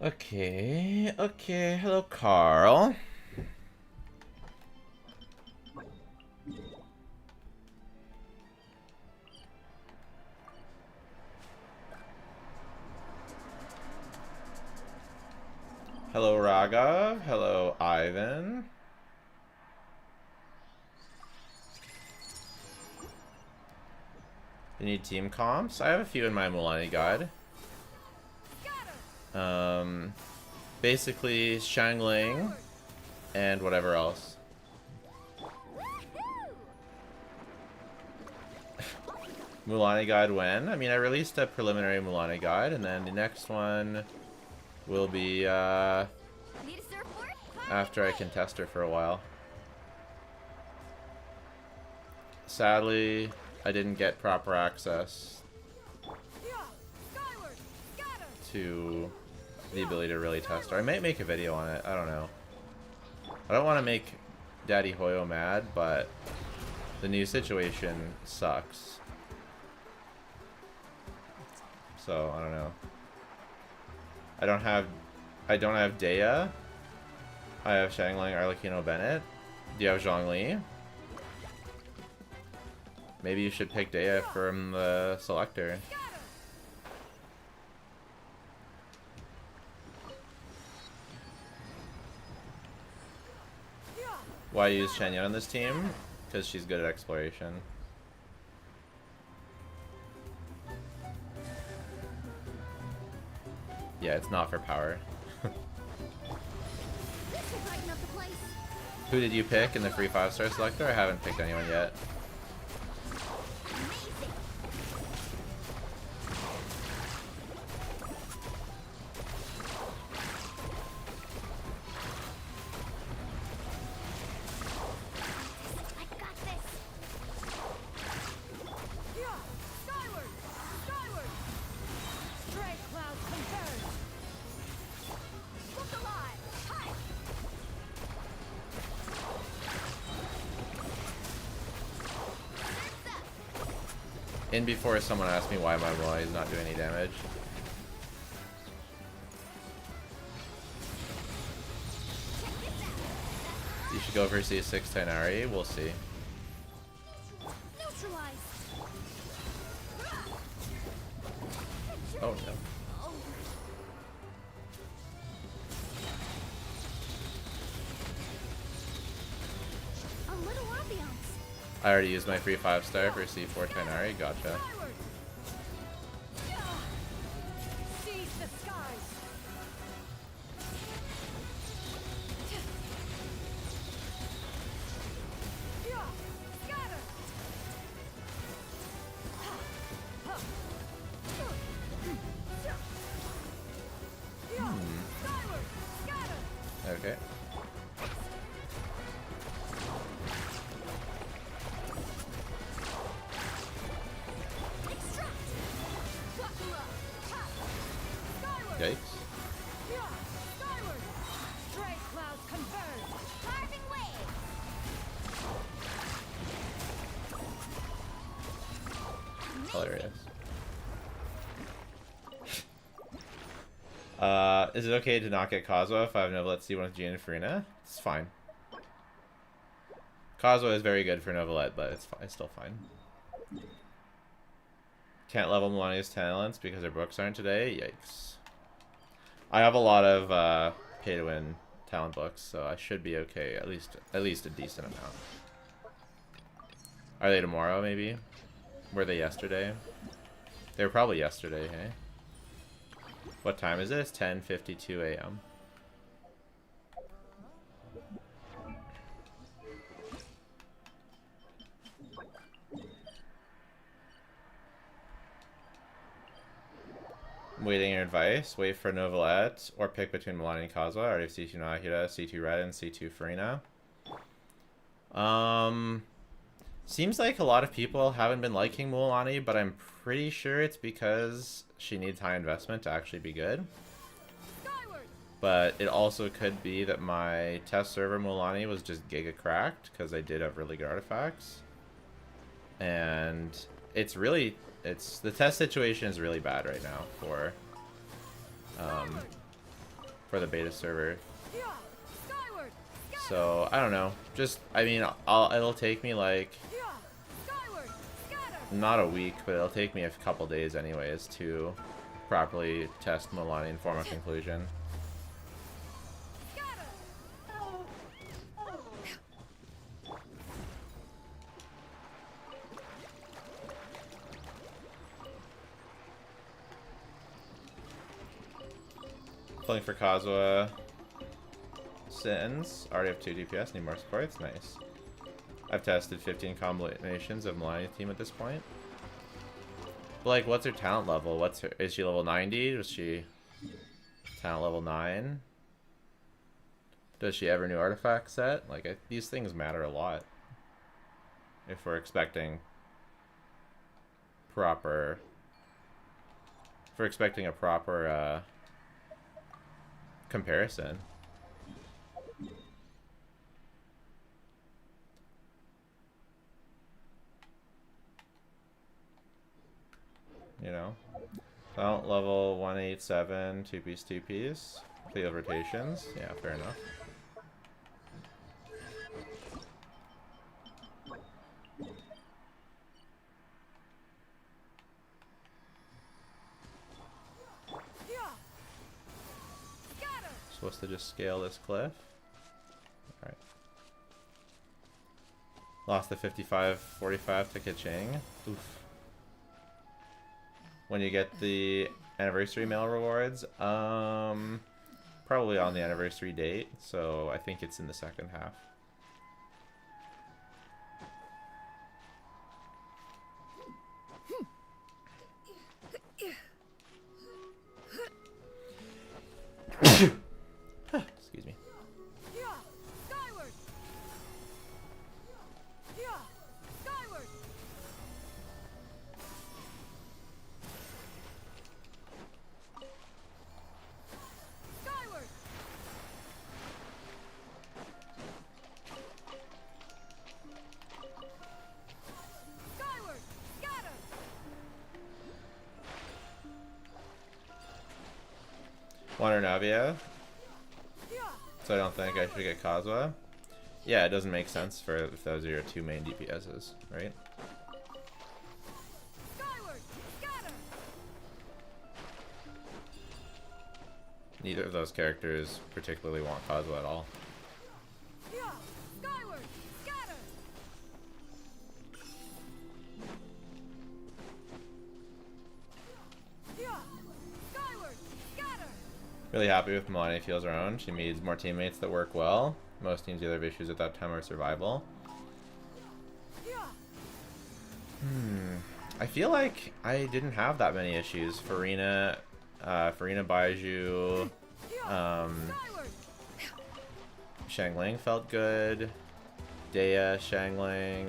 Okay, okay. Hello, Carl. Hello, Raghav. Hello, Ivan. You need team comps? I have a few in my Mualani guide. Basically, Shangling and whatever else. Mualani guide when? I mean, I released a preliminary Mualani guide, and then the next one will be after I can test her for a while. Sadly, I didn't get proper access to the ability to really test her. I might make a video on it. I don't know. I don't want to make Daddy Hoyo mad, but the new situation sucks. So I don't know. I don't have Dea. I have Shangling, Arlecchino, Bennett. Do you have Zhongli? Maybe you should pick Dea from the selector. Why use Shenya on this team? Because she's good at exploration. Yeah, it's not for power. Who did you pick in the free 5-star selector? I haven't picked anyone yet. In before someone asked me why my Mualani is not doing any damage. You should go for C6 Tainari, we'll see. Oh no. I already used my free 5-star for C4 Tainari, gotcha. Okay. Yikes. Hilarious. Is it okay to not get Kazuha if I have Novelette C1 with Jean and Farina? It's fine. Kazuha is very good for Novelette, but it's fine. It's still fine. Can't level Mualani's talents because her books aren't today? Yikes. I have a lot of pay-to-win talent books, so I should be okay. At least a decent amount. Are they tomorrow, maybe? Were they yesterday? They were probably yesterday, hey? What time is it? It's 10:52 a.m. Waiting your advice. Wait for Novelette or pick between Mualani and Kazuha. I already have C2 Nahida, C2 Red, and C2 Farina. Seems like a lot of people haven't been liking Mualani, but I'm pretty sure it's because she needs high investment to actually be good. But it also could be that my test server Mualani was just giga cracked because I did have really good artifacts. And it's really, the test situation is really bad right now for for the beta server. So I don't know. Just I mean, it'll take me like not a week, but it'll take me a couple days anyways to properly test Mualani and form a conclusion. Pulling for Kazuha. Sins. Already have 2 DPS, need more supports. Nice. I've tested 15 combinations of Mualani team at this point. But like, what's her talent level? What's her? Is she level 90? Was she talent level 9? Does she ever new artifact set? Like, these things matter a lot. If we're expecting proper... If we're expecting a proper, comparison. You know? Talent level 187, 2-piece, 2-piece. Field rotations. Yeah, fair enough. Supposed to just scale this cliff. Alright. Lost the 55-45 to Kachina. Oof. When you get the anniversary mail rewards, probably on the anniversary date, so I think it's in the second half. Excuse me. One Navia. So I don't think I should get Kazuha. Yeah, it doesn't make sense for if those are your 2 main DPSs, right? Neither of those characters particularly want Kazuha at all. Really happy with Mualani feels her own. She needs more teammates that work well. Most teams either have issues at that time or survival. I feel like I didn't have that many issues. Farina Baiju, Shangling felt good. Dea, Shangling,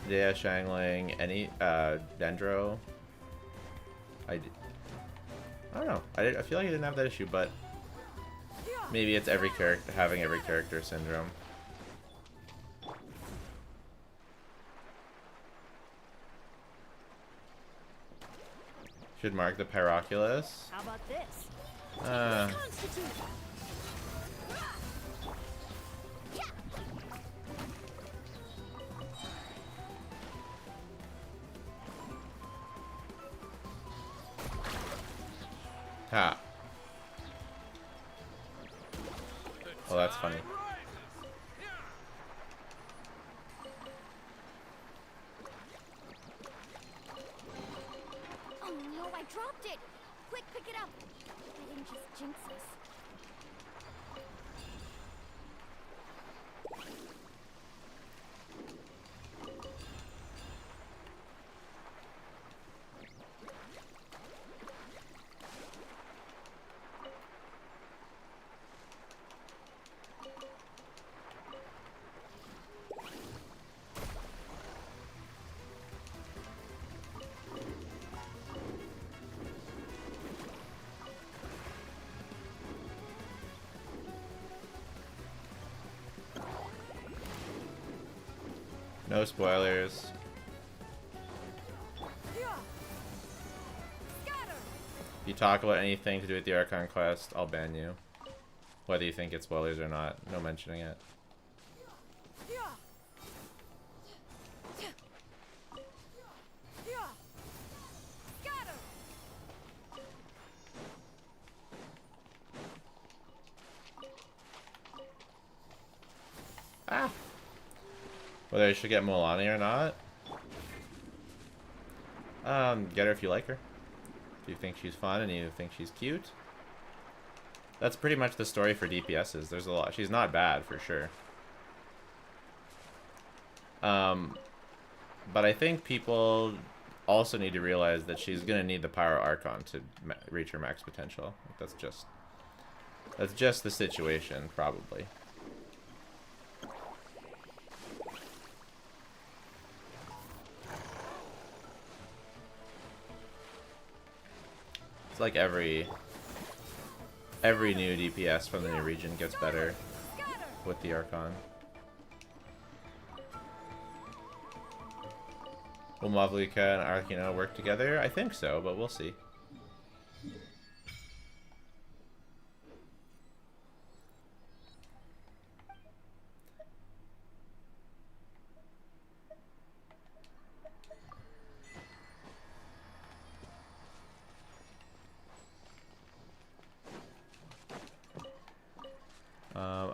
Dea, Shangling, any Dendro. I don't know. I feel like I didn't have that issue, but maybe it's every character having every character syndrome. Should mark the Pyroculus. How about this? Ha. Well, that's funny. Oh no, I dropped it! Quick, pick it up! I didn't just jinx us. No spoilers. If you talk about anything to do with the Archon quest, I'll ban you. Whether you think it's spoilers or not. No mentioning it. Ah! Whether I should get Mualani or not? Get her if you like her. If you think she's fun and you think she's cute. That's pretty much the story for DPSs. There's a lot. She's not bad, for sure. But I think people also need to realize that she's going to need the Pyro Archon to reach her max potential. That's just the situation, probably. It's like every new DPS from the new region gets better with the Archon. Will Mavlika and Archino work together? I think so, but we'll see.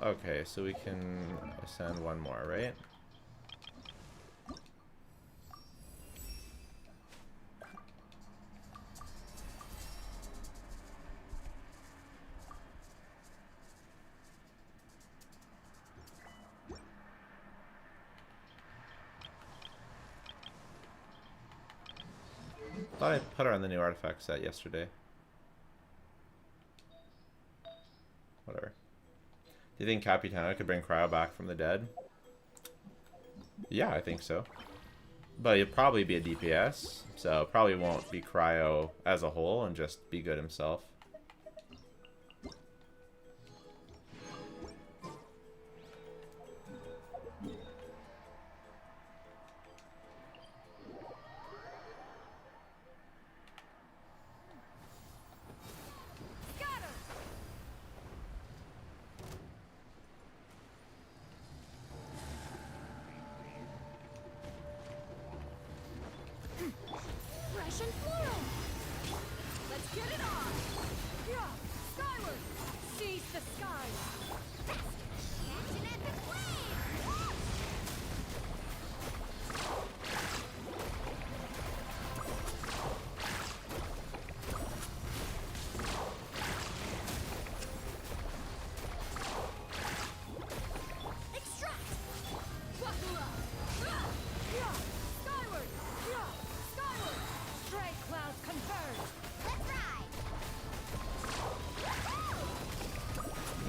Okay, so we can ascend one more, right? Thought I put her on the new artifact set yesterday. Whatever. Do you think Capitano could bring Cryo back from the dead? Yeah, I think so. But he'll probably be a DPS, so probably won't be Cryo as a whole and just be good himself.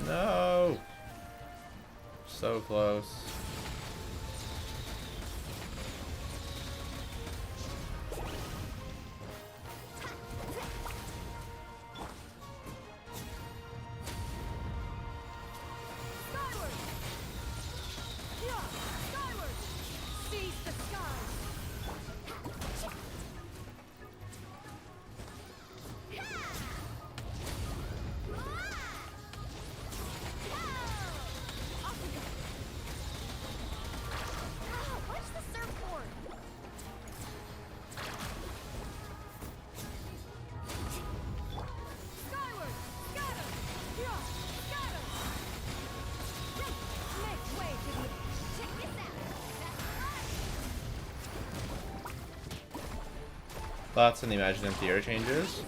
No! So close. Thoughts on the Imagine Theater changes?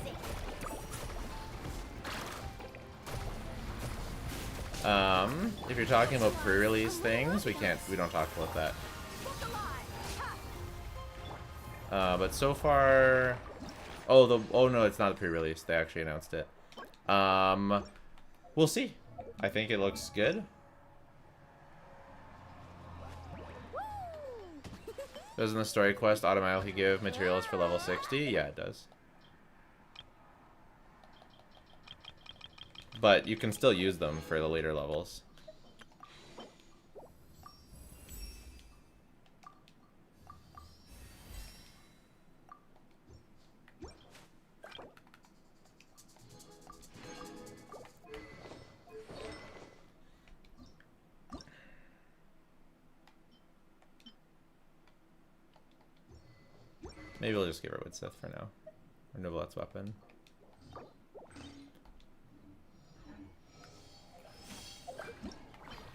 If you're talking about pre-release things, we don't talk about that. But so far, oh no, it's not a pre-release. They actually announced it. We'll see. I think it looks good. Doesn't the story quest automatically give materials for level 60? Yeah, it does. But you can still use them for the later levels. Maybe we'll just give her Wood Sith for now. Or Novelette's weapon.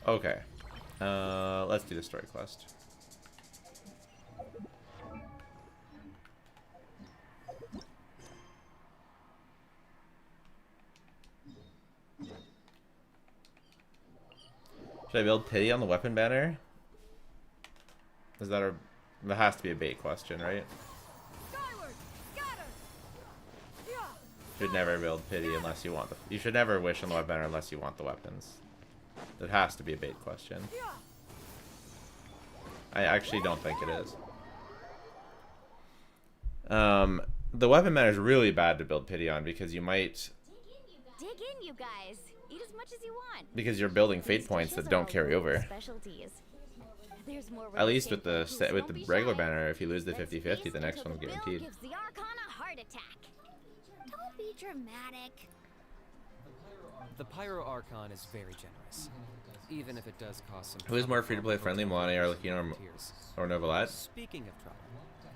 Okay. Let's do the story quest. Should I build pity on the weapon banner? Is that a... That has to be a bait question, right? You should never build pity unless you want the... You should never wish on the weapon banner unless you want the weapons. That has to be a bait question. I actually don't think it is. The weapon banner is really bad to build pity on because you might... Dig in, you guys. Eat as much as you want. Because you're building fate points that don't carry over. At least with the regular banner, if you lose the 50-50, the next one's guaranteed. Gives the Archon a heart attack. Don't be dramatic. The Pyro Archon is very generous, even if it does cost some. Who is more free-to-play friendly, Mualani, Arlecchino, or Novelette? Speaking of trouble,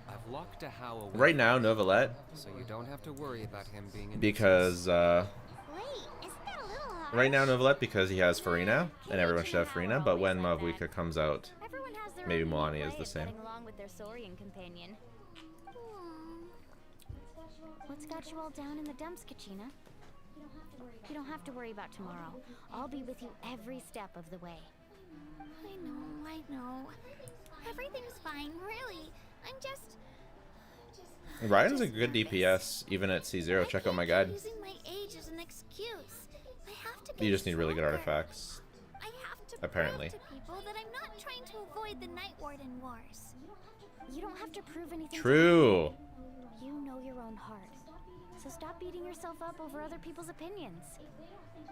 I've locked a How away. Right now, Novelette. So you don't have to worry about him being. Because Wait, isn't that a little harsh? right now Novelette because he has Farina, and everyone should have Farina. But when Mavuika comes out, Everyone has their maybe own Mualani way is the of same. getting along with their Saurian companion. What's got you all down in the dumps, Kachina? You don't have to worry about tomorrow. I'll be with you every step of the way. I know. Everything's fine, really. I'm just... Ryan's a good DPS, even at C0. Check out my guide. Using my age as an excuse. I have to You get just need really good stronger. artifacts. I have to Apparently. prove to people that I'm not trying to avoid the Night Warden wars. You don't have to prove anything. to True. anyone. You know your own heart. So stop beating yourself up over other people's opinions.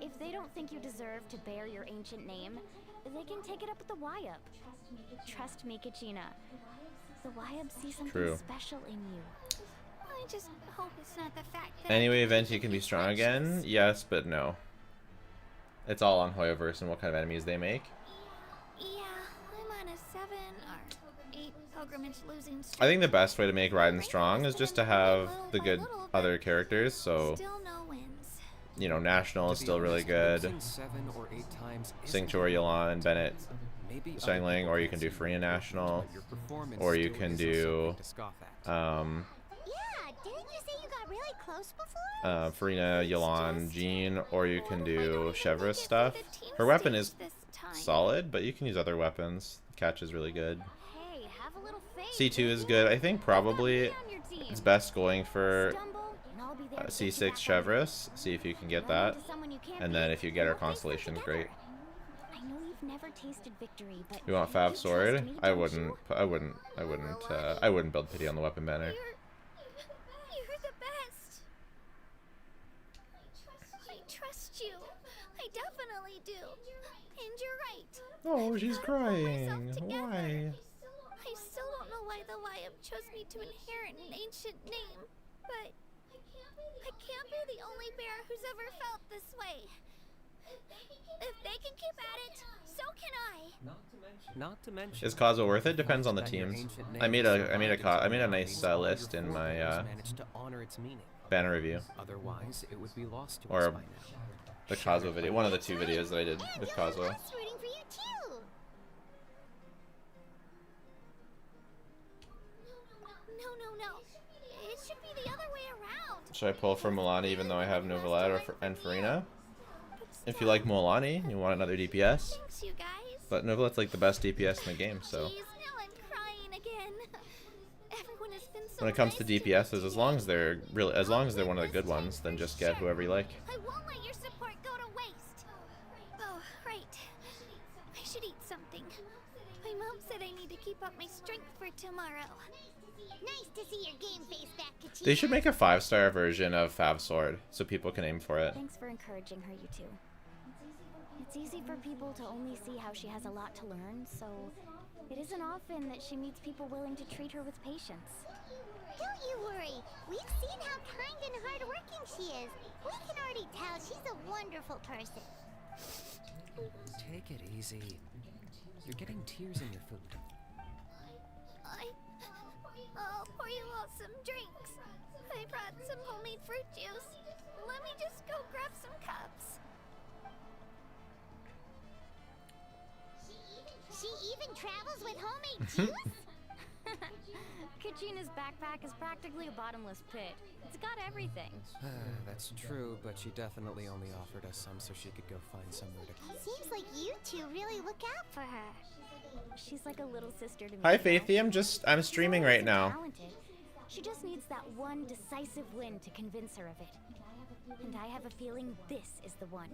If they don't think you deserve to bear your ancient name, they can take it up with the Wyup. Trust me, Kachina. The Wyup see something True. special in you. I just hope it's not the fact that... Anyway, event you can be strong again. Yes, but no. It's all on Hoyoverse and what kind of enemies they make. Yeah, I'm on a 7 or 8 pilgrimage losing streak. I think the best way to make Raiden strong is just to have the good other characters. So, Still no wins. you know, National is still really good. 7 or 8 times Sanctuary Yolan, Bennett, maybe other Sangling, or you people can do Farina National, but your performance or you still can isn't do something to scoff at. Yeah, didn't you say you got really close before? Farina, Yolan, Jean, or you can do Chevrolet stuff. Her weapon is solid, but you can use other weapons. Catch is really good. Hey, have a little faith. C2 is good. I think probably it's best going for Stumble, and I'll be there to C6 get you back on Chevrolet. See if you can get Run that. into someone you can't And beat, then if you get her we'll face them Constellation, together. great. I know you've never tasted victory, but You want you Fab trust Sword? me, I don't wouldn't. you? I wouldn't build pity on the weapon banner. You're the best. I trust you. I definitely do. And you're right. Oh, she's I gotta pull myself crying. together. Why? I still don't know why the Wyup chose me to inherit an ancient name, but I can't be the only bear who's ever felt this way. If they can keep at it, so can I. Not to mention. Is Kazuo worth it? Depends on the teams. I made a nice list in my managed to honor its meaning. banner review. Otherwise, it would be lost to Or us by now. the Kazuo video. One of the 2 videos that I did with Kazuo. I was rooting for you too. No. It should be the other way around. Should I pull for Mualani even though I have Novelette and Farina? If you like Mualani, you want another DPS. Thanks, you guys. But Novelette's like the best DPS in the game, so. Jeez, now I'm crying again. Everyone has been so When it comes to nice DPSs, as long as they're one of the good ones, then just get whoever you like. I won't let your support go to waste. Oh, right. I should eat something. My mom said I need to keep up my strength for tomorrow. Nice to see your game face back, Kachina. They should make a 5-star version of Fab Sword so people can aim for it. Thanks for encouraging her, you two. It's easy for people to only see how she has a lot to learn, so it isn't often that she meets people willing to treat her with patience. Don't you worry. We've seen how kind and hardworking she is. We can already tell she's a wonderful person. Take it easy. You're getting tears in your food. I'll pour you all some drinks. I brought some homemade fruit juice. Let me just go grab some cups. She even travels with homemade juice? Kachina's backpack is practically a bottomless pit. It's got everything. That's true, but she definitely only offered us some so she could go find somewhere to keep. Seems like you two really look out for her. She's like a little sister to me. Hi, you know? Faithy. I'm streaming right now. Talented. She just needs that one decisive win to convince her of it. And I have a feeling this is the one.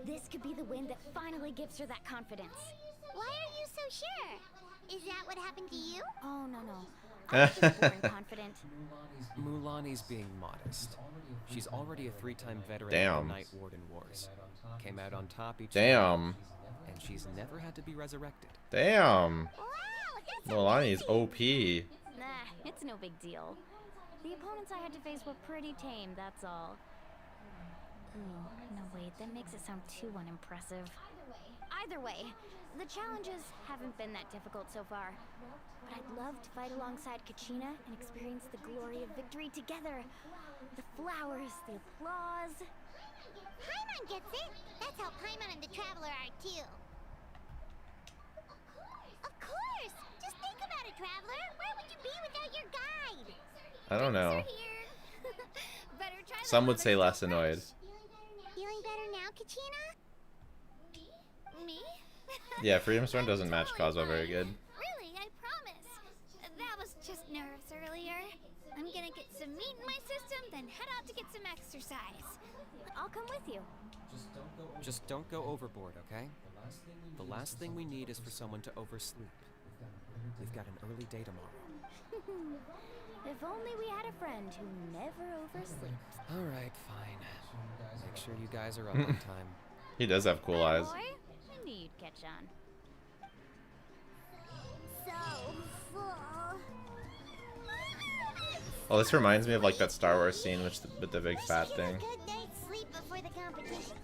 This could be the win that finally gives her that confidence. Why are you so sure? Is that what happened to you? Oh, no. I'm just born confident. Mualani's being modest. She's already a 3-time veteran Damn. of the Night Warden Wars. Came out on top each Damn. time, and she's never had to be resurrected. Damn. Wow, that's Mualani's OP. Nah, it's no big deal. The opponents I had to face were pretty tame, that's all. Ooh, no wait, that makes it sound too unimpressive. Either way, the challenges haven't been that difficult so far. But I'd love to fight alongside Kachina and experience the glory of victory together. The flowers, the applause. Paimon gets it. That's how Paimon and the Traveler are too. Of course. Just think about it, Traveler. Where would you be without your guide? I don't know. Here. Better try Some that would say other less stuff annoyed. Feeling better now, Kachina? first. Me? Yeah, Freedom Storm doesn't match Kazuha very good. Really, I promise. That was just nerves earlier. I'm gonna get some meat in my system, then head out to get some exercise. I'll come with you. Just don't go overboard, okay? The last thing we need is for someone to oversleep. We've got an early day tomorrow. If only we had a friend who never oversleeps. All right, fine. Make sure you guys are up on time. He does have cool eyes. Boy, I knew you'd catch on. So full. Oh, this reminds me of like that Star Wars scene with the big fat Wish you thing. a good night's sleep before the competition.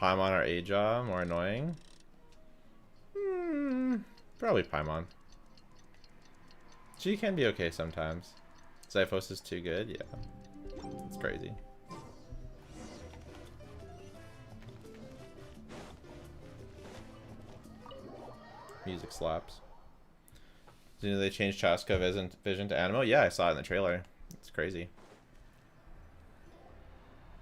Paimon or Aja, more annoying? Probably Paimon. She can be okay sometimes. Zyphos is too good, yeah. It's crazy. Music slaps. Did you know they changed Chaska vision to Animo? Yeah, I saw it in the trailer. It's crazy.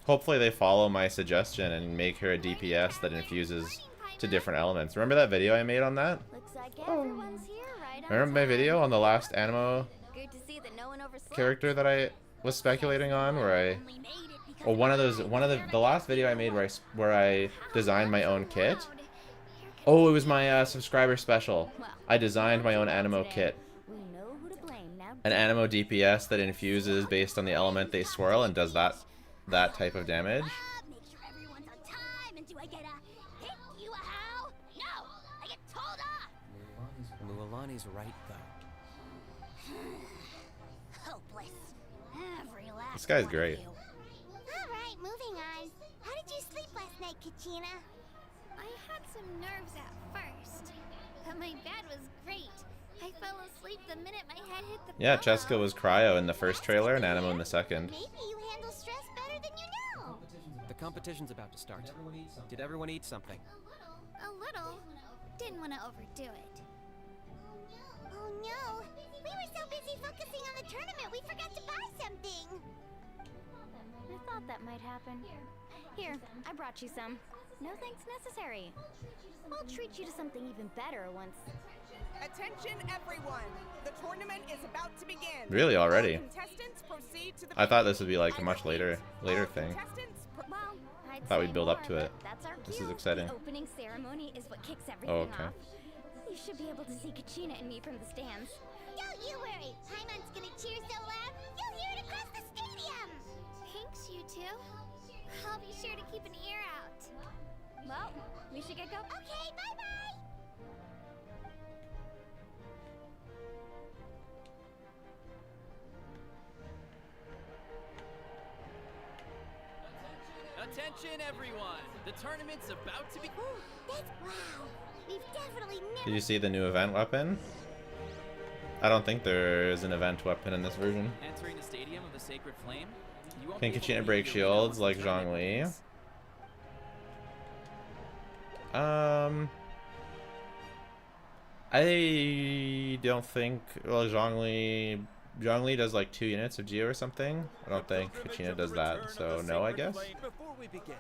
Hopefully they follow my suggestion and make her a DPS that infuses to different elements. Remember that video I made on that? Looks like everyone's here, right? on Remember my time. video on the last Animo Good to see that no one overslept. character that I was speculating on, where I, or one of the last video I made where I designed my own kit. Oh, it was my subscriber special. I designed my own Animo kit, We know who to blame now. an Animo DPS that infuses based on the element they swirl and does that type of damage. Make sure everyone's on time, and do I get a hit you a how? No, I get told off. Mualani's right, though. Hopeless. Every last This guy's one of great. you. All right, moving on. How did you sleep last night, Kachina? I had some nerves at first, but my bed was great. I fell asleep the minute my head hit the Yeah, pillow. Cheska was Cryo in the first trailer and Animo in the second. Maybe you handle stress better than you know. The competition's about to start. Did everyone eat something? A little. Didn't want to overdo it. Oh no, we were so busy focusing on the tournament we forgot to buy something. I thought that might happen. Here, I brought you some. No thanks necessary. I'll treat you to something even better once. Attention everyone! The tournament is about to begin. Really, already? All contestants proceed to the I thought this would be like a much later thing. Well, I'd Thought say we'd build up more, to it. but that's our This cue. is exciting. The opening ceremony is what kicks everything Oh, okay. off. You should be able to see Kachina and me from the stands. Don't you worry, Paimon's gonna cheer so loud, you'll hear it across the stadium. Thanks, you two. I'll be sure to keep an ear out. Well, we should get going. Okay, bye-bye. Attention everyone! The tournament's about to be... That's wow. We've definitely never Did you see the new event weapon? I don't think there is an event weapon in this version. Entering the stadium of the Sacred Flame, you won't Can be able Kachina to break leave the arena shields like once the tournament Zhongli? begins. I don't think. Well, Zhongli does like 2 units of Geo or something. I don't think Kachina does that, so no, I guess. Before we begin,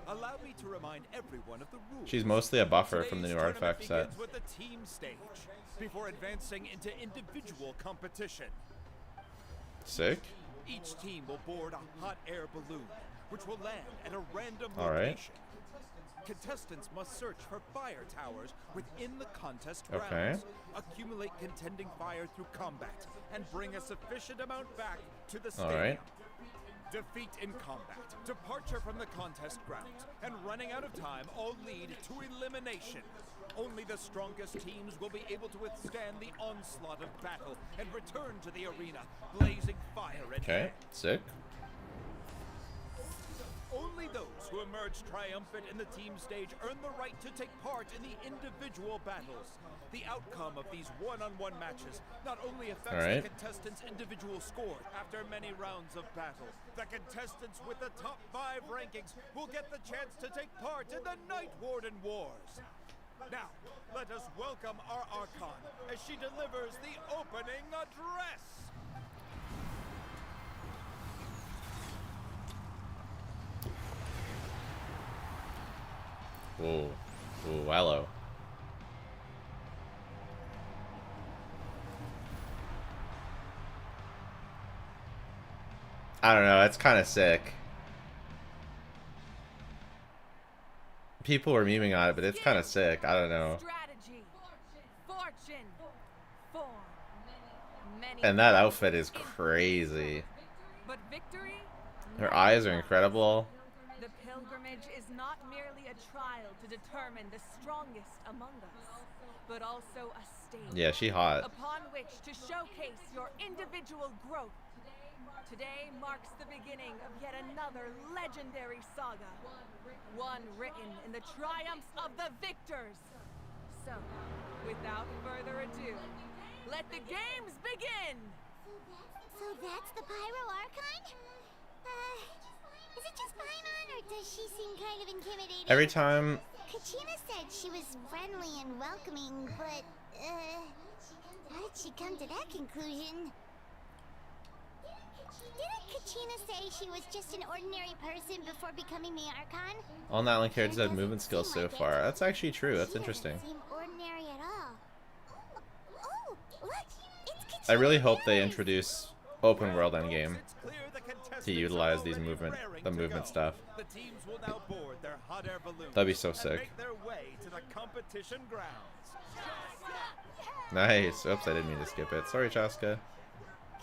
allow me to remind everyone of the rules. She's mostly a buffer from the new Today's artifact set. tournament begins with the team stage before advancing into individual competition. Sick. Each team will board a hot air balloon, which will land at a random All right. location. Contestants must search for fire towers within the contest Okay. grounds, accumulate contending fire through combat, and bring a sufficient amount back to the All stadium. right. Defeat in combat, departure from the contest grounds, and running out of time all lead to elimination. Only the strongest teams will be able to withstand the onslaught of battle and return to the arena, blazing fire at Okay. Sick. Only those who emerge triumphant in the team stage earn the right to take part in the individual battles. The outcome of these one-on-one matches not only affects Alright. the contestants' individual score after many rounds of battle. The contestants with the top 5 rankings will get the chance to take part in the Night Warden Wars. Now, let us welcome our Archon as she delivers the opening address. Ooh. Ooh, hello. I don't know, it's kind of sick. People were memeing on it, but it's kind of sick. I don't know. Strategy, fortune, form. Many And that outfit is crazy. But victory? Her eyes are incredible. The pilgrimage is not merely a trial to determine the strongest among us, but also a stage Yeah, she hot. upon which to showcase your individual growth. Today marks the beginning of yet another legendary saga, one written in the triumphs of the victors. So, without further ado, let the games begin! So that's the Pyro Archon? Is it just Paimon, or does she seem kind of intimidating? Every time. Kachina said she was friendly and welcoming, but, how did she come to that conclusion? Didn't Kachina say she was just an ordinary person before becoming the Archon? All Nightling characters have movement skills so far. That's actually true. That's interesting. She doesn't seem ordinary at all. Oh, look! It's Kachina. I really hope they introduce open world endgame It's clear the contestants to are utilize these already movement, raring the to movement go. stuff. The teams will now board their hot air balloons. That'd be so and sick. make their way to the competition grounds. Nice. Oops, I didn't mean to skip it. Sorry, Chaska.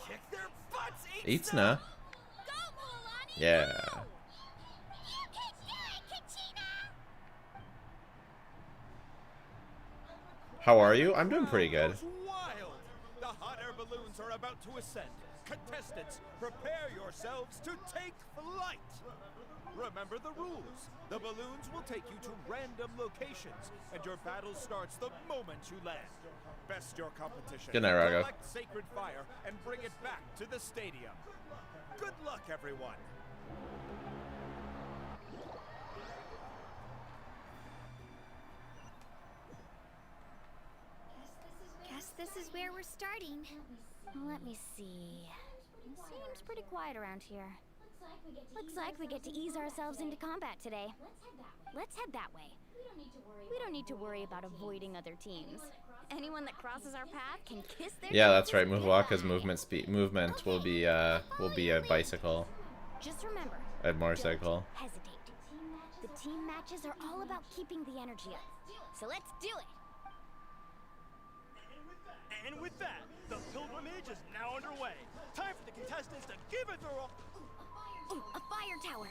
Kick their butts, Eatsna. Go, Mualani! Yeah. Go! You can do it, Kachina! How are you? I'm doing pretty good. Goes wild. The hot air balloons are about to ascend. Contestants, prepare yourselves to take flight. Remember the rules. The balloons will take you to random locations, and your battle starts the moment you land. Best your competition. Good night, Rago. Collect sacred fire and bring it back to the stadium. Good luck, everyone. Guess this is where we're starting. Let me see. Seems pretty quiet around here. Looks like we get to ease ourselves into combat today. Let's head that way. We don't need to worry about avoiding other teams. Anyone that crosses our path can kiss their Yeah, that's chances right. Muwaka's goodbye. movement will be a bicycle, Just remember, a motorcycle. don't hesitate. The team matches are all about keeping the energy up. So let's do it. And with that, the pilgrimage is now underway. Time for the contestants to give it their all. Ooh, a fire tower!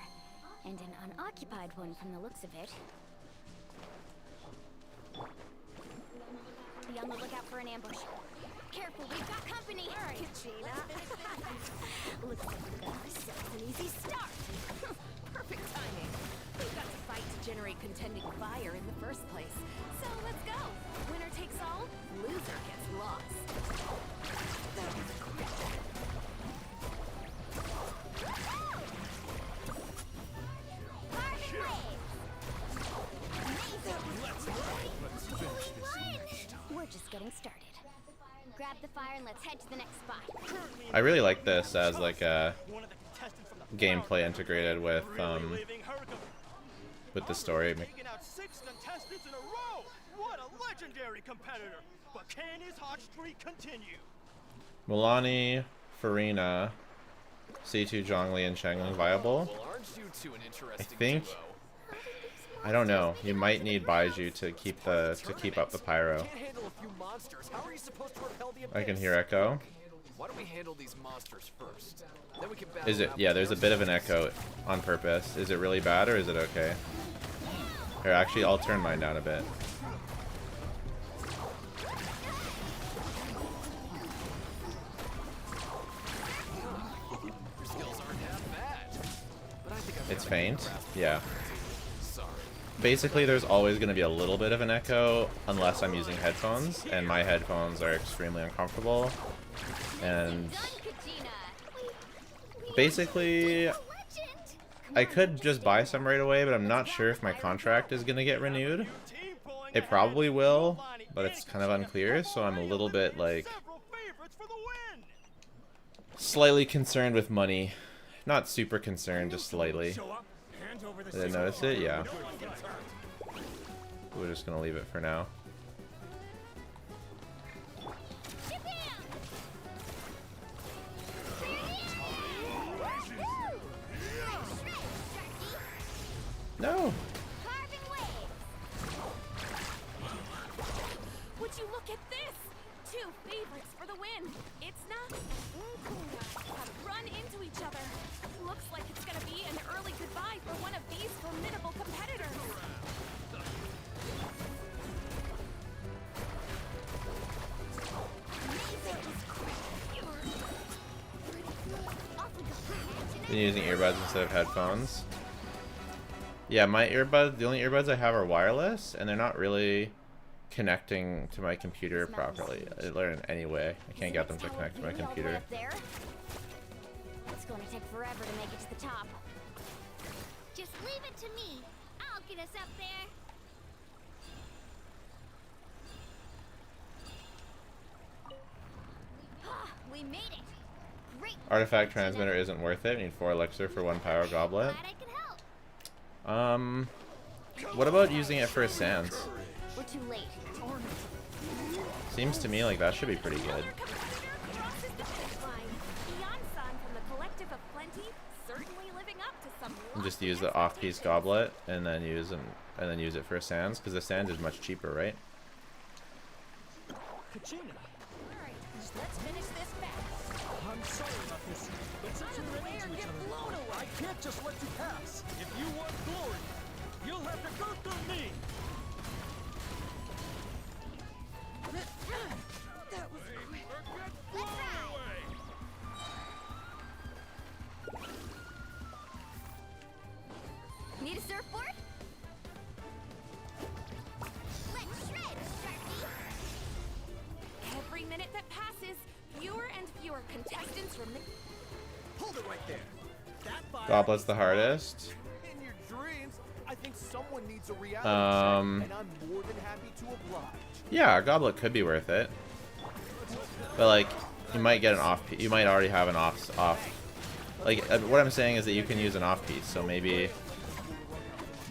And an unoccupied one from the looks of it. Be on the lookout for an ambush. Careful, we've got company! Alright, Kachina. Looks like we got ourselves an easy start. Perfect timing. We've got to fight to generate contending fire in the first place. So let's go. Winner takes all, loser gets lost. grab the fire and let's head to the next spot. I really like this as like a One of the contestants from the gameplay integrated with the story. taking out 6 contestants in a row. What a legendary competitor! But can his hot streak continue? Mualani, Farina, C2 Zhongli, and Changling viable. Well, aren't you two an I interesting think. duo? I don't know. You might need Baiju to keep up the pyro. Can't handle a few monsters. How are you supposed to repel the I can abyss? hear echo. Why don't we handle these monsters first? Then we can battle Is it? out Yeah, the there's a bit of an echo on purpose. Is it really bad or is it okay? Here, actually, I'll turn mine down a bit. Your skills aren't half bad. But I think I've It's got a faint. grasp. Yeah. Sorry. Basically, there's always going to be a little bit of an echo unless I'm using headphones, and my headphones are extremely uncomfortable. And basically, I could just buy some right away, but I'm not sure if my contract is going to get renewed. It probably will, but it's kind of unclear, so I'm a little bit like Several favorites for the win. slightly concerned with money. Not super concerned, just slightly. Did I notice it? Yeah. We're just gonna leave it for now. No. Would you look at this? 2 favorites for the win. It's not have run into each other. Looks like it's gonna be an early goodbye for one of these formidable competitors. Been using earbuds instead of headphones. Yeah, my earbuds, the only earbuds I have are wireless, and they're not really connecting to my computer properly. In any way. I can't get them to connect to my computer. It's going to take forever to make it to the top. Just leave it to me. I'll get us up there. We made it. Great. Artifact transmitter isn't worth it. I need 4 elixir for 1 power goblet. Glad I could help. What about using it for a sands? We're too late. Seems to me like that should be pretty good. Another competitor crosses the finish line. Beyond-Sun from the Collective of Plenty, certainly living up to some And just lofty use the off-piece expectations. goblet and then use it for a sands, because the sands is much cheaper, right? Kachina, Alright, let's finish this fast. I'm sorry about this, but since we ran into each other, I can't just let you pass. If you want glory, you'll have to go through me. That was quick. Let's ride. Need a surfboard? Let's shred, Sharky. Every minute that passes, fewer and fewer contestants remain. Hold it right there. That fire Goblet's the hardest. in your dreams. I think someone needs a reality Um, check, and I'm more than happy to oblige. Yeah, a goblet could be worth it. But like, you might get an off. You might already have an off. Like, what I'm saying is that you can use an off piece. So maybe,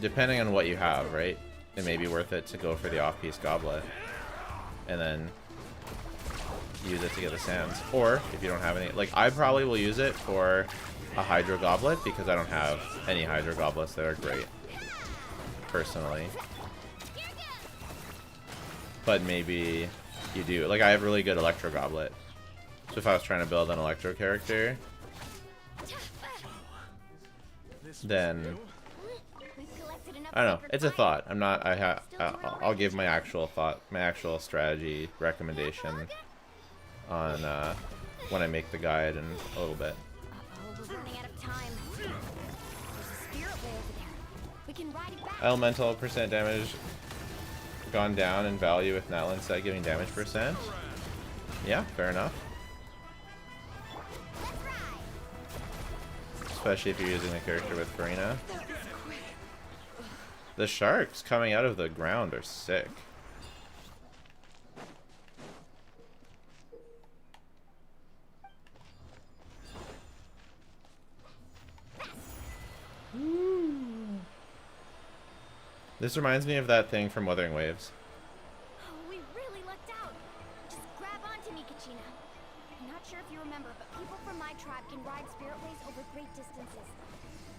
depending on what you have, right? It may be worth it to go for the off piece goblet, and then use it to get the sands. Or if you don't have any, like I probably will use it for a hydro goblet because I don't have any hydro goblets that are great, personally. But maybe you do. Like I have really good electro goblet. So if I was trying to build an electro character, then We've collected enough I don't know. sacred It's a fire. thought. I'm not. I'll give my actual thought, my actual strategy recommendation on when I make the guide in a little bit. Uh-oh, we're running out of time. There's a spirit way over there. We can ride it back. Elemental percent damage gone down in value with Natlan set giving damage percent. Yeah, fair enough. Especially if you're using the character with Farina. The sharks coming out of the ground are sick. This reminds me of that thing from Wuthering Waves. Oh, we really lucked out. Just grab onto me, Kachina. I'm not sure if you remember, but people from my tribe can ride spiritways over great distances.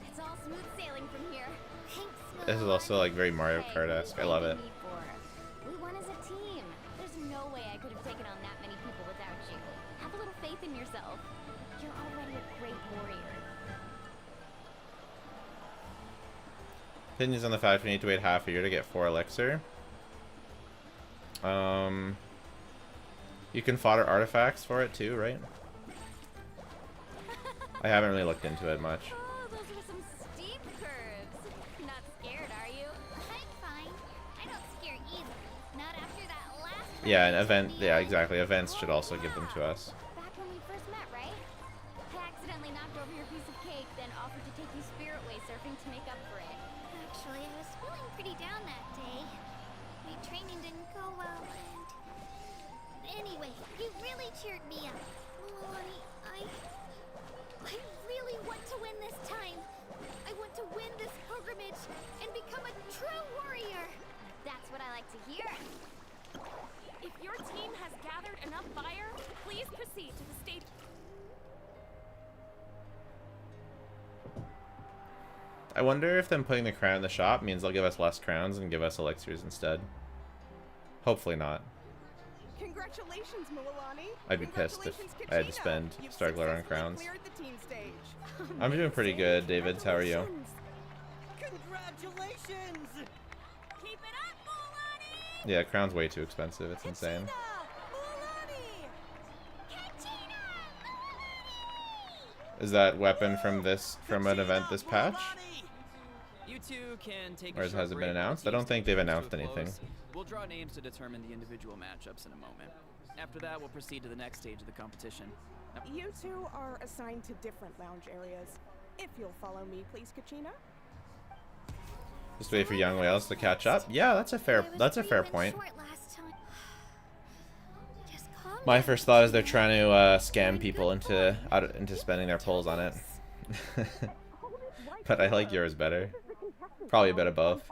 It's all smooth sailing from here. Thanks, This is also like very Mario Kart-esque. I love it. We won as a team. There's no way I could have taken on that many people without you. Have a little faith in yourself. You're already a great warrior. Opinions on the fact we need to wait half a year to get 4 elixir. You can fodder artifacts for it too, right? I haven't really looked into it much. Oh, those are some steep curves. Not scared, are you? I'm fine. I don't scare either. Not after that last Yeah, an event. Yeah, exactly. Events should also give them to us. Back when we first met, right? I accidentally knocked over your piece of cake, then offered to take you spiritway surfing to make up for it. Actually, I was feeling pretty down that day. My training didn't go well, and... Anyway, you really cheered me up. Mualani, I really want to win this time. I want to win this pilgrimage and become a true warrior. That's what I like to hear. If your team has gathered enough fire, please proceed to the stage. I wonder if them putting the crown in the shop means they'll give us less crowns and give us elixirs instead. Hopefully not. Congratulations, Mualani. I'd be pissed if I had to spend You've Stargler on successfully crowns. cleared the team stage. I'm doing pretty good, David. How are you? Congratulations! Keep it up, Mualani! Yeah, crown's way too expensive. It's insane. Mualani! Is that weapon from an event this patch? You two can take Or a has short it been break announced? while I don't think they've teams come announced to a anything. close. We'll draw names to determine the individual matchups in a moment. After that, we'll proceed to the next stage of the competition. You two are assigned to different lounge areas. If you'll follow me, please, Kachina. Just wait for young whales to catch up. Yeah, that's a fair point. My first thought is they're trying to scam people into spending their pulls on it. But I like yours better. Probably a bit of both.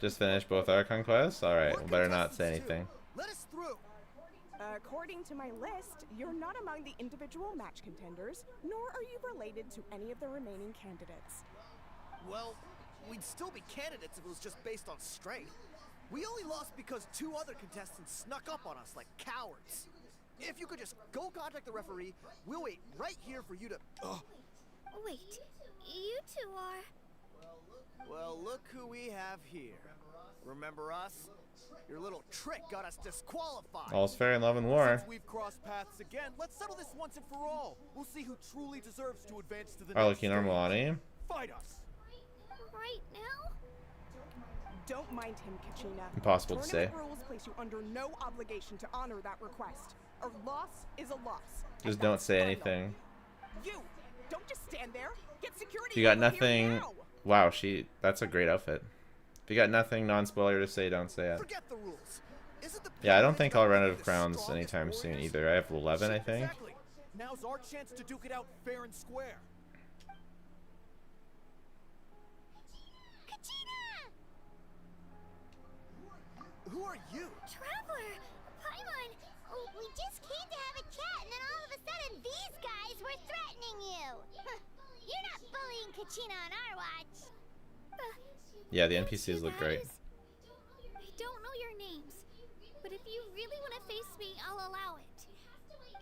Just finished both Archon quests? Alright, we better not say anything. Let us through. According to my list, you're not among the individual match contenders, nor are you related to any of the remaining candidates. Well, we'd still be candidates if it was just based on strength. We only lost because 2 other contestants snuck up on us like cowards. If you could just go contact the referee, we'll wait right here for you to... Wait, you two are... Well, look who we have here. Remember us? Your little trick got us disqualified. All's fair in love and war. Since we've crossed paths again, let's settle this once and for all. We'll see who truly deserves to advance to the next Arlecchino or Mualani? Fight us. Right now? Don't mind him, Kachina. Impossible to say. Tournament rules place you under no obligation to honor that request. A loss is a loss. Just don't say anything. You don't just stand there. Get security. You got over here nothing. now. Wow, that's a great outfit. If you got nothing non-spoiler to say, don't say it. Forget the rules. Isn't the Yeah, I don't think I'll run out of the crowns strongest anytime warriors? soon either. I have 11, I think. Exactly. Now's our chance to duke it out fair and square. Kachina! Who are you? Traveler! Paimon! Oh, we just came to have a chat, and then all of a sudden these guys were threatening you! Huh, you're not bullying Kachina on our watch! Yeah, the NPCs look great. I don't know your names, but if you really want to face me, I'll allow it.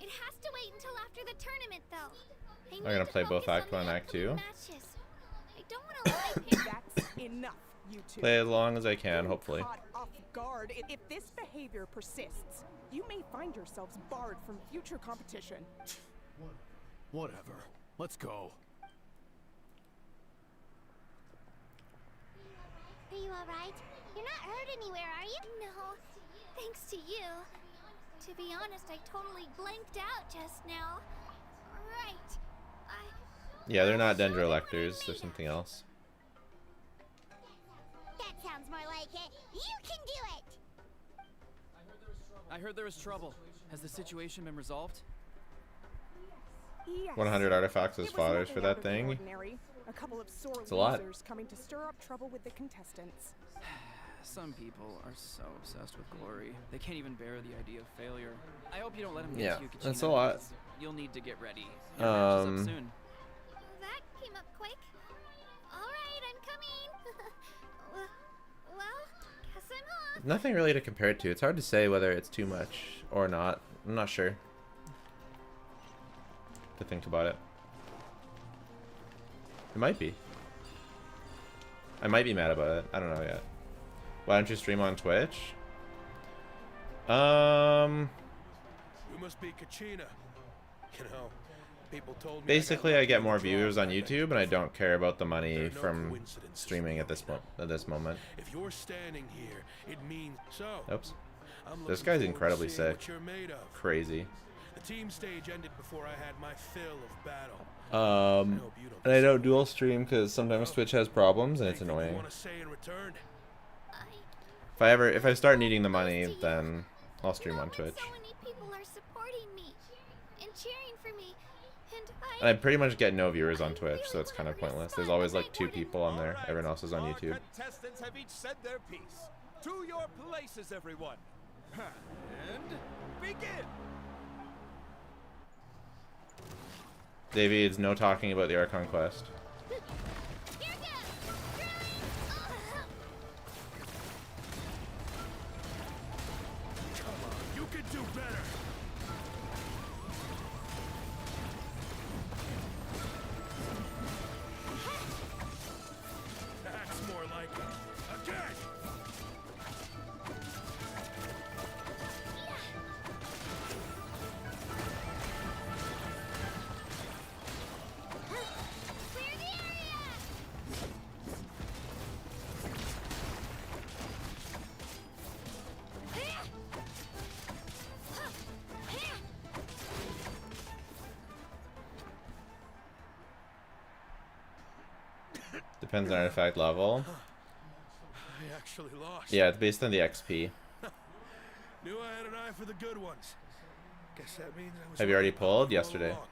It has to wait until after the tournament, though. I'm gonna play both Act 1 and Act 2. Matches. I don't want to let my parents... That's enough, you two. Play as long as I can, hopefully. Caught off guard. If this behavior persists, you may find yourselves barred from future competition. Whatever. Let's go. Are you alright? You're not hurt anywhere, are you? No, thanks to you. To be honest, I totally blanked out just now. Right. Yeah, they're not Dendrolectors. They're something else. That sounds more like it. You can do it! I heard there was trouble. Has the situation been resolved? Yes. 100 artifacts as It was fodders for nothing out that of the thing. ordinary. A couple of sore a lot. losers coming to stir up trouble with the contestants. Some people are so obsessed with glory, they can't even bear the idea of failure. I hope you don't let him get Yeah, to you, Kachina, that's a lot. because you'll need to get ready. Your match is up soon. That came up quick. Alright, I'm coming. well, guess I'm off. Nothing really to compare it to. It's hard to say whether it's too much or not. I'm not sure. To think about it. It might be. I might be mad about it. I don't know yet. Why don't you stream on Twitch? You must be Kachina. You know, people told me Basically, I get more viewers on YouTube, and I don't care about the money from streaming at this moment. If you're standing here, it means so. Oops. I'm This looking guy's forward to incredibly seeing sick. what you're made of. Crazy. The team stage ended before I had my fill of battle. And I don't dual stream because sometimes Twitch has problems and it's Anything you annoying. want to say in return? If I start needing the money, then I'll stream on Twitch. So many people are supporting me and cheering for me, and And I pretty much get no viewers on Twitch, so it's kind of pointless. There's always like 2 people on there. Everyone else is on Our YouTube. contestants have each said their piece. To your places, everyone. And begin. David's no talking about the Archon quest. Come on, you can do better. That's more like it. Again. clear the area. Depends on artifact level. I actually lost. Yeah, it's based on the XP. Knew I had an eye for the good ones. Guess that means I was Have you already right pulled? all Yesterday. along.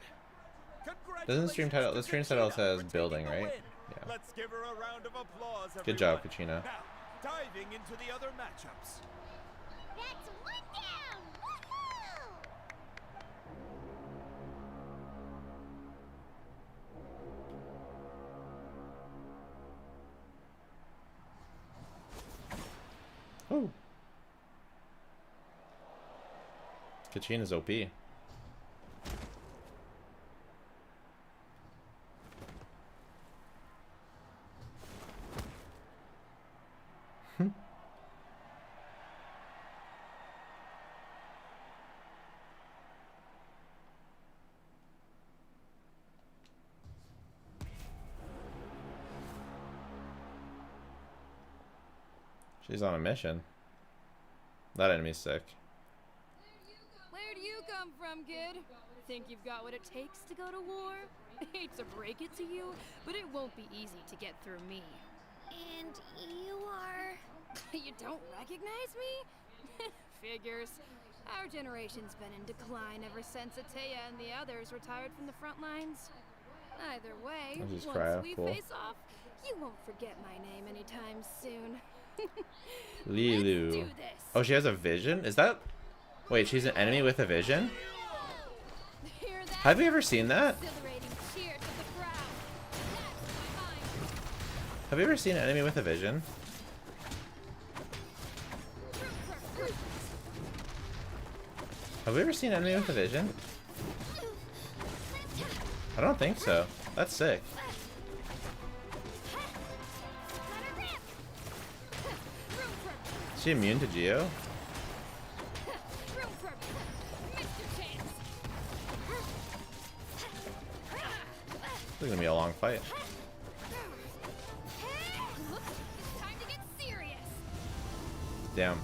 Doesn't the stream title? The stream title says building, Taking the right? win. Yeah. Let's give her a round of applause, Good job, everyone. Kachina. Now, diving into the other matchups. That's one down. Woohoo! Oh. Kachina's OP. She's on a mission. That enemy's sick. Where do you come from, kid? Think you've got what it takes to go to war? Hate to break it to you, but it won't be easy to get through me. And you are... You don't recognize me? Figures. Our generation's been in decline ever since Ateya and the others retired from the front lines. Either way, I'll just once cry, we cool. face off, you won't forget my name anytime soon. Lilu. Let's do this. Oh, she has a vision? Is that... Wait, she's an enemy with a vision? Hear that? Have we ever seen that? Exhilarating cheer to the crowd. That's my mind. Have we ever seen an enemy with a vision? Have we ever seen an enemy with a vision? I don't think so. That's sick. Is she immune to Geo? This is gonna be a long fight. It's time to get serious. Damn.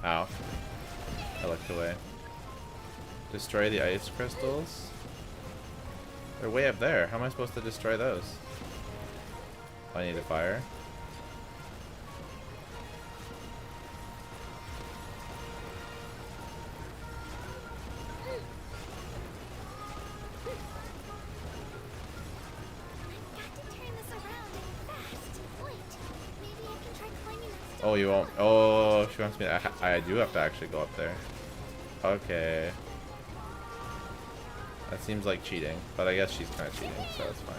Ow. I looked away. Destroy the ice crystals? They're way up there. How am I supposed to destroy those? I need a fire. Oh, you won't. Oh, she wants me to. I do have to actually go up there. Okay. That seems like cheating, but I guess she's kind of cheating, so it's fine.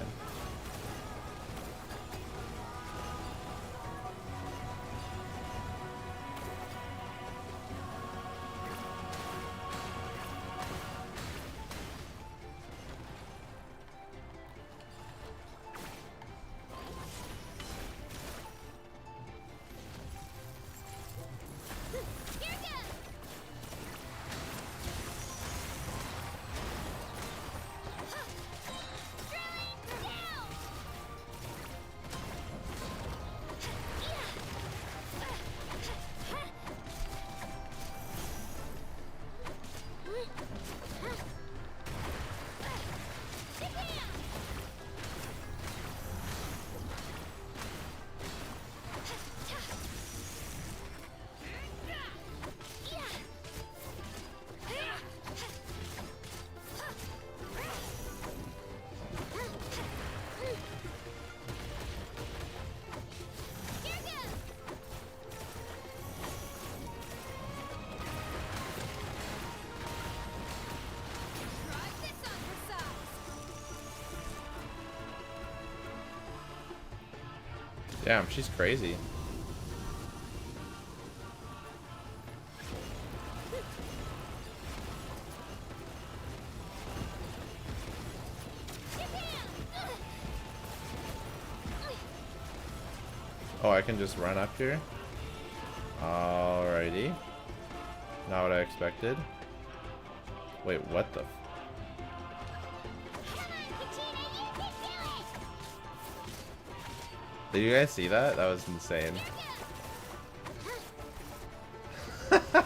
Damn, she's crazy. Oh, I can just run up here? Alrighty. Not what I expected. Wait, what the... Did you guys see that? That was insane. That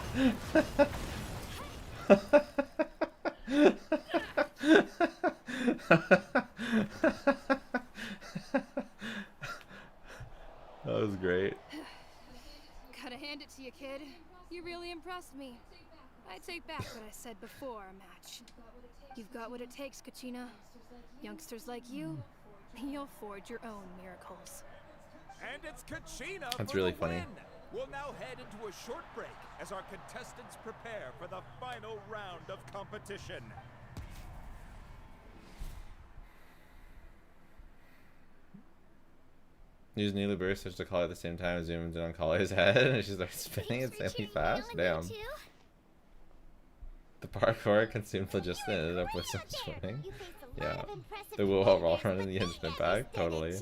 was great. Gotta hand it to you, kid. You really impressed me. I take back what I said before our match. You've got what it takes, Kachina. Youngsters like you, you'll forge your own miracles. And it's Kachina. That's for really the funny. win. We'll now head into a short break as our contestants prepare for the final round of competition. Use needle burst to call at the same time, zoomed in on Collier's head, and she starts spinning insanely fast. Damn. The parkour consumed logistic and ended up with some swimming. Yeah. The wall roll run in the instant back. Totally.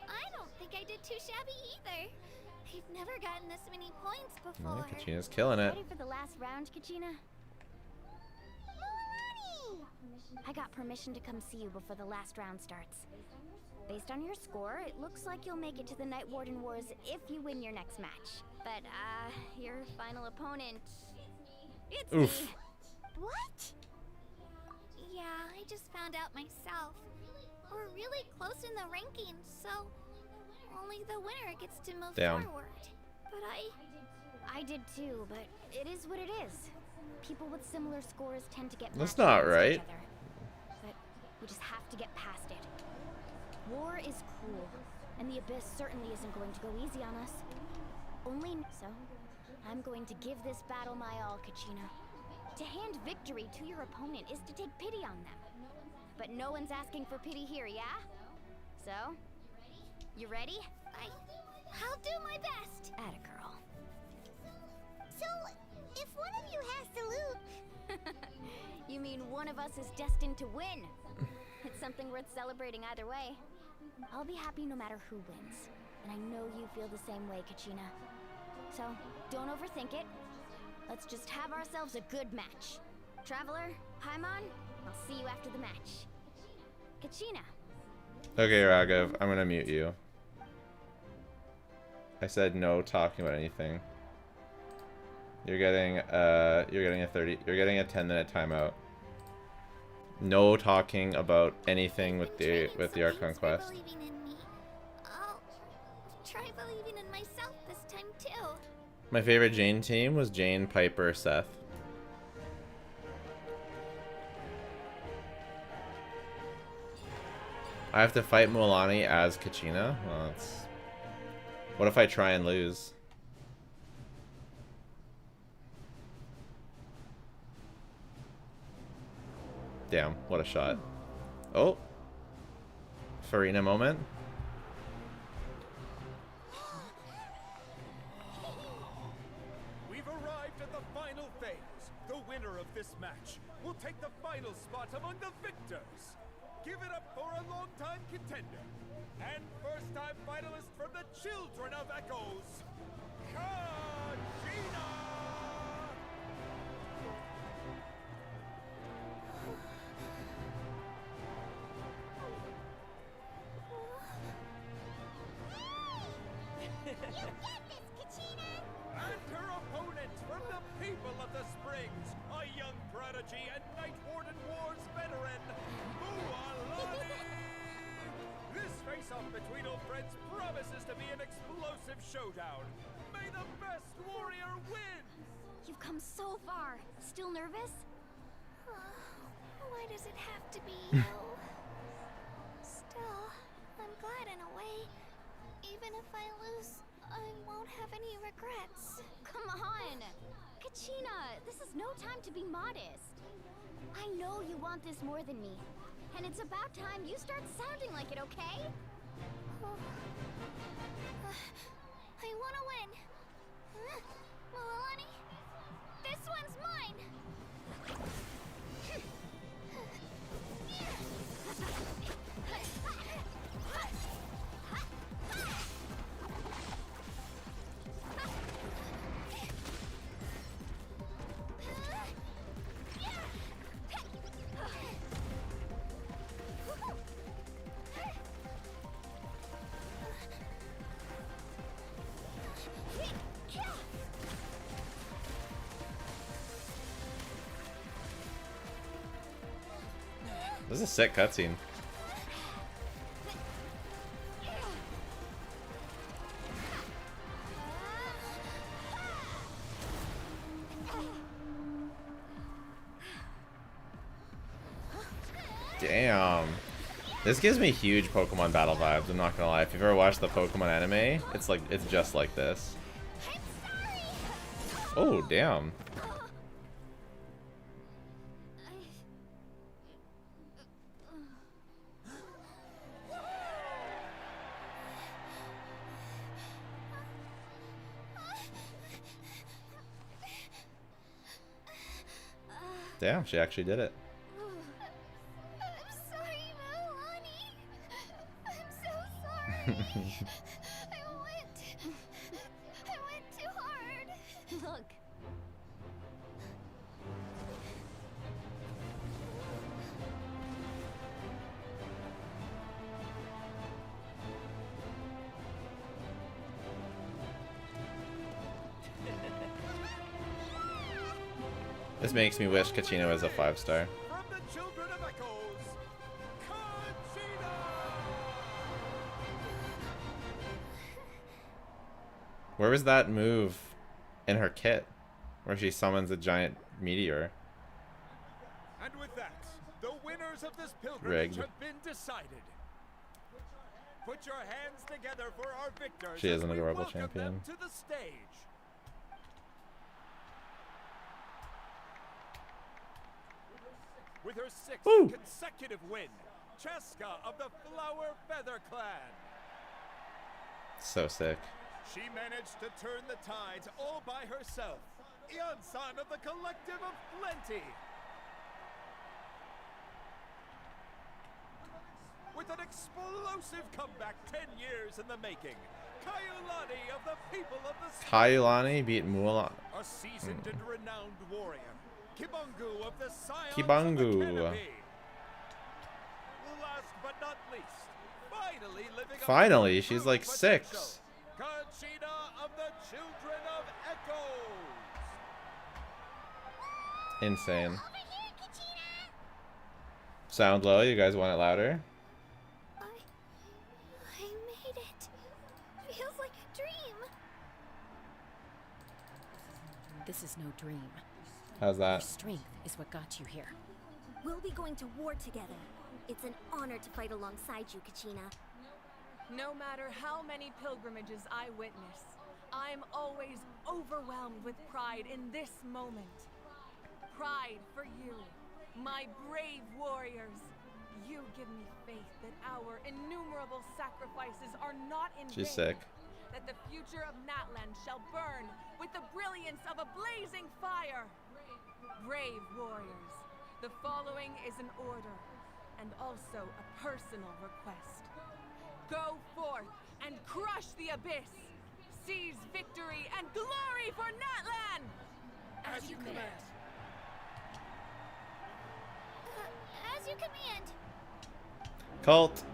I don't think I did too shabby either. I've never gotten this many points before. Yeah, Kachina's killing it. Ready for the last round, Kachina? I got permission to come see you before the last round starts. Based on your score, it looks like you'll make it to the Night Warden Wars if you win your next match. But, your final opponent... It's Oof. me. What? Yeah, I just found out myself. We're really close in the rankings, so only the winner gets to move forward. But I did too, but it is what it is. People with similar scores tend to get That's matched not against right. each other. But we just have to get past it. War is cruel, and the Abyss certainly isn't going to go easy on us. Only so, I'm going to give this battle my all, Kachina. To hand victory to your opponent is to take pity on them. But no one's asking for pity here, yeah? So, you ready? I'll do my best. Atta girl. So, if one of you has to lose, You mean one of us is destined to win? It's something worth celebrating either way. I'll be happy no matter who wins. And I know you feel the same way, Kachina. So, don't overthink it. Let's just have ourselves a good match. Traveler, Paimon, I'll see you after the match. Kachina. Okay, Raghav, I'm gonna mute you. I said no talking about anything. You're getting a 10-minute timeout. No talking about anything with the Archon quest. I'll try believing in myself this time too. My favorite Jane team was Jane, Piper, Seth. I have to fight Mualani as Kachina? Well, What if I try and lose? Damn, what a shot. Oh. Farina moment. We've arrived at the final phase. The winner of this match will take the final spot among the victors. Give it up for a long-time contender and first-time finalist from the Children of Echoes, Kachina! You get this, Kachina! And her opponent from the people of the Springs, a young prodigy and Night Warden Wars veteran, Mualani! This face-off between old friends promises to be an explosive showdown. May the best warrior win! You've come so far. Still nervous? Why does it have to be you? Still, I'm glad in a way. Even if I lose, I won't have any regrets. Come on! Kachina, this is no time to be modest. I know you want this more than me. And it's about time you start sounding like it, okay? I want to win. Mualani, this one's mine. This is a sick cutscene. Damn. This gives me huge Pokemon battle vibes, I'm not gonna lie. If you've ever watched the Pokemon anime, it's just like this. Oh, damn. Damn, she actually did it. I'm sorry, Mualani. I'm so sorry. I went too hard. Look. This makes me wish Kachina was a 5-star. From the Children of Echoes, Kachina! Where was that move in her kit where she summons a giant meteor? And with that, the winners of this pilgrimage Rigged. have been decided. Put your hands together for our victors. She is as an we adorable welcome champion. them to the stage. With her sixth Woo! consecutive win, Cheska of the Flower Feather Clan. So sick. She managed to turn the tides all by herself. Ian-san of the Collective of Plenty. With an explosive comeback 10 years in the making, Kayulani of the People of the Sea. Kayulani beat Mualani. A seasoned and renowned warrior. Kibangu of the Scions Kibangu. of the Canopy. Last but not least, finally living up Finally, to she's her like potential, 6. Kachina of the Children of Echoes. Insane. Over here, Kachina. Sound low, you guys want it louder? I made it. Feels like a dream. This is no dream. How's Your that? strength is what got you here. We'll be going to war together. It's an honor to fight alongside you, Kachina. No matter how many pilgrimages I witness, I'm always overwhelmed with pride in this moment. Pride for you, my brave warriors. You give me faith that our innumerable sacrifices are not in vain. She's sick. That the future of Natland shall burn with the brilliance of a blazing fire. Brave warriors, the following is an order, and also a personal request. Go forth and crush the Abyss. Seize victory and glory for Natland! As you command. As you command. Cult.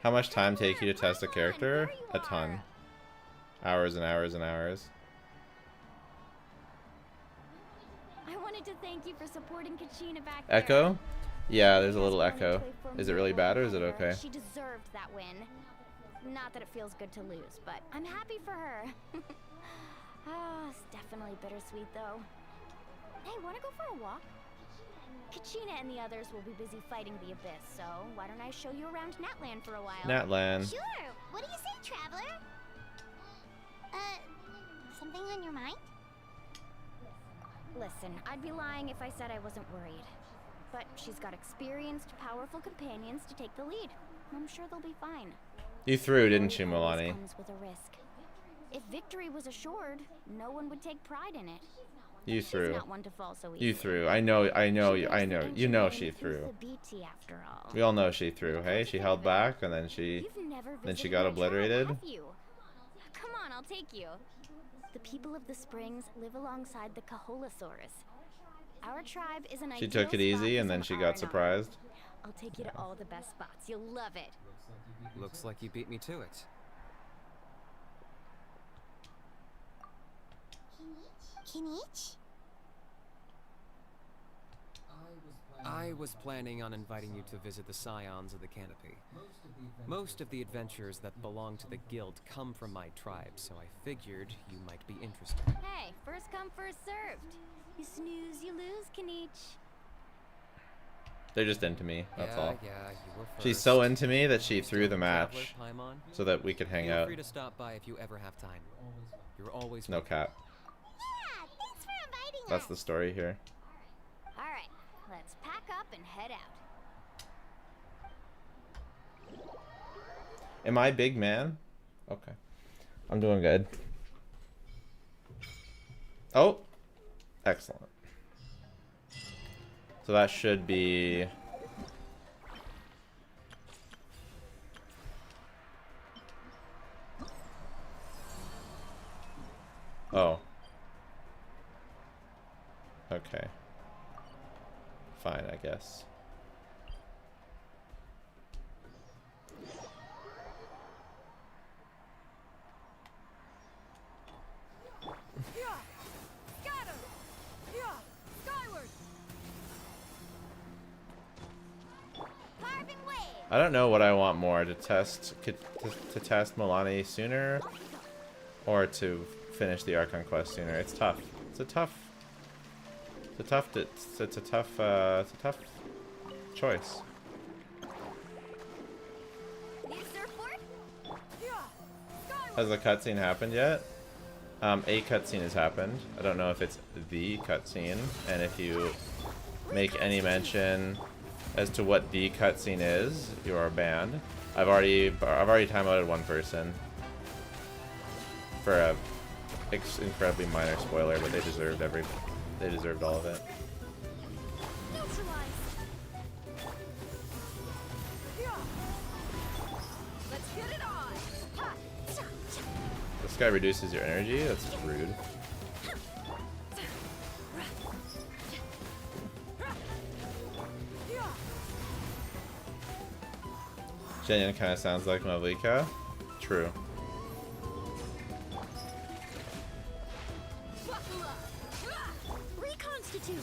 How much time take you to test a character? A ton. Hours and hours and hours. I wanted to thank you for supporting Kachina back there. Echo? Yeah, there's a little echo. Is it really bad or is it okay? She deserved that win. Not that it feels good to lose, but I'm happy for her. It's definitely bittersweet though. Hey, wanna go for a walk? Kachina and the others will be busy fighting the Abyss, so why don't I show you around Natland for a while? Natland. Sure. What do you say, traveler? Something on your mind? Listen, I'd be lying if I said I wasn't worried. But she's got experienced, powerful companions to take the lead. I'm sure they'll be fine. You threw, didn't you, Mualani? Comes with a risk. If victory was assured, no one would take pride in it. You threw. She's not one to fall so You easily. threw. I know. You know she threw. Viability, after all. We all know she threw. Hey, she held back and then she got obliterated. Have you? Come on, I'll take you. The people of the Springs live alongside the Kaholasaurus. Our tribe is an She ideal took it easy spot and for then some she got R&R. surprised. I'll take you to all the best spots. You'll love it. Looks like you beat me to it. Kinich? I was planning on inviting you to visit the Scions of the Canopy. Most of the adventurers that belong to the guild come from my tribe, so I figured you might be interested. Hey, first come, first served. You snooze, you lose, Kinich. They're just into me. That's all. Yeah, you were first. She's so into me that she threw the Traveler, match Paimon. so that we could hang Feel out. free to stop by if you ever have time. You're always No welcome. cap. Yeah, thanks for inviting That's us. the story here. All right, let's pack up and head out. Am I big man? Okay. I'm doing good. Oh! Excellent. So that should be... Oh. Okay. Fine, I guess. Yeah! Scatter! Yeah! Skyward! Carving wave. I don't know what I want more, to test test Mualani sooner or to finish the Archon quest sooner. It's tough. It's a tough choice. New surfboard? Yeah! Skyward! Has the cutscene happened yet? A cutscene has happened. I don't know if it's the cutscene, and if you make any mention as to what the cutscene is, you are banned. I've already timeouted one person for a incredibly minor spoiler, but they deserved all of it. Neutralize. Yeah! Let's get it on! Ha! Cha! Cha! This guy reduces your energy? That's rude. Yeah! Jenyan kind of sounds like Mavlika. True. Buckle up. Reconstitute.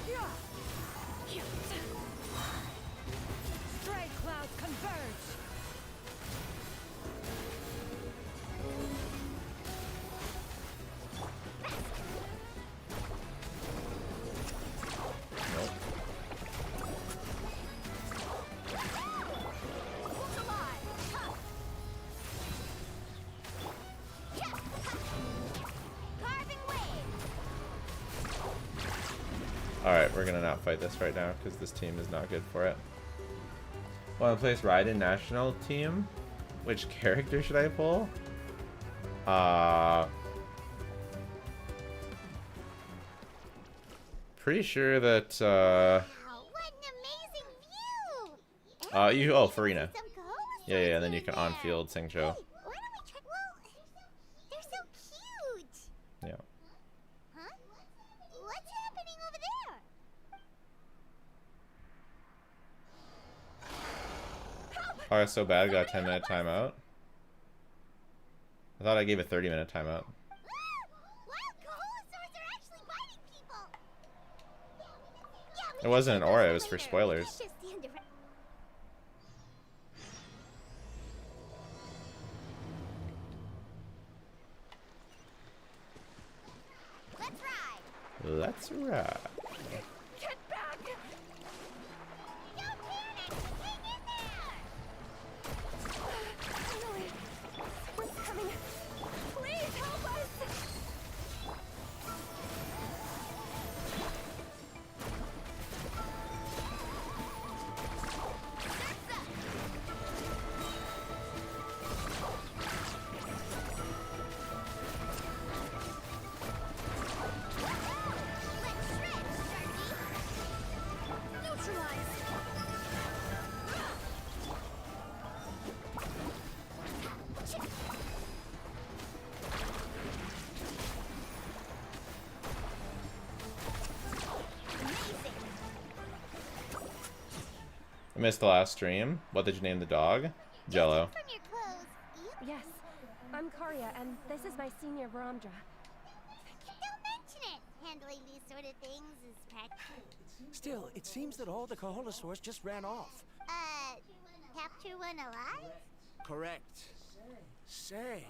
Yeah! Stray clouds converge! Alright, we're gonna not fight this right now because this team is not good for it. Want to place Raiden national team? Which character should I pull? Pretty sure that Wow, what an amazing view! oh, Farina. Some Caholas Yeah, and then you in can there. on-field Singcho. Hey, why don't we try? Well, they're so cute. Yeah. Huh? What's happening over there? Oh, that's so bad. I got a 10-minute timeout. I thought I gave a 30-minute timeout. Wild Caholas are actually biting people. It wasn't an aura, it was for spoilers. Just stand around. Let's ride. Let's ride. Get back! Don't panic. Hang in there. Finally! What's coming? Please help us! Let's shred, Sharky. Neutralize. Amazing. I missed the last stream. What did you name the dog? Jello. From your clothes. You Yes, I'm Karya, and this is my senior Varamdra. don't mention it. Handling these sort of things is practical. Still, it seems that all the Kaholosaurs just ran off. Capture one alive? Correct. Say,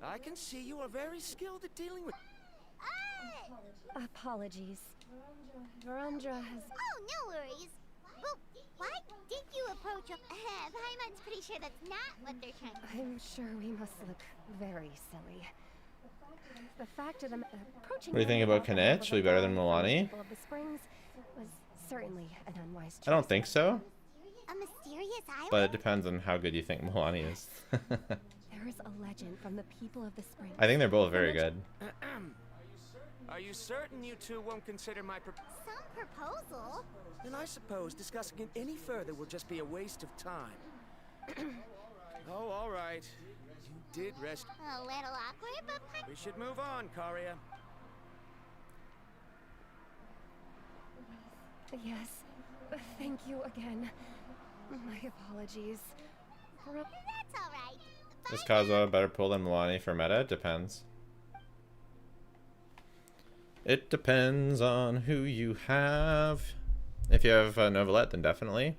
I can see you are very skilled at dealing with... Apologies. Varamdra has... Oh, no worries. Well, why did you approach a... Paimon's pretty sure that's not what they're trying to do. I'm sure we must look very silly. The fact of the approaching... What do you think about Kinet? Should be better than Mualani? Of the Springs was certainly an unwise choice. I don't think so, A mysterious island? but it depends on how good you think Mualani is. There is a legend from the people of the Springs. I think they're both very good. Are you certain you two won't consider my Some proposal? Then I suppose discussing it any further will just be a waste of time. Oh, all right. You did rest. A little awkward, but We should move on, Karya. Yes. Thank you again. My apologies. that's all right. Is Kazuha a better pull than Mualani for meta? It depends. It depends on who you have. If you have Novelette, then definitely.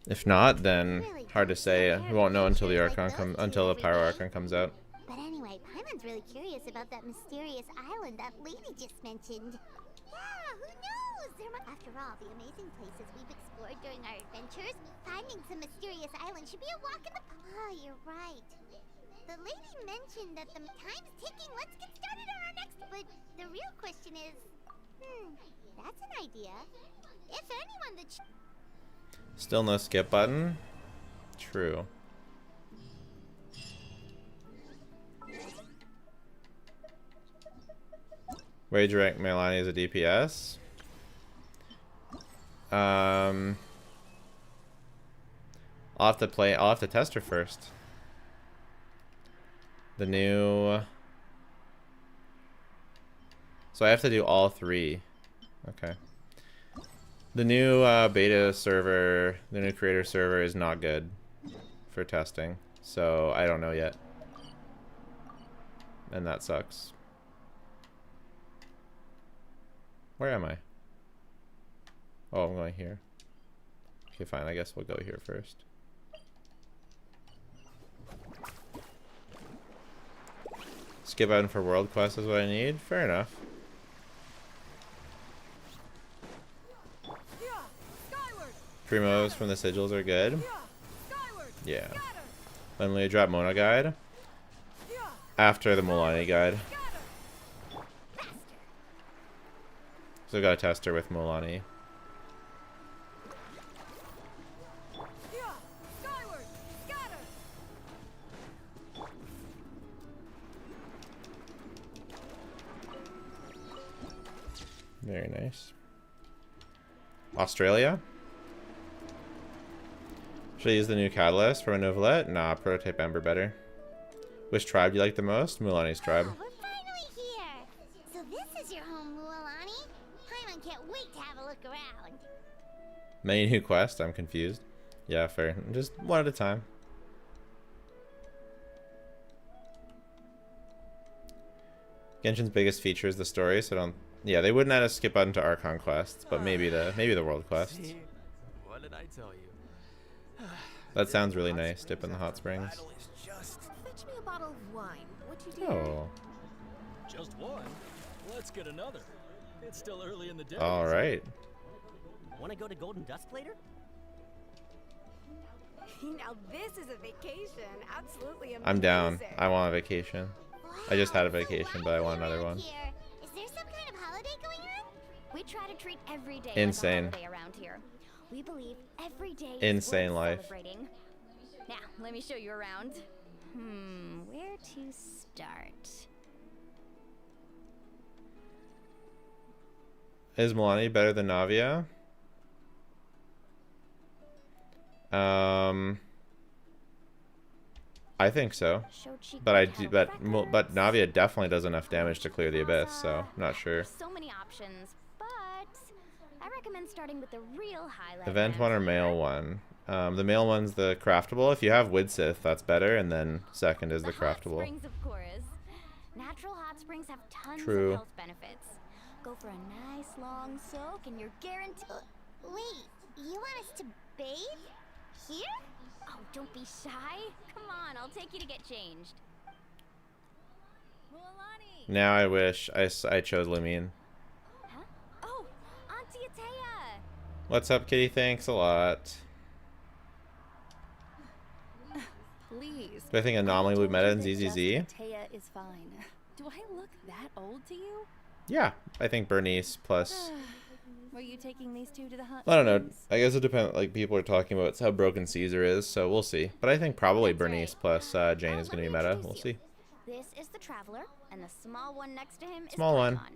If not, then hard to say. We won't know until the Archon until the Pyro Archon comes out. But anyway, Paimon's really curious about that mysterious island that lady just mentioned. Yeah, who knows? After all, the amazing places we've explored during our adventures, finding some mysterious island should be a walk in the... Oh, you're right. The lady mentioned that the time's ticking. Let's get started on our next... But the real question is... that's an idea. If anyone, the... Still no skip button? True. Rage rank Mualani is a DPS. I'll have to test her first. The new... So I have to do all three. Okay. The new beta server, the new creator server is not good for testing. So I don't know yet. And that sucks. Where am I? Oh, I'm going here. Okay, fine. I guess we'll go here first. Skip out for world quest is what I need. Fair enough. Primos from the sigils are good. Yeah. Then we drop Mono Guide after the Mualani guide. So we got a tester with Mualani. Skyward! Scatter! Very nice. Australia? Should I use the new catalyst from a novelette? Nah, prototype Ember better. Which tribe do you like the most? Mualani's tribe. Oh, we're finally here! So this is your home, Mualani? Paimon can't wait to have a look around. Many new quests? I'm confused. Yeah, fair. Just one at a time. Genshin's biggest feature is the story, so don't... Yeah, they wouldn't add a skip button to Archon quests, but maybe the world quests. What did I tell you? That sounds really nice, dip in the hot springs. Fetch me a bottle of wine. What you do? Oh. Just one? Let's get another. It's still early in the day. Alright. Want to go to Golden Dust later? Now this is a vacation. Absolutely amazing. I'm down. I want a vacation. I just had a vacation, but I want another one. Here. Is there some kind of holiday going on? We try to treat every day Insane. like a holiday around here. We believe every day Insane is worth life. celebrating. Now, let me show you around. Where to start? Is Mualani better than Navia? I think so. But but Navia definitely does enough damage to clear the abyss, so I'm not sure. So many options, but I recommend starting with the real highlight. Event one or male one? The male one's the craftable. If you have Widsith, that's better, and then second is the craftable. Hot springs, of course. Natural hot springs have tons True. of health benefits. Go for a nice long soak, and you're guaranteed. Wait, you want us to bathe? Here? Oh, don't be shy. Come on, I'll take you to get changed. Mualani. Now I wish I chose Lumine. Huh? Oh, Auntie Atea. What's up, Kitty? Thanks a lot. Please. Do I think Anomaly would meta in ZZZ? Taya is fine. Do I look that old to you? Yeah, I think Bernice plus... Were you taking these two to the hot I don't know. springs? I guess it depends. Like, people are talking about how broken Caesar is, so we'll see. But I think probably Bernice plus Jane is going to be meta. We'll see. This is the Traveler, and the small one next to him is Small one. Archon.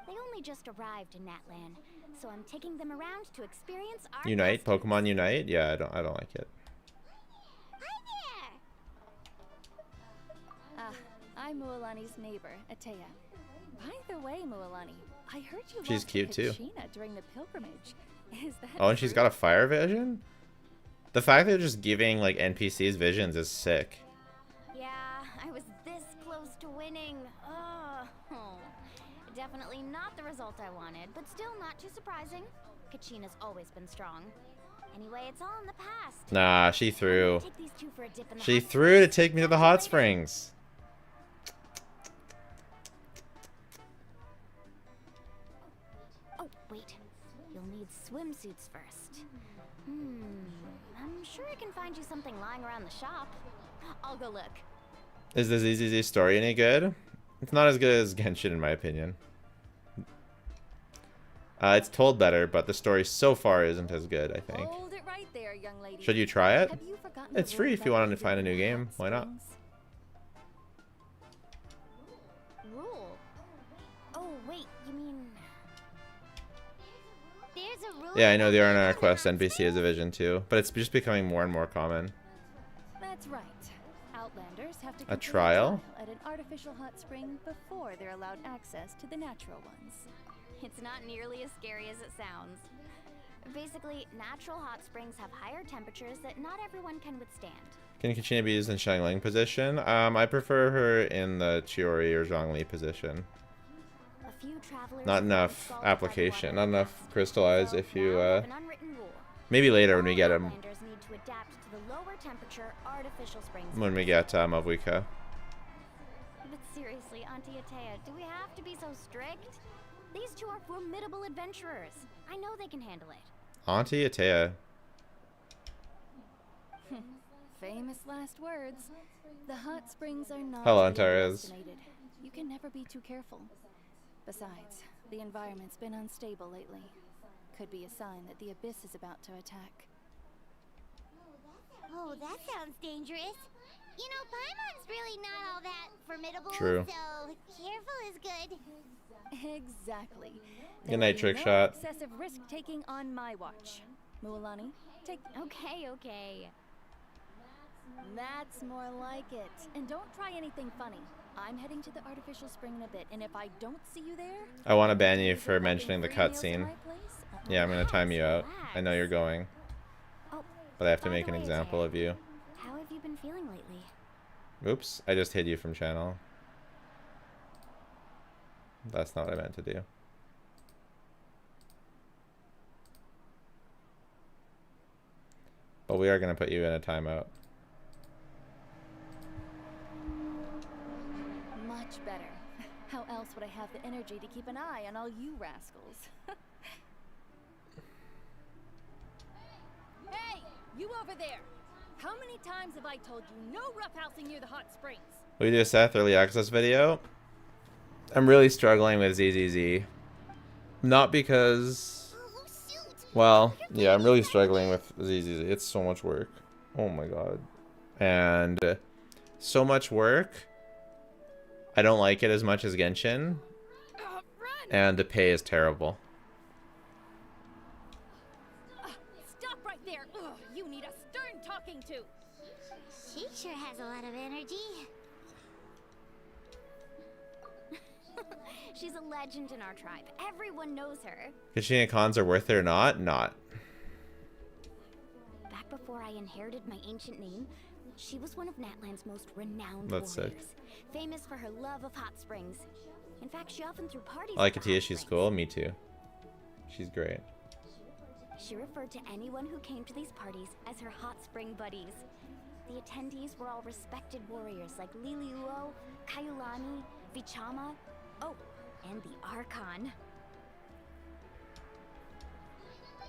They only just arrived in Natlan, so I'm taking them around to experience our Unite? customs. Pokemon Unite? Yeah, I don't like it. I'm Mualani's neighbor, Atea. By the way, Mualani, I heard you She's lost cute, too. Kachina during the pilgrimage. Is that Oh, and she's true? got a fire vision? The fact that they're just giving, like, NPCs visions is sick. Yeah, I was this close to winning. Oh, definitely not the result I wanted, but still not too surprising. Kachina's always been strong. Anyway, it's all in the past. Nah, she threw. Take these two for a dip in the She hot threw to springs. take me to the hot springs. Oh, wait. You'll need swimsuits first. I'm sure I can find you something lying around the shop. I'll go look. Is the ZZZ story any good? It's not as good as Genshin, in my opinion. It's told better, but the story so far isn't as good, I think. Hold it right there, young lady. Should you try it? Have you forgotten It's the free rule if you about wanted to find a new visiting game. hot Why not? springs? Rule? Oh, wait, you mean... There's a rule. Yeah, I know the R&R quest NPC is a vision too, but it's just becoming more and more common. That's right. Outlanders have to A complete trial? at an artificial hot spring before they're allowed access to the natural ones. It's not nearly as scary as it sounds. Basically, natural hot springs have higher temperatures that not everyone can withstand. Can Kachina be used in Xiangling position? I prefer her in the Chiori or Zhongli position. A few travelers Not have enough installed by the application, water not enough pass. crystallize So if you, now we have an unwritten rule. maybe later when we All get him, Outlanders need to adapt to the lower temperature artificial springs. when we get Mavuika. But seriously, Auntie Atea, do we have to be so strict? These two are formidable adventurers. I know they can handle it. Auntie Atea. Famous last words. The hot springs are not Hello, to be Antares. underestimated. You can never be too careful. Besides, the environment's been unstable lately. Could be a sign that the Abyss is about to attack. Oh, that sounds dangerous. You know, Paimon's really not all that formidable, True. so careful is good. Exactly. Good night, trick shot. Excessive risk taking on my watch. Mualani, take. Okay, okay. That's more like it. And don't try anything funny. I'm heading to the artificial spring in a bit, and if I don't see you there, I want to ban you for mentioning the cutscene. Yeah, I'm gonna time you out. I know you're going, but I have to make an example of you. How have you been feeling lately? Oops, I just hid you from channel. That's not what I meant to do. But we are gonna put you in a timeout. much better. How else would I have the energy to keep an eye on all you rascals? Hey, you over there! How many times have I told you no roughhousing near the hot springs? We do a Seth early access video. I'm really struggling with ZZZ. Not because... Well, yeah, I'm really struggling with ZZZ. It's so much work. Oh my god. And so much work. I don't like it as much as Genshin. And the pay is terrible. Stop right there! Ugh, you need a stern talking to! She sure has a lot of energy. She's a legend in our tribe. Everyone knows her. Kachina cons are worth it or not? Not. Back before I inherited my ancient name, she was one of Natlan's most renowned That's warriors. sick. Famous for her love of hot springs. In fact, she often threw parties. I like at the Katia, hot she's springs. cool. Me too. She's great. She referred to anyone who came to these parties as her hot spring buddies. The attendees were all respected warriors like Liliuo, Mualani, Vichama, oh, and the Archon.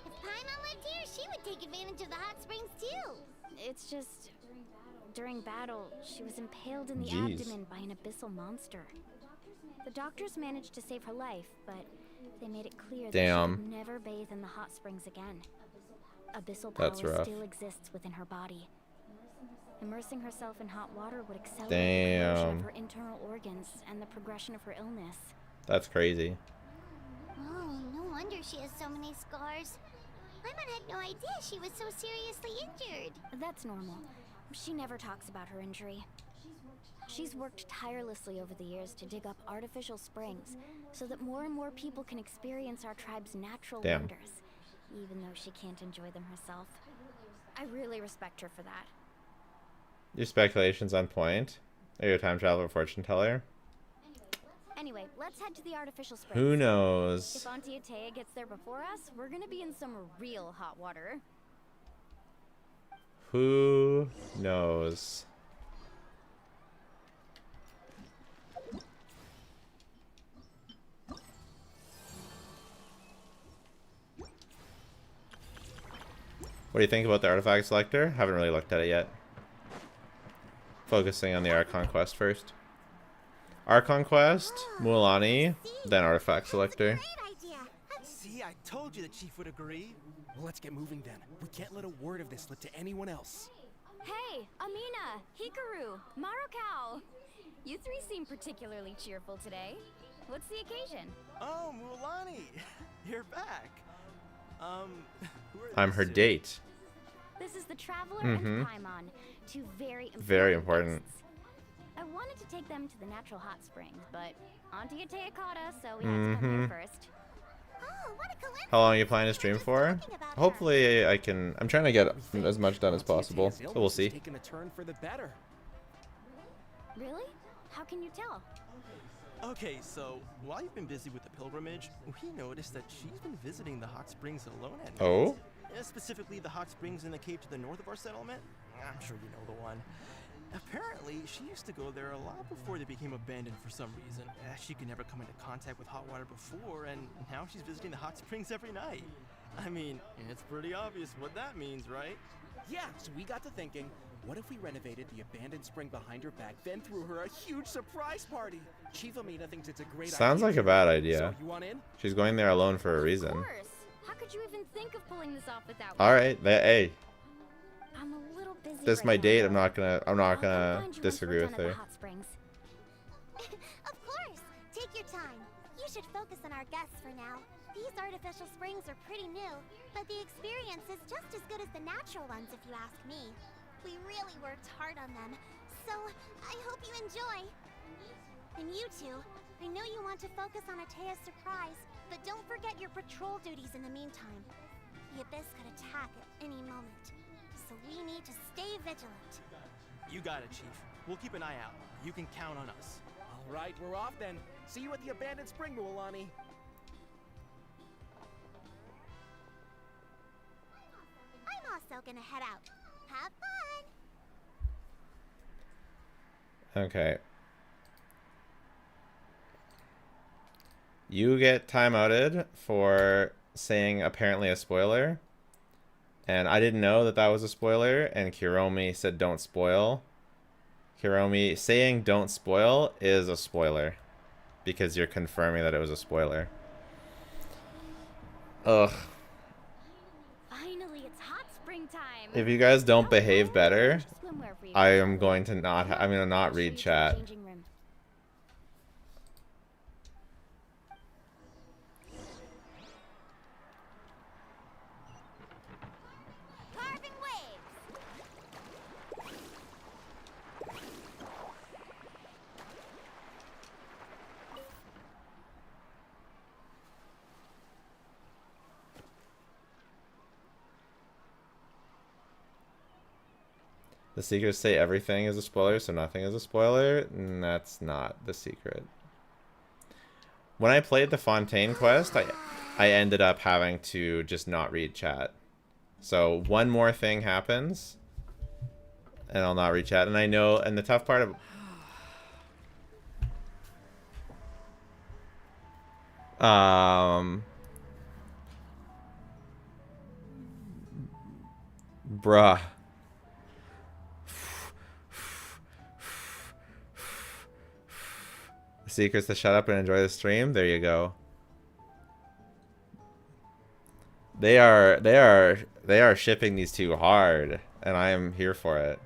If Paimon lived here, she would take advantage of the hot springs too. It's just, during battle, she was impaled in the Jeez. abdomen by an abyssal monster. The doctors managed to save her life, but they made it clear that she Damn. would never bathe in the hot springs again. Abyssal That's power rough. still exists within her body. Immersing herself in hot water would accelerate the Damn. corrosion of her internal organs and the progression of her illness. That's crazy. Oh, no wonder she has so many scars. Paimon had no idea she was so seriously injured. That's normal. She never talks about her injury. She's worked tirelessly over the years to dig up artificial springs so that more and more people can experience our tribe's natural Damn. wonders, even though she can't enjoy them herself. I really respect her for that. Your speculation's on point. Are you a time traveler fortune teller? Anyway, let's head to the artificial springs. Who knows? If Auntie Atea gets there before us, we're gonna be in some real hot water. Who knows? What do you think about the artifact selector? Haven't really looked at it yet. Focusing on the Archon quest first. Archon quest, Mualani, then artifact selector. See, I told you the chief would agree. Well, let's get moving then. We can't let a word of this slip to anyone else. Hey, Amina, Hikaru, Marukao. You three seem particularly cheerful today. What's the occasion? Oh, Mualani, you're back. Who are I'm these her two? date. This is the Traveler Mhm. and Paimon, two Very important. guests. I wanted to take them to the natural hot springs, but Auntie Atea caught us, so we had to come here first. Oh, what a coincidence. How long are you planning to stream for? Hopefully I can... I'm trying to get as much done as possible, so we'll see. Taking a turn for the better. Really? How can you tell? Okay, so while you've been busy with the pilgrimage, we noticed that she's been visiting the hot springs alone at night. Oh? Specifically the hot springs in the cave to the north of our settlement. I'm sure you know the one. Apparently, she used to go there a lot before they became abandoned for some reason. She could never come into contact with hot water before, and now she's visiting the hot springs every night. I mean, it's pretty obvious what that means, right? Yeah, so we got to thinking, What if we renovated the abandoned spring behind her back, then threw her a huge surprise party? Chief Amina thinks it's a great idea. Sounds like a bad idea. So, you want in? She's going there alone for a reason. Of course. How could you even think of pulling this off without me? All right, hey, I'm a little busy. this is my date. I'm not gonna disagree with her. Of course. Take your time. You should focus on our guests for now. These artificial springs are pretty new, but the experience is just as good as the natural ones if you ask me. We really worked hard on them, so I hope you enjoy. And you two, I know you want to focus on Atea's surprise, but don't forget your patrol duties in the meantime. The Abyss could attack at any moment, so we need to stay vigilant. You got it, Chief. We'll keep an eye out. You can count on us. All right, we're off then. See you at the abandoned spring, Mualani. I'm also gonna head out. Have fun! Okay. You get timeouted for saying apparently a spoiler. And I didn't know that that was a spoiler, and Kiromi said don't spoil. Kiromi, saying don't spoil is a spoiler. Because you're confirming that it was a spoiler. Ugh. Finally, it's hot springtime. If you guys don't behave better, I am going to not, I'm going to not read chat. Carving waves! The secrets say everything is a spoiler, so nothing is a spoiler. And that's not the secret. When I played the Fontaine quest, I ended up having to just not read chat. So one more thing happens, and I'll not read chat. And I know, and the tough part of... Bruh. The secret's to shut up and enjoy the stream. There you go. They are shipping these two hard, and I am here for it.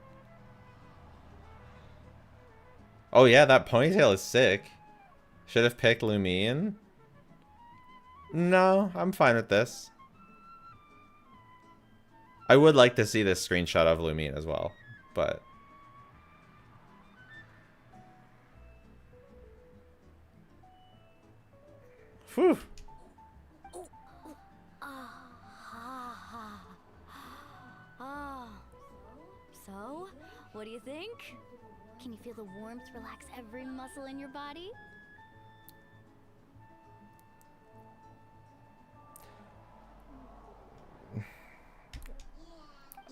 Oh yeah, that ponytail is sick. Should have picked Lumine. No, I'm fine with this. I would like to see this screenshot of Lumine as well, but... Whew. So, what do you think? Can you feel the warmth relax every muscle in your body?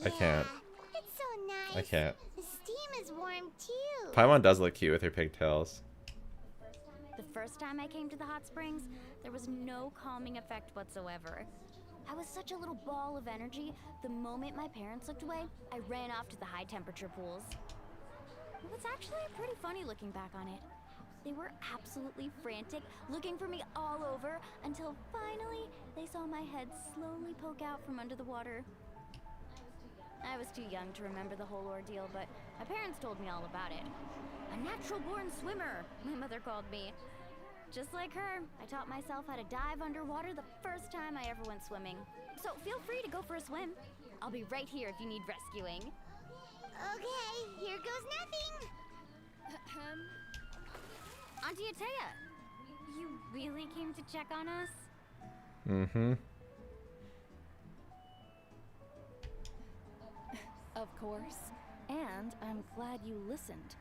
I can't. It's so nice. I can't. The steam is warm too. Paimon does look cute with her pigtails. The first time I came to the hot springs, there was no calming effect whatsoever. I was such a little ball of energy, the moment my parents looked away, I ran off to the high temperature pools. It was actually pretty funny looking back on it. They were absolutely frantic, looking for me all over, until finally they saw my head slowly poke out from under the water. I was too young to remember the whole ordeal, but my parents told me all about it. A natural-born swimmer, my mother called me. Just like her, I taught myself how to dive underwater the first time I ever went swimming. So feel free to go for a swim. I'll be right here if you need rescuing. Okay, here goes nothing. Auntie Atea, you really came to check on us? Mm-hmm. Of course. And I'm glad you listened.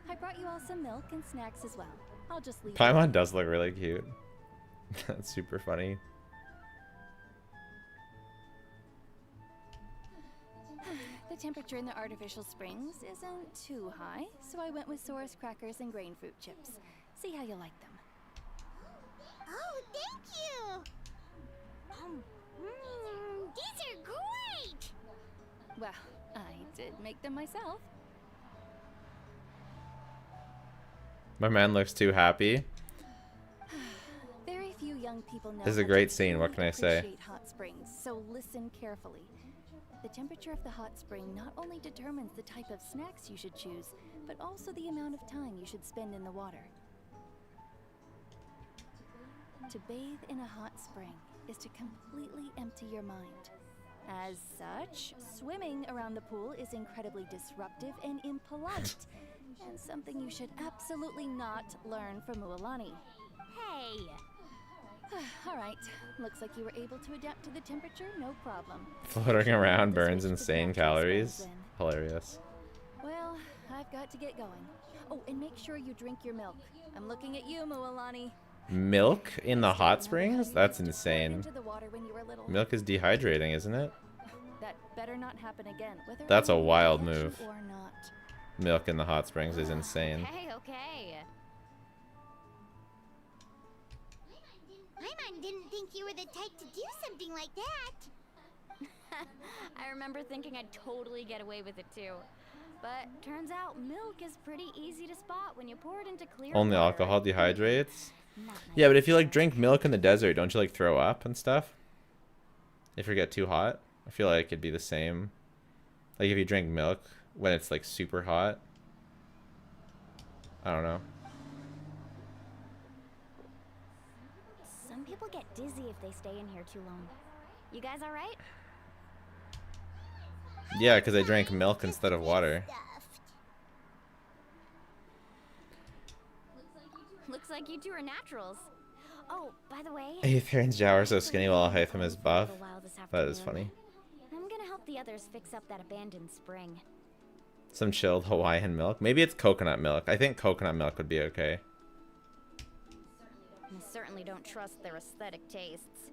I brought you all some milk and snacks as well. I'll just leave. Paimon does look really cute. That's super funny. The temperature in the artificial springs isn't too high, so I went with Source crackers and grain fruit chips. See how you like them. Oh, thank you. These are great. Well, I did make them myself. My man looks too happy. Very few young people know This is a how great to scene, what can I say? appreciate hot springs, so listen carefully. The temperature of the hot spring not only determines the type of snacks you should choose, but also the amount of time you should spend in the water. To bathe in a hot spring is to completely empty your mind. As such, swimming around the pool is incredibly disruptive and impolite, and something you should absolutely not learn from Mualani. Hey! Alright, looks like you were able to adapt to the temperature, no problem. Floating around burns insane calories. Hilarious. Well, I've got to get going. Oh, and make sure you drink your milk. I'm looking at you, Mualani. Milk in the hot springs? That's insane. Into the water when you were little. Milk is dehydrating, isn't it? That better not happen again. Whether That's a I'm wild paying move. attention or not. Milk in the hot springs is insane. Okay, okay. Paimon didn't think you were the type to do something like that. I remember thinking I'd totally get away with it too. But turns out milk is pretty easy to spot when you pour it into clear Only water. alcohol dehydrates? Yeah, but if you like drink milk in the desert, don't you like throw up and stuff? If you get too hot? I feel like it'd be the same. Like if you drink milk when it's like super hot. I don't know. Some people get dizzy if they stay in here too long. You guys alright? Yeah, because I drank milk instead of water. Looks like you two are naturals. Oh, by the way, Aether's Jow are so skinny while Hytham is buff. That is funny. I'm gonna help the others fix up that abandoned spring. Some chilled Hawaiian milk. Maybe it's coconut milk. I think coconut milk would be okay. I certainly don't trust their aesthetic tastes.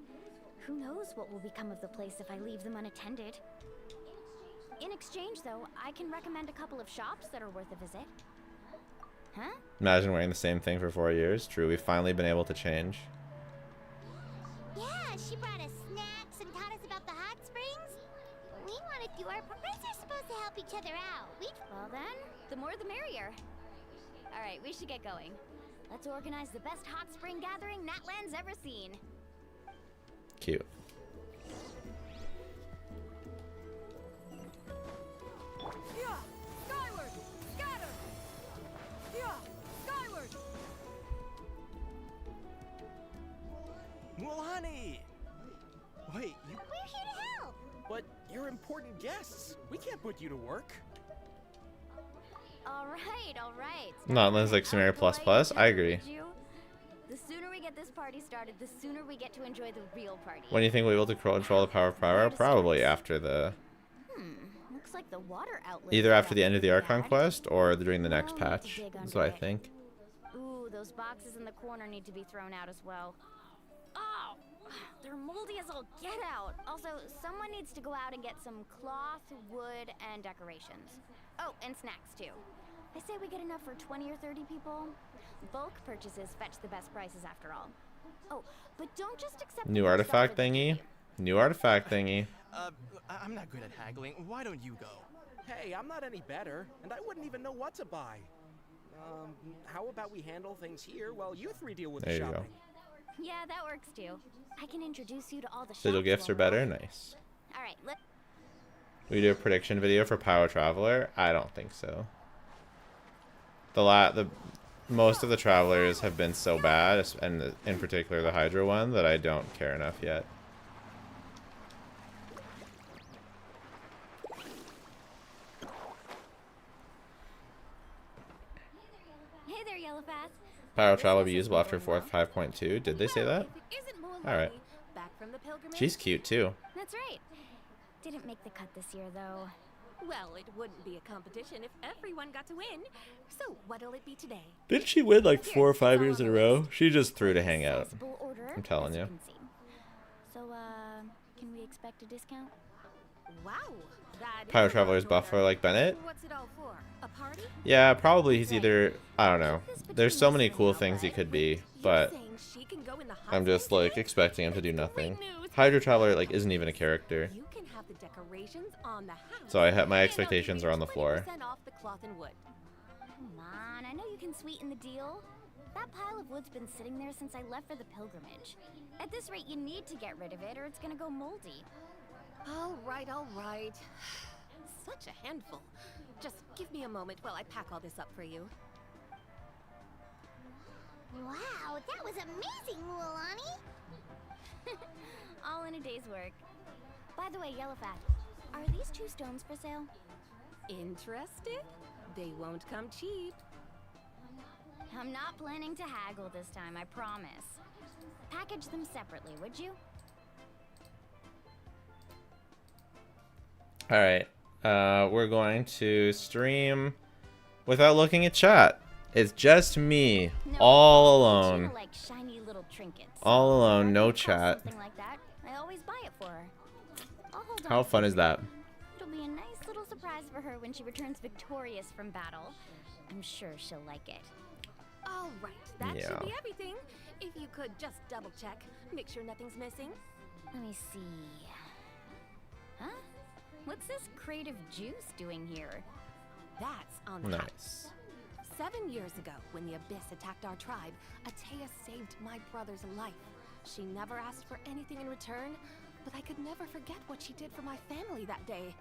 Who knows what will become of the place if I leave them unattended. In exchange, though, I can recommend a couple of shops that are worth a visit. Huh? Imagine wearing the same thing for 4 years. True, we've finally been able to change. Yeah, she brought us snacks and taught us about the hot springs. We want to do our part. Friends are supposed to help each other out. Well then, the more the merrier. Alright, we should get going. Let's organize the best hot spring gathering Natland's ever seen. Cute. Yeah, skyward, scatter. Yeah, skyward. Mualani! Wait, you... We're here to help. But you're important guests. We can't put you to work. Alright. Not unless like Sumeria plus plus. I agree. The sooner we get this party started, the sooner we get to enjoy the real party. When do you think we'll be able to control the power of power? Probably after the... Looks like the water outlet. Either after the end of the Archon quest or during the next patch. That's what I think. Ooh, those boxes in the corner need to be thrown out as well. Oh, they're moldy as all get out. Also, someone needs to go out and get some cloth, wood, and decorations. Oh, and snacks too. I say we get enough for 20 or 30 people. Bulk purchases fetch the best prices after all. Oh, but don't just accept New artifact thingy. New artifact thingy. I'm not good at haggling. Why don't you go? Hey, I'm not any better, and I wouldn't even know what to buy. How about we handle things here while you three deal with There the you go. shopping? Yeah, that works too. I can introduce you to all the Digital shops gifts are along the better? way. Nice. Alright, We do a prediction video for Power Traveler? I don't think so. The most of the travelers have been so bad, and in particular the Hydra one, that I don't care enough yet. Hey there, Yellowfast. Power Travel will be usable after 5.2. Did they say that? Alright. Back from the pilgrimage. She's cute too. That's right. Didn't make the cut this year though. Well, it wouldn't be a competition if everyone got to win. So what'll it be today? Didn't she win like 4 or 5 years in a row? She just threw to hang out. I'm telling you. So, can we expect a discount? Wow. That Power is a Traveler's large buffer order. like Bennett? What's it all for? A party? Yeah, probably he's either... I don't know. There's so many cool things he could be, but Saying she can go in the hot I'm just like expecting him to do nothing. Hydra Traveler like isn't even a character. have the decorations on the house. So my expectations are on the floor. 20% off the cloth and wood. Come on, I know you can sweeten the deal. That pile of wood's been sitting there since I left for the pilgrimage. At this rate, you need to get rid of it or it's gonna go moldy. All right, all right. Such a handful. Just give me a moment while I pack all this up for you. Wow, that was amazing, Mualani! All in a day's work. By the way, Yellowfat, are these 2 stones for sale? Interested? They won't come cheap. I'm not planning to haggle this time, I promise. Package them separately, would you? Alright. We're going to stream without looking at chat. It's just me, all alone. Like shiny little trinkets. All alone, no chat. Something like that. I always buy it for her. I'll hold on. How fun is that? It'll be a nice little surprise for her when she returns victorious from battle. I'm sure she'll like it. All right, that Yeah. should be everything. If you could just double check, make sure nothing's missing. Let me see. Huh? What's this crate of juice doing here? That's on the Nice. house. 7 years ago, when the Abyss attacked our tribe, Atea saved my brother's life. She never asked for anything in return, but I could never forget what she did for my family that day.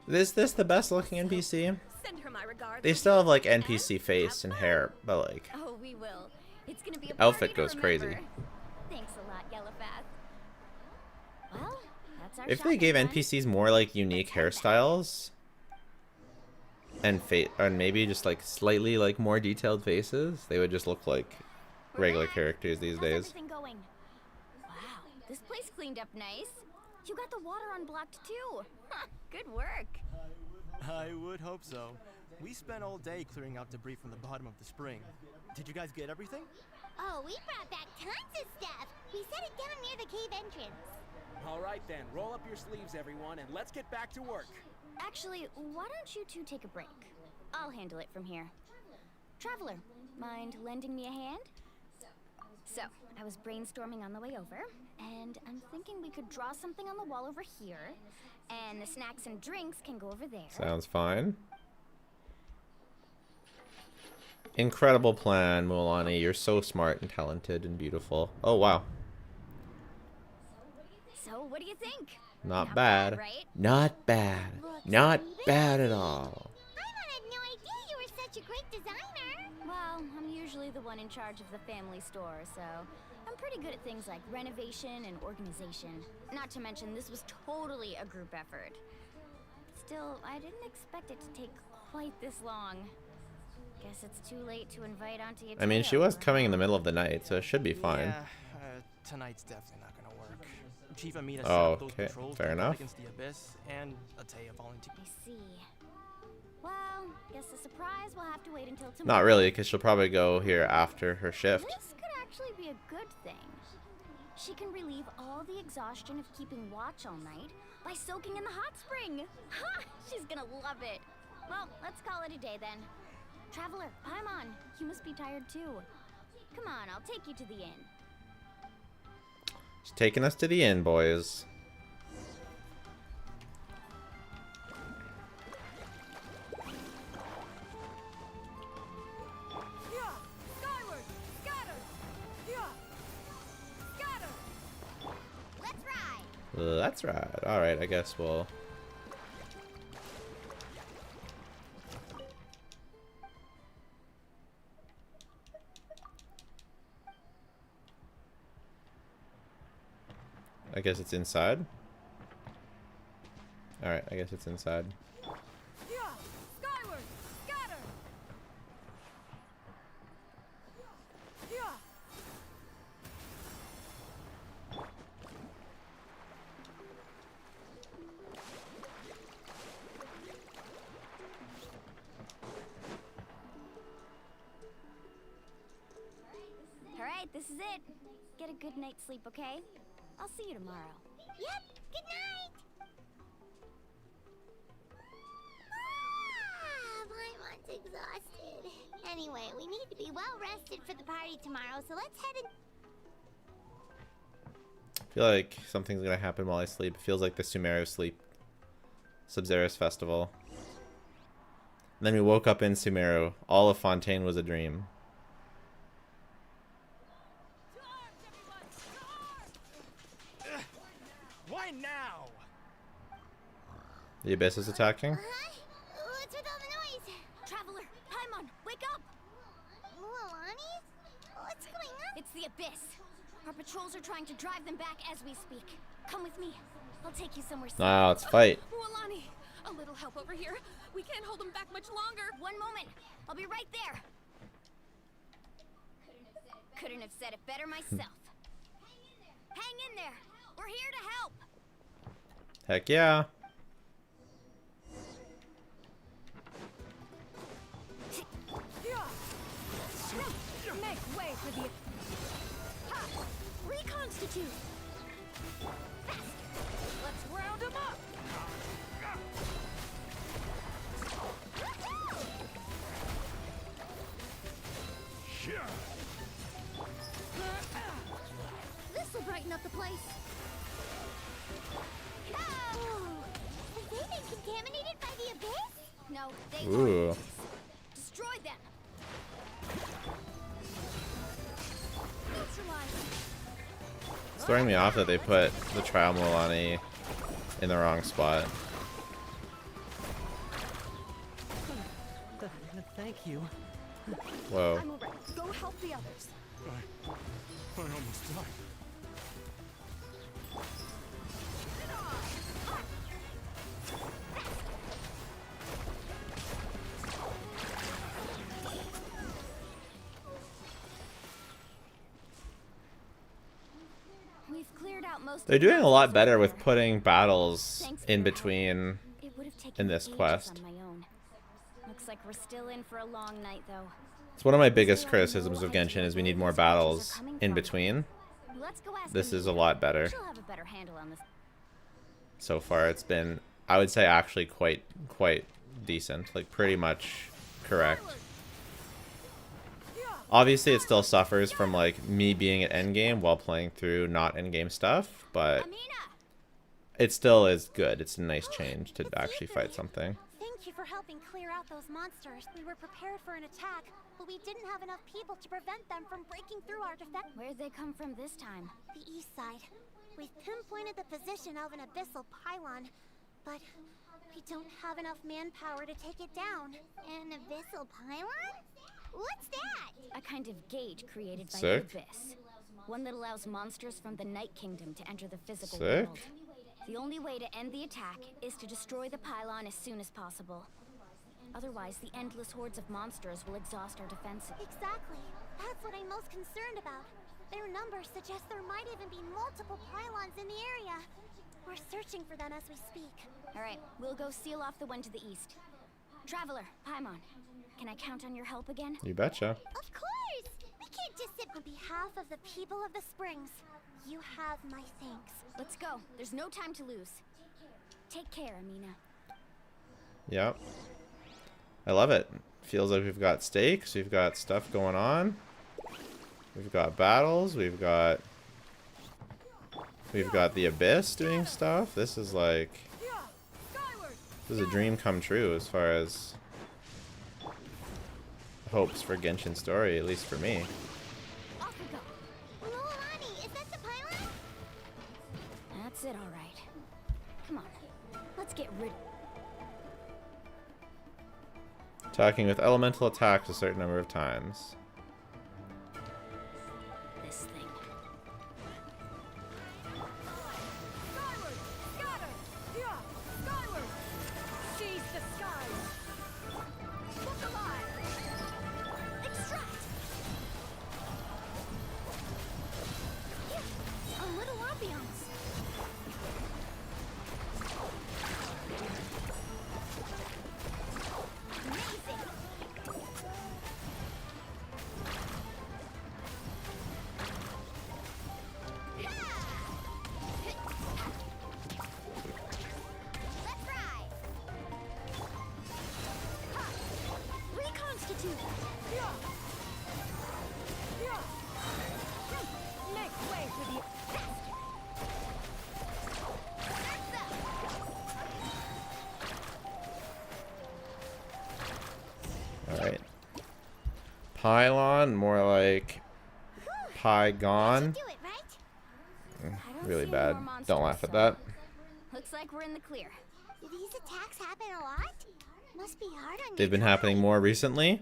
Is this the best looking NPC? Send her my regards. They still have like NPC face and hair, but like Oh, we will. It's gonna be a the outfit party to goes crazy. remember. Thanks a lot, Yellowfat. Well, that's our If they shopping gave done. NPCs more like unique hairstyles and maybe just like slightly like more detailed faces, they would just look like regular characters these How's days. everything going? Wow, this place cleaned up nice. You got the water unblocked too. Huh, good work. I would hope so. We spent all day clearing out debris from the bottom of the spring. Did you guys get everything? Oh, we brought back tons of stuff. We set it down near the cave entrance. All right then, roll up your sleeves, everyone, and let's get back to work. Actually, why don't you two take a break? I'll handle it from here. Traveler, mind lending me a hand? So, I was brainstorming on the way over, and I'm thinking we could draw something on the wall over here, and the snacks and drinks can go over there. Sounds fine. Incredible plan, Mualani. You're so smart and talented and beautiful. Oh, wow. So, what do you think? Not bad. right? Not bad. Not bad at all. I had no idea you were such a great designer. Well, I'm usually the one in charge of the family store, so I'm pretty good at things like renovation and organization. Not to mention, this was totally a group effort. Still, I didn't expect it to take quite this long. Guess it's too late to invite Auntie Atea. I mean, she was coming in the middle of the night, so it should be fine. Yeah, tonight's definitely not gonna work. Chief Amina set Oh, up those okay, patrols fair to fight enough. against the Abyss, and Atea volunteered. I see. Well, guess the surprise will have to wait until tomorrow. Not really, because she'll probably go here after her shift. This could actually be a good thing. She can relieve all the exhaustion of keeping watch all night by soaking in the hot spring. Ha! She's gonna love it. Well, let's call it a day then. Traveler, I'm on. You must be tired too. Come on, I'll take you to the inn. She's taking us to the inn, boys. Yeah, skyward, scatter. Yeah, scatter. Let's ride. That's right. Alright, I guess we'll... I guess it's inside. Alright, I guess it's inside. Yeah, skyward, scatter. Yeah. Alright, this is it. Get a good night's sleep, okay? I'll see you tomorrow. Yep, good night. Paimon's exhausted. Anyway, we need to be well rested for the party tomorrow, so let's head in. I feel like something's gonna happen while I sleep. It feels like the Sumeru sleep. Sub-Zerus Festival. And then we woke up in Sumeru. All of Fontaine was a dream. Why now? The Abyss is attacking. What's with all the noise? Traveler, Paimon, wake up! Mualani? What's going on? It's the Abyss. Our patrols are trying to drive them back as we speak. Come with me. I'll take you somewhere safe. Now let's fight. Mualani, a little help over here. We can't hold them back much longer. One moment. I'll be right there. Couldn't have said it better myself. Hang in there. We're here to help. Heck yeah. Make way for the... Ha! Reconstitute! Let's round them up! This'll brighten up the place. Oh! Have they been contaminated by the Abyss? No, they Ooh. weren't. Destroy them! It's throwing me off that they put the Trial Mualani in the wrong spot. Thank you. Whoa. I'm alright. Go help the others. I almost died. We've cleared out most. They're doing a lot better with putting battles in between in this quest. On my own. Looks like we're still in for a long night, though. It's one of my biggest criticisms of Genshin is we need more battles in between. Let's go ask This is a Anita. lot better. She'll have a better handle on this. So far it's been, I would say, actually quite decent, like pretty much correct. Obviously it still suffers from like me being at endgame while playing through not endgame stuff, but it still is good. It's a nice change to actually fight something. Thank you for helping clear out those monsters. We were prepared for an attack, but we didn't have enough people to prevent them from breaking through our defense. Where'd they come from this time? The east side. We've pinpointed the position of an abyssal pylon, but we don't have enough manpower to take it down. An abyssal pylon? What's that? A kind of gate created by Sick. the Abyss. One that allows monsters from the Night Kingdom to enter the physical Sick. world. The only way to end the attack is to destroy the pylon as soon as possible. Otherwise, the endless hordes of monsters will exhaust our defenses. Exactly. That's what I'm most concerned about. Their numbers suggest there might even be multiple pylons in the area. We're searching for them as we speak. All right, we'll go seal off the one to the east. Traveler, Paimon, can I count on your help again? You betcha. Of course! We can't just sit on behalf of the people of the Springs. You have my thanks. Let's go. There's no time to lose. Take care, Amina. Yep. I love it. Feels like we've got stakes, we've got stuff going on. We've got battles, we've got the Abyss doing stuff. This is like, this is a dream come true as far as hopes for Genshin Story, at least for me. Off we go. Mualani, is that the pylon? That's it, all right. Come on. Let's get rid. Attacking with elemental attacks a certain number of times. This thing. Skyward! Scatter! Yeah! Skyward! Seize the skies! Look alive! Extract! A little ambiance. Pylon, more like Pygon. Do it, right? Really bad. Don't laugh at that. Looks like we're in the clear. Do these attacks happen a lot? Must be hard on They've been happening more recently.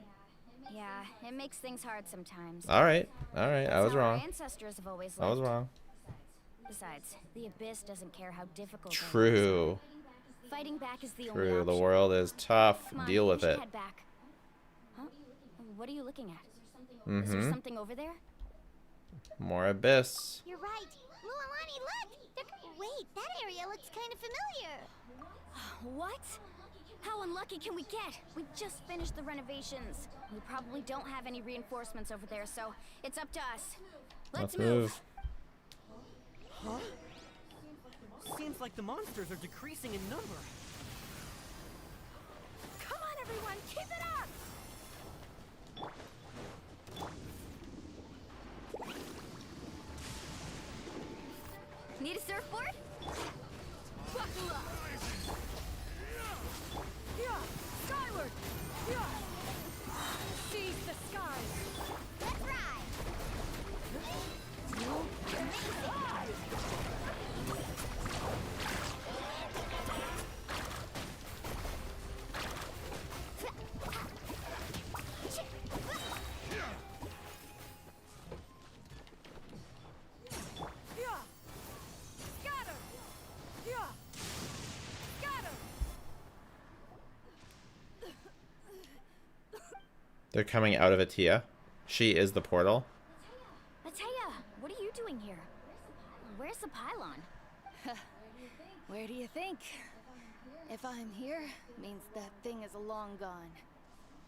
Yeah, it makes things hard sometimes. All right, I was Our wrong. ancestors have always I was lived. wrong. Besides, the Abyss doesn't care how difficult it is. True. Fighting back is the only True. The option. world is tough. Come on, Deal we with should it. head back. Huh? What are you looking at? Is Mm-hmm. there something over there? More abyss. You're right. Mualani, look! Wait, that area looks kind of familiar. What? How unlucky can we get? We just finished the renovations. We probably don't have any reinforcements over there, so it's up to us. Let's move. Huh? Seems like the monsters are decreasing in number. Come on, everyone, keep it up! Need a surfboard? Buckle up! Yeah, skyward! Yeah! Seize the skies! Let's ride! Yeah! Scatter! Yeah! Scatter! They're coming out of Atia. She is the portal. Ataya, what are you doing here? Where's the pylon? Where do you think? If I'm here, means that thing is long gone.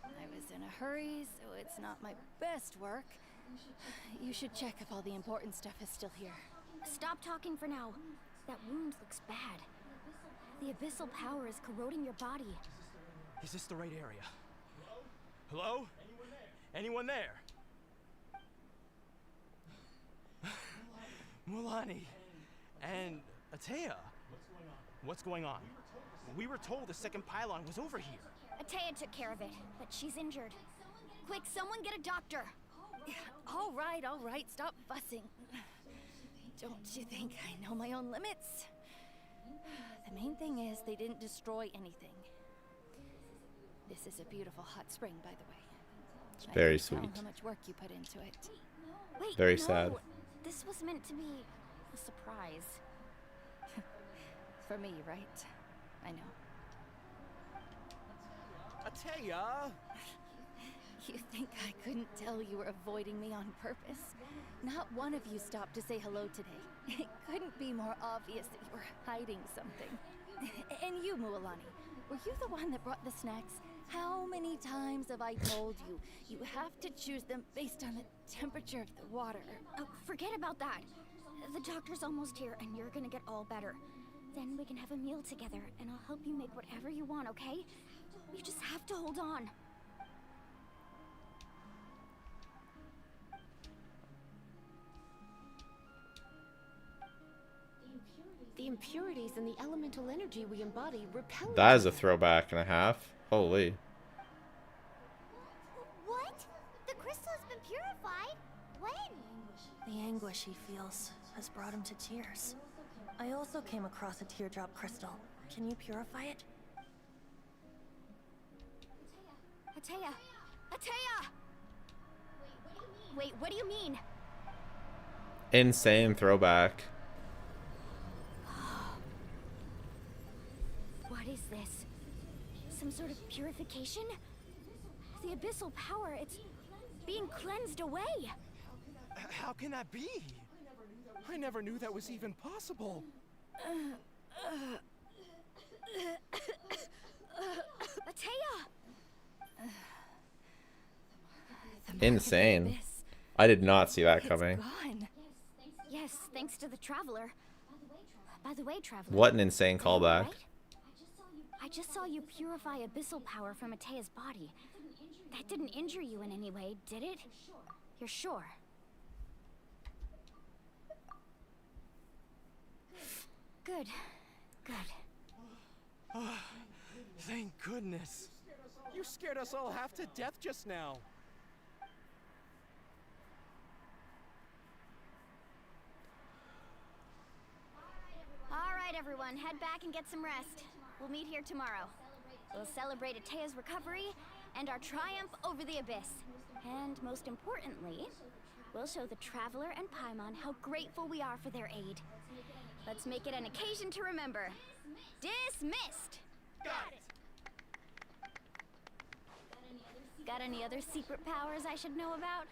I was in a hurry, so it's not my best work. You should check if all the important stuff is still here. Stop talking for now. That wound looks bad. The abyssal power is corroding your body. Is this the right area? Hello? Anyone there? Mualani and Atea. What's going on? We were told the second pylon was over here. Ataya took care of it, but she's injured. Quick, someone get a doctor. All right, stop fussing. Don't you think I know my own limits? The main thing is they didn't destroy anything. This is a beautiful hot spring, by the way. It's very I can tell sweet. how much work you put into it. Wait, Very no. sad. This was meant to be a surprise. For me, right? I know. Atea! You think I couldn't tell you were avoiding me on purpose? Not one of you stopped to say hello today. It couldn't be more obvious that you were hiding something. And you, Mualani, were you the one that brought the snacks? How many times have I told you, you have to choose them based on the temperature of the water? Oh, forget about that. The doctor's almost here, and you're gonna get all better. Then we can have a meal together, and I'll help you make whatever you want, okay? You just have to hold on. The impurities in the elemental energy we embody repel. That is a throwback and a half. Holy. What? The crystal has been purified? When? The anguish he feels has brought him to tears. I also came across a teardrop crystal. Can you purify it? Ataya! Ataya! Wait, what do you mean? Insane throwback. What is this? Some sort of purification? The abyssal power, it's being cleansed away. How can that be? I never knew that was even possible. Ataya! Insane. I did not see that coming. Gone. Yes, thanks to the traveler. By the way, traveler. What an insane callback. Right? I just saw you purify abyssal power from Ataya's body. That didn't injure you in any way, did it? You're sure? Good. Good. Thank goodness. You scared us all half to death just now. everyone, head back and get some rest. We'll meet here tomorrow. We'll celebrate Atea's recovery and our triumph over the Abyss. And most importantly, we'll show the Traveler and Paimon how grateful we are for their aid. Let's make it an occasion to remember. Dismissed! Got it! Got any other secret powers I should know about?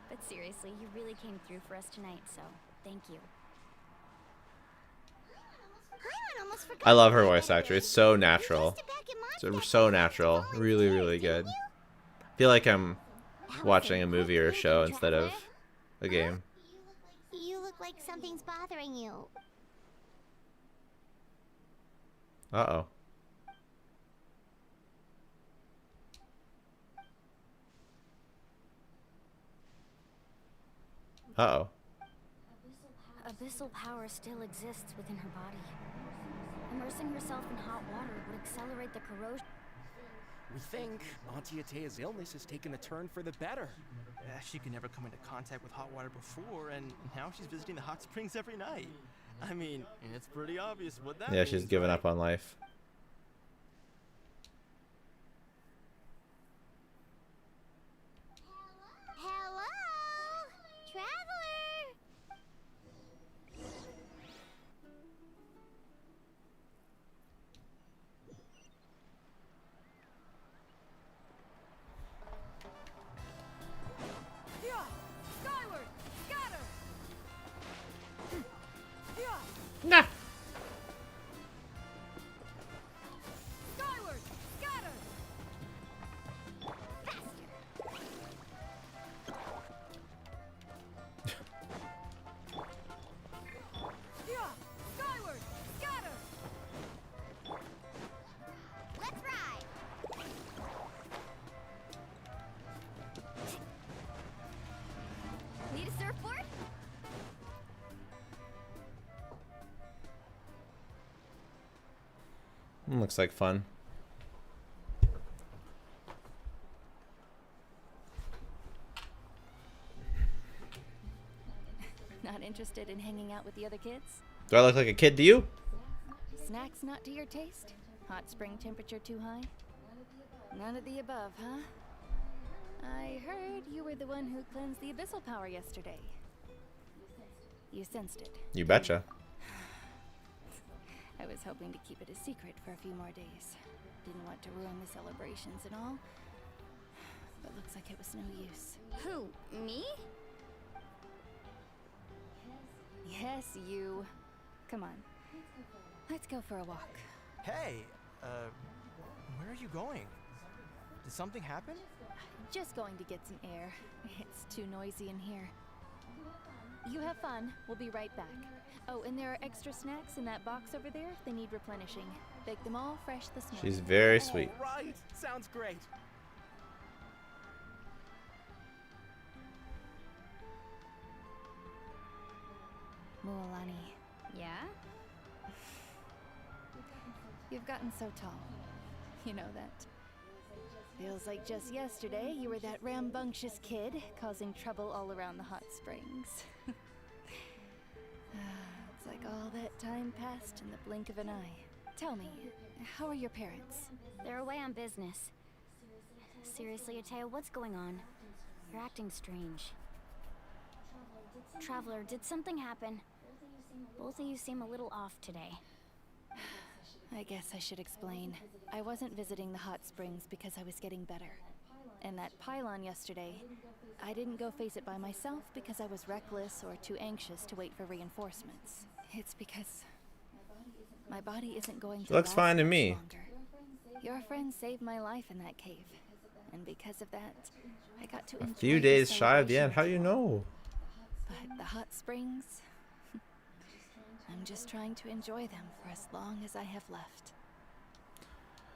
But seriously, you really came through for us tonight, so thank you. I love her voice actor. It's so natural. So natural. Really, really good. I feel like I'm watching a movie or a show instead of a game. You look like something's bothering you. Uh-oh. Uh-oh. Abyssal power still exists within her body. Immersing herself in hot water would accelerate the corrosion. We think Auntie Atea's illness has taken a turn for the better. She could never come into contact with hot water before, and now she's visiting the hot springs every night. I mean, it's pretty obvious what that means, she's given up on life. Hello? Traveler? Yeah! Skyward! Scatter! Yeah! Nah. Skyward! Scatter! Yeah! Skyward! Scatter! Let's ride! Need a surfboard? Looks like fun. Not interested in hanging out with the other kids? Do I look like a kid to you? Snacks not to your taste? Hot spring temperature too high? None of the above, huh? I heard you were the one who cleansed the Abyssal power yesterday. You sensed it. You betcha. I was hoping to keep it a secret for a few more days. Didn't want to ruin the celebrations and all. But looks like it was no use. Who? Me? Yes, you. Come on. Let's go for a walk. Hey, where are you going? Did something happen? Just going to get some air. It's too noisy in here. You have fun. We'll be right back. Oh, and there are extra snacks in that box over there. They need replenishing. Baked them all fresh this morning. She's very sweet. All right, sounds great. Mualani. Yeah? You've gotten so tall. You know that. Feels like just yesterday you were that rambunctious kid causing trouble all around the hot springs. It's like all that time passed in the blink of an eye. Tell me, how are your parents? They're away on business. Seriously, Atea, what's going on? You're acting strange. Traveler, did something happen? Both of you seem a little off today. I guess I should explain. I wasn't visiting the hot springs because I was getting better. And that pylon yesterday, I didn't go face it by myself because I was reckless or too anxious to wait for reinforcements. It's because my body isn't going to Looks last fine to much me. longer. Your friend saved my life in that cave. And because of that, I got to enjoy A few the days shy of the end. celebration. How do you know? But the hot springs, I'm just trying to enjoy them for as long as I have left.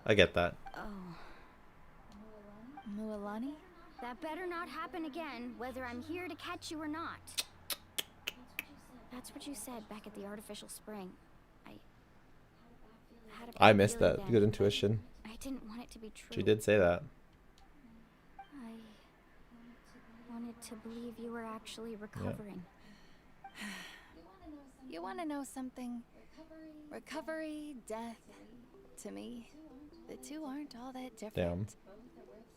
I get that. Oh. Mualani? That better not happen again, whether I'm here to catch you or not. That's what you said back at the artificial spring. I missed that. Good intuition. I didn't want it to be true. She did say that. I wanted to believe you were actually recovering. You want to know something? Recovery, death, to me, the two aren't all that different. Damn.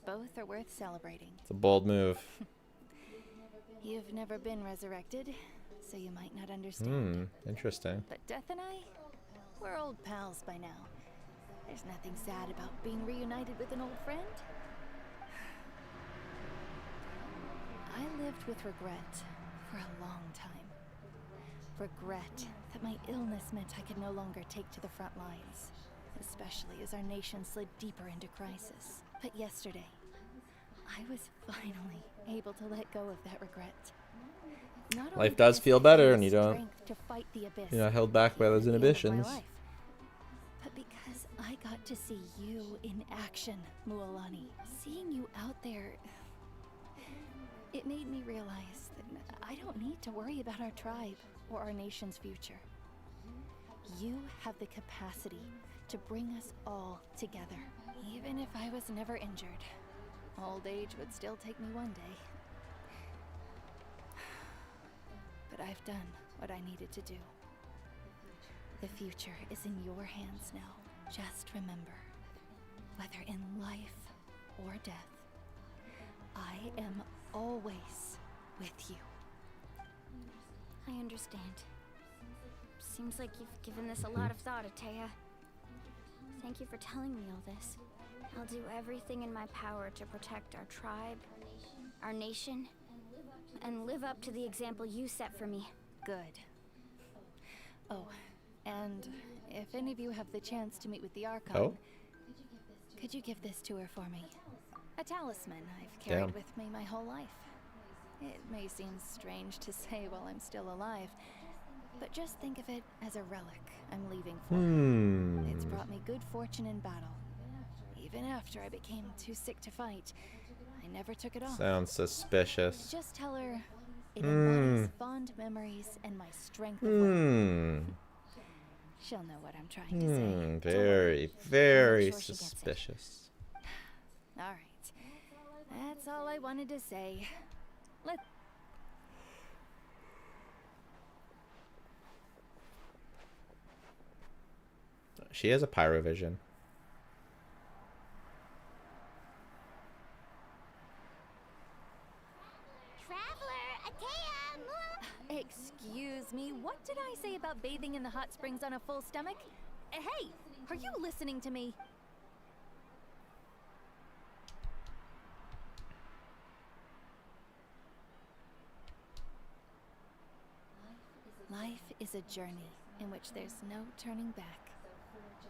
Both are worth celebrating. It's a bold move. You've never been resurrected, so you might not understand. Interesting. But Death and I, we're old pals by now. There's nothing sad about being reunited with an old friend. I lived with regret for a long time. Regret that my illness meant I could no longer take to the front lines, especially as our nation slid deeper into crisis. But yesterday, I was finally able to let go of that regret. Not Life does feel better and you don't, strength to fight the abyss, you're not held back by those at the end of my inhibitions. life, but because I got to see you in action, Mualani. Seeing you out there, it made me realize that I don't need to worry about our tribe or our nation's future. You have the capacity to bring us all together. Even if I was never injured, old age would still take me one day. But I've done what I needed to do. The future is in your hands now. Just remember, whether in life or death, I am always with you. I understand. Seems like you've given this a lot of thought, Atea. Thank you for telling me all this. I'll do everything in my power to protect our tribe, our nation, and live up to the example you set for me. Good. Oh, and if any of you have the chance to meet with the Archon, could you give this to her for me? A talisman I've carried with me my whole life. It may seem strange to say while I'm still alive, but just think of it as a relic I'm leaving for. It's brought me good fortune in battle. Even after I became too sick to fight, I never took it off. Sounds suspicious. Just tell her it embodies fond memories and my strength of will. She'll know what I'm trying to say. Very, very suspicious. All right. That's all I wanted to say. She has a pyrovision. Excuse me, what did I say about bathing in the hot springs on a full stomach? Hey, are you listening to me? Life is a journey in which there's no turning back.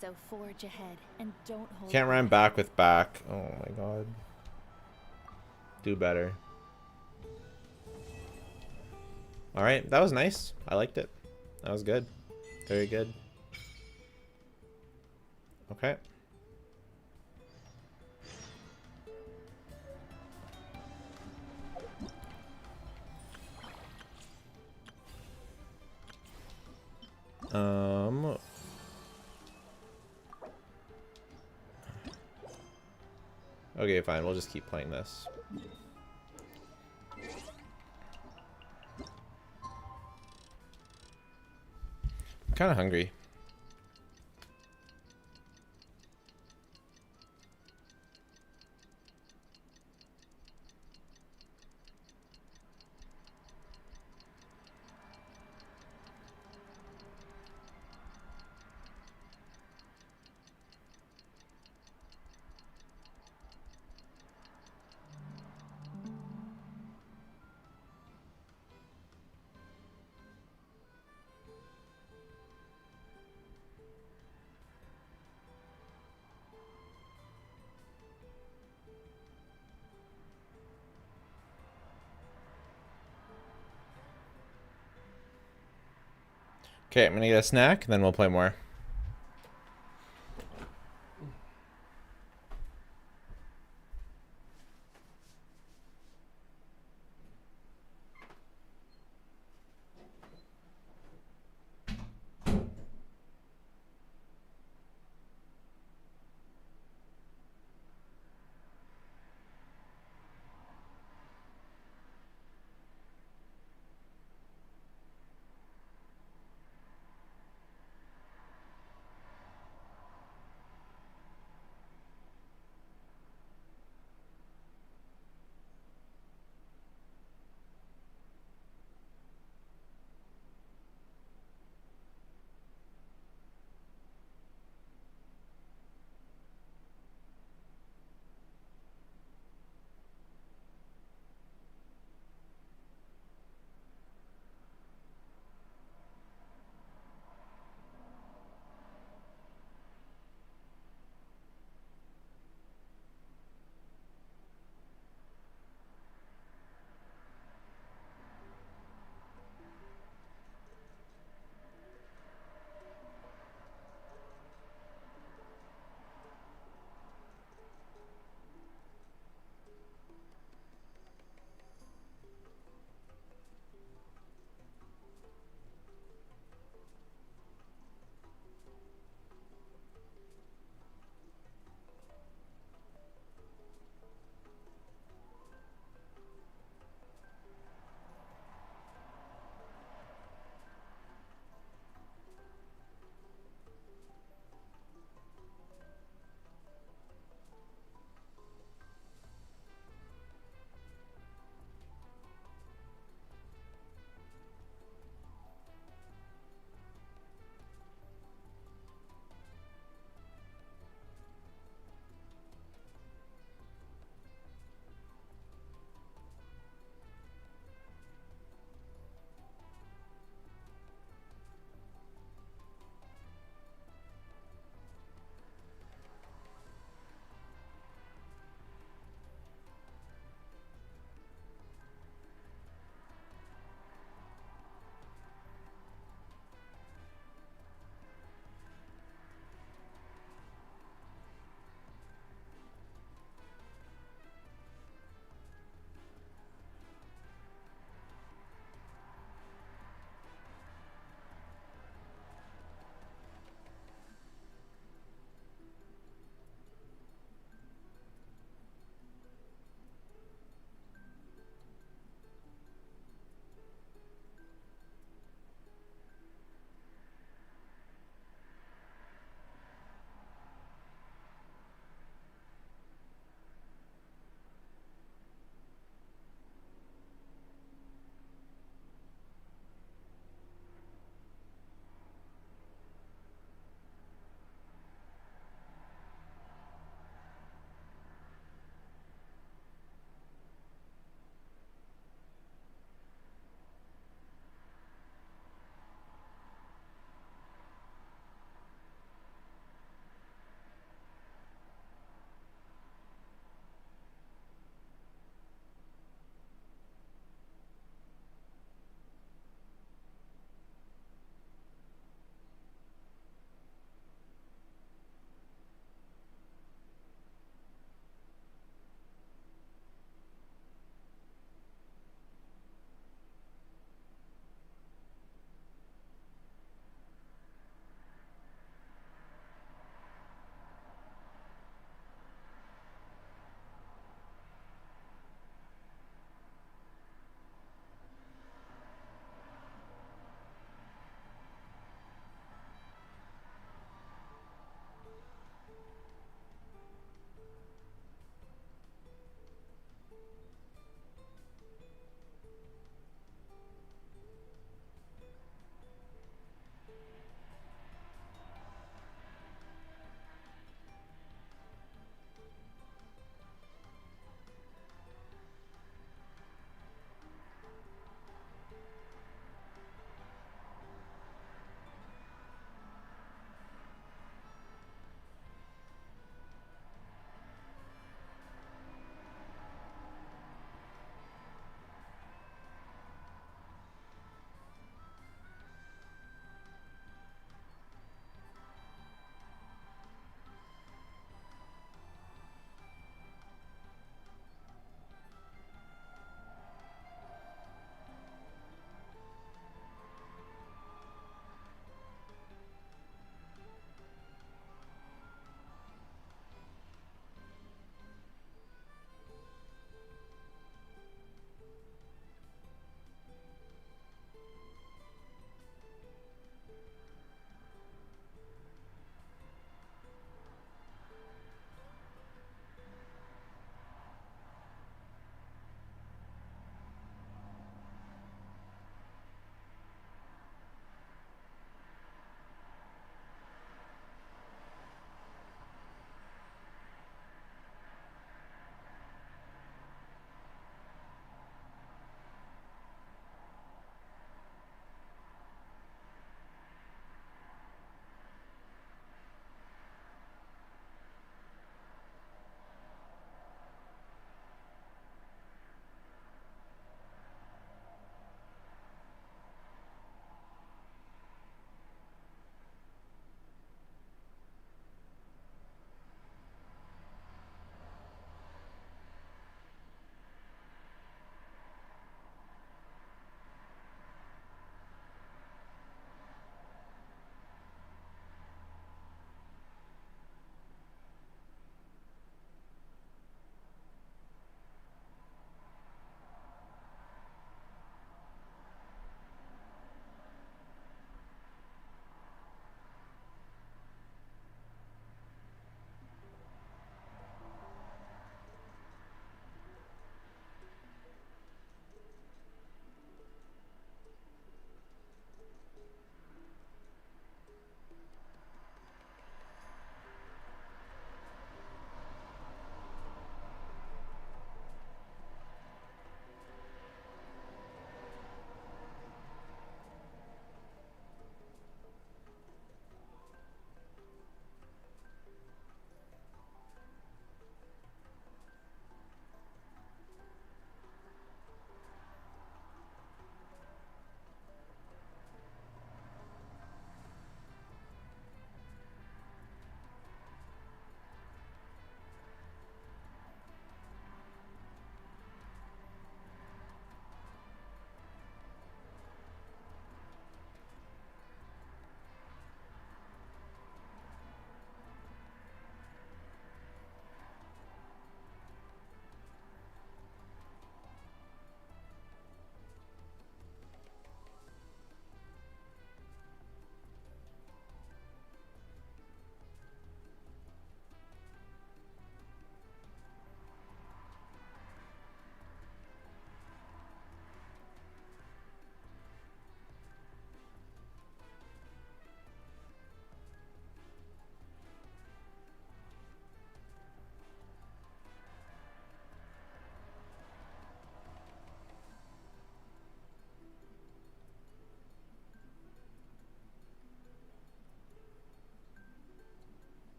So forge ahead and don't hold Can't rhyme back with back. Oh my god. Do better. Alright, that was nice. I liked it. That was good. Very good. Okay. Okay, fine. We'll just keep playing this. I'm kind of hungry. Okay, I'm gonna get a snack, then we'll play more.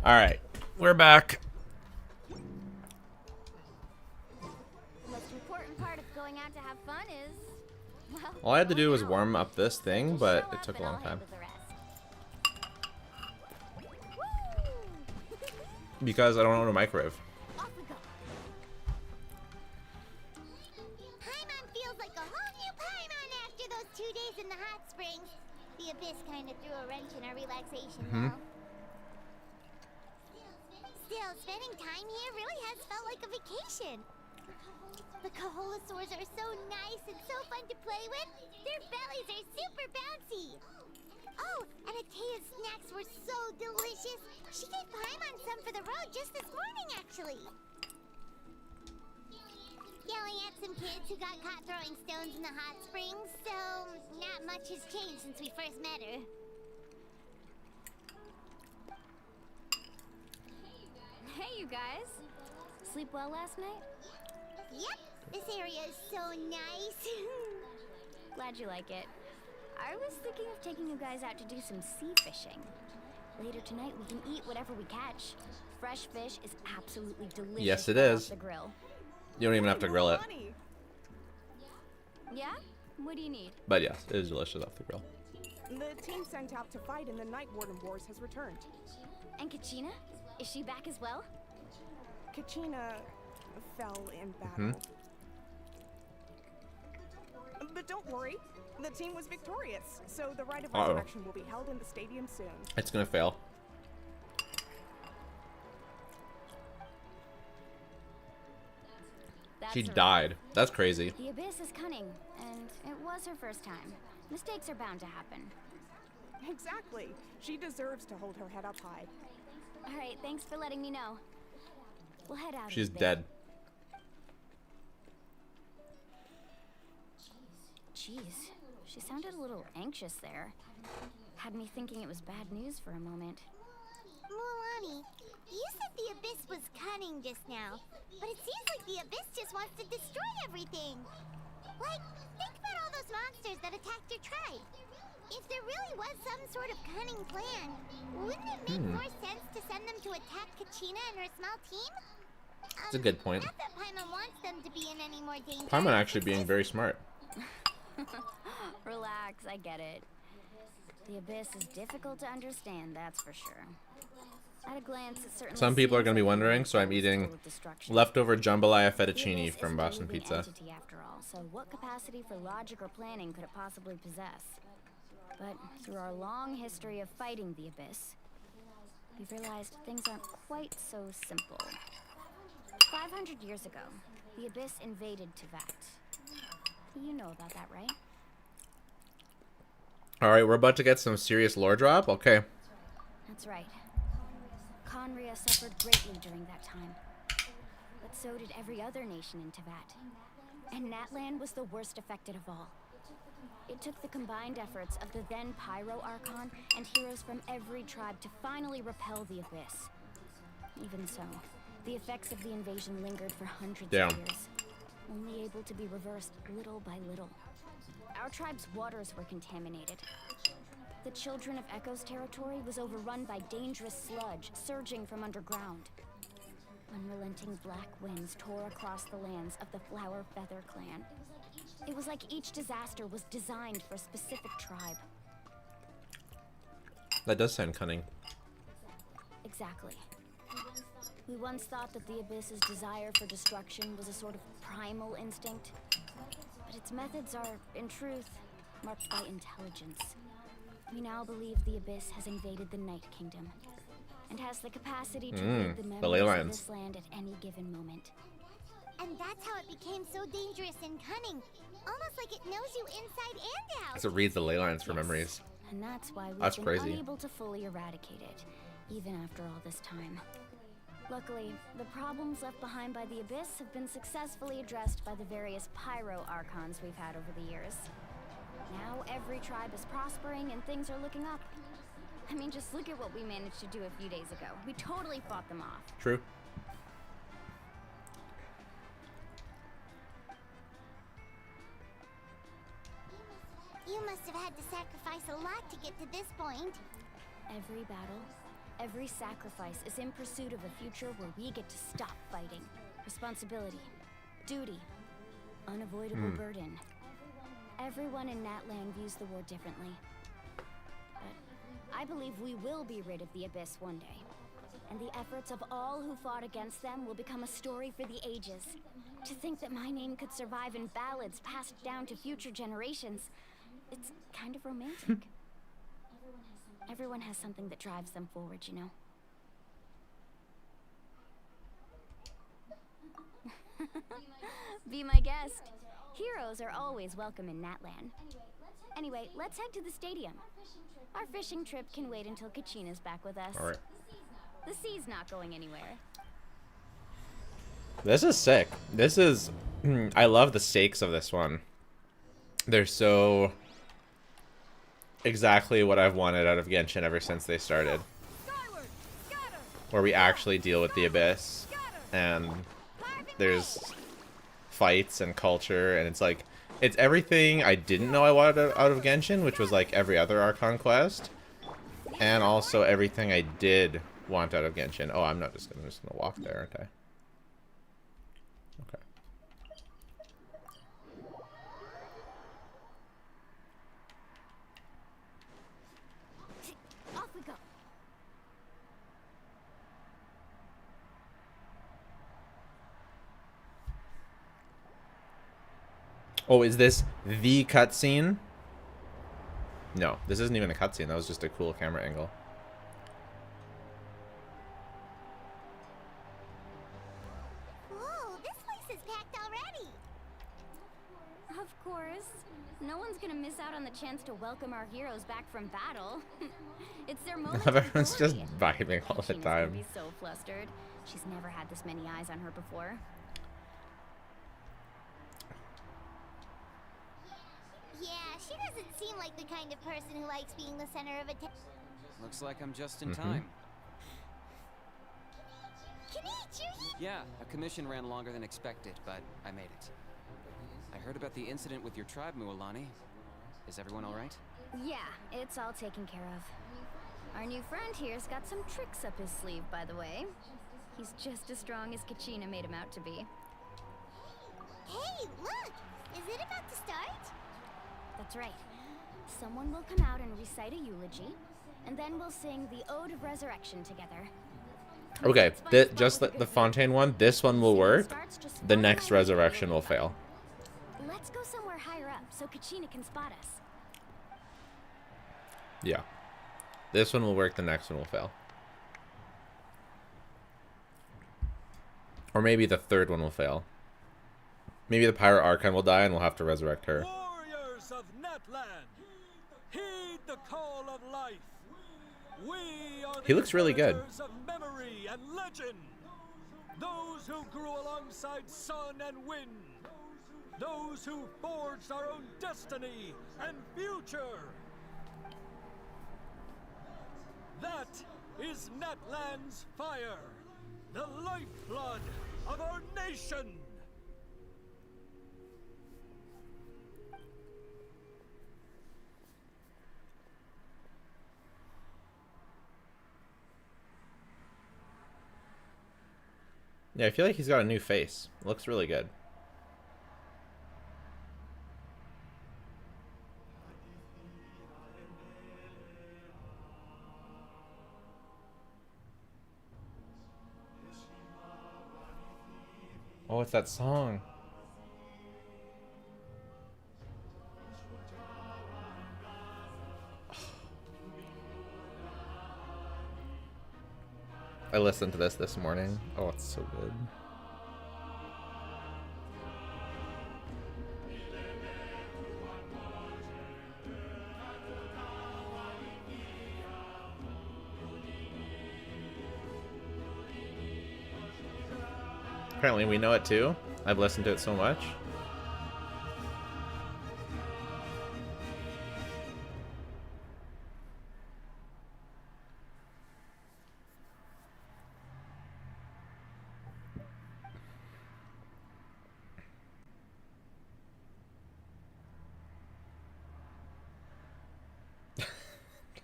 All right, we're back. The most important part of going out to have fun is, well, All I had to do was warm up this thing, but it took a long time. Because I don't know how to microwave. Paimon feels like a whole new Paimon after those 2 days in the hot springs. The Abyss kind of threw a wrench in our relaxation, though. Still, spending time here really has felt like a vacation. The Kaholosaurs are so nice and so fun to play with. Their bellies are super bouncy. Oh, and Atea's snacks were so delicious. She gave Paimon some for the road just this morning, actually. Yelling at some kids who got caught throwing stones in the hot springs, so not much has changed since we first met her. Hey, you guys. Sleep well last night? Yep, this area is so nice. Glad you like it. I was thinking of taking you guys out to do some sea fishing. Later tonight, we can eat whatever we catch. Fresh fish is absolutely delicious. Yes, it right is. off the grill. You don't even have to grill it. Yeah? What do you need? But yes, it is delicious off the grill. The team sent out to fight in the Night Warden Wars has returned. And Kachina? Is she back as well? Kachina fell in battle. But don't worry, the team was victorious, so the rite of resurrection will be held in the stadium soon. It's gonna fail. She died. That's crazy. The Abyss is cunning, and it was her first time. Mistakes are bound to happen. Exactly. She deserves to hold her head up high. All right, thanks for letting me know. We'll head out. She's dead. Jeez, she sounded a little anxious there. Had me thinking it was bad news for a moment. Mualani, you said the Abyss was cunning just now, but it seems like the Abyss just wants to destroy everything. Like, think about all those monsters that attacked your tribe. If there really was some sort of cunning plan, wouldn't it make more sense to send them to attack Kachina and her small team? That's a good point. Not that Paimon wants them to be in any more danger. Paimon actually being very smart. Relax, I get it. The Abyss is difficult to understand, that's for sure. At a glance, it certainly Some people are going to be seems like wondering, so I'm eating leftover jambalaya fettuccine from Boston Pizza. Entity after all, so what capacity for logic or planning could it possibly possess? But through our long history of fighting the Abyss, we've realized things aren't quite so simple. 500 years ago, the Abyss invaded Tevat. You know about that, right? Alright, we're about to get some serious lore drop? Okay. That's right. Conria suffered greatly during that time. But so did every other nation in Tevat. And Natlan was the worst affected of all. It took the combined efforts of the then Pyro Archon and heroes from every tribe to finally repel the Abyss. Even so, the effects of the invasion lingered for hundreds of years, only able to be reversed little by little. Our tribe's waters were contaminated. The Children of Echo's territory was overrun by dangerous sludge surging from underground. Unrelenting black winds tore across the lands of the Flower Feather clan. It was like each disaster was designed for a specific tribe. That does sound cunning. Exactly. We once thought that the Abyss's desire for destruction was a sort of primal instinct. But its methods are, in truth, marked by intelligence. We now believe the Abyss has invaded the Night Kingdom and has the capacity to read the memories of this land at any given moment. And that's how it became so dangerous and cunning. Almost like it knows you inside and out. So it reads the ley lines for memories. And that's why That's we've been crazy. unable to fully eradicate it, even after all this time. Luckily, the problems left behind by the Abyss have been successfully addressed by the various Pyro Archons we've had over the years. Now every tribe is prospering and things are looking up. I mean, just look at what we managed to do a few days ago. We totally fought them off. True. You must have had to sacrifice a lot to get to this point. Every battle, Every sacrifice is in pursuit of a future where we get to stop fighting. Responsibility, duty, unavoidable burden. Everyone in Natlan views the war differently. But I believe we will be rid of the Abyss one day. And the efforts of all who fought against them will become a story for the ages. To think that my name could survive in ballads passed down to future generations, it's kind of romantic. Everyone has something that drives them forward, you know? Be my guest. Heroes are always welcome in Natlan. Anyway, let's head to the stadium. Our fishing trip can wait until Kachina's back with us. All right. The sea's not going anywhere. This is sick. This is... I love the stakes of this one. They're so... exactly what I've wanted out of Genshin ever since they started. Where we actually deal with the Abyss. And there's fights and culture. And it's like... it's everything I didn't know I wanted out of Genshin, which was like every other Archon quest. And also everything I did want out of Genshin. Oh, I'm just gonna walk there, aren't I? Okay. Off we go. Oh, is this the cutscene? No, this isn't even a cutscene. That was just a cool camera angle. Whoa, this place is packed already. Of course. No one's gonna miss out on the chance to welcome our heroes back from battle. It's their moment. Everyone's just vibing all the Kachina's gonna time. be so flustered. She's never had this many eyes on her before. Yeah, she doesn't seem like the kind of person who likes being the center of attention. Looks like I'm just in time. Yeah, a commission ran longer than expected, but I made it. I heard about the incident with your tribe, Mualani. Is everyone all right? Yeah, it's all taken care of. Our new friend here's got some tricks up his sleeve, by the way. He's just as strong as Kachina made him out to be. Hey, look! Is it about to start? That's right. Someone will come out and recite a eulogy, and then we'll sing the Ode of Resurrection together. Okay, just the Fontaine one, this one will work. The next resurrection will fail. Let's go somewhere higher up so Kachina can spot us. Yeah. This one will work, the next one will fail. Or maybe the third one will fail. Maybe the Pirate Archon will die and we'll have to resurrect her. Warriors of Natlan, heed the call of life. We are He looks really good. of memory and legend. Those who grew alongside sun and wind. Those who forged our own destiny and future. That is Natlan's fire, the lifeblood of our nation. Yeah, I feel like he's got a new face. It looks really good. Oh, it's that song. I listened to this morning. Oh, it's so good. Apparently we know it too. I've listened to it so much.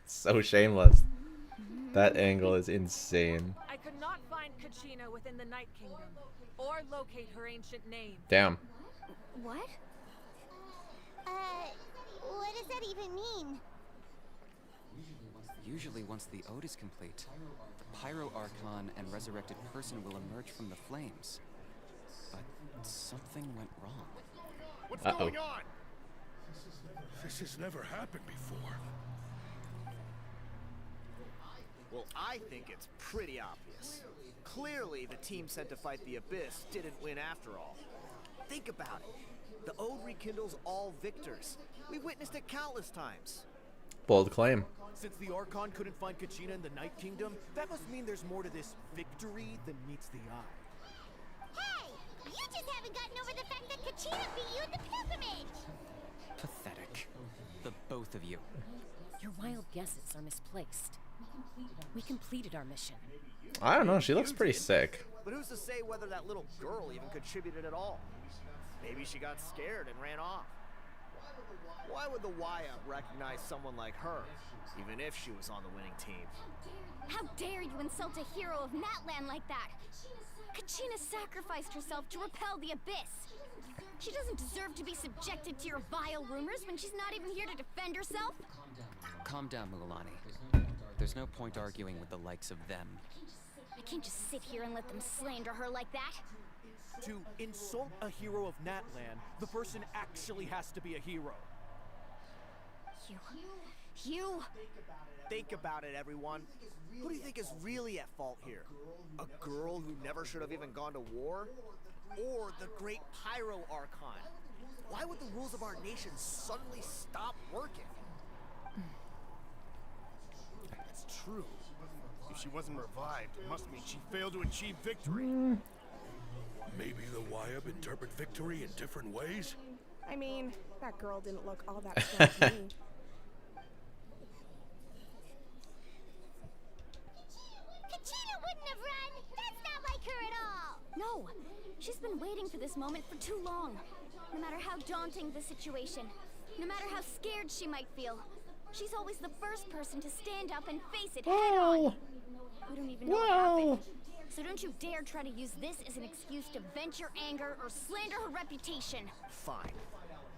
So shameless. That angle is insane. I could not find Kachina within the Night Kingdom, or locate her ancient name. Damn. What? What does that even mean? Usually once the ode is complete, the Pyro Archon and resurrected person will emerge from the flames. But something went wrong. What's going on? This has never happened before. Well, I think it's pretty obvious. Clearly, the team sent to fight the Abyss didn't win after all. Think about it. The Ode rekindles all victors. We witnessed it countless times. Bold claim. Since the Archon couldn't find Kachina in the Night Kingdom, that must mean there's more to this victory than meets the eye. Hey! You just haven't gotten over the fact that Kachina beat you in the pilgrimage! Pathetic. The both of you. Your wild guesses are misplaced. We completed our mission. I don't know. She looks pretty sick. But who's to say whether that little girl even contributed at all? Maybe she got scared and ran off. Why would the Wyatt recognize someone like her, even if she was on the winning team? How dare you insult a hero of Natlan like that? Kachina sacrificed herself to repel the Abyss. She doesn't deserve to be subjected to your vile rumors when she's not even here to defend herself. Calm down, Mualani. There's no point arguing with the likes of them. I can't just sit here and let them slander her like that. To insult a hero of Natlan, the person actually has to be a hero. You... Think about it, everyone. Who do you think is really at fault here? A girl who never should have even gone to war? Or the great Pyro Archon? Why would the rules of our nation suddenly stop working? That's true. If she wasn't revived, it must mean she failed to achieve victory. Maybe the Wyab interpret victory in different ways? I mean, that girl didn't look all that strong to me. Kachina wouldn't have run! That's not like her at all! No! She's been waiting for this moment for too long. No matter how daunting the situation, no matter how scared she might feel, she's always the first person to stand up and face it head on. We don't even know what happened. So don't you dare try to use this as an excuse to vent your anger or slander her reputation. Fine.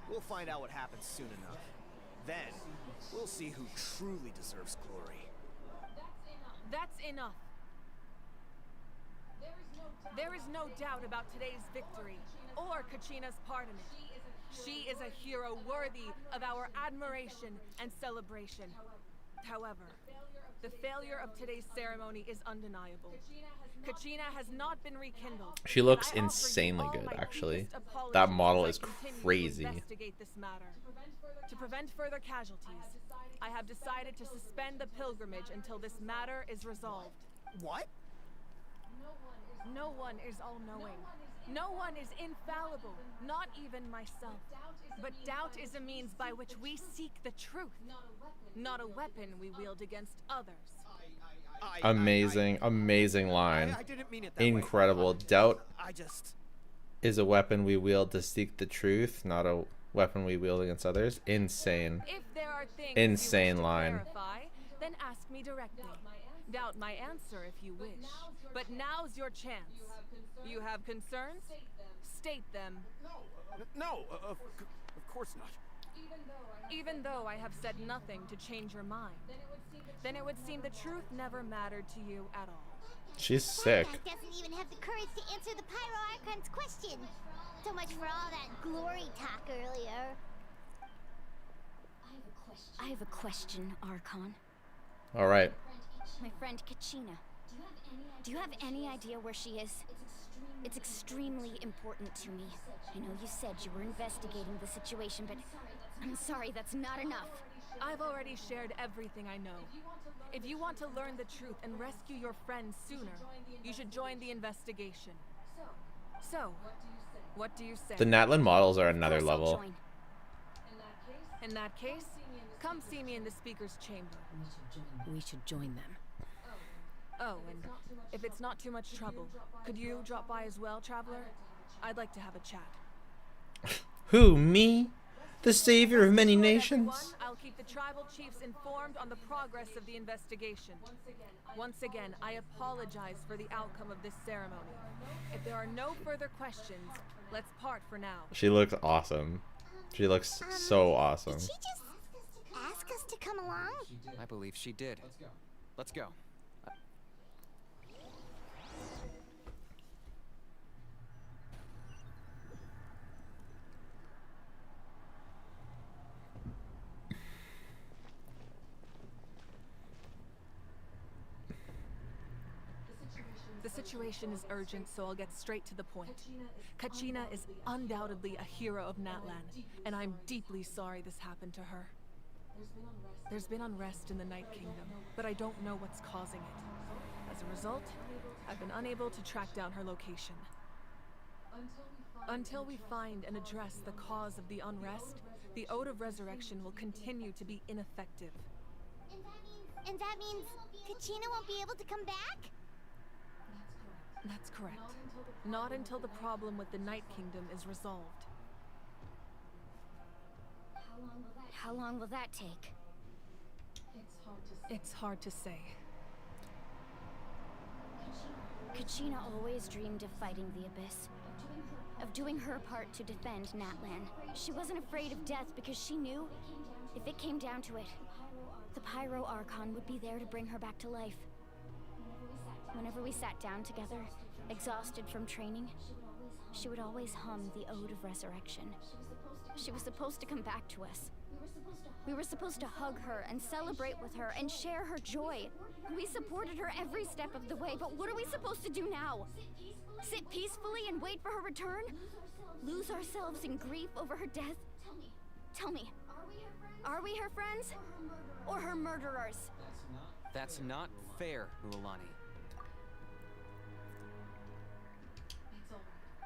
We'll find out what happens soon enough. Then, we'll see who truly deserves glory. That's enough. There is no doubt about today's victory, or Kachina's part in it. She is a hero worthy of our admiration and celebration. However, the failure of today's ceremony is undeniable. Kachina has not been rekindled. She looks insanely good, actually. That model is crazy. Investigate this matter. To prevent further casualties, I have decided to suspend the pilgrimage until this matter is resolved. What? No one is all-knowing. No one is infallible, not even myself. But doubt is a means by which we seek the truth, not a weapon we wield against others. Amazing, amazing line. I didn't mean it that Incredible. Doubt I just... is a weapon we wield to seek the truth, not a weapon we wield against others. Insane. If there are things Insane you wish to line. clarify, then ask me directly. Doubt my answer if you wish. But now's your chance. You have concerns? State them. No, of course not. Even though I have said nothing to change your mind, then it would seem the truth never mattered to you at all. She's sick. That doesn't even have the courage to answer the Pyro Archon's question. So much for all that glory talk earlier. I have a question, Archon. All right. My friend Kachina. Do you have any idea where she is? It's extremely important to me. I know you said you were investigating the situation, but I'm sorry, that's not enough. I've already shared everything I know. If you want to learn the truth and rescue your friend sooner, you should join the investigation. So, what do you say? The Natlan models are another level. In that case, come see me in the speaker's chamber. We should join them. Oh, and if it's not too much trouble, could you drop by as well, Traveler? I'd like to have a chat. Who, me? The savior of many nations. I'll keep the tribal chiefs informed on the progress of the investigation. Once again, I apologize for the outcome of this ceremony. If there are no further questions, let's part for now. She looks awesome. She looks so awesome. Did she just ask us to come along? I believe she did. Let's go. The situation is urgent, so I'll get straight to the point. Kachina is undoubtedly a hero of Natlan, and I'm deeply sorry this happened to her. There's been unrest in the Night Kingdom, but I don't know what's causing it. As a result, I've been unable to track down her location. Until we find and address the cause of the unrest, the Ode of Resurrection will continue to be ineffective. And that means Kachina won't be able to come back? That's correct. Not until the problem with the Night Kingdom is resolved. How long will that take? It's hard to say. Kachina always dreamed of fighting the Abyss. Of doing her part to defend Natlan. She wasn't afraid of death because she knew, if it came down to it, the Pyro Archon would be there to bring her back to life. Whenever we sat down together, exhausted from training, she would always hum the Ode of Resurrection. She was supposed to come back to us. We were supposed to hug her and celebrate with her and share her joy. We supported her every step of the way, but what are we supposed to do now? Sit peacefully and wait for her return? Lose ourselves in grief over her death? Tell me, are we her friends? Or her murderers? That's not fair, Mualani.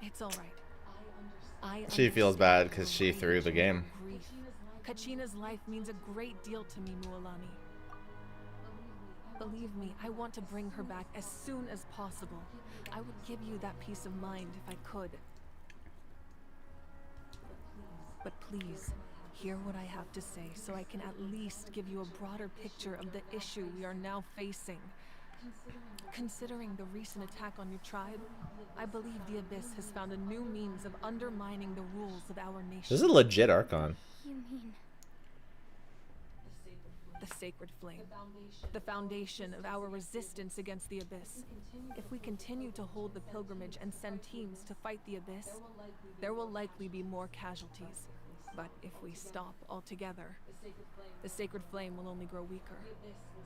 It's all right. She feels bad because she threw the game. Kachina's life means a great deal to me, Mualani. Believe me, I want to bring her back as soon as possible. I would give you that peace of mind if I could. But please, hear what I have to say so I can at least give you a broader picture of the issue we are now facing. Considering the recent attack on your tribe, I believe the Abyss has found a new means of undermining the rules of our nation. This is a legit Archon. You mean... The sacred flame. The foundation of our resistance against the Abyss. If we continue to hold the pilgrimage and send teams to fight the Abyss, there will likely be more casualties. But if we stop altogether, the sacred flame will only grow weaker.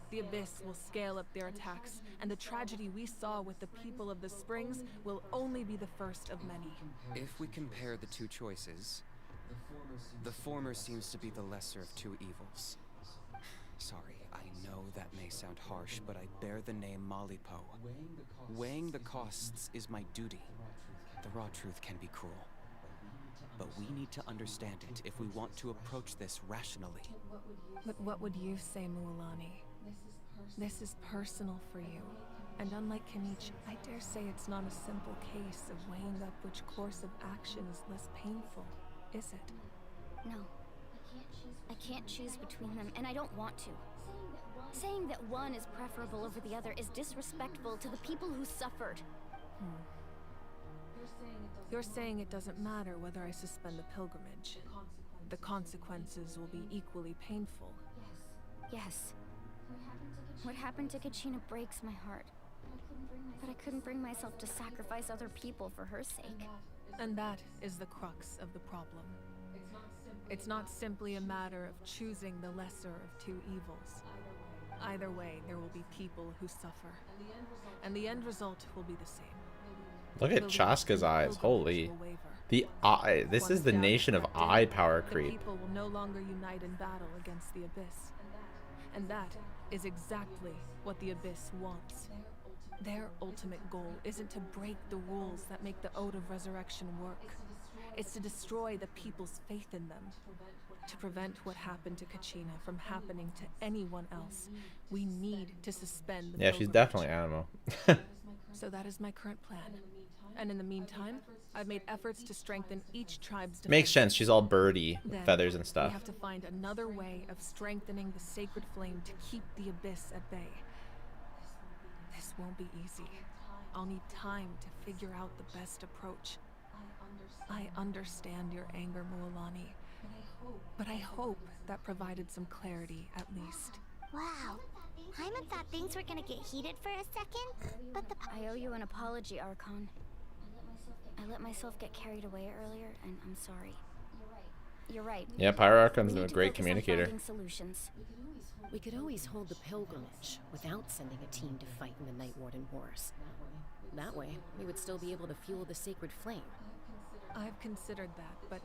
The Abyss will scale up their attacks, and the tragedy we saw with the people of the Springs will only be the first of many. If we compare the two choices, the former seems to be the lesser of two evils. Sorry, I know that may sound harsh, but I bear the name Malipo. Weighing the costs is my duty. The raw truth can be cruel. But we need to understand it if we want to approach this rationally. But what would you say, Mualani? This is personal for you. And unlike Kanich, I dare say it's not a simple case of weighing up which course of action is less painful, is it? No. I can't choose between them, and I don't want to. Saying that one is preferable over the other is disrespectful to the people who suffered. You're saying it doesn't matter whether I suspend the pilgrimage. The consequences will be equally painful. Yes. What happened to Kachina breaks my heart. But I couldn't bring myself to sacrifice other people for her sake. And that is the crux of the problem. It's not simply a matter of choosing the lesser of two evils. Either way, there will be people who suffer. And the end result will be the same. Look at Chaska's eyes. Holy. The eye. This is the nation of eye power The creep. people will no longer unite in battle against the Abyss. And that is exactly what the Abyss wants. Their ultimate goal isn't to break the rules that make the Ode of Resurrection work. It's to destroy the people's faith in them. To prevent what happened to Kachina from happening to anyone else, we need to suspend the Yeah, she's pilgrimage. definitely animal. So that is my current plan. And in the meantime, I've made efforts to strengthen each tribe's defense. Makes sense. She's all birdie, Then, feathers and we stuff. have to find another way of strengthening the sacred flame to keep the abyss at bay. This won't be easy. I'll need time to figure out the best approach. I understand your anger, Mualani, but I hope that provided some clarity at least. Wow. Hyman thought things were gonna get heated for a second, but I owe you an apology, Archon. I let myself get carried away earlier, and I'm sorry. You're right. Yeah, Pyro Archon's We a need to great focus on communicator. finding solutions. We could always hold the pilgrimage without sending a team to fight in the Night Warden Wars. That way, we would still be able to fuel the sacred flame. I've considered that, but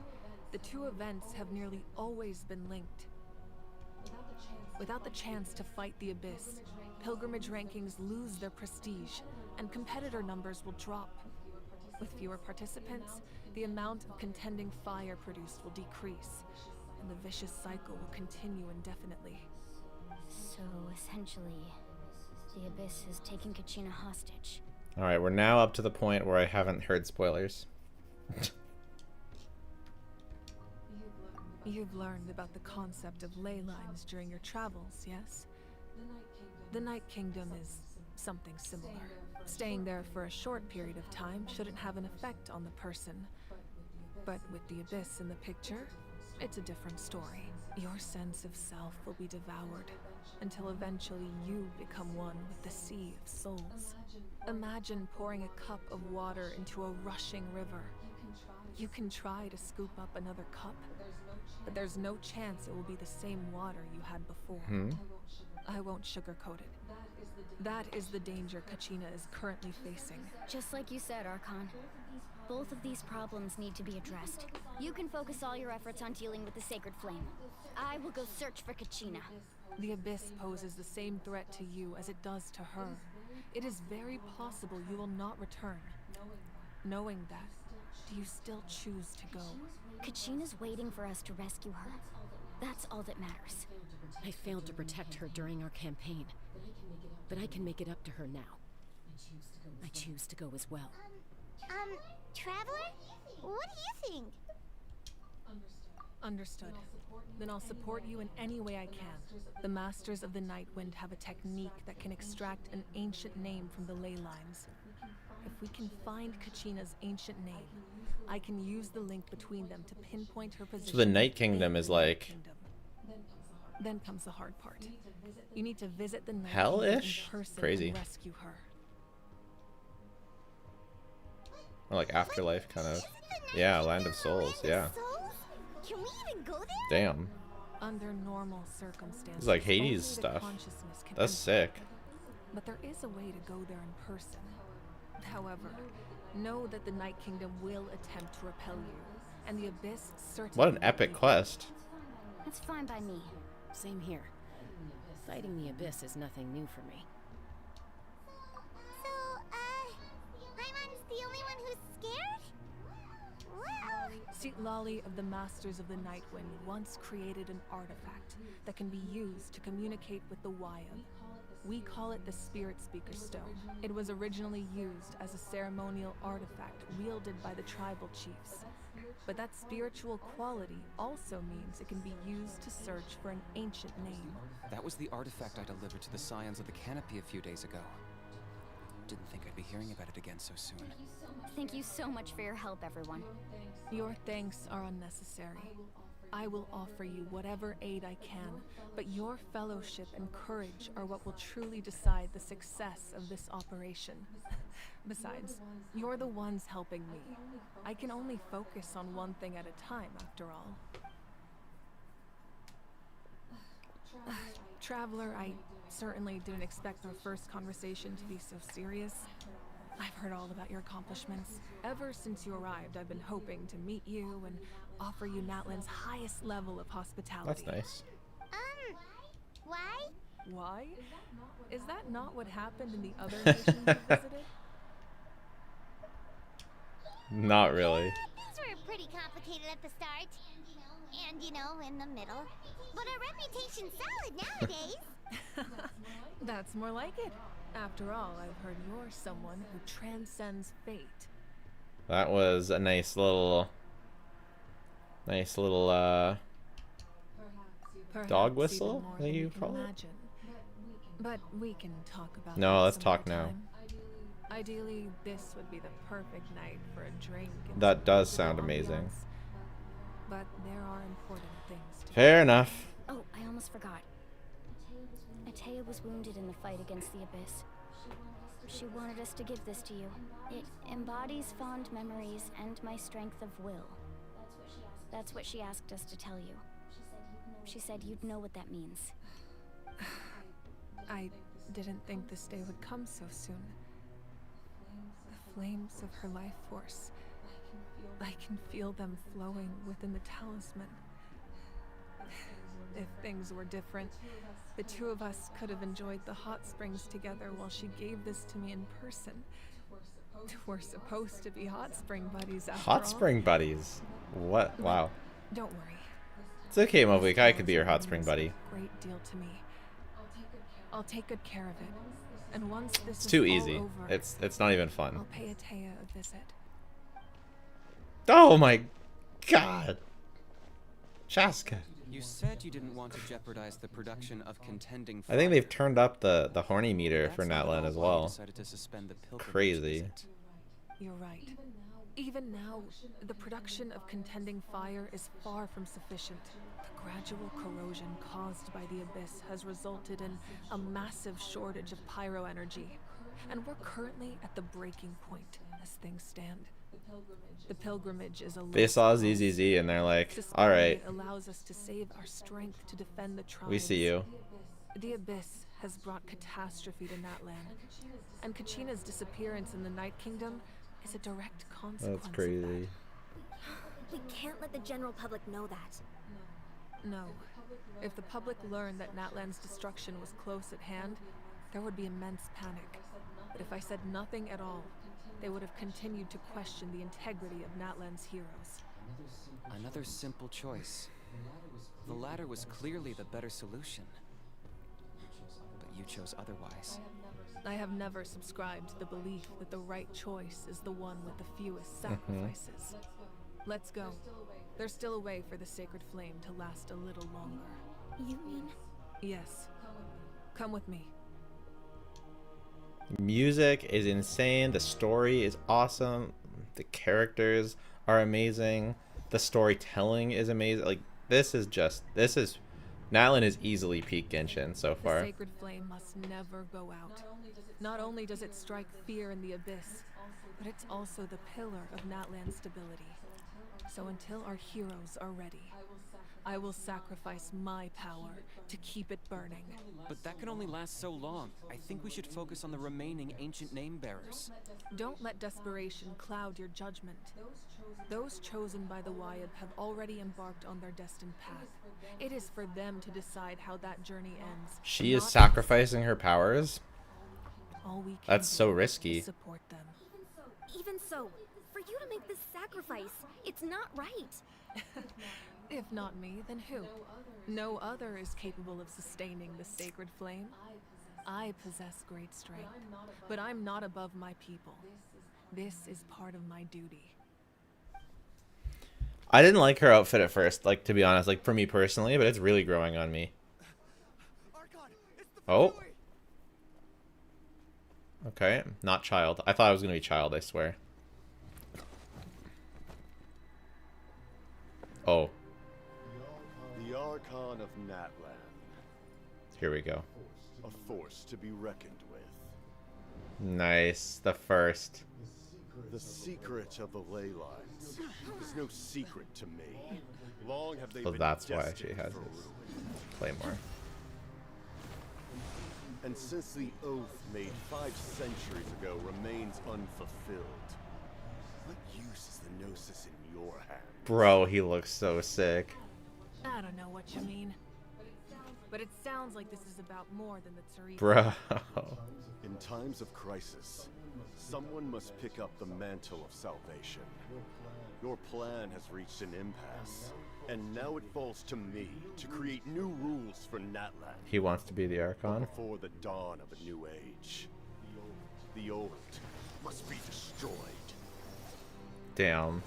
the two events have nearly always been linked. Without the chance to fight the abyss, pilgrimage rankings lose their prestige, and competitor numbers will drop. With fewer participants, the amount of contending fire produced will decrease, and the vicious cycle will continue indefinitely. So, essentially, the abyss has taken Kachina hostage. Alright, we're now up to the point where I haven't heard spoilers. You've learned about the concept of ley lines during your travels, yes? The Night Kingdom is something similar. Staying there for a short period of time shouldn't have an effect on the person. But with the abyss in the picture, it's a different story. Your sense of self will be devoured until eventually you become one with the sea of souls. Imagine pouring a cup of water into a rushing river. You can try to scoop up another cup, but there's no chance it will be the same water you had before. I won't sugarcoat it. That is the danger Kachina is currently facing. Just like you said, Archon. Both of these problems need to be addressed. You can focus all your efforts on dealing with the sacred flame. I will go search for Kachina. The abyss poses the same threat to you as it does to her. It is very possible you will not return. Knowing that, do you still choose to go? Kachina's waiting for us to rescue her. That's all that matters. I failed to protect her during our campaign, but I can make it up to her now. I choose to go as well. Traveler? What do you think? Understood. Then I'll support you in any way I can. The Masters of the Night Wind have a technique that can extract an ancient name from the ley lines. If we can find Kachina's ancient name, I can use the link between them to pinpoint her position. So the Night Kingdom is like Then comes the hard part. You need to visit the Night hell-ish? Kingdom in person Crazy. and rescue her. Or like afterlife kind of. Yeah, Land of Souls, yeah. Can we even go there? Damn. Under normal circumstances, It's like Hades only the stuff. consciousness can That's enter. sick. But there is a way to go there in person. However, know that the Night Kingdom will attempt to repel you, and the Abyss certainly. What an epic quest. That's fine by me. Same here. Fighting the abyss is nothing new for me. So, Hyman's the only one who's scared? Well, See, Lolly of the Masters of the Nightwind once created an artifact that can be used to communicate with the Wyab. We call it the Spirit Speaker Stone. It was originally used as a ceremonial artifact wielded by the tribal chiefs. But that spiritual quality also means it can be used to search for an ancient name. That was the artifact I delivered to the Scions of the Canopy a few days ago. Didn't think I'd be hearing about it again so soon. Thank you so much for your help, everyone. Your thanks are unnecessary. I will offer you whatever aid I can, but your fellowship and courage are what will truly decide the success of this operation. Besides, you're the ones helping me. I can only focus on one thing at a time, after all. Traveler, I certainly didn't expect our first conversation to be so serious. I've heard all about your accomplishments. Ever since you arrived, I've been hoping to meet you and offer you Natlan's highest level of hospitality. That's nice. why? Why? Is that not what happened in the other nations you visited? Not really. Things were pretty complicated at the start. And, in the middle. But our reputation's solid nowadays. That's more like it. After all, I've heard you're someone who transcends fate. That was a nice little dog whistle that you call it? But we can talk about No, that let's some talk other now. time. Ideally, this would be the perfect night for a drink. and That some does musical sound amazing. ambiance. But there are important things to Fair enough. Oh, I almost forgot. Atea was wounded in the fight against the Abyss. She wanted us to give this to you. It embodies fond memories and my strength of will. That's what she asked us to tell you. She said you'd know what that means. I didn't think this day would come so soon. The flames of her life force. I can feel them flowing within the talisman. If things were different, the two of us could have enjoyed the hot springs together while she gave this to me in person. We're supposed to be hot spring buddies after all. Hot spring buddies. What? Wow. Don't worry. It's okay, Movic. I could be your hot spring buddy. Great deal to me. I'll take good care of it. And once this It's is too all easy. over, It's not even fun. I'll pay Atea a visit. Oh my god. Chaska. You said you didn't want to jeopardize the production of contending I think fire. they've turned up the horny meter for That's not Natlan all as why you well. decided to suspend the pilgrimage Crazy. visit. You're right. Even now, the production of contending fire is far from sufficient. The gradual corrosion caused by the Abyss has resulted in a massive shortage of pyro energy. And we're currently at the breaking point as things stand. The pilgrimage is a They saw ZZZ and they're like, alright, it allows us to save our strength to defend the tribes. we see you. The Abyss has brought catastrophe to Natlan, and Kachina's disappearance in the Night Kingdom is a direct consequence. That's crazy. We can't let the general public know that. No. If the public learned that Natlan's destruction was close at hand, there would be immense panic. But if I said nothing at all, they would have continued to question the integrity of Natlan's heroes. Another simple choice. The latter was clearly the better solution. But you chose otherwise. I have never subscribed to the belief that the right choice is the one with the fewest sacrifices. Let's go. There's still a way for the sacred flame to last a little longer. You mean? Yes. Come with me. Music is insane. The story is awesome. The characters are amazing. The storytelling is amazing. Like, this is Natlan is easily peak Genshin so The far. sacred flame must never go out. Not only does it strike fear in the Abyss, but it's also the pillar of Natlan's stability. So until our heroes are ready, I will sacrifice my power to keep it burning. But that can only last so long. I think we should focus on the remaining ancient name bearers. Don't let desperation cloud your judgment. Those chosen by the Wyab have already embarked on their destined path. It is for them to decide how that journey ends. She is not sacrificing her powers? all we can That's so do risky. is support them. Even so, for you to make this sacrifice, it's not right. If not me, then who? No other is capable of sustaining the sacred flame. I possess great strength, but I'm not above my people. This is part of my duty. I didn't like her outfit at first, like, to be honest, like, for me personally, but it's really growing on me. Oh. Okay, not child. I thought I was gonna be child, I swear. Oh, The Archon of Natlan. here we go. A force to be reckoned with. Nice, the first. The secret of the ley lines is no secret to me. Long have they So been that's why destined she has for his ruin. claymore. And since the oath made 5 centuries ago remains unfulfilled, what use is the Gnosis in your hand? Bro, he looks so sick. I don't know what you mean, but it sounds like this is about more than the Tsarist. Bro. In times of crisis, someone must pick up the mantle of salvation. Your plan has reached an impasse, and now it falls to me to create new rules for Natlan. He wants to be the Archon. Before the dawn of a new age, the old must be destroyed. Damn.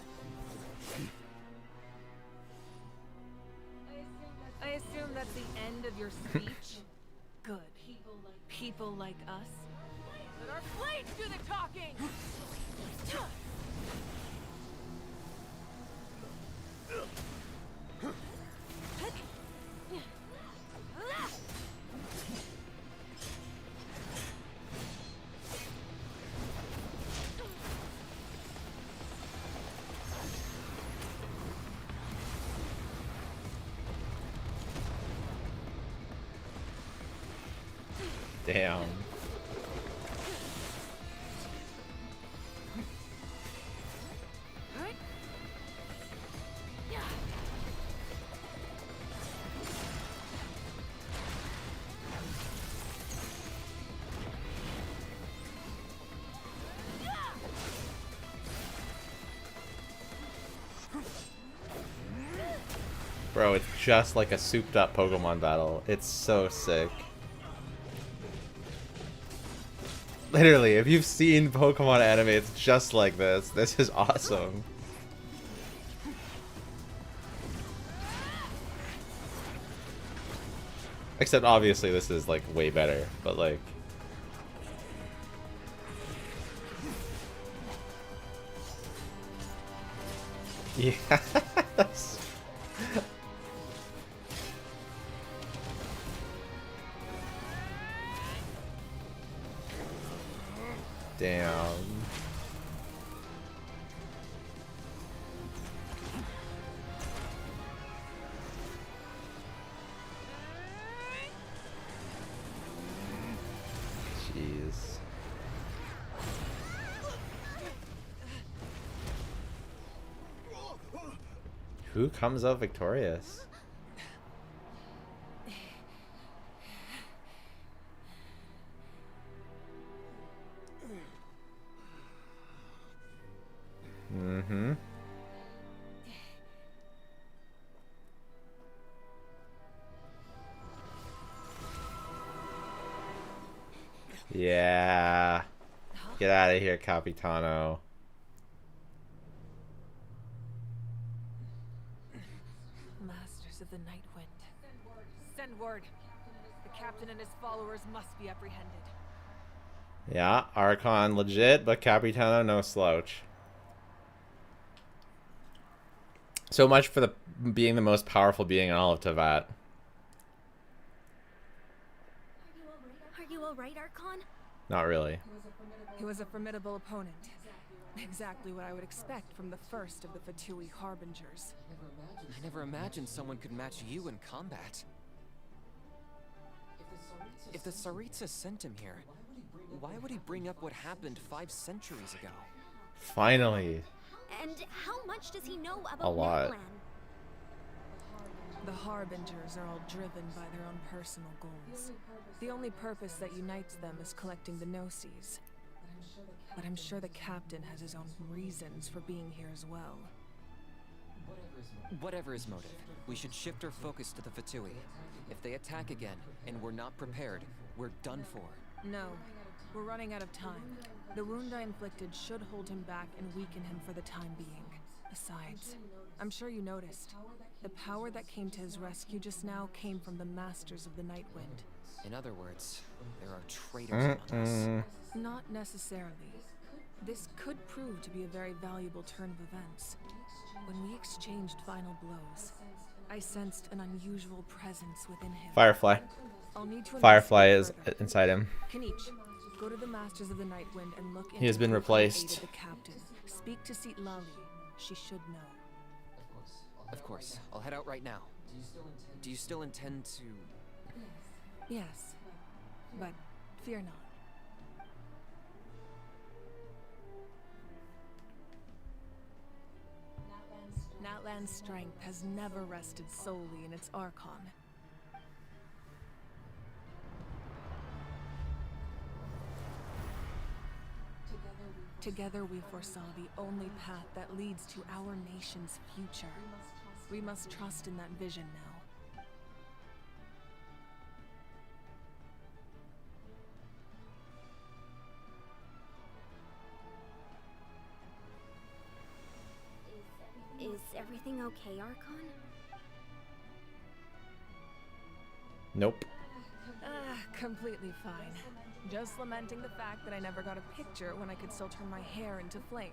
I assume that's the end of your speech? Good. People like us? Let our blades do the talking! Damn. Bro, it's just like a souped up Pokemon battle. It's so sick. Literally, if you've seen Pokemon anime, it's just like this. This is awesome. Except obviously this is like way better, but like... Yes. Damn. Jeez. Who comes out victorious? Mm-hmm. Yeah. Get out of here, Capitano. Masters of the Night Wind. Send word. The captain and his followers must be apprehended. Yeah, Archon legit, but Capitano no slouch. So much for the being the most powerful being in all of Teyvat. Are you alright, Archon? Not really. He was a formidable opponent. Exactly what I would expect from the first of the Fatui Harbingers. I never imagined someone could match you in combat. If the Tsaritsa sent him here, why would he bring up what happened 5 centuries ago? Finally. And how much does he know about A lot. Natlan? The Harbingers are all driven by their own personal goals. The only purpose that unites them is collecting the Gnosis. But I'm sure the captain has his own reasons for being here as well. Whatever his motive, we should shift our focus to the Fatui. If they attack again, and we're not prepared, we're done for. No, we're running out of time. The wound I inflicted should hold him back and weaken him for the time being. Besides, I'm sure you noticed, the power that came to his rescue just now came from the Masters of the Night Wind. In other words, there are traitors among us. Not necessarily. This could prove to be a very valuable turn of events. When we exchanged final blows, I sensed an unusual presence within him. Firefly. I'll need to Firefly is investigate inside him. further. Kanich, go to the Masters of the Night Wind and look into He has been who replaced. aided the captain. Speak to Lali. She should know. Of course, I'll head out right now. Do you still intend to... Yes, but fear not. Natlan's strength has never rested solely in its Archon. Together we foresaw the only path that leads to our nation's future. We must trust in that vision now. okay, Archon? Nope. Completely fine. Just lamenting the fact that I never got a picture when I could still turn my hair into flames.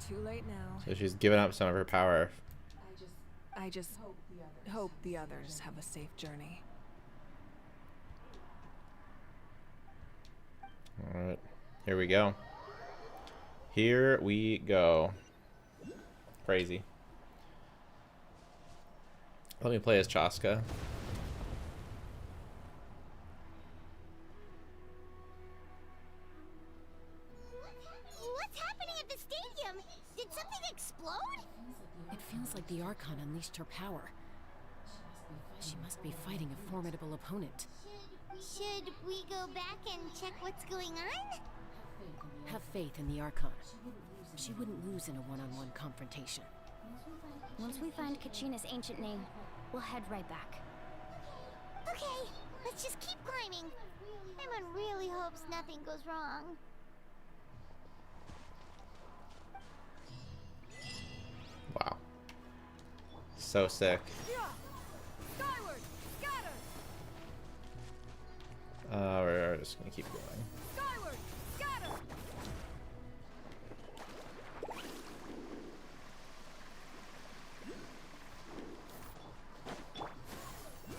Too late now. So she's given up some of her power. I just hope the others have a safe journey. Alright. Here we go. Here we go. Crazy. Let me play as Chaska. What's happening at the stadium? Did something explode? It feels like the Archon unleashed her power. She must be fighting a formidable opponent. Should we go back and check what's going on? Have faith in the Archon. She wouldn't lose in a one-on-one confrontation. Once we find Kachina's ancient name, we'll head right back. Okay, let's just keep climbing. Everyone really hopes nothing goes wrong. Wow. So sick. Skyward, scatter! We're just gonna keep going. Skyward, scatter!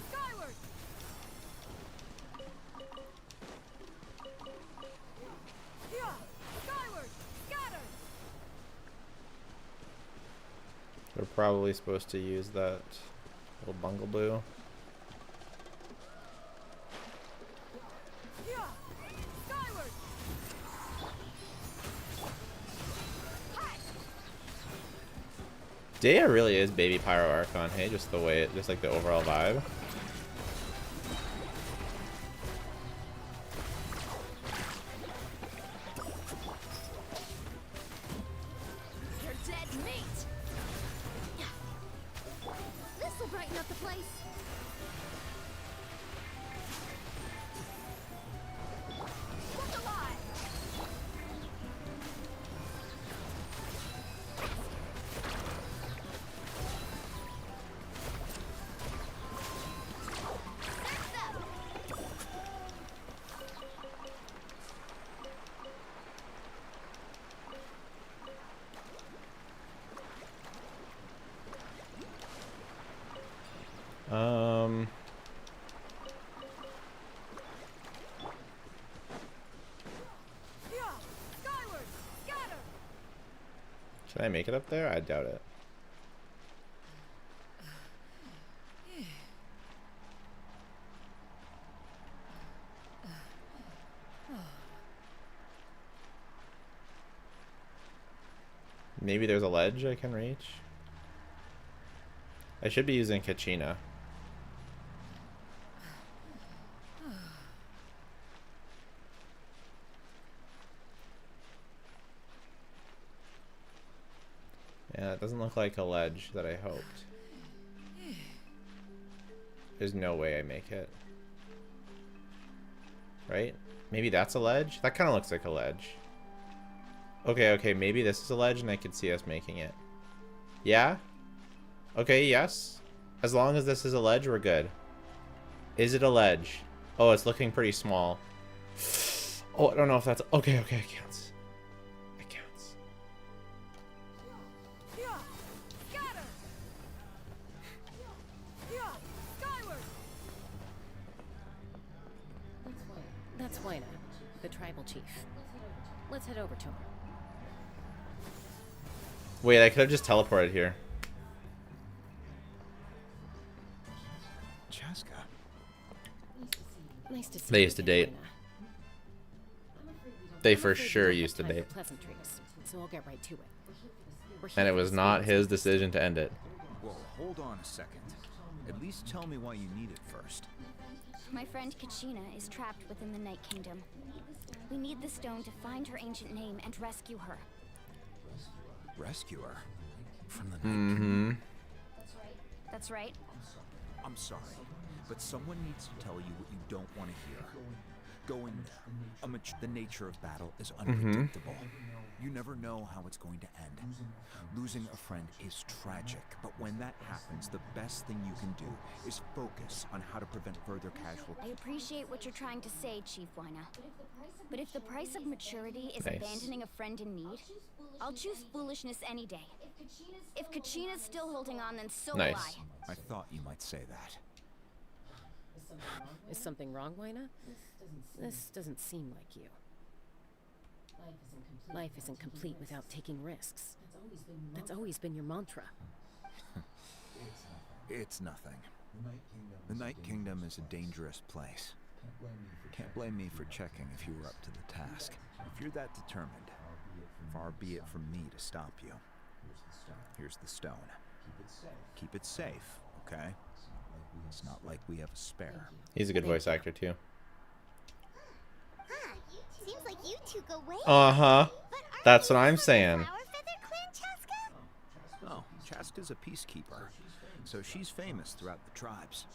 Skyward! Skyward, scatter! We're probably supposed to use that little bungaloo. Skyward! Dea really is baby Pyro Archon, hey? Just the way, just like the overall vibe. You're dead meat! This'll brighten up the place. Look alive! Skyward, scatter! Can I make it up there? I doubt it. Maybe there's a ledge I can reach. I should be using Kachina. Yeah, it doesn't look like a ledge that I hoped. There's no way I make it. Right? Maybe that's a ledge? That kind of looks like a ledge. Okay, okay, maybe this is a ledge and I can see us making it. Yeah? Okay, yes. As long as this is a ledge, we're good. Is it a ledge? Oh, it's looking pretty small. Oh, I don't know if that's... Okay, okay, it counts. It counts. Scatter! Skyward! That's Wina, the tribal chief. Let's head over to him. Wait, I could have just teleported here. Chaska. Nice to see They you used to again, date. Wina. They I'm for afraid we sure don't have used to time for date. pleasantries, so I'll get right to it. We're And it here for was the not students. his decision to end it. Well, hold on a second. At least tell me why you need it first. My friend Kachina is trapped within the Night Kingdom. We need the stone to find her ancient name and rescue her. Rescue her? From the Mm-hmm. That's right. I'm sorry, but someone needs to tell you what you don't want to hear. Going there. The nature of battle is unpredictable. You never know how it's going to end. Losing a friend is tragic, but when that happens, the best thing you can do is focus on how to prevent further casualties. I appreciate what you're trying to say, Chief Wina. But if the price of maturity is abandoning a friend in need, I'll choose foolishness any day. If Kachina's still holding on, then so will I. I thought you might say that. Is something wrong, Wina? This doesn't seem like you. Life isn't complete without taking risks. That's always been your mantra. It's nothing. The Night Kingdom is a dangerous place. Can't blame me for checking if you were up to the task. If you're that determined, far be it from me to stop you. Here's the stone. Keep it safe, okay? It's not like we have a spare. He's a good voice actor too. Huh. Seems like you two go way. That's what I'm saying. Oh, Chaska's a peacekeeper, so she's famous throughout the tribes.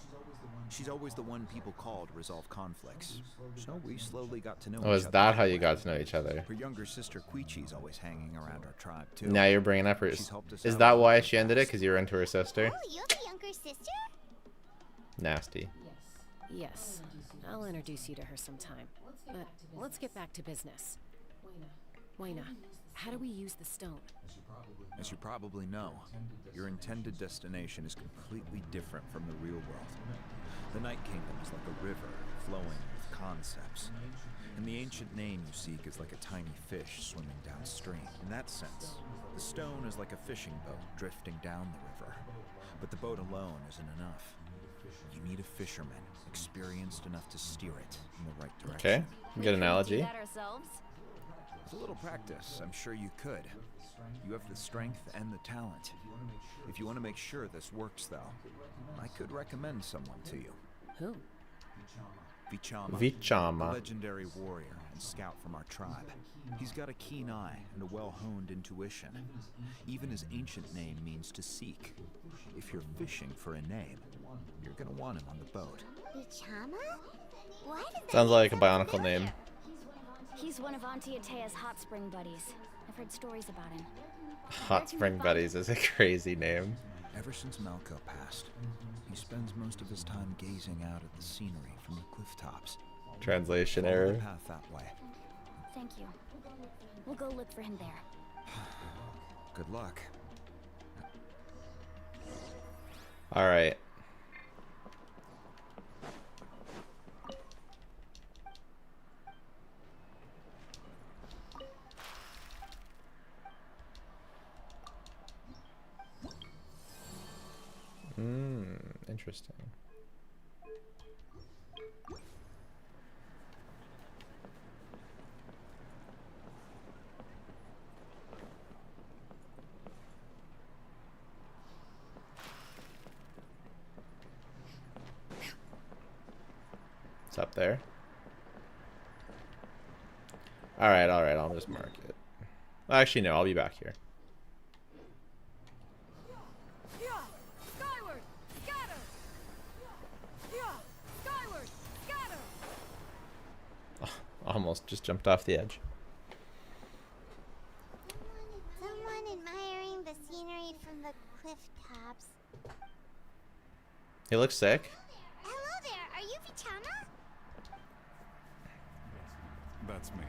She's always the one people call to resolve conflicts. So we slowly got to know each other. Oh, is that how you got to know each other? Her younger sister Quichi's always hanging around our tribe too. Now you're bringing up her. Is that why she ended it? Because you were into her sister? Oh, you have a younger sister? Nasty. Yes. I'll introduce you to her sometime. But let's get back to business. Wina, how do we use the stone? As you probably know, your intended destination is completely different from the real world. The Night Kingdom is like a river flowing with concepts. And the ancient name you seek is like a tiny fish swimming downstream. In that sense, the stone is like a fishing boat drifting down the river. But the boat alone isn't enough. You need a fisherman experienced enough to steer it in the right direction. Okay, good analogy. With a little practice, I'm sure you could. You have the strength and the talent. If you want to make sure this works, though, I could recommend someone to you. Who? Vichama. A legendary warrior and scout from our tribe. He's got a keen eye and a well-honed intuition. Even his ancient name means to seek. If you're fishing for a name, you're gonna want him on the boat. Vichama? Why does Sounds like a bionicle name. He's one of Auntie Atea's hot spring buddies. I've heard stories about him. Hot Spring Buddies is a crazy name. Ever since Malco passed, he spends most of his time gazing out at the scenery from the cliff tops. Translation Follow error. the path that way. Thank you. We'll go look for him there. Good luck. All right. Interesting. It's up there. All right, I'll just mark it. Actually, no, I'll be back here. Almost just jumped off the edge. Someone admiring the scenery from the cliff tops. He looks sick. Hello there, are you Vichama? That's me.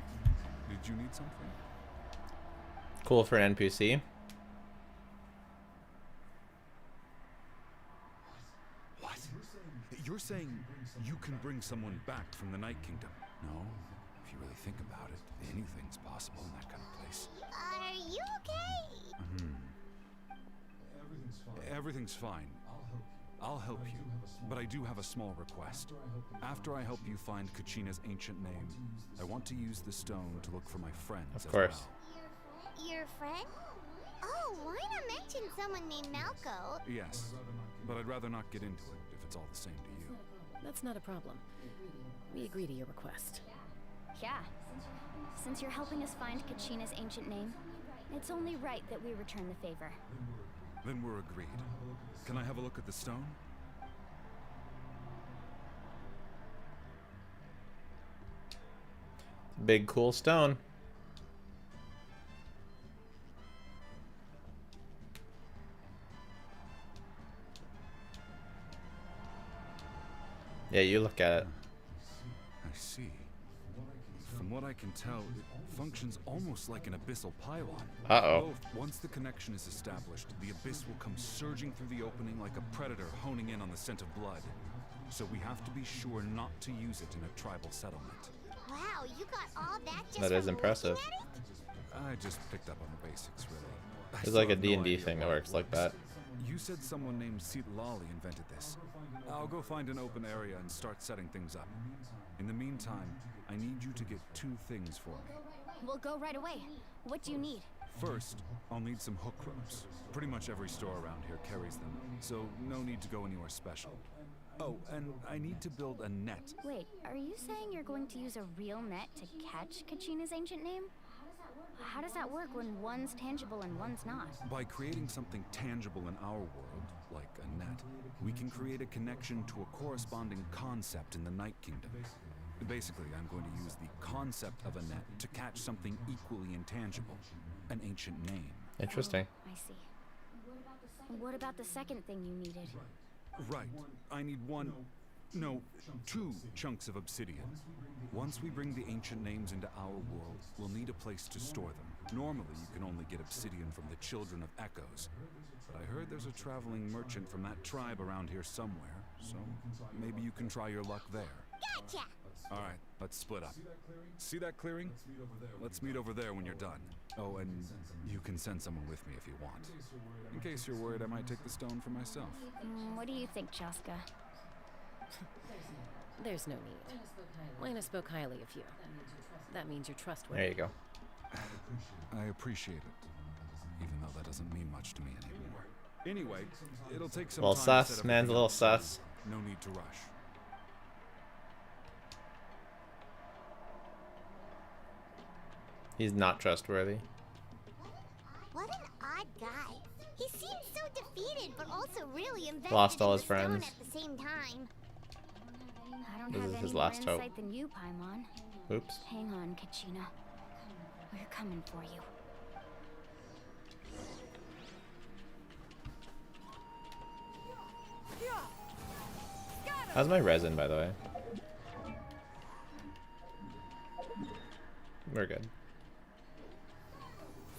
Did you need something? Cool for an NPC. What? You're saying you can bring someone back from the Night Kingdom? No. If you really think about it, anything's possible in that kind of place. Are you okay? Everything's fine. I'll help you, but I do have a small request. After I help you find Kachina's ancient name, I want to use the stone to look for my friends Of course. as well. Your friend? Oh, why not mention someone named Malco? Yes, but I'd rather not get into it if it's all the same to you. That's not a problem. We agree to your request. Yeah. Since you're helping us find Kachina's ancient name, it's only right that we return the favor. Then we're agreed. Can I have a look at the stone? Big cool stone. Yeah, you look at it. I see. From what I can tell, it functions almost like an abyssal pylon. Uh-oh. Once the connection is established, the abyss will come surging through the opening like a predator honing in on the scent of blood. So we have to be sure not to use it in a tribal settlement. Wow, you got all that just That is from impressive. looking at it? I just picked up on the basics, really. There's like a D&D thing that works like that. You said someone named Lali invented this. I'll go find an open area and start setting things up. In the meantime, I need you to get 2 things for me. We'll go right away. What do you need? First, I'll need some hook ropes. Pretty much every store around here carries them, so no need to go anywhere special. Oh, and I need to build a net. Wait, are you saying you're going to use a real net to catch Kachina's ancient name? How does that work when one's tangible and one's not? By creating something tangible in our world, like a net, we can create a connection to a corresponding concept in the Night Kingdom. Basically, I'm going to use the concept of a net to catch something equally intangible, an ancient name. Interesting. I see. What about the second thing you needed? Right. I need 2 chunks of obsidian. Once we bring the ancient names into our world, we'll need a place to store them. Normally, you can only get obsidian from the Children of Echoes. But I heard there's a traveling merchant from that tribe around here somewhere, so maybe you can try your luck there. Gotcha! Alright, let's split up. See that clearing? Let's meet over there when you're done. Oh, and you can send someone with me if you want. In case you're worried I might take the stone for myself. What do you think, Chaska? There's no need. Lena spoke highly of you. That means you're trustworthy. There you go. I appreciate it, even though that doesn't mean much to me anymore. Anyway, it'll take some Well, time to sus. set Man's a everything little up, so sus. no need to rush. He's not trustworthy. What an odd guy. He seems so defeated, but also really invested Lost all in his the stone friends. at the same time. I don't This have is any his more last hope. insight than you, Paimon. Oops. Hang on, Kachina. We're coming for you. How's my resin, by the way? We're good.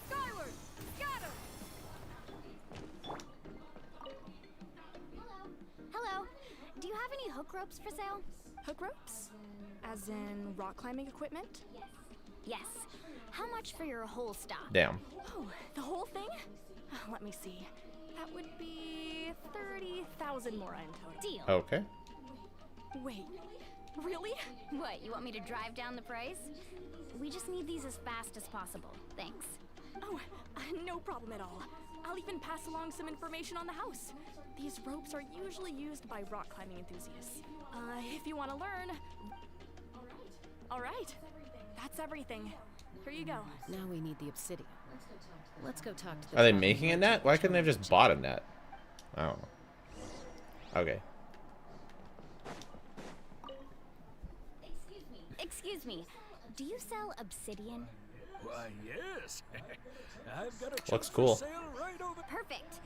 Skyward! Scatter! Hello. Do you have any hook ropes for sale? Hook ropes? As in rock climbing equipment? Yes. How much for your whole stock? Damn. Oh, the whole thing? Let me see. That would be 30,000 more in total. Deal. Okay. Wait, really? What, you want me to drive down the price? We just need these as fast as possible. Thanks. Oh, no problem at all. I'll even pass along some information on the house. These ropes are usually used by rock climbing enthusiasts. If you want to learn... All right. That's everything. Here you go. Now we need the obsidian. Let's go talk to the Are they traveling making a net? Why couldn't they have just bought a net? I don't know. Okay. Excuse me. Do you sell obsidian? Why, yes. I've got a chunk Looks for cool. sale right over. Perfect.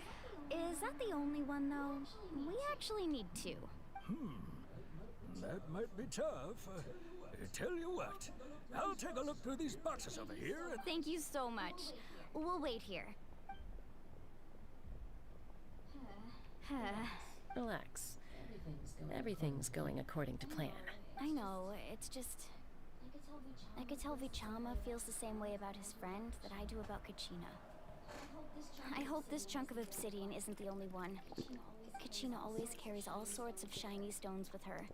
Is that the only one, though? We actually need 2. That might be tough. Tell you what, I'll take a look through these boxes over here and... Thank you so much. We'll wait here. Relax. Everything's going according to plan. I know, it's just... I could tell Vichama feels the same way about his friend that I do about Kachina. I hope this chunk of obsidian isn't the only one. Kachina always carries all sorts of shiny stones with her.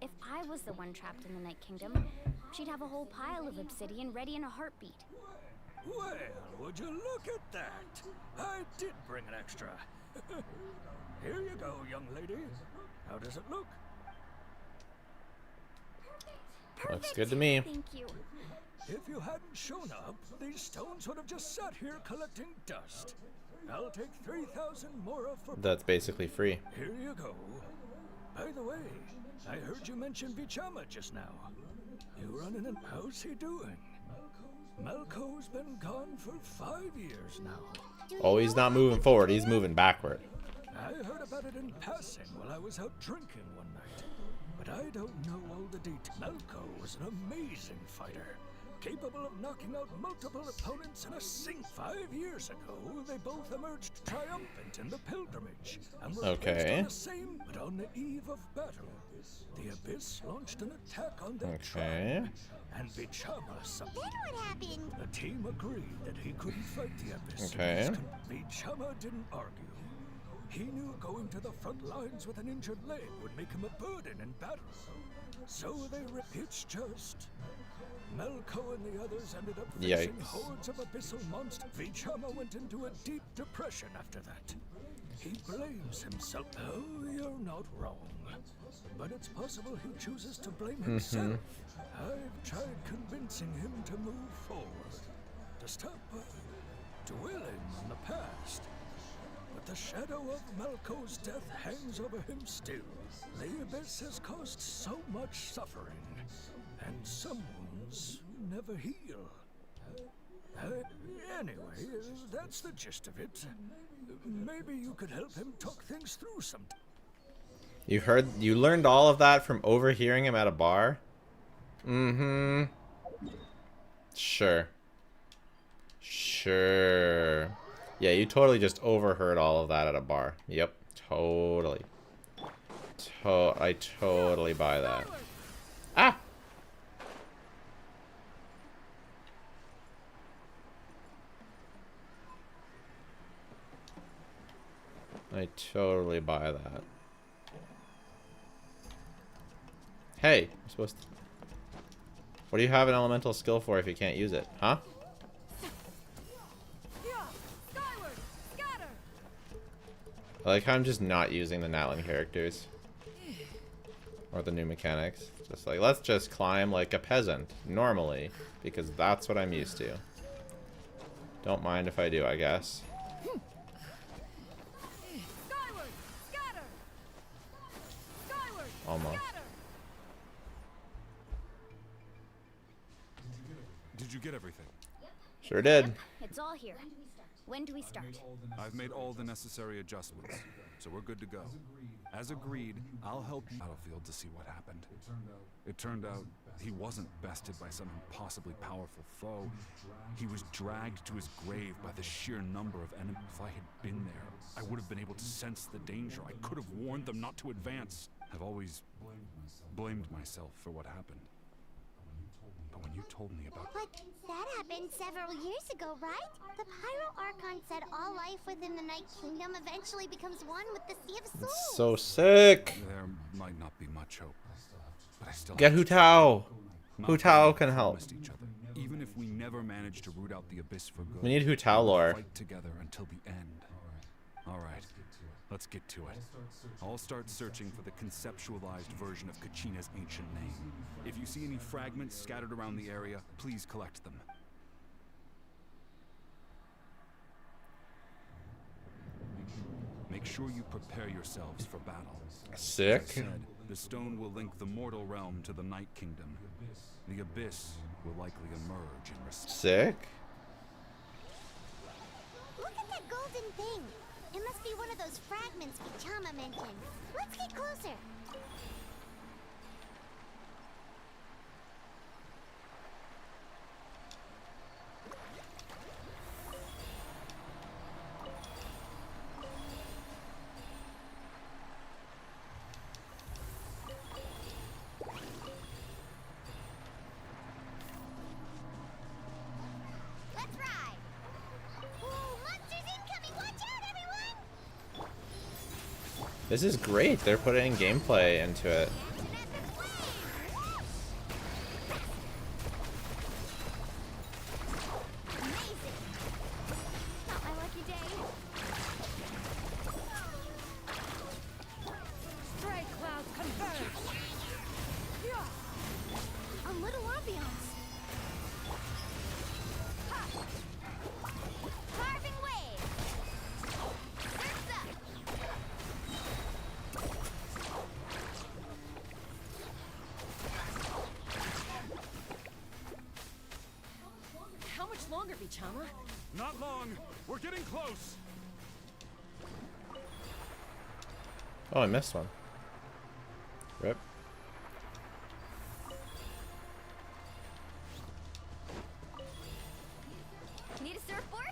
If I was the one trapped in the Night Kingdom, she'd have a whole pile of obsidian ready in a heartbeat. Well, would you look at that? I did bring an extra. Here you go, young lady. How does it look? Looks good to me. Thank you. If you hadn't shown up, these stones would have just sat here collecting dust. I'll take 3,000 more off for... That's basically free. Here you go. By the way, I heard you mention Vichama just now. You running in? How's he doing? Malco's been gone for 5 years now. Oh, he's not moving forward. He's moving backward. I heard about it in passing while I was out drinking one night, but I don't know all the details. Malco was an amazing fighter, capable of knocking out multiple opponents in a sing. 5 years ago, they both emerged triumphant in the pilgrimage and were placed on the same, but on the eve of battle. The Abyss launched an attack on their tribe, and Vichama submitted. Then what happened? The team agreed that he couldn't fight the Abyss. Okay. Vichama didn't argue. He knew going to the front lines with an injured leg would make him a burden in battle. So they it's just Malco and the others ended up facing hordes of abyssal monsters. Vichama went into a deep depression after that. He blames himself. Oh, you're not wrong. But it's possible he chooses to blame himself. I've tried convincing him to move forward, to stop dwelling on the past. But the shadow of Malco's death hangs over him still. The Abyss has caused so much suffering, and some wounds never heal. Anyway, that's the gist of it. Maybe you could help him talk things through sometime. You learned all of that from overhearing him at a bar? Mm-hmm. Sure. Sure. Yeah, you totally just overheard all of that at a bar. Yep, totally. I totally buy that. Ah! I totally buy that. Hey, I'm supposed to... What do you have an elemental skill for if you can't use it? Huh? I like how I'm just not using the Natlan characters. Or the new mechanics. Just like, let's just climb like a peasant, normally. Because that's what I'm used to. Don't mind if I do, I guess. Almost. Did you get everything? Sure did. Yep, it's all here. When do we start? I've made all the necessary adjustments, so we're good to go. As agreed, I'll help you battlefield to see what happened. It turned out he wasn't bested by some impossibly powerful foe. He was dragged to his grave by the sheer number of enemies. If I had been there, I would have been able to sense the danger. I could have warned them not to advance. I've always blamed myself for what happened. But when you told me about... But that happened several years ago, right? The Pyro Archon said all life within the Night Kingdom eventually becomes one with the Sea of Souls. It's so sick. There might not be much hope, but I still get Hu Tao. Hu Tao can help. Even if we never manage to root out the Abyss for good, we need Hu Tao lore. Fight together until the end. All right, let's get to it. I'll start searching for the conceptualized version of Kachina's ancient name. If you see any fragments scattered around the area, please collect them. Make sure you prepare yourselves for battle. Sick. As I said, the stone will link the mortal realm to the Night Kingdom. The Abyss will likely emerge in response. Sick. Look at that golden thing. It must be one of those fragments Vichama mentioned. Let's get closer. Let's ride. Whoa, monsters incoming! Watch out, everyone! This is great. They're putting gameplay into it. Not my lucky day. Stray clouds converge. A little ambiance. Carving waves. Surf's up. much longer, Vichama? Not long. We're getting close. Oh, I missed one. Rip. Need a surfboard?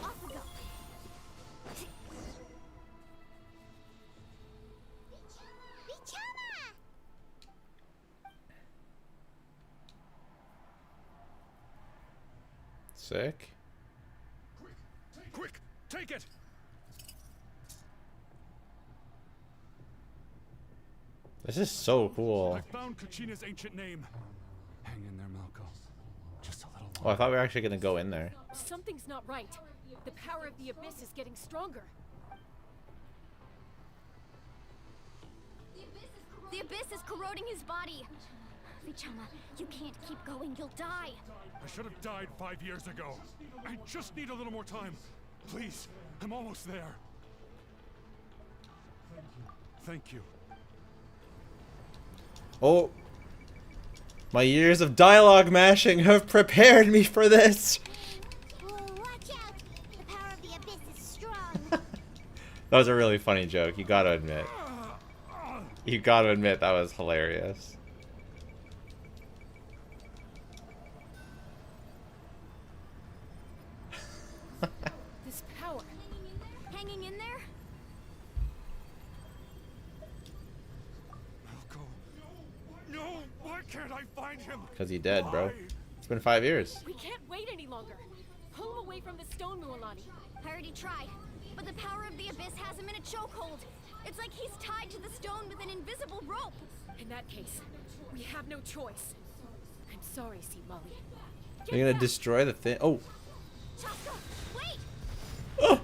Off we go. Vichama! Sick. Quick, take it. This is so cool. I found Kachina's ancient name. Hang in there, Malco. Just a little. Oh, I thought we were actually gonna go in there. Something's not right. The power of the Abyss is getting stronger. The Abyss is corroding his body. Vichama, you can't keep going. You'll die. I should have died 5 years ago. I just need a little more time. Please, I'm almost there. Thank you. Oh. My years of dialogue mashing have prepared me for this. Whoa, watch out! The power of the Abyss is strong. That was a really funny joke. You gotta admit. You gotta admit that was hilarious. This power. Hanging in there? Malco. No, why can't I find him? Because he dead, bro. It's been 5 years. We can't wait any longer. Pull him away from the stone, Mualani. I already tried, but the power of the Abyss has him in a chokehold. It's like he's tied to the stone with an invisible rope. In that case, we have no choice. I'm sorry, Sea Molly. You're gonna destroy the thing. Oh. Chaska, wait! Oh.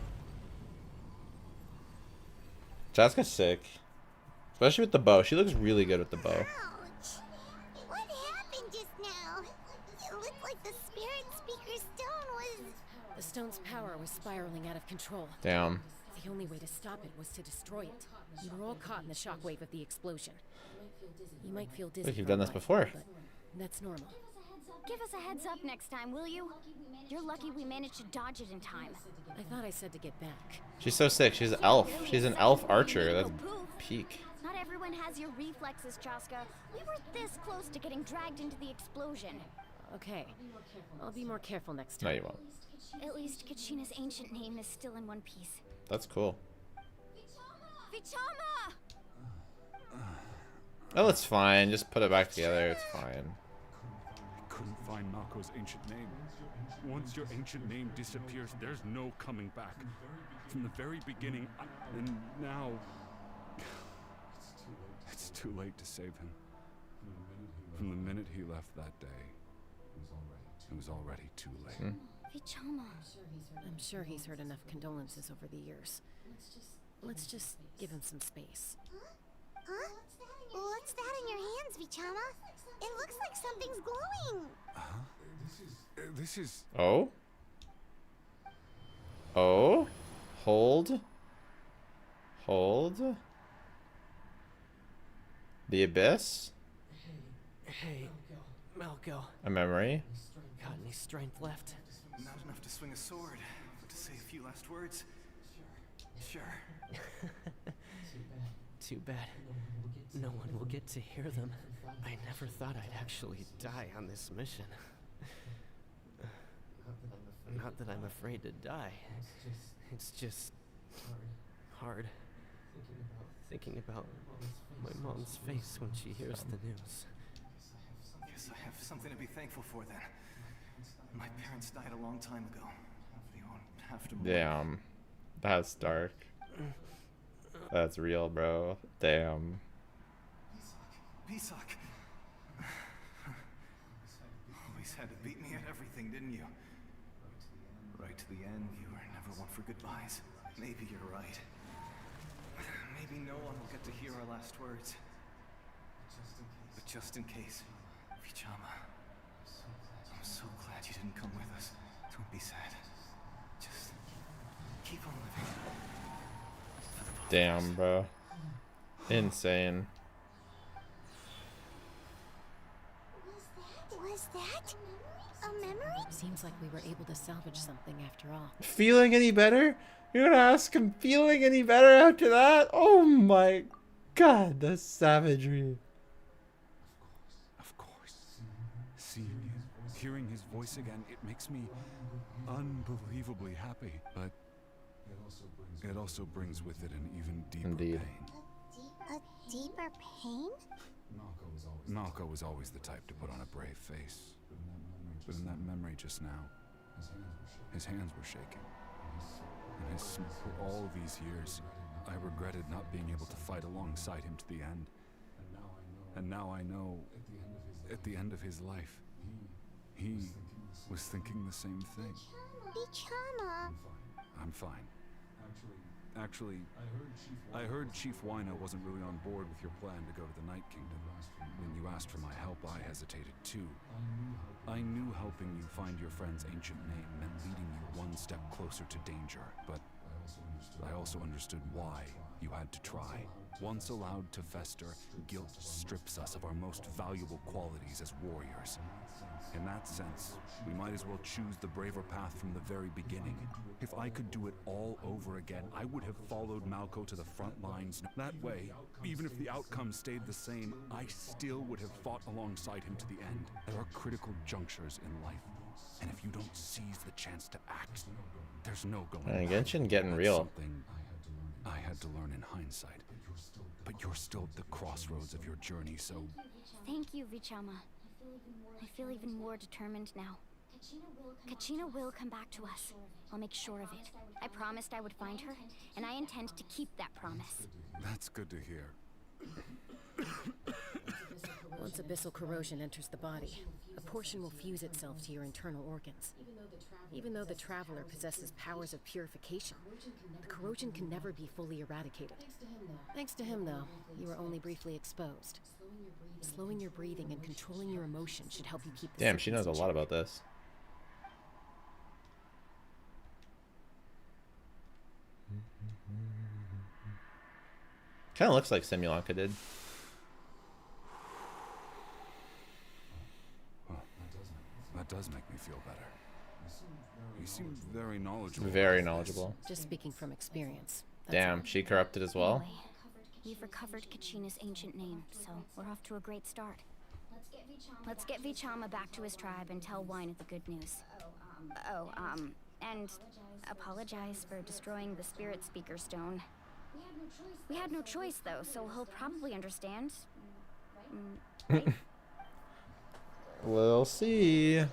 Chaska's sick. Especially with the bow. She looks really good with the bow. Ouch! What happened just now? It looked like the Spirit Speaker stone was... The stone's power was spiraling out of control. Damn. The only way to stop it was to destroy it. We were all caught in the shockwave of the explosion. You might feel dizzy. Look, you've for a done this while, before. but that's normal. Give us a heads up next time, will you? You're lucky we managed to dodge it in time. I thought I said to get back. She's so sick. She's an elf. She's an elf archer. That's peak. Not everyone has your reflexes, Chaska. We were this close to getting dragged into the explosion. Okay. I'll be more careful next time. No, you won't. At least Kachina's ancient name is still in one piece. That's cool. Vichama! Oh, it's fine. Just put it back together. It's fine. I couldn't find Malco's ancient name. Once your ancient name disappears, there's no coming back. From the very beginning, and now... It's too late to save him. From the minute he left that day, it was already too late. Vichama. I'm sure he's heard enough condolences over the years. Let's just give him some space. Huh? What's that in your hands, Vichama? It looks like something's glowing. This is... Oh? Oh? Hold. Hold. The Abyss? Hey, Malco. A memory? Got any strength left? Not enough to swing a sword, but to say a few last words. Sure. Too bad. No one will get to hear them. I never thought I'd actually die on this mission. Not that I'm afraid to die. It's just hard. Thinking about my mom's face when she hears the news. Guess I have something to be thankful for then. My parents died a long time ago. They won't have to. Damn. That's dark. That's real, bro. Damn. Pisak. Always had to beat me at everything, didn't you? Right to the end, you were never one for goodbyes. Maybe you're right. Maybe no one will get to hear our last words. But just in case, Vichama, I'm so glad you didn't come with us. Don't be sad. Just Damn, bro. Insane. Was that a memory? Seems like we were able to salvage something after all. Feeling any better? You're gonna ask him feeling any better after that? Oh my god, the savagery. Of course. Seeing him, hearing his voice again, it makes me unbelievably happy. But it also brings with it an even deeper pain. A deeper pain? Malco was always the type to put on a brave face. But in that memory just now, his hands were shaking. And for all these years, I regretted not being able to fight alongside him to the end. And now I know, at the end of his life, he was thinking the same thing. Vichama. I'm fine. Actually, I heard Chief Wina wasn't really on board with your plan to go to the Night Kingdom. When you asked for my help, I hesitated too. I knew helping you find your friend's ancient name meant leading you one step closer to danger, but I also understood why you had to try. Once allowed to fester, guilt strips us of our most valuable qualities as warriors. In that sense, we might as well choose the braver path from the very beginning. If I could do it all over again, I would have followed Malco to the front lines. That way, even if the outcome stayed the same, I still would have fought alongside him to the end. There are critical junctures in life, and if you don't seize the chance to act, there's no going back. Genshin getting real. Something I had to learn in hindsight. But you're still at the crossroads of your journey, so... Thank you, Vichama. I feel even more determined now. Kachina will come back to us. I'll make sure of it. I promised I would find her, and I intend to keep that promise. That's good to hear. Once abyssal corrosion enters the body, a portion will fuse itself to your internal organs. Even though the Traveler possesses powers of purification, the corrosion can never be fully eradicated. Thanks to him, though, you are only briefly exposed. Slowing your breathing and controlling your emotions should help you keep the Damn, she knows a lot about this. Kind of looks like Simulanka did. That does make me feel better. You seem very knowledgeable. Very knowledgeable. Just speaking from experience. Damn, she corrupted as well. Anyway, we've recovered Kachina's ancient name, so we're off to a great start. Let's get Vichama back to his tribe and tell Wina the good news. And apologize for destroying the Spirit Speaker Stone. We had no choice, though, so he'll probably understand. Right? We'll see.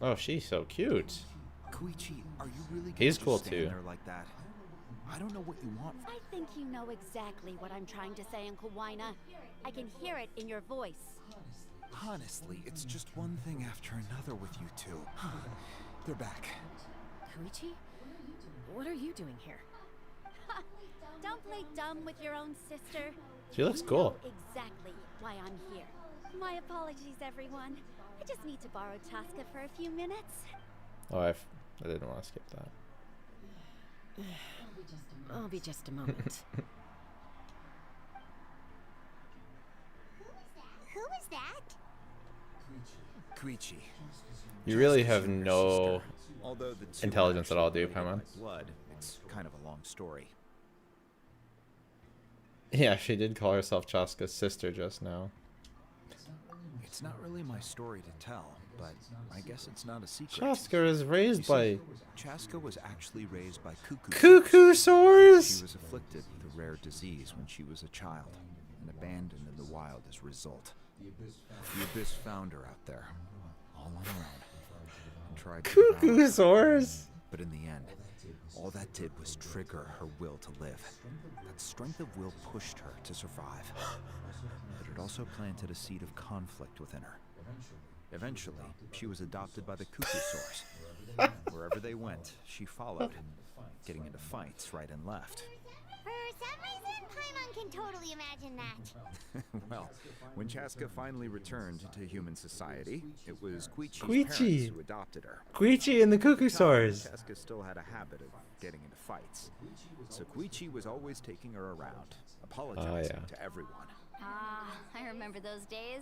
Oh, she's so cute. Koichi, are you really He's gonna cool just stand too. there like that? I don't know what you want. I think you know exactly what I'm trying to say, Uncle Wina. I can hear it in your voice. Honestly, it's just one thing after another with you two. They're back. Koichi? What are you doing here? Don't play dumb with your own sister. She looks You cool. know exactly why I'm here. My apologies, everyone. I just need to borrow Tosca for a few minutes. Oh, I didn't want to skip that. I'll be just a moment. Who is that? Koichi. You really have no Although the two intelligence at all, do you, actually Paimon? by blood, it's kind of a long story. Yeah, she did call herself Chaska's sister just now. It's not really my story to tell, but I guess it's not a secret. Chaska is raised by Chaska was actually raised by Cuckoosaurs. She was afflicted with a rare disease when she was a child and abandoned in the wild as a result. The Abyss found her out there, all on her own, and tried to Cuckoosaurs. But in the end, all that did was trigger her will to live. That strength of will pushed her to survive. But it also planted a seed of conflict within her. Eventually, she was adopted by the Cuckoosaurs. Wherever they went, she followed, getting into fights right and left. For some reason, Paimon can totally imagine that. Well, when Chaska finally returned to human society, it was Koichi's Koichi. parents who adopted her. Koichi and the Cuckoo Soars. Chaska still had a habit of getting into fights, so Koichi was always taking her around, apologizing to everyone. Ah, I remember those days.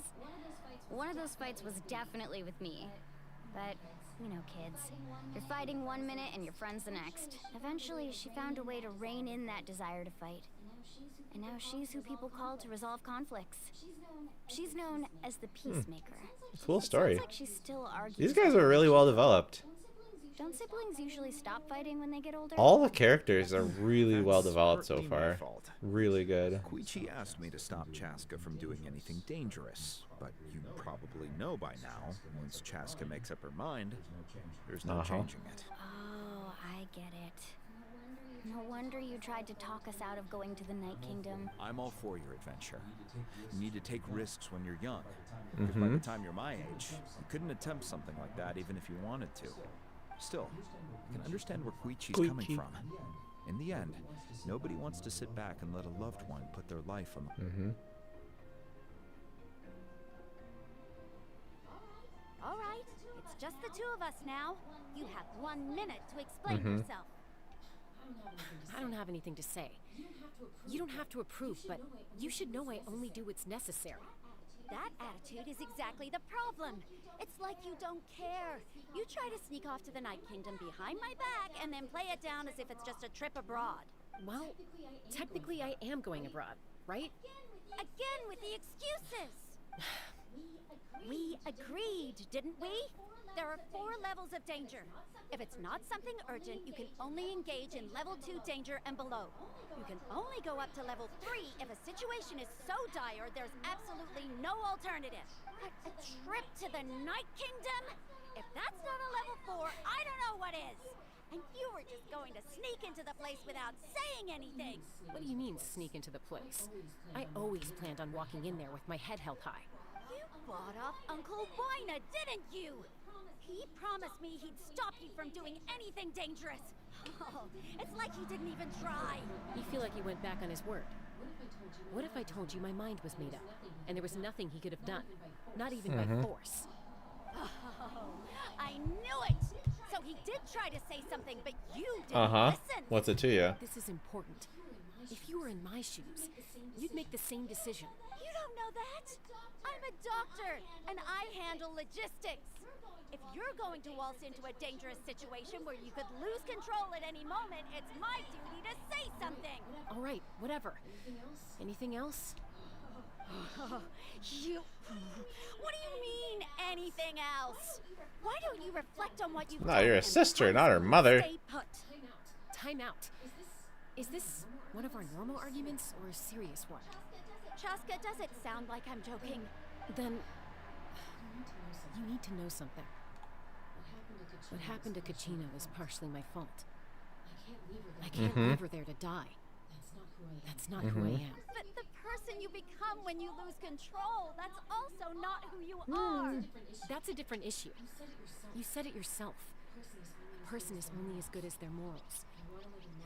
One of those fights was definitely with me. But, you know, kids. You're fighting one minute and your friend's the next. Eventually, she found a way to rein in that desire to fight. And now she's who people call to resolve conflicts. She's known as the peacemaker. Cool story. Sounds like she still argues. These guys are really well developed. Don't siblings usually stop fighting when they get older? All the characters are really well developed so far. Really good. Koichi asked me to stop Chaska from doing anything dangerous, but you probably know by now, once Chaska makes up her mind, there's no changing it. Oh, I get it. No wonder you tried to talk us out of going to the Night Kingdom. I'm all for your adventure. You need to take risks when you're young, because by the time you're my age, you couldn't attempt something like that even if you wanted to. Still, you can understand where Koichi's coming from. In the end, nobody wants to sit back and let a loved one put their life on the... All right, it's just the two of us now. You have 1 minute to explain yourself. I don't have anything to say. You don't have to approve, but you should know I only do what's necessary. That attitude is exactly the problem. It's like you don't care. You try to sneak off to the Night Kingdom behind my back and then play it down as if it's just a trip abroad. Well, technically I am going abroad, right? Again with the excuses! We agreed, didn't we? There are 4 levels of danger. If it's not something urgent, you can only engage in level 2 danger and below. You can only go up to level 3 if a situation is so dire there's absolutely no alternative. But a trip to the Night Kingdom? If that's not a level 4, I don't know what is. And you were just going to sneak into the place without saying anything. What do you mean, sneak into the place? I always planned on walking in there with my head held high. You bought off Uncle Wina, didn't you? He promised me he'd stop you from doing anything dangerous. Oh, it's like he didn't even try. You feel like he went back on his word. What if I told you my mind was made up, and there was nothing he could have done? Not even by force. Oh, I knew it! So he did try to say something, but you didn't listen. What's it to you? This is important. If you were in my shoes, you'd make the same decision. You don't know that? I'm a doctor, and I handle logistics. If you're going to waltz into a dangerous situation where you could lose control at any moment, it's my duty to say something. All right, whatever. Anything else? What do you mean, anything else? Why don't you reflect on what you've No, done you're a and sister, promise not her to mother. Stay put. Time out. Is this one of our normal arguments or a serious one? Chaska, does it sound like I'm joking? Then you need to know something. What happened to Kachina was partially my fault. I can't leave her there to die. That's not who I am. But the person you become when you lose control, that's also not who you are. That's a different issue. You said it yourself. A person is only as good as their morals.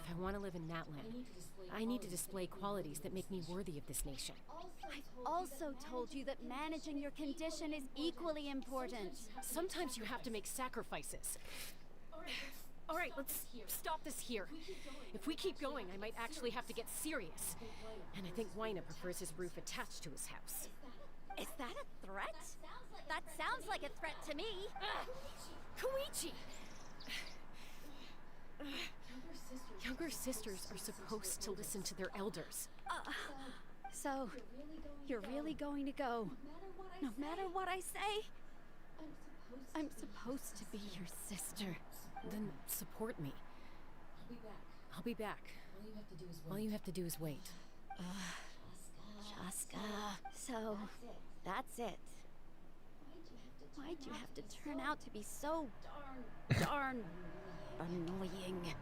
If I want to live in Natland, I need to display qualities that make me worthy of this nation. I've also told you that managing your condition is equally important. Sometimes you have to make sacrifices. All right, let's stop this here. If we keep going, I might actually have to get serious. And I think Wina prefers his roof attached to his house. Is that a threat? That sounds like a threat to me. Koichi! Younger sisters are supposed to listen to their elders. So, you're really going to go, no matter what I say? I'm supposed to be your sister. Then support me. I'll be back. All you have to do is wait. Chaska. So, that's it. Why'd you have to turn out to be so darn annoying?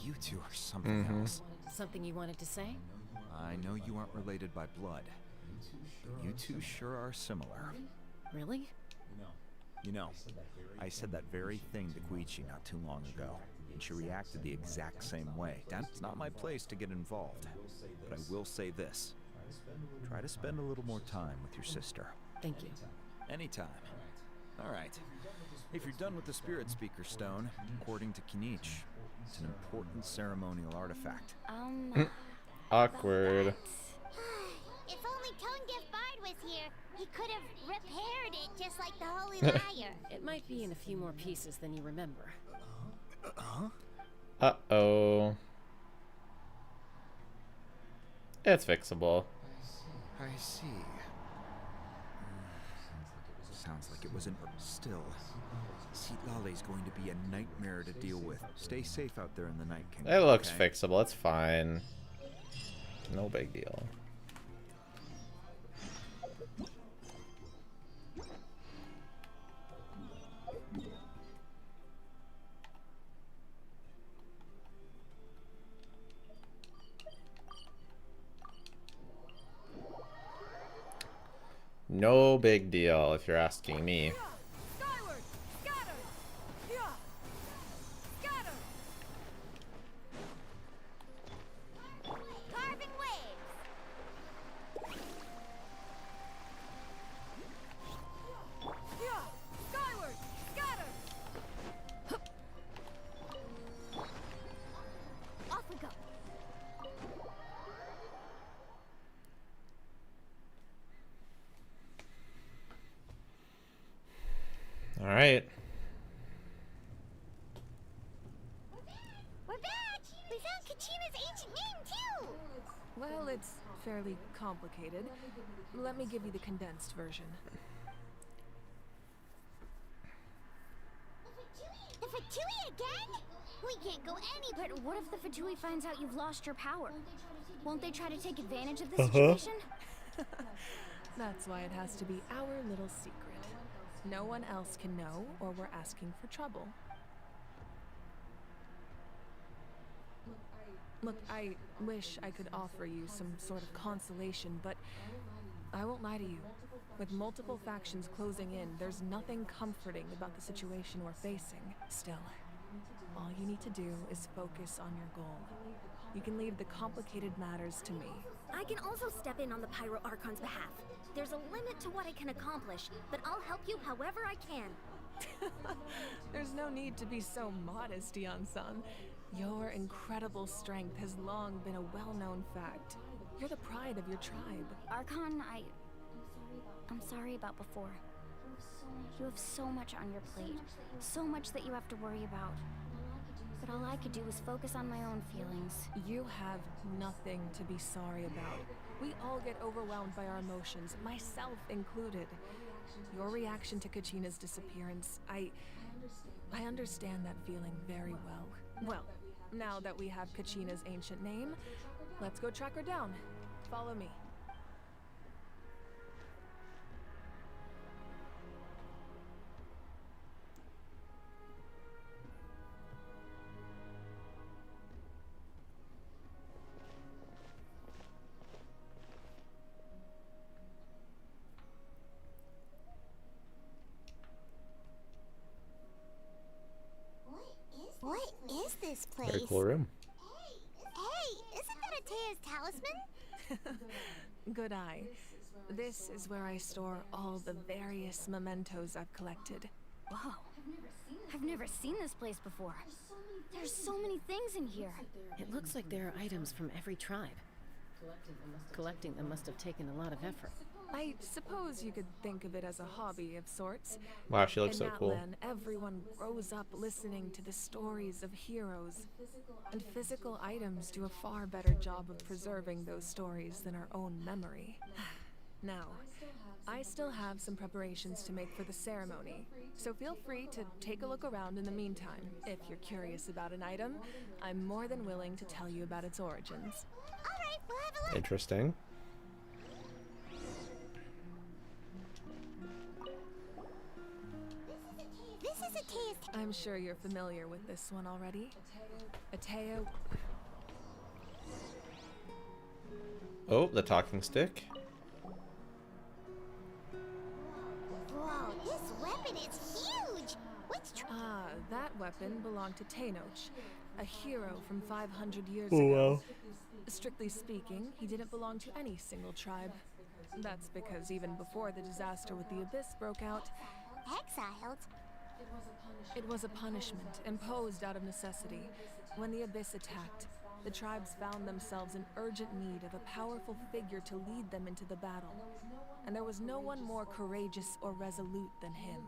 You two are something else. Something you wanted to say? I know you aren't related by blood, but you two sure are similar. Really? You know, I said that very thing to Kachina not too long ago, and she reacted the exact same way. That's not my place to get involved, but I will say this. Try to spend a little more time with your sister. Thank you. Anytime. All right. If you're done with the Spirit Speaker Stone, according to Kinich, it's an important ceremonial artifact. Awkward. If only Tone-Deaf Bard was here, he could have repaired it just like the Holy Liar. It might be in a few more pieces than you remember. Uh-oh. It's fixable. I see. Sounds like it wasn't still. Lale's going to be a nightmare to deal with. Stay safe out there in the Night Kingdom. It looks okay? fixable. It's fine. No big deal. No big deal, if you're asking me. Skyward! Scatter! Yeah! Scatter! Carving waves! Yeah! Skyward! Scatter! Off we go. All right. We're back! We found Kachina's ancient name, too! Well, it's fairly complicated. Let me give you the condensed version. The Fatui again? We can't go any... But what if the Fatui finds out you've lost your power? Won't they try to take advantage of this situation? That's why it has to be our little secret. No one else can know, or we're asking for trouble. Look, I wish I could offer you some sort of consolation, but I won't lie to you. With multiple factions closing in, there's nothing comforting about the situation we're facing. Still, all you need to do is focus on your goal. You can leave the complicated matters to me. I can also step in on the Pyro Archon's behalf. There's a limit to what I can accomplish, but I'll help you however I can. There's no need to be so modest, Yan-san. Your incredible strength has long been a well-known fact. You're the pride of your tribe. Archon, I'm sorry about before. You have so much on your plate, so much that you have to worry about. But all I could do was focus on my own feelings. You have nothing to be sorry about. We all get overwhelmed by our emotions, myself included. Your reaction to Kachina's disappearance, I understand that feeling very well. Well, now that we have Kachina's ancient name, let's go track her down. Follow me. What is this place? Very cool room. Hey, isn't that Atea's talisman? Good eye. This is where I store all the various mementos I've collected. Wow. I've never seen this place before. There's so many things in here. It looks like there are items from every tribe. Collecting them must have taken a lot of effort. I suppose you could think of it as a hobby of sorts. Wow, she looks In so cool. Natlan, everyone grows up listening to the stories of heroes. And physical items do a far better job of preserving those stories than our own memory. Now, I still have some preparations to make for the ceremony, so feel free to take a look around in the meantime. If you're curious about an item, I'm more than willing to tell you about its origins. Alright, we'll have a look. Interesting. This is Atea's... I'm sure you're familiar with this one already. Atea... Oh, the talking stick. Whoa, this weapon is weapon belonged to Tenoch, a hero from 500 years Oh, ago. wow. Strictly speaking, he didn't belong to any single tribe. That's because even before the disaster with the Abyss broke out, Exiled? it was a punishment imposed out of necessity. When the Abyss attacked, the tribes found themselves in urgent need of a powerful figure to lead them into the battle. And there was no one more courageous or resolute than him.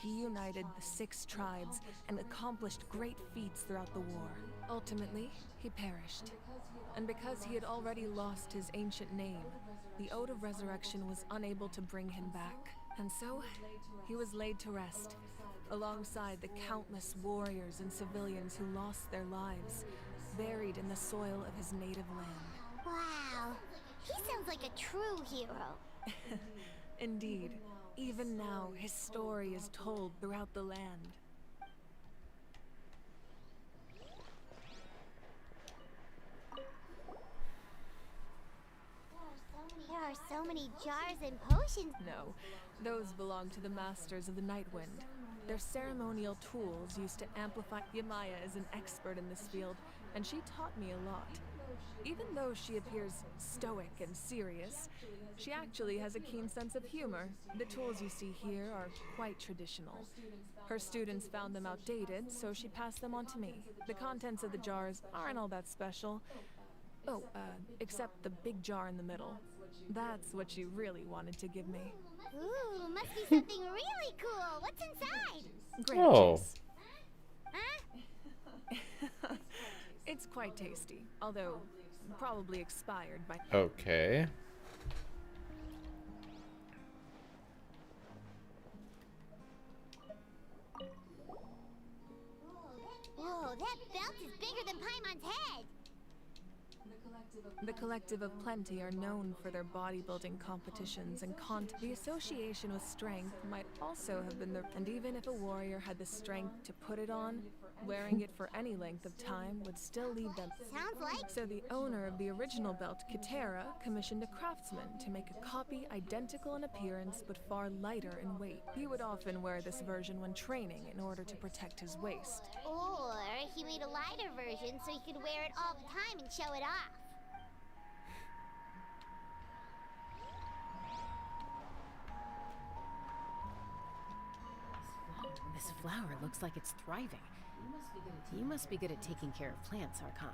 He united the 6 tribes and accomplished great feats throughout the war. Ultimately, he perished. And because he had already lost his ancient name, the Ode of Resurrection was unable to bring him back. And so, he was laid to rest, alongside the countless warriors and civilians who lost their lives, buried in the soil of his native land. Wow. He sounds like a true hero. Indeed. Even now, his story is told throughout the land. There are so many jars and potions. No, those belong to the Masters of the Nightwind. They're ceremonial tools used to amplify. Yamaya is an expert in this field, and she taught me a lot. Even though she appears stoic and serious, she actually has a keen sense of humor. The tools you see here are quite traditional. Her students found them outdated, so she passed them on to me. The contents of the jars aren't all that special. Oh, except the big jar in the middle. That's what she really wanted to give me. Ooh, must be something really cool. What's inside? Grape Oh. juice. Huh? It's quite tasty, although probably expired by... Okay. Whoa, that belt is bigger than Paimon's head. The Collective of Plenty are known for their bodybuilding competitions and the association with strength might also have been their... And even if a warrior had the strength to put it on, wearing it for any length of time would still leave them... Sounds like... So the owner of the original belt, Katera, commissioned a craftsman to make a copy identical in appearance but far lighter in weight. He would often wear this version when training in order to protect his waist. Or he made a lighter version so he could wear it all the time and show it off. This flower looks like it's thriving. You must be good at taking care of plants, Archon.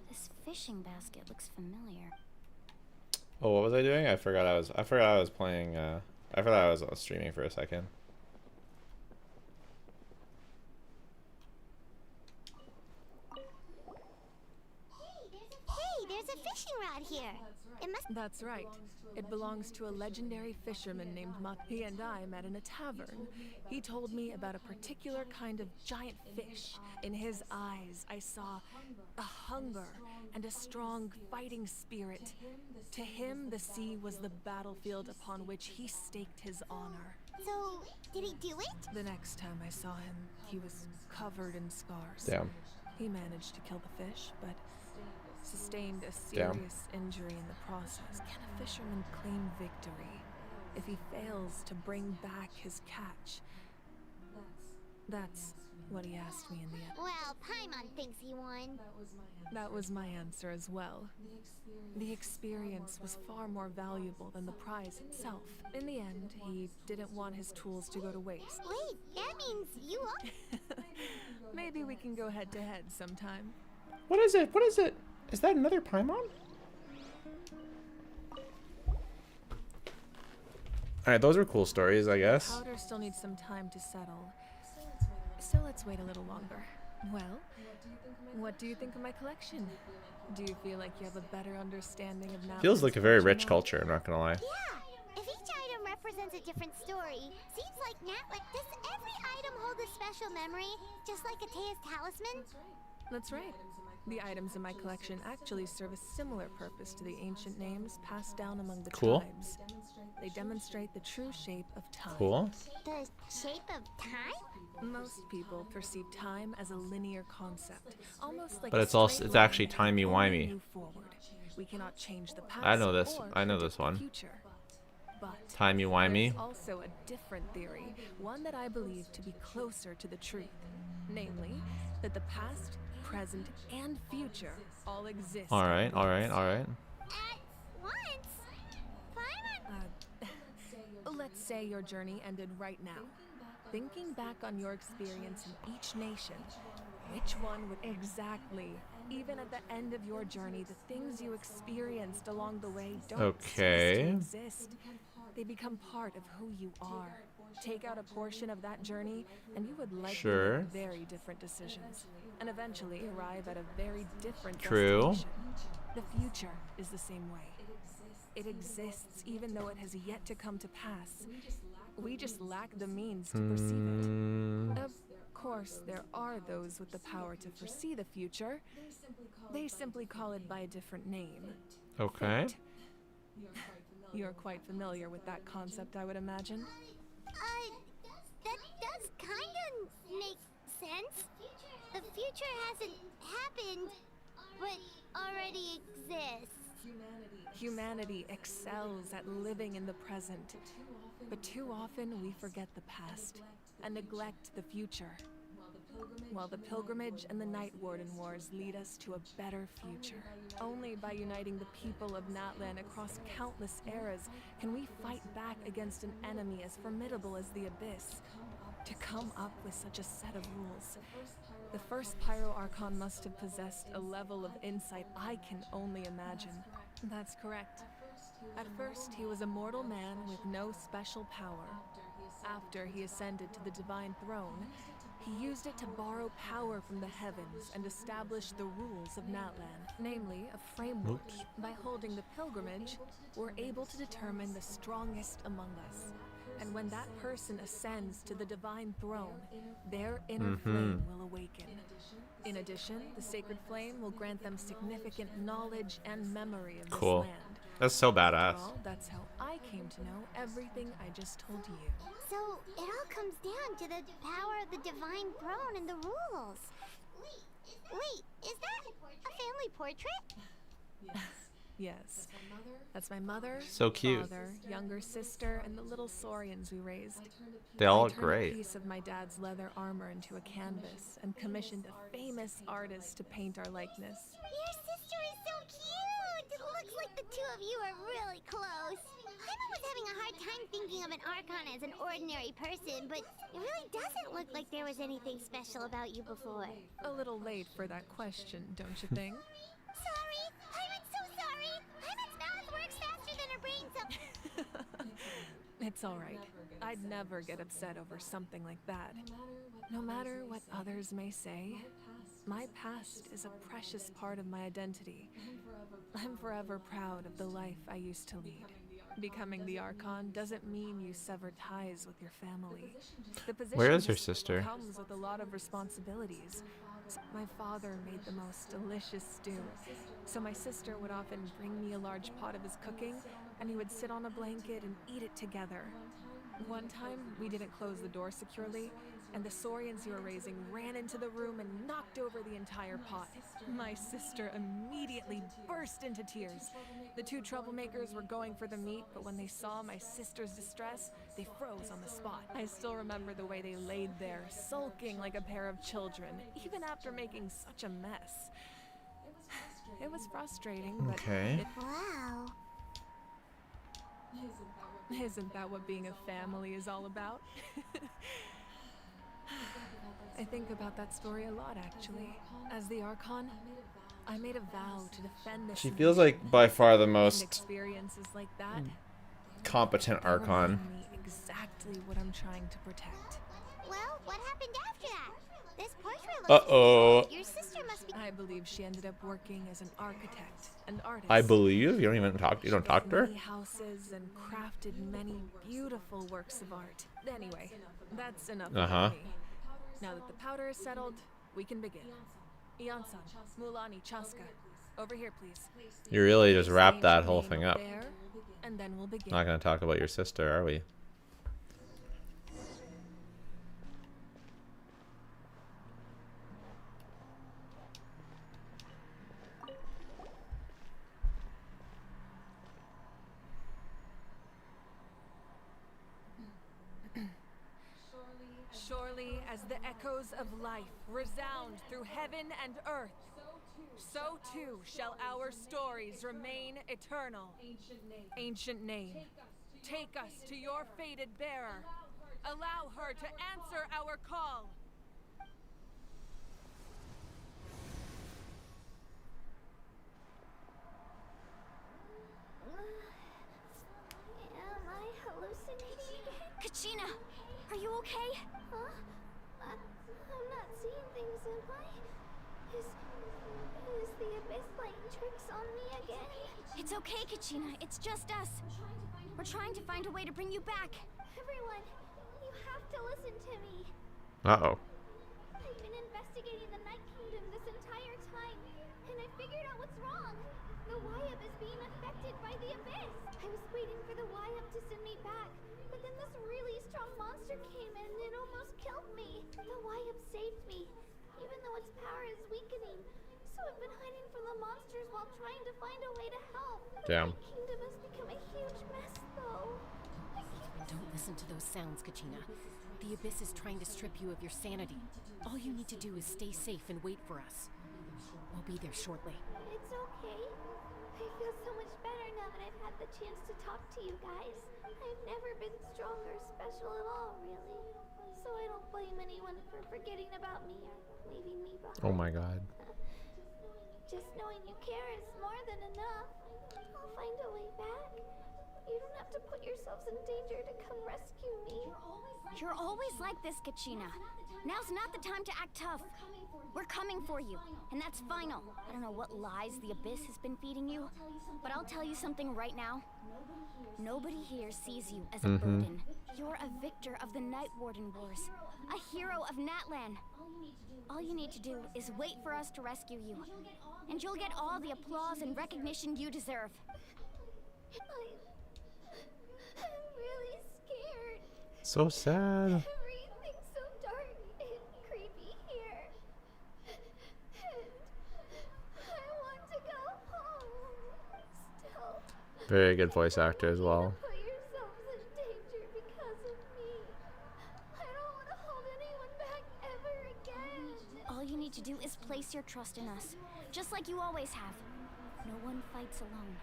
This fishing basket looks familiar. Oh, what was I doing? I forgot I was playing, I forgot I was streaming for a second. Hey, there's a fishing rod here. It must... That's right. It belongs to a legendary fisherman named He and I met in a tavern. He told me about a particular kind of giant fish. In his eyes, I saw a hunger and a strong fighting spirit. To him, the sea was the battlefield upon which he staked his honor. So, did he do it? The next time I saw him, he was covered in scars. Damn. He managed to kill the fish, but sustained a serious injury in the process. Can a fisherman claim victory if he fails to bring back his catch? That's what he asked me in the end. Well, Paimon thinks he won. That was my answer as well. The experience was far more valuable than the prize itself. In the end, he didn't want his tools to go to waste. Wait, that means you are... Maybe we can go head to head sometime. What is it? What is it? Is that another Paimon? Alright, those are cool stories, I guess. Powder still needs some time to settle. So let's wait a little longer. Well, what do you think of my collection? Do you feel like you have a better understanding of now? Feels like a very rich culture, I'm not gonna lie. Yeah, if each item represents a different story, seems like does every item hold a special memory, just like Atea's talisman? That's right. The items in my collection actually serve a similar purpose to the ancient names passed down among the Cool. tribes. They demonstrate the true shape of time. Cool. The shape of time? Most people perceive time as a linear concept, almost like But a it's also straight it's line actually that can only timey-wimey. move forward. We cannot change the past. I know this. or I know this predict the one. future. But Timey-wimey. there's also a different theory, one that I believe to be closer to the truth. Namely, that the past, present, and future all exist. All right. All right. All right. Let's say your journey ended right now. Thinking back on your experience in each nation, which one would exactly, even at the end of your journey, the things you experienced along the way don't cease to exist. They become part of who you are. Take out a portion of that journey, and you would likely make very different decisions, and eventually arrive at a very different destination. The future is the same way. It exists even though it has yet to come to pass. We just lack the means to perceive it. Of course, there are those with the power to foresee the future. They simply call it by a different name. Okay. Fate. You're quite familiar with that concept, I would imagine. That does kind of make sense. The future hasn't happened, but already exists. Humanity excels at living in the present, but too often we forget the past and neglect the future. While the pilgrimage and the Night Warden Wars lead us to a better future. Only by uniting the people of Natlan across countless eras can we fight back against an enemy as formidable as the Abyss. To come up with such a set of rules, the first Pyro Archon must have possessed a level of insight I can only imagine. That's correct. At first, he was a mortal man with no special power. After he ascended to the divine throne, he used it to borrow power from the heavens and establish the rules of Natlan, namely a framework. By holding the pilgrimage, we're able to determine the strongest among us. And when that person ascends to the divine throne, their inner flame will awaken. In addition, the sacred flame will grant them significant knowledge and memory of this land. That's so badass. After all, that's how I came to know everything I just told you. So it all comes down to the power of the divine throne and the rules. Wait, is that a family portrait? Yes. That's my mother, So cute. father, younger sister, and the little saurians we raised. They all look I turned great. a piece of my dad's leather armor into a canvas and commissioned a famous artist to paint our likeness. Your sister is so cute! It looks like the two of you are really close. Paimon was having a hard time thinking of an Archon as an ordinary person, but it really doesn't look like there was anything special about you before. A little late for that question, don't you think? Sorry! Paimon's so sorry! Paimon's mouth works faster than her brain, so... It's alright. I'd never get upset over something like that. No matter what others may say, my past is a precious part of my identity. I'm forever proud of the life I used to lead. Becoming the Archon doesn't mean you sever ties with your family. The position Where is your just sister? comes with a lot of responsibilities. My father made the most delicious stew, so my sister would often bring me a large pot of his cooking, and he would sit on a blanket and eat it together. One time, we didn't close the door securely, and the saurians you were raising ran into the room and knocked over the entire pot. My sister immediately burst into tears. The two troublemakers were going for the meat, but when they saw my sister's distress, they froze on the spot. I still remember the way they laid there, sulking like a pair of children, even after making such a mess. It was frustrating, but Wow. Isn't that what being a family is all about? I think about that story a lot, actually. As the Archon, I made a vow to defend this. She feels like by far the and most experiences like that competent Archon. remind me exactly what I'm trying to protect. Well, what happened after that? This portrait looks Uh-oh. Your sister must be... I believe she ended up working as an architect and artist. I believe you don't even talk. You don't talk to her. Many houses and crafted many beautiful works of art. Anyway, that's enough about me. Now that the powder is settled, we can begin. Iansan, Mualani, Chaska. Over here, please. You really just wrapped that whole thing up. There, and then we'll begin. Not gonna talk about your sister, are we? Surely as the echoes of life resound through heaven and earth, so too shall our stories remain eternal. Ancient name, take us to your fated bearer. Allow her to answer our call. Am I hallucinating? Kachina, are you okay? Huh? I'm not seeing things, am I? Is the Abyss playing tricks on me again? It's okay, Kachina. It's just us. We're trying to find a way to bring you back. Everyone, you have to listen to me. Uh-oh. I've been investigating the Night Kingdom this entire time, and I figured out what's wrong. The Wyup is being affected by the Abyss. I was waiting for the Wyup to send me back, but then this really strong monster came in and it almost killed me. The Wyup saved me, even though its power is weakening. So I've been hiding from the monsters while trying to find a way to help. Damn. The Night Kingdom has become a huge mess, though. Don't listen to those sounds, Kachina. The Abyss is trying to strip you of your sanity. All you need to do is stay safe and wait for us. We'll be there shortly. It's okay. I feel so much better now that I've had the chance to talk to you guys. I've never been strong or special at all, really. So I don't blame anyone for forgetting about me or leaving me behind. Oh my god. Just knowing you care is more than enough. I'll find a way back. You don't have to put yourselves in danger to come rescue me. You're always like this, Kachina. Now's not the time to act tough. We're coming for you, and that's final. I don't know what lies the Abyss has been feeding you, but I'll tell you something right now. Nobody here sees you as a burden. You're a victor of the Night Warden Wars, a hero of Natlan. All you need to do is wait for us to rescue you, and you'll get all the applause and recognition you deserve. I'm really scared. So sad. Everything's so dark and creepy here. And I want to go home. Still. Very good voice actor as well. Put yourselves in danger because of me. I don't want to hold anyone back ever again. All you need to do is place your trust in us, just like you always have. No one fights alone.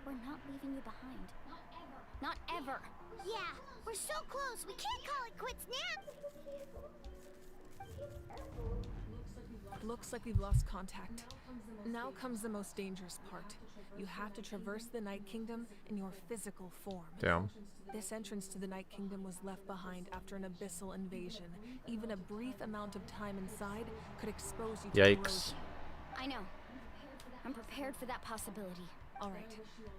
We're not leaving you behind. Not ever. Yeah, we're so close. We can't call it quits now. Looks like we've lost contact. Now comes the most dangerous part. You have to traverse the Night Kingdom in your physical form. Damn. This entrance to the Night Kingdom was left behind after an abyssal invasion. Even a brief amount of time inside could expose you to Yikes. corrosion. I know. I'm prepared for that possibility. All right,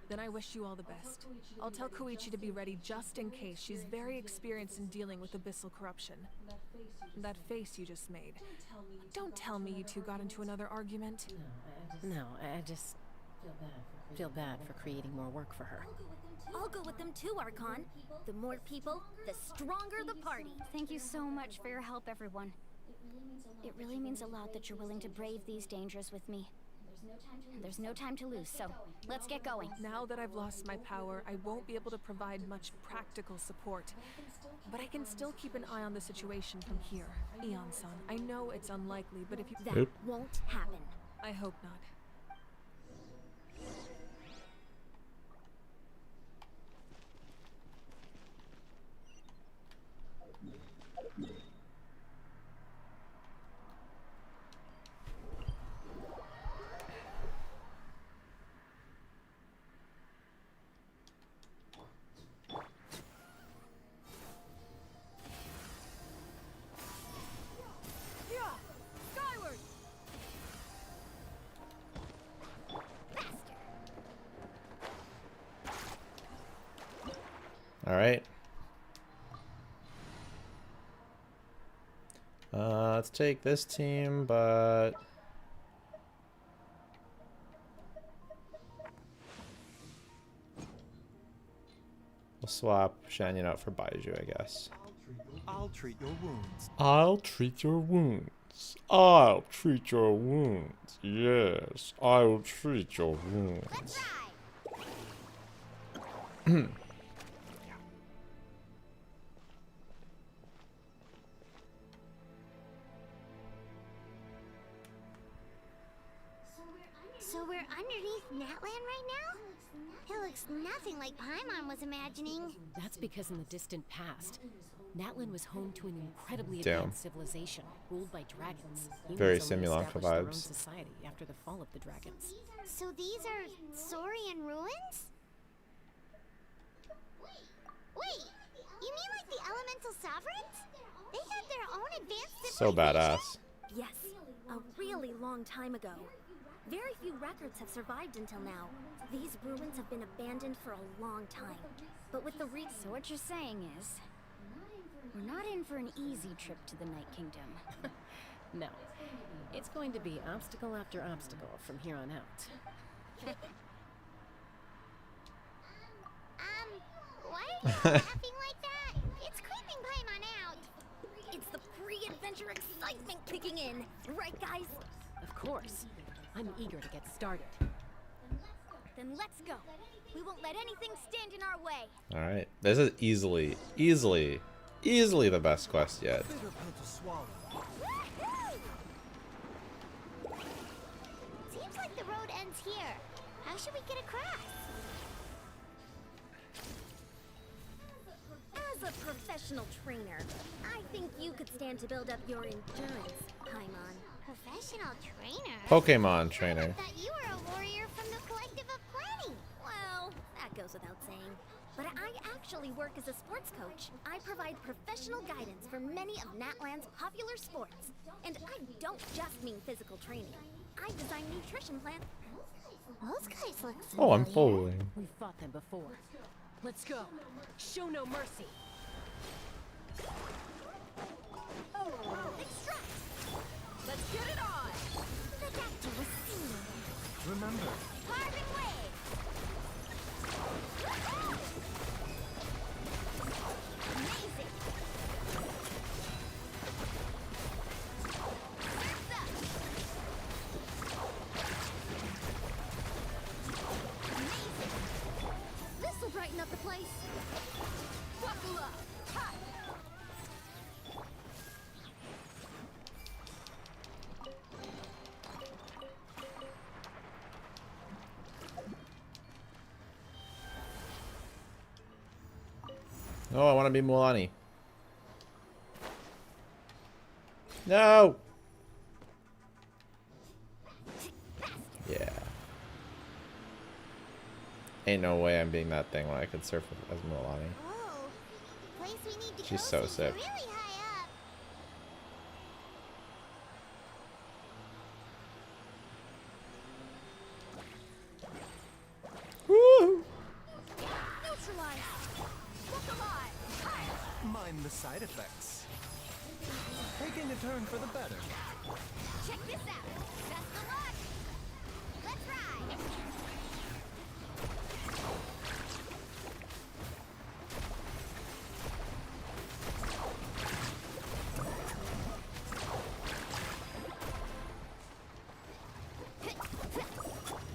then I wish you all the best. I'll tell Koichi to be ready just in case. She's very experienced in dealing with abyssal corruption. That face you just made. Don't tell me you two got into another argument. No, I just feel bad for creating more work for her. I'll go with them too, Archon. The more people, the stronger the party. Thank you so much for your help, everyone. It really means a lot that you're willing to brave these dangers with me. There's no time to lose, so let's get going. Now that I've lost my power, I won't be able to provide much practical support. But I can still keep an eye on the situation from here. Eon-san, I know it's unlikely, but if you... That won't happen. I hope not. All right. Let's take this team, but We'll swap Shannon out for Baiju, I guess. I'll treat your wounds. I'll treat your wounds. I'll treat your wounds. Yes, I'll treat your wounds. So we're underneath Natland right now? It looks nothing like Paimon was imagining. That's because in the distant past, Natland was home to an incredibly Damn. advanced civilization ruled by dragons. Very Humans only Simulacra established their own vibes. society after the fall of the dragons. So these are Saurian ruins? Wait, you mean like the elemental sovereigns? They had their own advanced So badass. Yes, a really long time ago. Very few records have survived until now. These ruins have been abandoned for a long time. But with the So what you're saying is, we're not in for an easy trip to the Night Kingdom. No, it's going to be obstacle after obstacle from here on out. Why are you laughing like that? It's creeping Paimon out. It's the pre-adventure excitement kicking in, right guys? Of course. I'm eager to get started. Then let's go. We won't let anything stand in our way. Alright. This is easily the best quest yet. Bitter pill to swallow. Seems like the road ends here. How should we get across? As a professional trainer, I think you could stand to build up your endurance, Paimon. Professional trainer? Pokemon trainer. I thought you were a warrior from the Collective of Planning. Well, that goes without saying. But I actually work as a sports coach. I provide professional guidance for many of Natland's popular sports. And I don't just mean physical training. I design nutrition plans. Those guys look Oh, I'm following. We've fought them before. Let's go. Show no mercy. Extract! Let's get it on! The doctor was seen. Remember, Carving wave! Amazing. Surf's up! Amazing. This'll brighten up the place. Buckle up! Ha! Oh, I want to be Mualani. No! Yeah. Ain't no way I'm being that thing when I could surf as Mualani. Oh, place we need to She's go so seems sick. really high up. Woo! Neutralize! Look alive! mind the side effects. Taking a turn for the better. Check this out. Best of luck. Let's ride.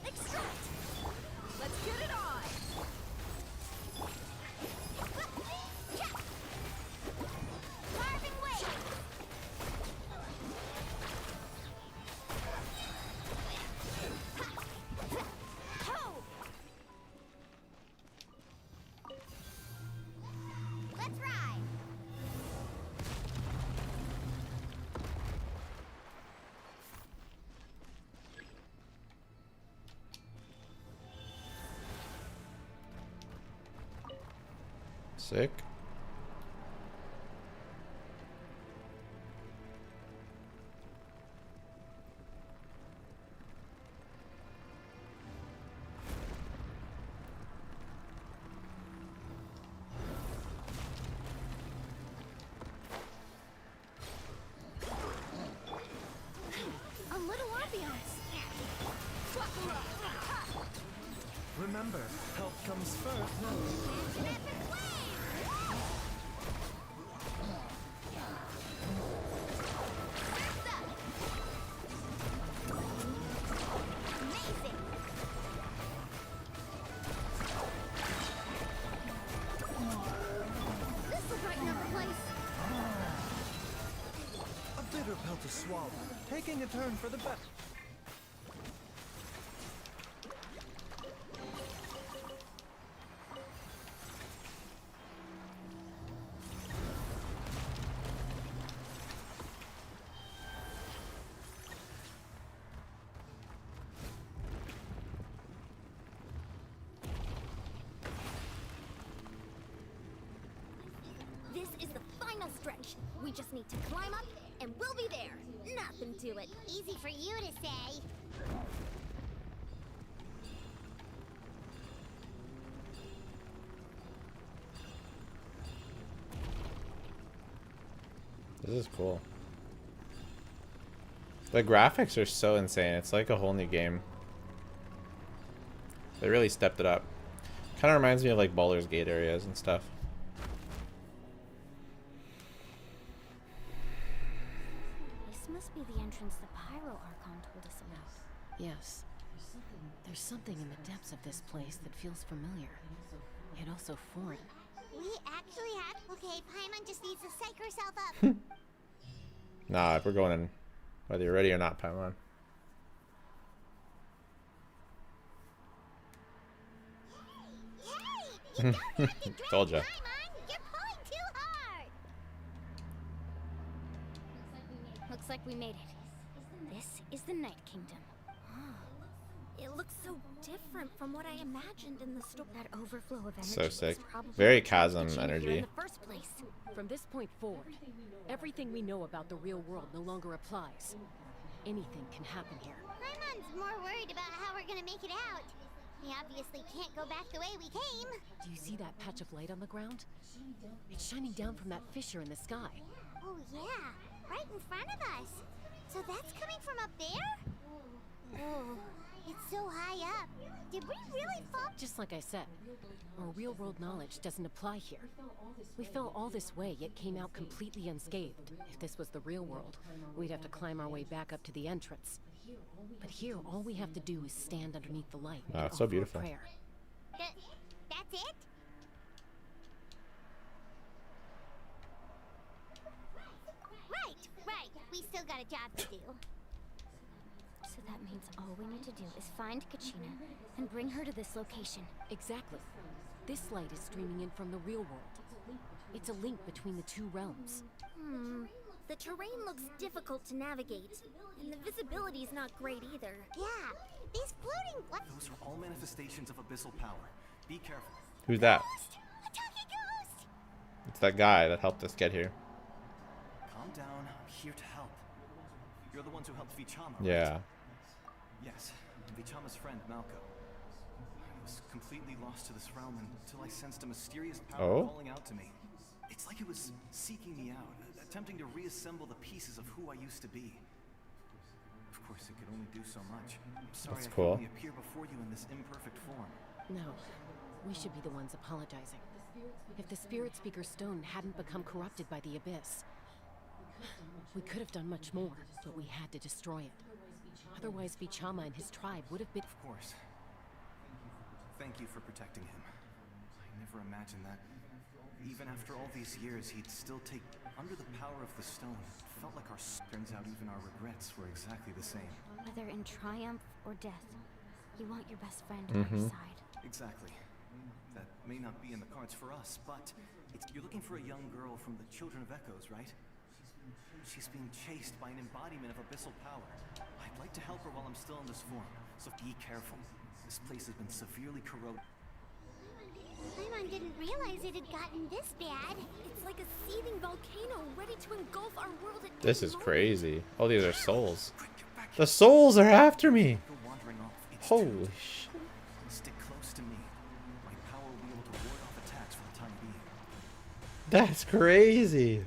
Extract! Let's get it on! Carving wave. Ho! Let's ride. Sick. A little ambiance. Remember, health comes first. swallow, taking a turn for the better. This is the final stretch. We just need to climb up, and we'll be there. Nothing to it. Easy for you to say. This is cool. The graphics are so insane. It's like a whole new game. They really stepped it up. Kind of reminds me of like Baldur's Gate areas and stuff. This must be the entrance the Pyro Archon told us about. Yes. There's something in the depths of this place that feels familiar, yet also foreign. We actually have. Okay, Paimon just needs to psych herself up. Nah, we're going in. Whether you're ready or not, Paimon. Told ya. You're pulling too hard. Looks like we made it. This is the Night Kingdom. It looks so different from what I imagined in the story. That overflow of energy. So sick. is probably Very what chasm changed the chamber energy. In the first place. From this point forward, everything we know about the real world no longer applies. Anything can happen here. Paimon's more worried about how we're gonna make it out. We obviously can't go back the way we came. Do you see that patch of light on the ground? It's shining down from that fissure in the sky. Oh yeah, right in front of us. So that's coming from up there? Oh, it's so high up. Did we really fall? Just like I said, our real-world knowledge doesn't apply here. We fell all this way, yet came out completely unscathed. If this was the real world, we'd have to climb our way back up to the entrance. But here, all we have to do is stand underneath the light. Wow, and it's so offer a beautiful. prayer. That's it? Right. We still got a job to do. So that means all we need to do is find Kachina and bring her to this location. Exactly. This light is streaming in from the real world. It's a link between the two realms. The terrain looks difficult to navigate, and the visibility is not great either. Yeah, these floating... What? Those are all manifestations of abyssal power. Be careful. Who's that? A talking ghost! It's that guy that helped us get here. Calm down. I'm here to help. You're the ones who helped Vichama, Yeah. right? Yes. Vichama's friend, Malco. I was completely lost to this realm until I sensed a mysterious power calling out to me. It's like it was seeking me out, attempting to reassemble the pieces of who I used to be. Of course, it could only do so much. I'm sorry I could only appear before you in this imperfect form. No, we should be the ones apologizing. If the Spirit Speaker Stone hadn't become corrupted by the Abyss, we could have done much more, but we had to destroy it. Otherwise, Vichama and his tribe would have been... Of course. Thank you for protecting him. I never imagined that. Even after all these years, he'd still take... Under the power of the stone, it felt like our... Turns out even our regrets were exactly the same. Whether in triumph or death, you want your best friend on your side. Exactly. That may not be in the cards for us, but you're looking for a young girl from the Children of Echoes, right? She's being chased by an embodiment of abyssal power. I'd like to help her while I'm still in this form, so be careful. This place has been severely corroded. Paimon didn't realize it had gotten this bad. It's like a seething volcano ready to engulf our world at This is crazy. Oh, these are souls. The souls are after me. Holy shit. Stick close to me. My power will be able to ward off attacks for the time being. That's crazy.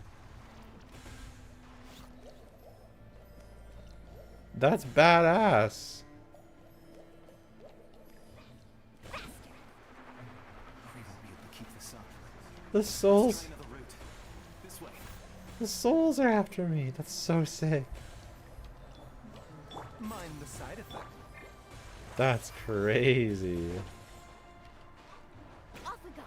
That's badass. The souls. The souls are after me. That's so sick. Mind the side effect. That's crazy. Off we go.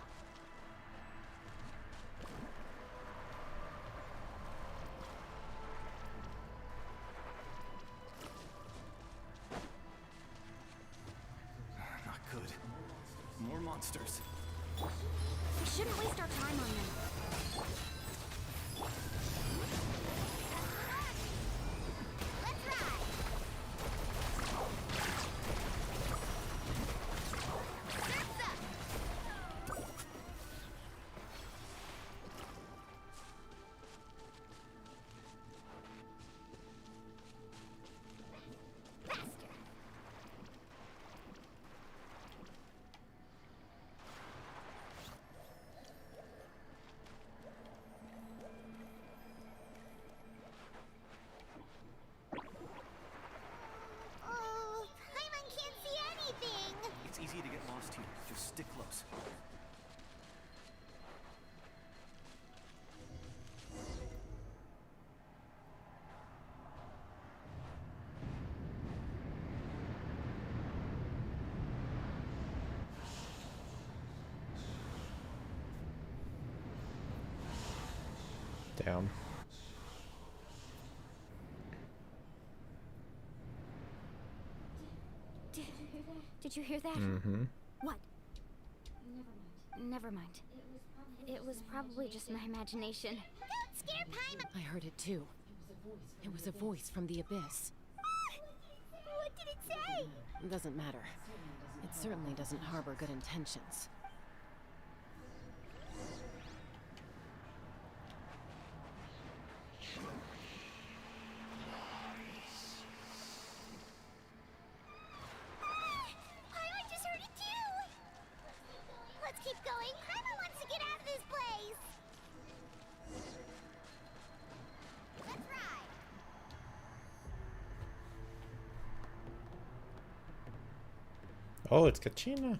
monsters. We shouldn't waste our time on them. Let's ride! Surf's up! Faster! Oh, Paimon can't see anything! It's easy to get lost here. Just stick close. Damn. Did you hear that? Mm-hmm. What? Never mind. It was probably just my imagination. Don't scare Paimon! I heard it too. It was a voice from the abyss. What did it say? It doesn't matter. It certainly doesn't harbor good intentions. Paimon just heard it too! Let's keep going. Paimon wants to get out of this place! Let's ride! Oh, it's Kachina.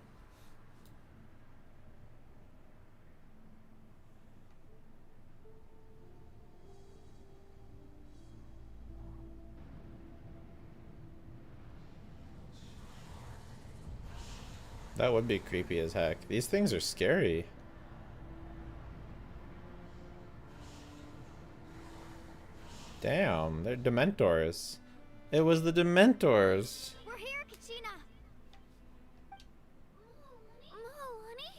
That would be creepy as heck. These things are scary. Damn, they're Dementors. It was the Dementors. We're here, Kachina. Mualani,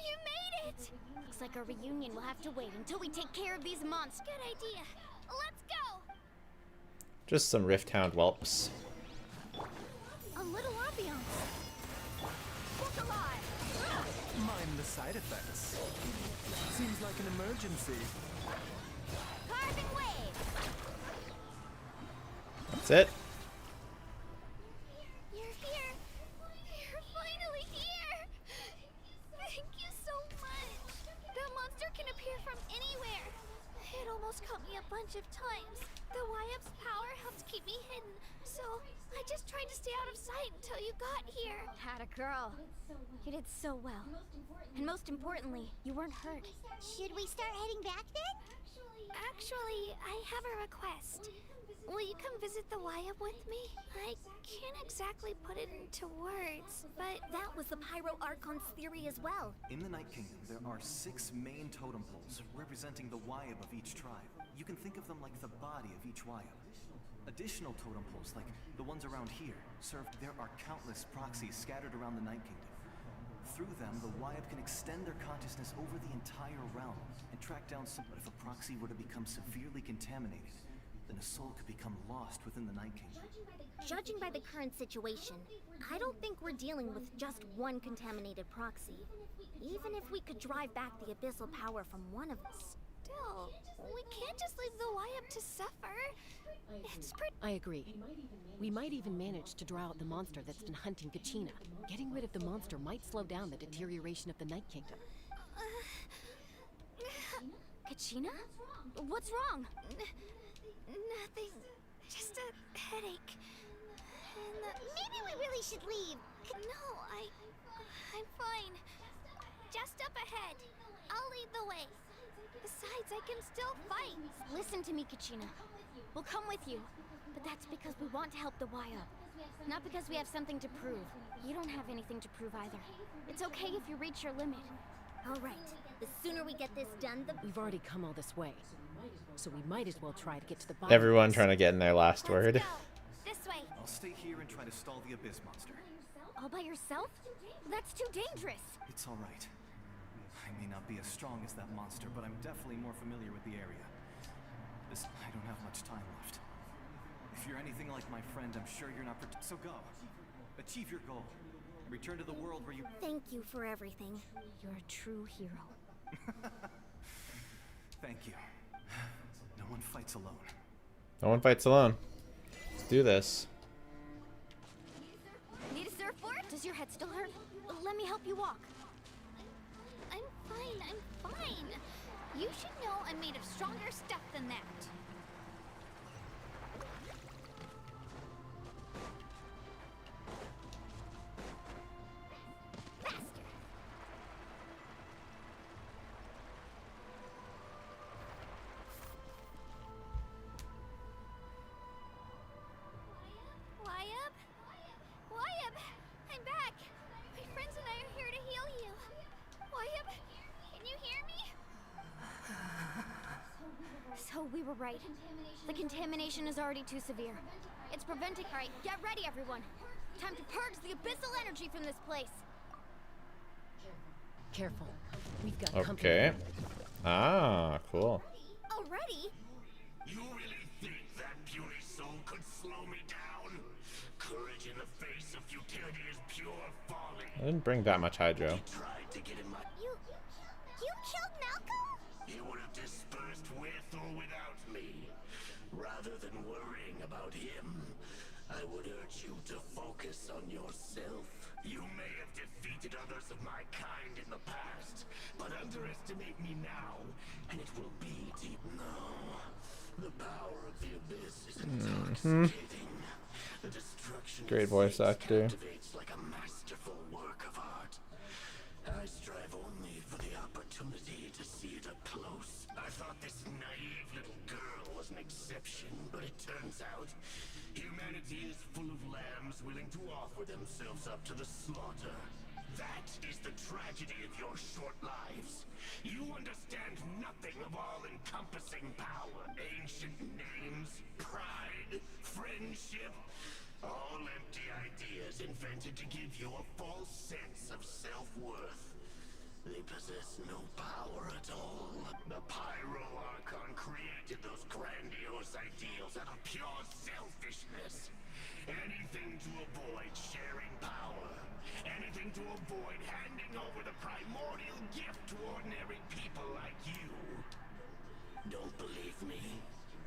you made it! Looks like our reunion will have to wait until we take care of these monsters. Good idea. Let's go! Just some Rifthound whelps. A little ambiance. Look alive! Mind the side effects. Seems like an emergency. Carving wave! That's it. You're here. You're finally here. Thank you so much. The monster can appear from anywhere. It almost caught me a bunch of times. The YF's power helped keep me hidden, so I just tried to stay out of sight until you got here. Had a girl. You did so well. And most importantly, you weren't hurt. Should we start heading back then? Actually, I have a request. Will you come visit the YF with me? I can't exactly put it into words, but That was the Pyro Archon's theory as well. In the Night Kingdom, there are 6 main totem poles representing the Wyab of each tribe. You can think of them like the body of each Wyab. Additional totem poles, like the ones around here, serve. There are countless proxies scattered around the Night Kingdom. Through them, the Wyab can extend their consciousness over the entire realm and track down some. But if a proxy were to become severely contaminated, then a soul could become lost within the Night Kingdom. Judging by the current situation, I don't think we're dealing with just one contaminated proxy. Even if we could drive back the abyssal power from one of us. still, we can't just leave the YF to suffer. It's pretty. I agree. We might even manage to draw out the monster that's been hunting Kachina. Getting rid of the monster might slow down the deterioration of the Night Kingdom. Kachina? What's wrong? Nothing. Just a headache. And maybe we really should leave. No, I'm fine. Just up ahead. I'll lead the way. Besides, I can still fight. Listen to me, Kachina. We'll come with you, but that's because we want to help the YF. Not because we have something to prove. You don't have anything to prove either. It's okay if you reach your limit. All right. The sooner we get this done, the... We've already come all this way, so we might as well try to get to the bottom. Everyone trying to get in their last word. This way. I'll stay here and try to stall the Abyss monster. All by yourself? That's too dangerous. It's all right. I may not be as strong as that monster, but I'm definitely more familiar with the area. I don't have much time left. If you're anything like my friend, I'm sure you're not so go. Achieve your goal. Return to the world where you... Thank you for everything. You're a true hero. Thank you. No one fights alone. No one fights alone. Let's do this. Need a surfboard? Does your head still hurt? Let me help you walk. I'm fine. You should know I'm made of stronger stuff than that. Wyabb, I'm back. My friends and I are here to heal you. Wyabb, can you hear me? So we were right. The contamination is already too severe. It's preventing... All right, get ready, everyone. Time to purge the abyssal energy from this place. Careful. We've got company. Okay. Ah, cool. Already? You really think that puny soul could slow me down? Courage in the face of futility is pure folly. I didn't bring that much hydro. Tried to get in my... You killed Malcolm? You would have dispersed with or without me. Rather than worrying about him, I would urge you to focus on yourself. You may have defeated others of my kind in the past, but underestimate me now, and it will be deep. No. The power of the abyss is intoxicating. The destruction Great voice actor. captivates like a masterful work of art. I strive only for the opportunity to see it up close. I thought this naive little girl was an exception, but it turns out humanity is full of lambs willing to offer themselves up to the slaughter. That is the tragedy of your short lives. You understand nothing of all-encompassing power. Ancient names, pride, friendship, all empty ideas invented to give you a false sense of self-worth. They possess no power at all. The Pyro Archon created those grandiose ideals out of pure selfishness. Anything to avoid sharing power. Anything to avoid handing over the primordial gift to ordinary people like you. Don't believe me?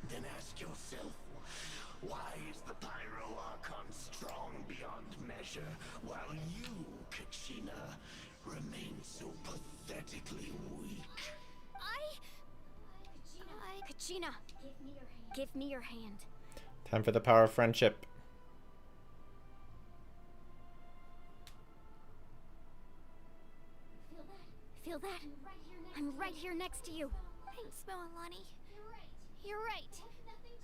Then ask yourself, why is the Pyro Archon strong beyond measure, while you, Kachina, remain so pathetically weak? Kachina, give me your hand. Time for the power of friendship. Feel that? I'm right here next to you. Thanks, Mualani. You're right.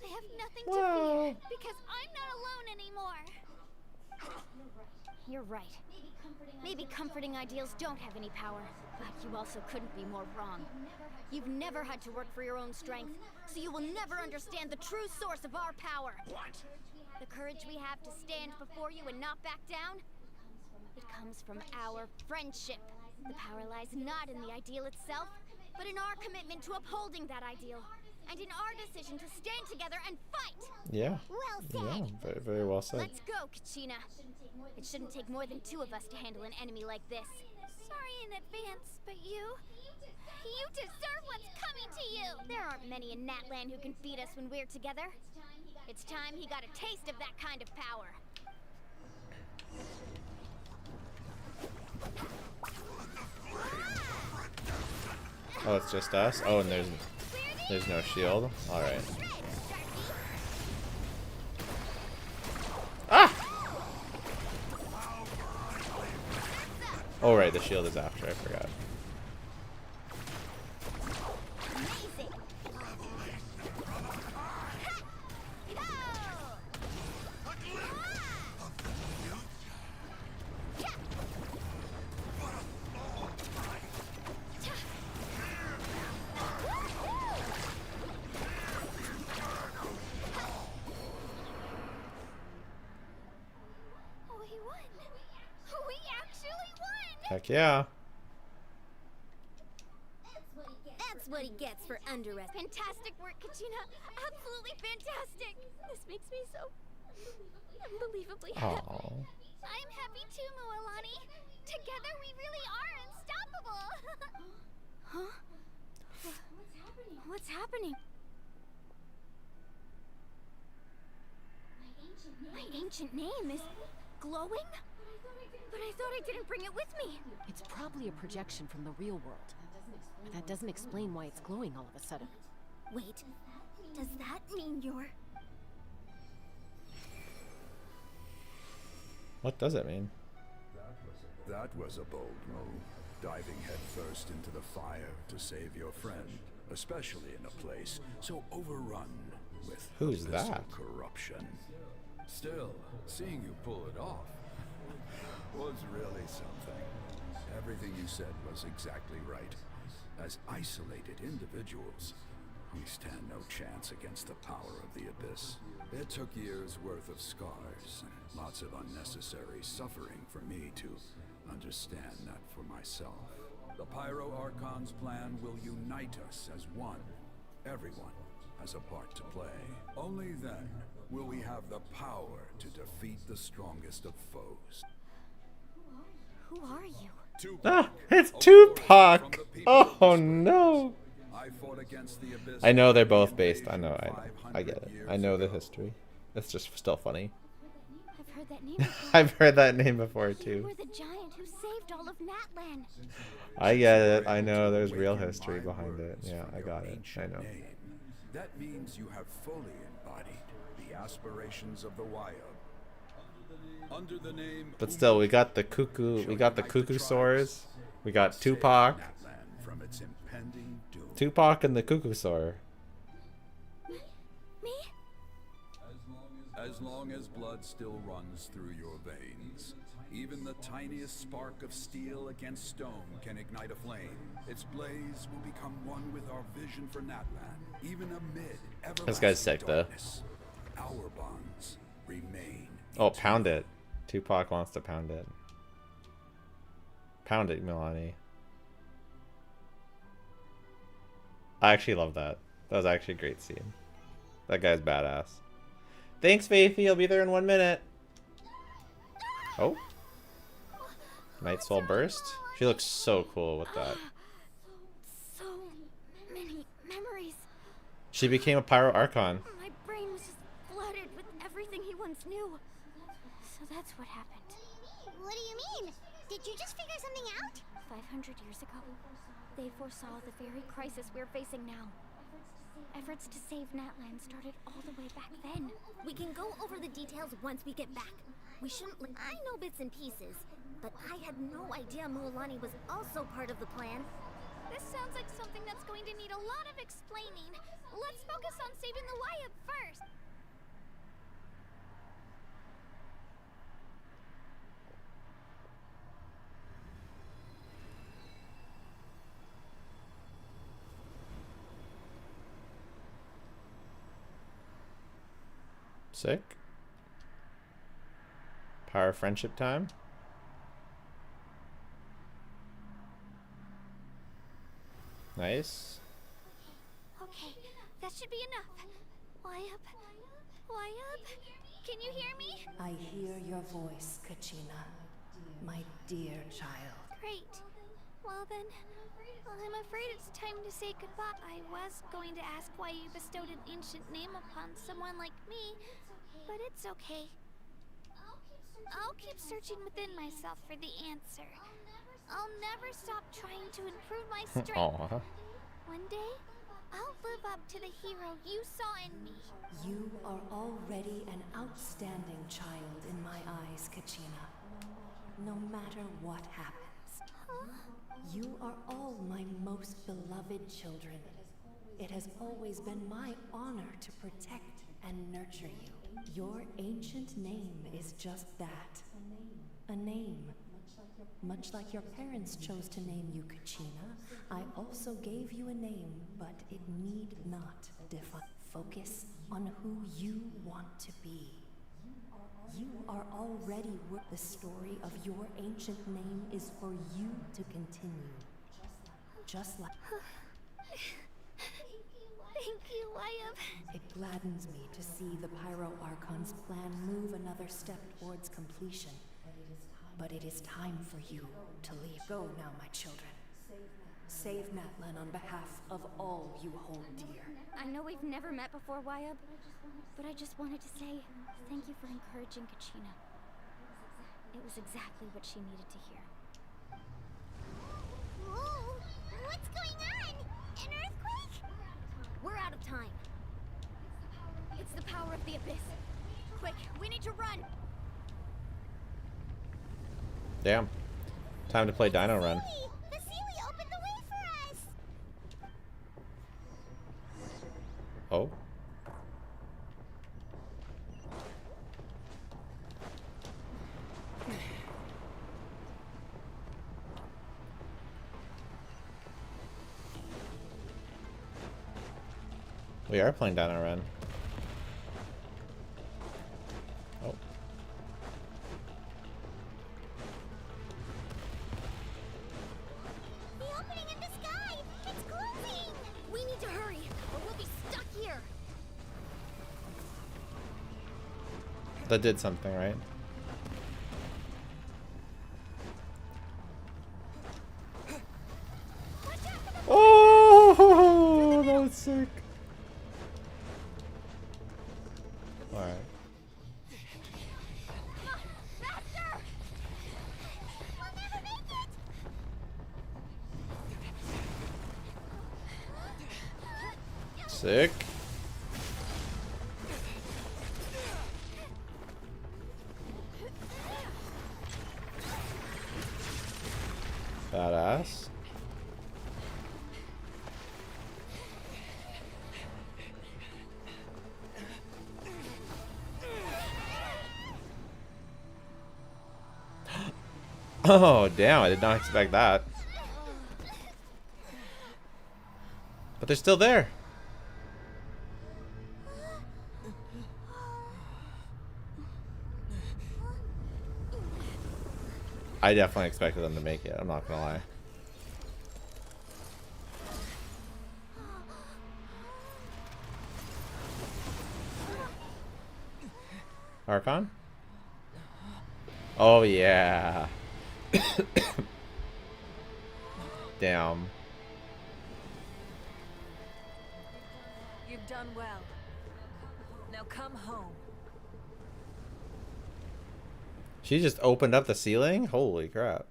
I have nothing to Whoa. fear because I'm not alone anymore. You're right. Maybe comforting ideals don't have any power, but you also couldn't be more wrong. You've never had to work for your own strength, so you will never understand the true source of our power. What? The courage we have to stand before you and not back down, it comes from our friendship. The power lies not in the ideal itself, but in our commitment to upholding that ideal, and in our decision to stand together and fight. Yeah. Well Yeah, said. very, very well said. Let's go, Kachina. It shouldn't take more than two of us to handle an enemy like this. Sorry in advance, but you deserve what's coming to you. There aren't many in Natland who can beat us when we're together. It's time he got a taste of that kind of power. Oh, it's just us? Oh, and there's no shield? Alright. Ah! Oh, right, the shield is after, I forgot. Heck yeah. That's what he gets for underestimate. Fantastic work, Kachina. Absolutely fantastic. This makes me so unbelievably happy. Oh. I'm happy too, Mualani. Together we really are unstoppable. Huh? What's happening? My ancient name is glowing? But I thought I didn't bring it with me. It's probably a projection from the real world. But that doesn't explain why it's glowing all of a sudden. Wait, does that mean you're... What does it mean? That was a bold move, diving headfirst into the fire to save your friend, especially in a place so overrun with Who's abyssal that? corruption. Still, seeing you pull it off was really something. Everything you said was exactly right. As isolated individuals, we stand no chance against the power of the Abyss. It took years' worth of scars and lots of unnecessary suffering for me to understand that for myself. The Pyro Archon's plan will unite us as one. Everyone has a part to play. Only then will we have the power to defeat the strongest of foes. Who are you? Ah, it's Tupac! Oh no! I know they're both based. I know. I get it. I know the history. It's just still funny. I've heard that name before. I've heard that name before You too. were the giant who saved all of Natlan. I get it. I know there's real history behind it. Yeah, I got it. I know. That means you have fully embodied the aspirations of the Wyab. Under the name But still, we got the cuckoo. We got the cuckoo sores. We got Tupac. from its impending doom. Tupac and the cuckoo sore. Me? As long as blood still runs through your veins, even the tiniest spark of steel against stone can ignite a flame. Its blaze will become one with our vision for Natlan, even amid everlasting This guy's sick though. darkness. Our bonds remain. Oh, pound it. Tupac wants to pound it. Pound it, Mualani. I actually love that. That was actually a great scene. That guy's badass. Thanks, Faithy. I'll be there in 1 minute. Oh. Night Soul Burst. She looks so cool with that. So many memories. She became a Pyro Archon. My brain was just flooded with everything he once knew. So that's what happened. What do you mean? Did you just figure something out? 500 years ago, they foresaw the very crisis we're facing now. Efforts to save Natlan started all the way back then. We can go over the details once we get back. We shouldn't I know bits and pieces, but I had no idea Mualani was also part of the plan. This sounds like something that's going to need a lot of explaining. Let's focus on saving the Wyab first. Sick. Power friendship time. Nice. Okay, that should be enough. Wyab? Wyab? Can you hear me? I hear your voice, Kachina. My dear child. Great. Well then, I'm afraid it's time to say goodbye. I was going to ask why you bestowed an ancient name upon someone like me, but it's okay. I'll keep searching within myself for the answer. I'll never stop trying to improve my strength. Aww. One day, I'll live up to the hero you saw in me. You are already an outstanding child in my eyes, Kachina. No matter what happens. You are all my most beloved children. It has always been my honor to protect and nurture you. Your ancient name is just that. A name. Much like your parents chose to name you Kachina, I also gave you a name, but it need not define. Focus on who you want to be. You are already worth the story of your ancient name is for you to continue. Just like... Thank you, Wyab. It gladdens me to see the Pyro Archon's plan move another step towards completion. But it is time for you to leave. Go now, my children. Save Natlan on behalf of all you hold dear. I know we've never met before, Wyab, but I just wanted to say thank you for encouraging Kachina. It was exactly what she needed to hear. Whoa! What's going on? An earthquake? We're out of time. It's the power of the Abyss. Quick, we need to run! Damn. Time to play Dino Run. The Sealy opened the way for us! Oh. We are playing Dino Run. Oh. The opening in the sky! It's closing! We need to hurry, or we'll be stuck here! That did something, right? Oh, that was sick. Alright. Sick. Badass. Oh, damn, I did not expect that. But they're still there. I definitely expected them to make it, I'm not gonna lie. Archon? Oh, yeah. Damn. You've done well. Now come home. She just opened up the ceiling? Holy crap.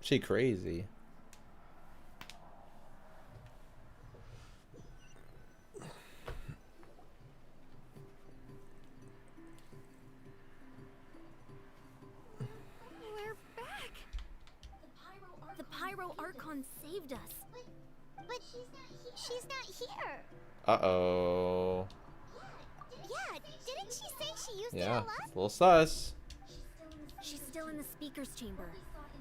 She crazy. We're back! The Pyro Archon saved us. But she's not here. Uh-oh. Yeah, didn't she say she used it a Yeah, lot? it's a little sus. She's still in the speaker's chamber.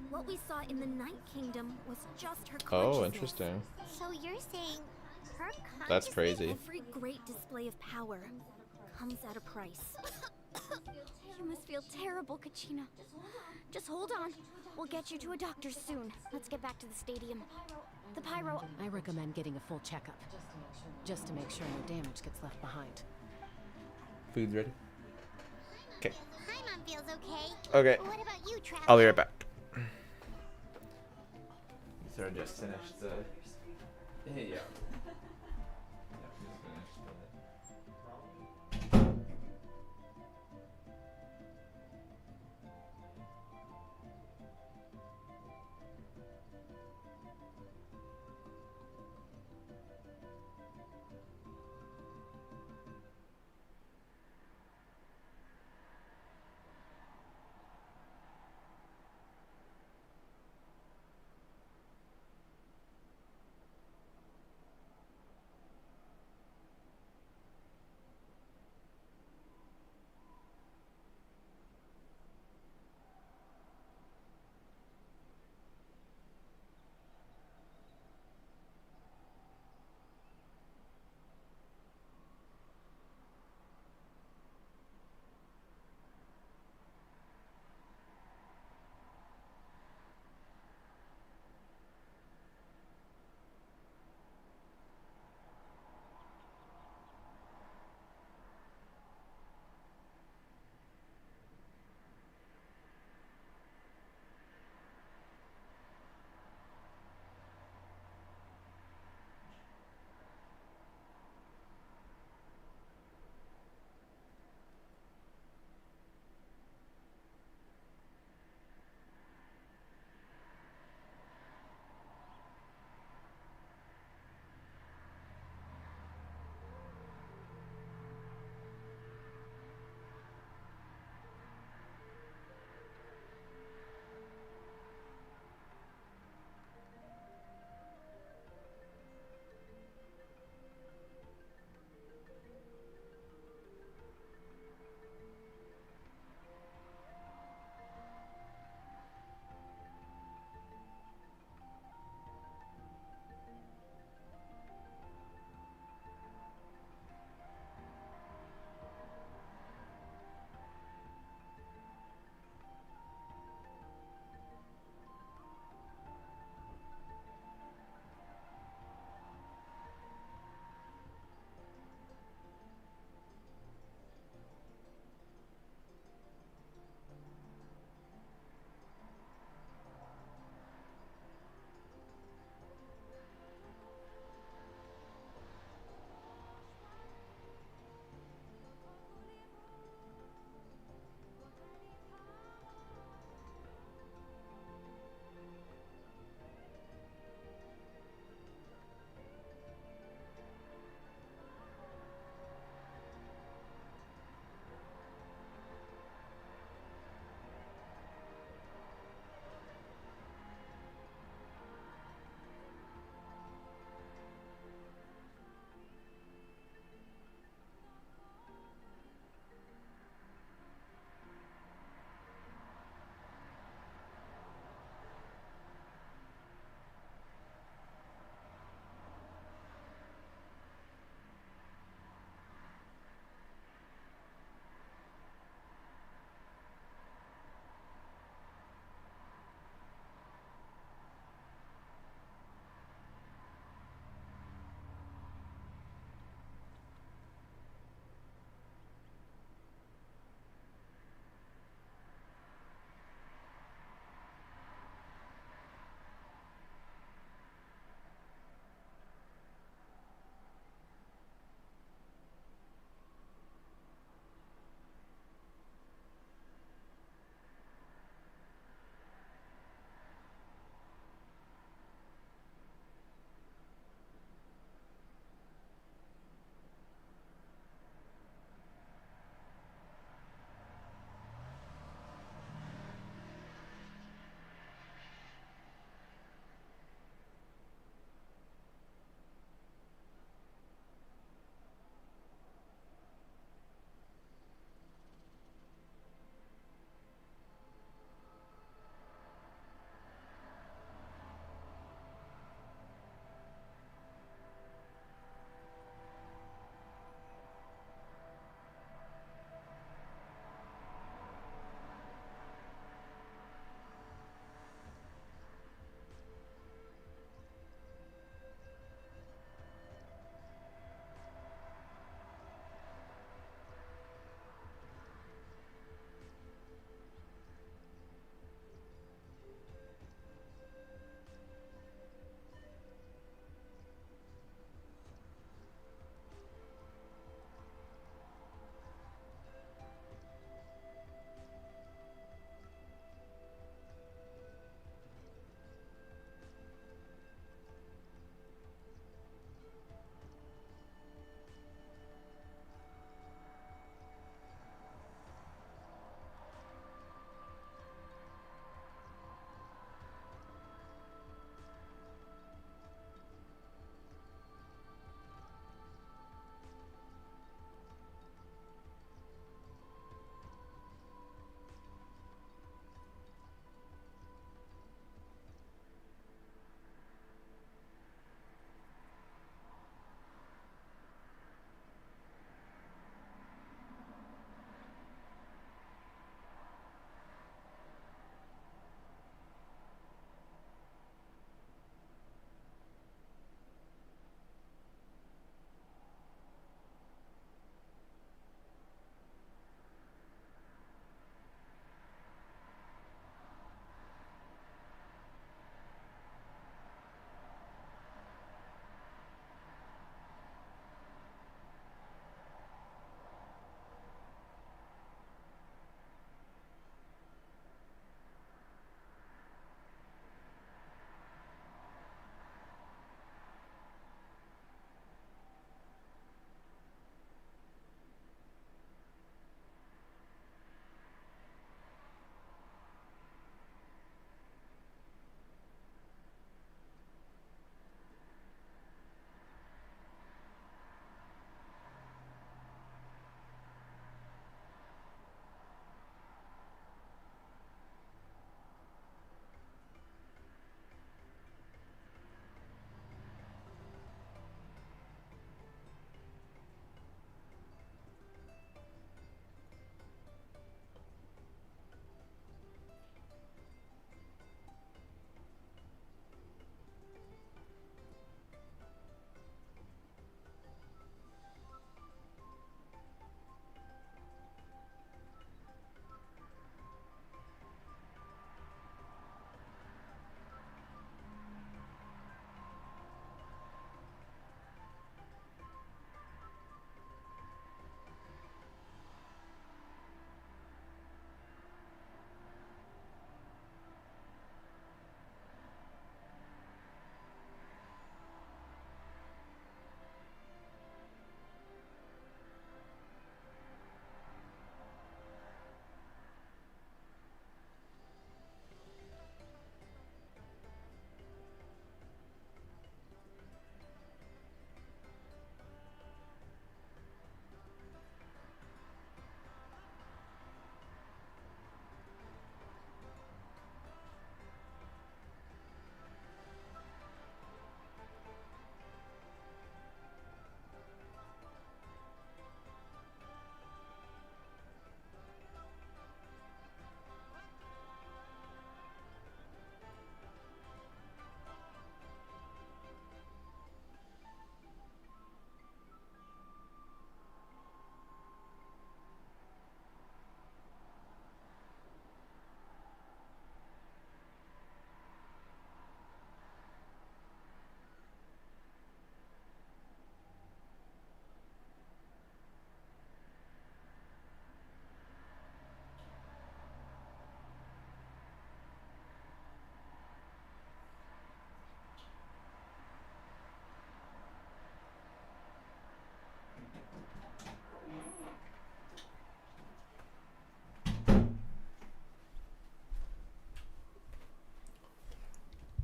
What we saw in the Night Kingdom was just her Oh, consciousness. interesting. So you're saying her That's consciousness- crazy. Every great display of power comes at a price. You must feel terrible, Kachina. Just hold on. We'll get you to a doctor soon. Let's get back to the stadium. The Pyro... I recommend getting a full checkup, just to make sure no damage gets left behind. Food's ready? Okay. My mom feels okay. Okay. What about you, Travis? I'll be right back. So I just finished the... Yeah.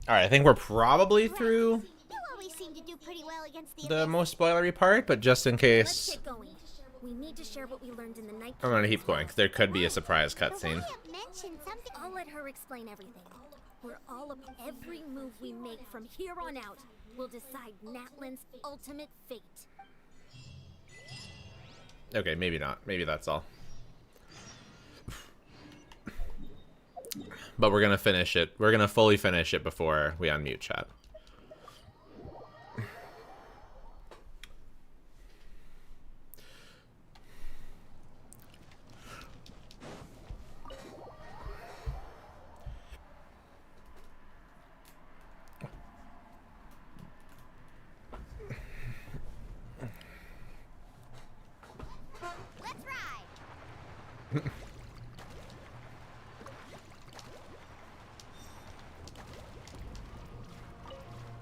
Alright, I think we're probably through You always seem to do pretty well against the the Abyss. most spoilery part, but just in Let's case, get going. We need to share what we learned in the night. I'm gonna keep going, 'cause there could be a surprise cutscene. Mentioned something. I'll let her explain everything. We're all every move we make from here on out will decide Natlan's ultimate fate. Okay, maybe not. Maybe that's all. But we're gonna finish it. We're gonna fully finish it before we unmute chat. Let's ride.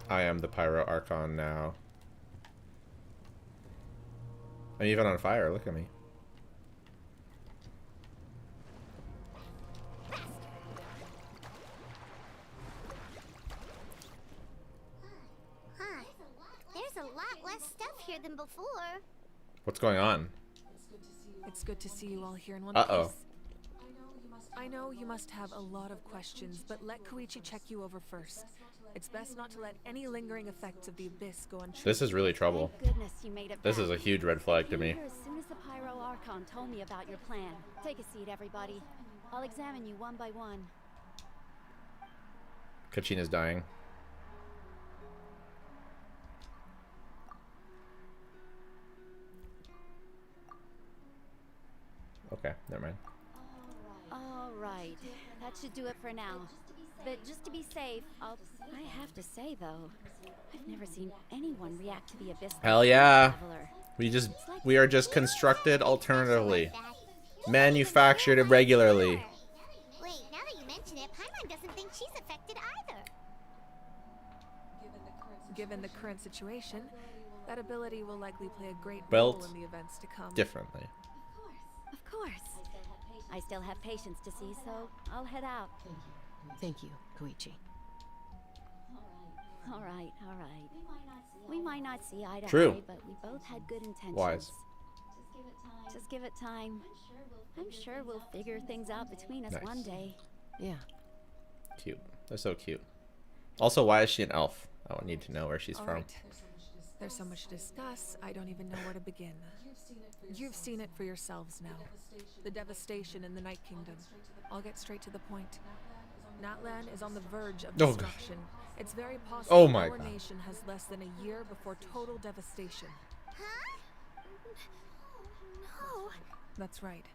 I am the Pyro Archon now. I'm even on fire, look at me. Huh. There's a lot less stuff here than before. What's going on? It's good to see you all here in one Uh-oh. piece. I know you must have a lot of questions, but let Koichi check you over first. It's best not to let any lingering effects of the Abyss go unchecked. This is really trouble. Thank goodness you made it This back. is a huge red flag to me. Here as soon as the Pyro Archon told me about your plan. Take a seat, everybody. I'll examine you one by one. Kachina's dying. Okay, never mind. All right, that should do it for now. But just to be safe, I have to say though, I've never seen anyone react to the Abyss. Hell yeah. We are just constructed alternatively. Manufactured irregularly. Wait, now that you mention it, Paimon doesn't think she's affected either. Given the current situation, that ability will likely play a great Built role in the events to come. differently. Of course. I still have patients to see, so I'll head out. Thank you, Koichi. All right. We might not see eye to True. eye, but we both had good intentions. Wise. Just give it time. I'm sure we'll figure things out between us Nice. one day. Yeah. Cute. They're so cute. Also, why is she an elf? I would need to know where she's All from. right. There's so much to discuss, I don't even know where to begin. You've seen it for yourselves now. The devastation in the Night Kingdom. I'll get straight to the point. Natlan is on the verge of Oh, God. destruction. It's very possible Oh my our God. nation has less than a year before total devastation. Huh? No. That's right.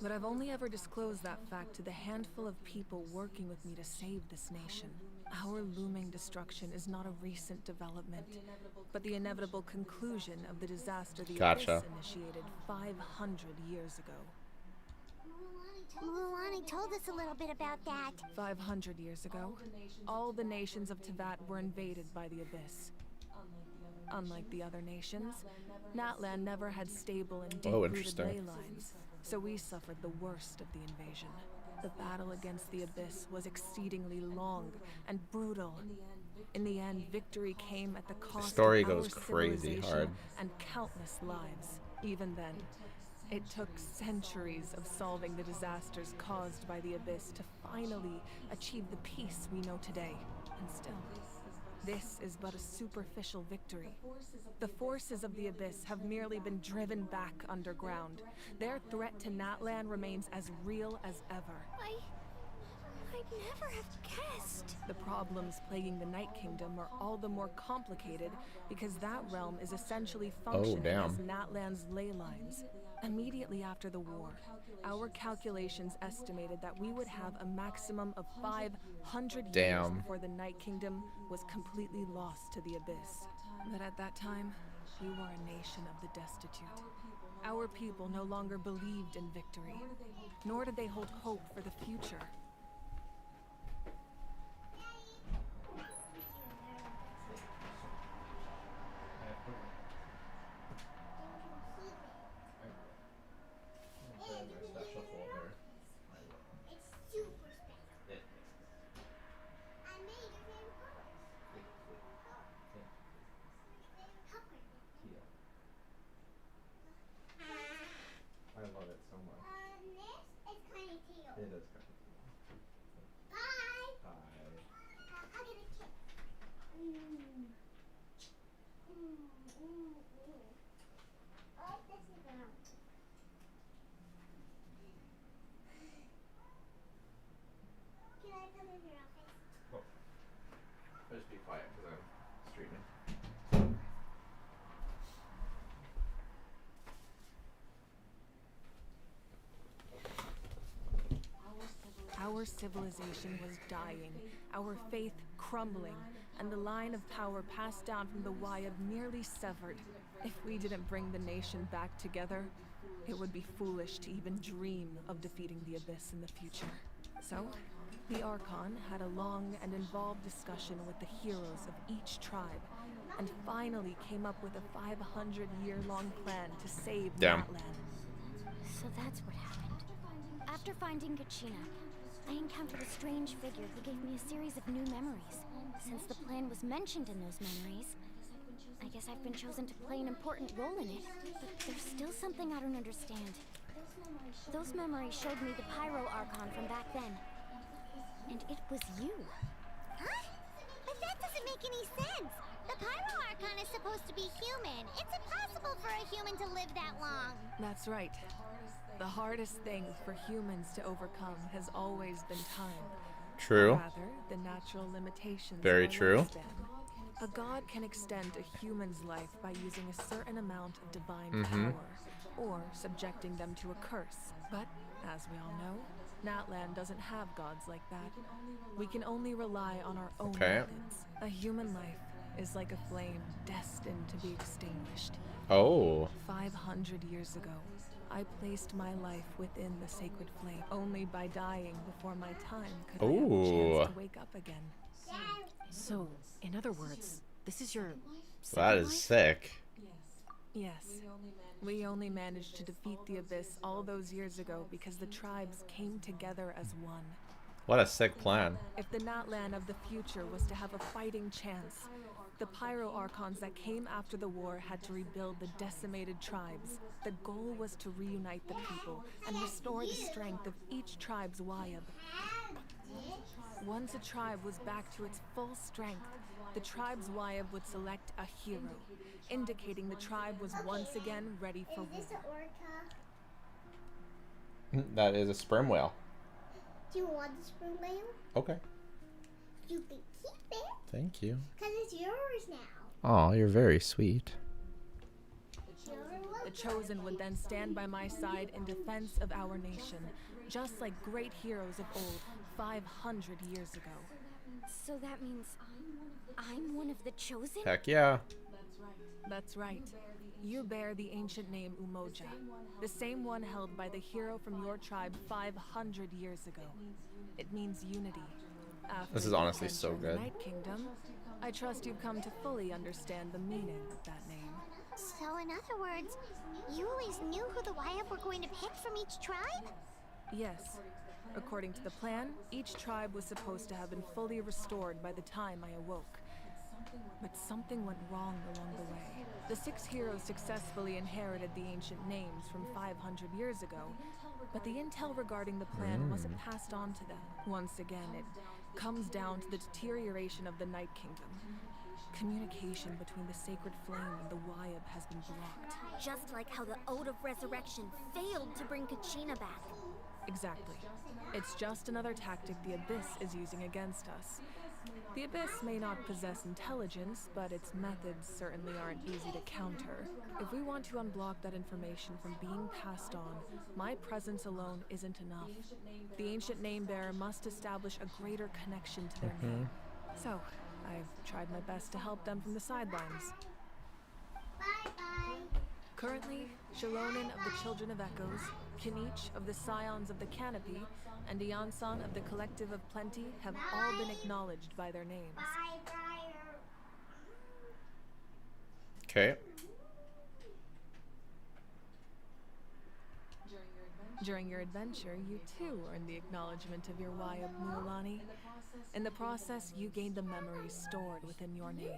But I've only ever disclosed that fact to the handful of people working with me to save this nation. Our looming destruction is not a recent development, but the inevitable conclusion of the disaster the Gotcha. Abyss initiated 500 years ago. Mualani told us a little bit about that. 500 years ago, all the nations of Teyvat were invaded by the Abyss. Unlike the other nations, Natlan never had stable and deep-rooted interesting. ley lines, so we suffered the worst of the invasion. The battle against the Abyss was exceedingly long and brutal. In the end, victory came at the cost story of our goes crazy civilization hard. and countless lives. Even then, it took centuries of solving the disasters caused by the Abyss to finally achieve the peace we know today. And still, this is but a superficial victory. The forces of the Abyss have merely been driven back underground. Their threat to Natlan remains as real as ever. I'd never have guessed. The problems plaguing the Night Kingdom are all the more complicated because that realm is essentially functioning damn. as Natlan's ley lines. Immediately after the war, our calculations estimated that we would have a maximum of 500 years Damn. before the Night Kingdom was completely lost to the Abyss. But at that time, we were a nation of the destitute. Our people no longer believed in victory, nor did they hold hope for the future. It's super special. I made your It is kind of Bye. Bye. I'll get a kiss. I like this now. Can I come in your office? Oh. Just be quiet because I'm streaming. Our civilization was dying, our faith crumbling, and the line of power passed down from the Wyab nearly severed. If we didn't bring the nation back together, it would be foolish to even dream of defeating the Abyss in the future. So, the Archon had a long and involved discussion with the heroes of each tribe, and finally came up with a 500-year-long plan to save Natlan. So that's what happened. After finding Kachina, I encountered a strange figure who gave me a series of new memories. Since the plan was mentioned in those memories, I guess I've been chosen to play an important role in it. But there's still something I don't understand. Those memories showed me the Pyro Archon from back then. And it was you. Huh? But that doesn't make any sense. The Pyro Archon is supposed to be human. It's impossible for a human to live that long. That's right. The hardest thing for humans to overcome has always been time. True. Or rather, the natural limitations Very of our true. lifespan. A god can extend a human's life by using a certain amount of divine power, or subjecting them to a curse. But, as we all know, Natlan doesn't have gods like that. We can only rely on our own methods. A human life is like a flame destined to be extinguished. Oh. 500 years ago, I placed my life within the sacred flame. Only by dying before my time could I have a chance to wake up again. So, in other words, this is your That is sick. Yes. We only managed to defeat the Abyss all those years ago because the tribes came together as one. What a sick plan. If the Natlan of the future was to have a fighting chance, the Pyro Archons that came after the war had to rebuild the decimated tribes. The goal was to reunite the people and restore the strength of each tribe's Wyab. Once a tribe was back to its full strength, the tribe's Wyab would select a hero, indicating the tribe was once again ready for war. Is this an orca? That is a sperm whale. Do you want the sperm whale? Okay. You can keep it. Thank you. Because it's yours now. Oh, you're very sweet. The Chosen would then stand by my side in defense of our nation, just like great heroes of old, 500 years ago. So that means I'm one of the Chosen? Heck yeah. That's right. You bear the ancient name Umoja, the same one held by the hero from your tribe 500 years ago. It means unity. After This is honestly so the good. Night Kingdom, I trust you've come to fully understand the meaning of that name. So in other words, you always knew who the Wyab were going to pick from each tribe? Yes. According to the plan, each tribe was supposed to have been fully restored by the time I awoke. But something went wrong along the way. The 6 heroes successfully inherited the ancient names from 500 years ago, but the intel regarding the plan wasn't passed on to them. Once again, it comes down to the deterioration of the Night Kingdom. Communication between the Sacred Flame and the Wyab has been blocked. Just like how the Ode of Resurrection failed to bring Kachina back. Exactly. It's just another tactic the Abyss is using against us. The Abyss may not possess intelligence, but its methods certainly aren't easy to counter. If we want to unblock that information from being passed on, my presence alone isn't enough. The ancient name-bearer must establish a greater connection to their name. So, I've tried my best to help them from the sidelines. Bye-bye. Currently, Shalonin of the Children of Echoes, Kinich of the Scions of the Canopy, and Iansan of the Collective of Plenty have all been acknowledged by their names. Bye, Brian. Okay. During your adventure, you too earned the acknowledgement of your Wyab Mualani. In the process, you gained the memories stored within your name.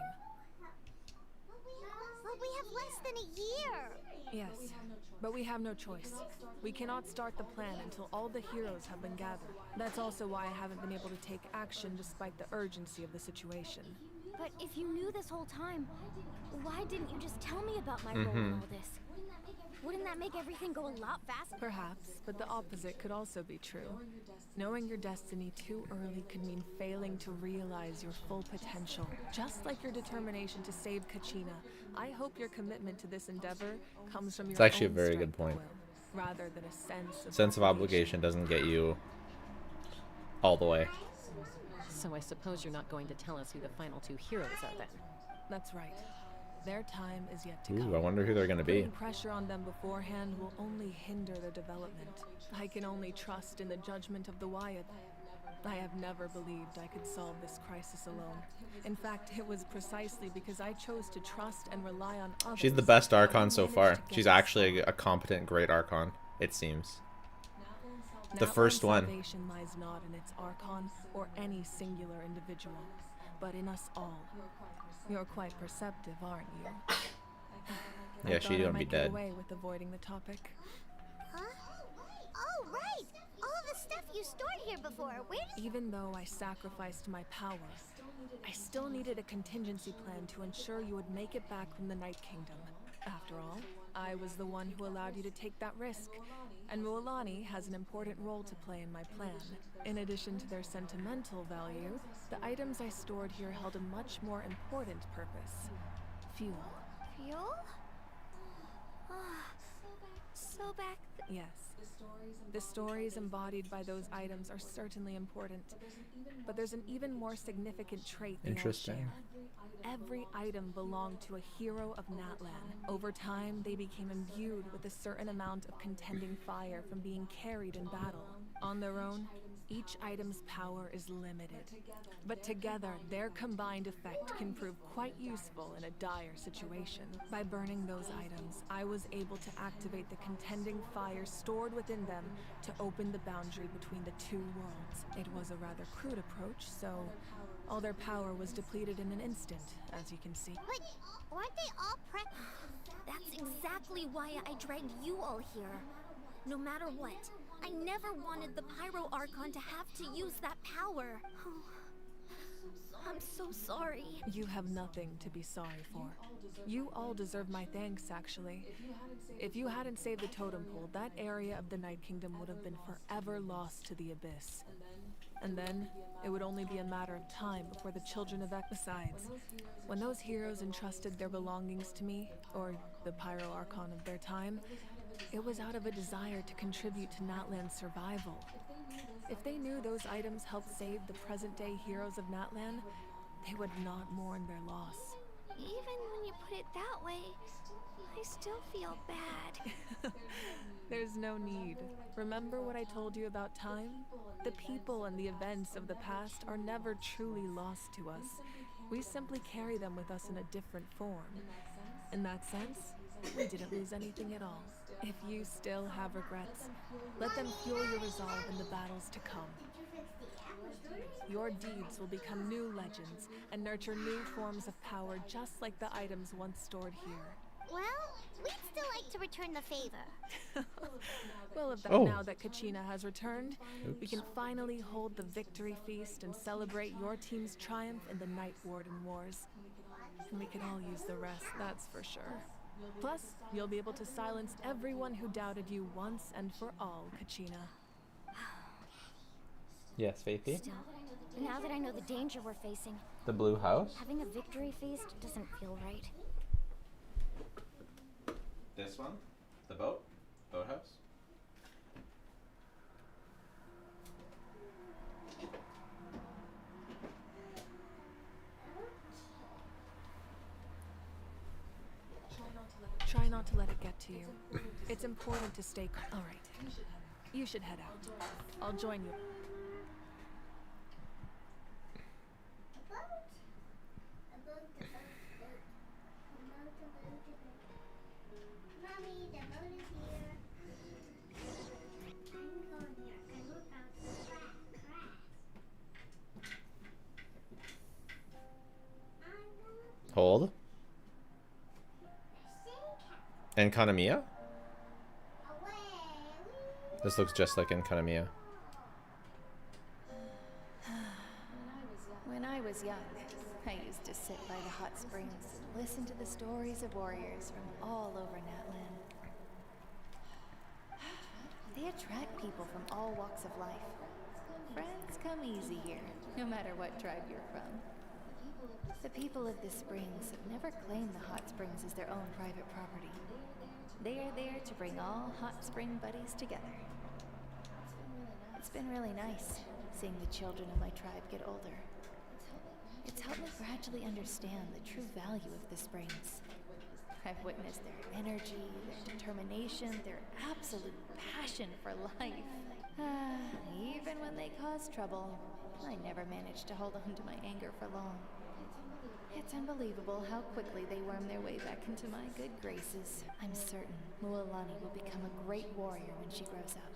Well, But we have less than a year. Yes, but we have no choice. We cannot start the plan until all the heroes have been gathered. That's also why I haven't been able to take action despite the urgency of the situation. But if you knew this whole time, why didn't you just tell me about my role in all this? Wouldn't that make everything go a lot faster? Perhaps, but the opposite could also be true. Knowing your destiny too early could mean failing to realize your full potential. Just like your determination to save Kachina, I hope your commitment to this endeavor comes from your It's actually a own very good strength of point. will, rather than a Sense of obligation doesn't get you all the way. So I suppose you're not going to tell us who the final two heroes are then? That's right. Their time is yet to Ooh, come. I wonder who they're gonna be. Putting pressure on them beforehand will only hinder their development. I can only trust in the judgment of the Wyatt. I have never believed I could solve this crisis alone. In fact, it was precisely because I chose to trust and rely on others. She's the best Archon so far. She's actually a competent, great Archon, it seems. The first one. Salvation lies not in its Archon or any singular individual, but in us all. You're quite perceptive, aren't you? Yeah, she'd gonna be Get dead. away with avoiding the topic. Huh? Oh, right! All the stuff you stored here before. Where did... Even though I sacrificed my power, I still needed a contingency plan to ensure you would make it back from the Night Kingdom. After all, I was the one who allowed you to take that risk, and Mualani has an important role to play in my plan. In addition to their sentimental value, the items I stored here held a much more important purpose. Fuel. Fuel? So back... Yes. The stories embodied by those items are certainly important, but there's an even more significant trait they all Interesting. share. Every item belonged to a hero of Natlan. Over time, they became imbued with a certain amount of contending fire from being carried in battle. On their own, each item's power is limited, but together, their combined effect can prove quite useful in a dire situation. By burning those items, I was able to activate the contending fire stored within them to open the boundary between the two worlds. It was a rather crude approach, so all their power was depleted in an instant, as you can see. But weren't they all That's exactly why I dragged you all here. No matter what, I never wanted the Pyro Archon to have to use that power. I'm so sorry. You have nothing to be sorry for. You all deserve my thanks, actually. If you hadn't saved the totem pole, that area of the Night Kingdom would have been forever lost to the Abyss. And then, it would only be a matter of time before the children of Besides, when those heroes entrusted their belongings to me, or the Pyro Archon of their time, it was out of a desire to contribute to Natlan's survival. If they knew those items helped save the present-day heroes of Natlan, they would not mourn their loss. Even when you put it that way, I still feel bad. There's no need. Remember what I told you about time? The people and the events of the past are never truly lost to us. We simply carry them with us in a different form. In that sense, we didn't lose anything at all. If you still have regrets, let them fuel your resolve in the battles to come. Your deeds will become new legends and nurture new forms of power just like the items once stored here. Well, we'd still like to return the favor. Well, now that Kachina has returned, we can finally hold the victory feast and celebrate your team's triumph in the Night Warden Wars. And we can all use the rest, that's for sure. Plus, you'll be able to silence everyone who doubted you once and for all, Kachina. Yes, Faithy? Still, now that I know the danger we're facing, The blue house? having a victory feast doesn't feel right. This one? The boat? Boathouse? Try not to let it get to you. It's important to stay calm. All right. You should head out. I'll join you. Hold. Enkanomiya? This looks just like Enkanomiya. When I was young, I used to sit by the hot springs and listen to the stories of warriors from all over Natlan. They attract people from all walks of life. Friends come easy here, no matter what tribe you're from. The people of the springs have never claimed the hot springs as their own private property. They are there to bring all hot spring buddies together. It's been really nice seeing the children of my tribe get older. It's helped me gradually understand the true value of the springs. I've witnessed their energy, their determination, their absolute passion for life. Even when they cause trouble, I never managed to hold on to my anger for long. It's unbelievable how quickly they worm their way back into my good graces. I'm certain Mualani will become a great warrior when she grows up.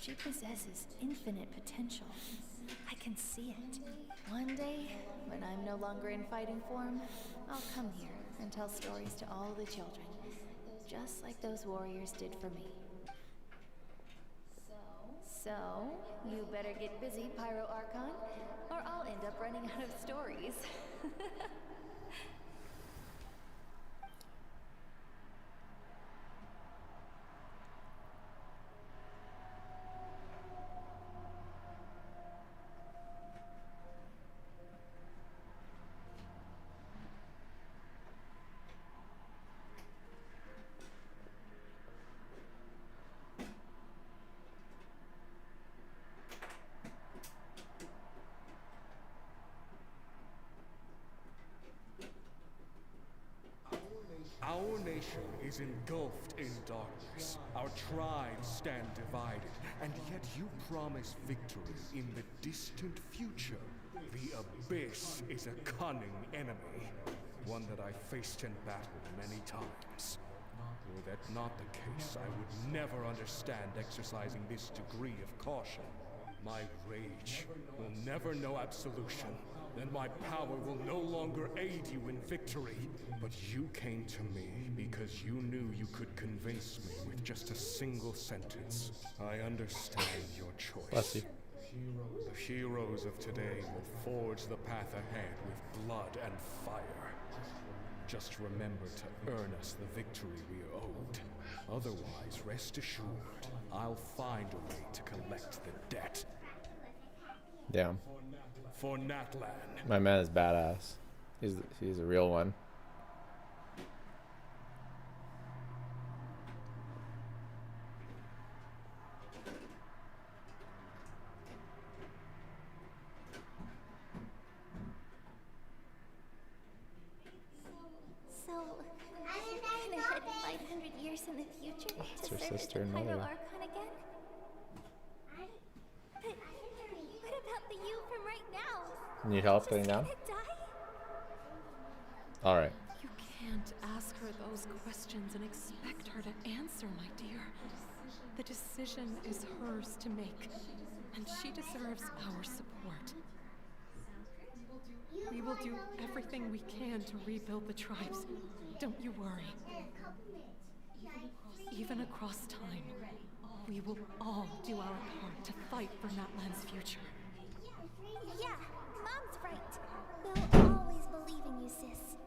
She possesses infinite potential. I can see it. One day, when I'm no longer in fighting form, I'll come here and tell stories to all the children, just like those warriors did for me. So, you better get busy, Pyro Archon, or I'll end up running out of stories. Our nation is engulfed in darkness. Our tribes stand divided, and yet you promise victory in the distant future. The Abyss is a cunning enemy, one that I faced in battle many times. Were that not the case, I would never understand exercising this degree of caution. My rage will never know absolution. Then my power will no longer aid you in victory. But you came to me because you knew you could convince me with just a single sentence. I understand your choice. Bless you. The heroes of today will forge the path ahead with blood and fire. Just remember to earn us the victory we are owed. Otherwise, rest assured, I'll find a way to collect the debt. Damn. For Natlan. My man is badass. He's a real one. So, you're gonna head 500 years in the future It's to her serve sister as and the Pyro mother. Archon again? But what about the you from right now? Need help getting down? Just gonna die? Alright. You can't ask her those questions and expect her to answer, my dear. The decision is hers to make, and she deserves our support. We will do everything we can to rebuild the tribes. Don't you worry. Even across time, we will all do our part to fight for Natlan's future. Yeah, Mom's right. We'll always believe in you, sis.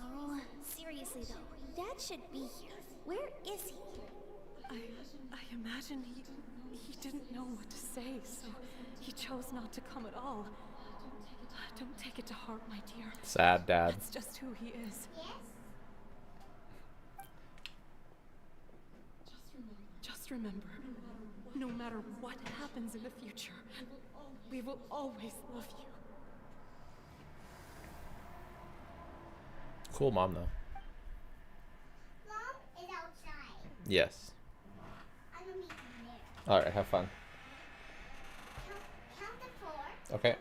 Oh, seriously though, Dad should be here. Where is he? I imagine he didn't know what to say, so he chose not to come at all. Don't take it to heart, my dear. Sad dad. That's just who he is. Just remember, no matter what happens in the future, we will always love you. Cool mom, though. Mom is outside. Yes. I'm gonna meet you there. Alright, have fun. Count to 4. Okay.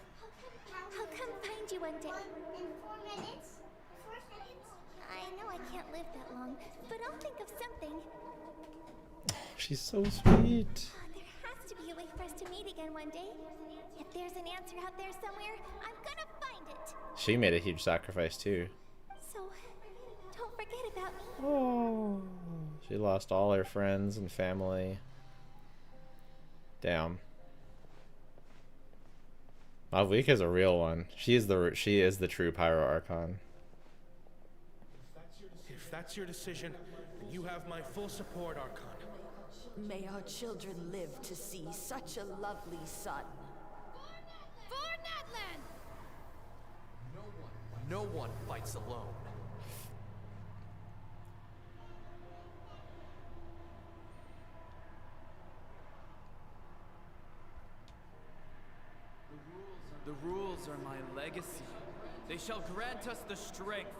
I'll come find you one day. In 4 minutes? 4 seconds? I know I can't live that long, but I'll think of something. She's so sweet. There has to be a way for us to meet again one day. If there's an answer out there somewhere, I'm gonna find it. She made a huge sacrifice too. So, don't forget about me. Oh. She lost all her friends and family. Damn. Malvika's a real one. She is the true Pyro Archon. If that's your decision, you have my full support, Archon. May our children live to see such a lovely son. For Natlan! No one fights alone. The rules are my legacy. They shall grant us the strength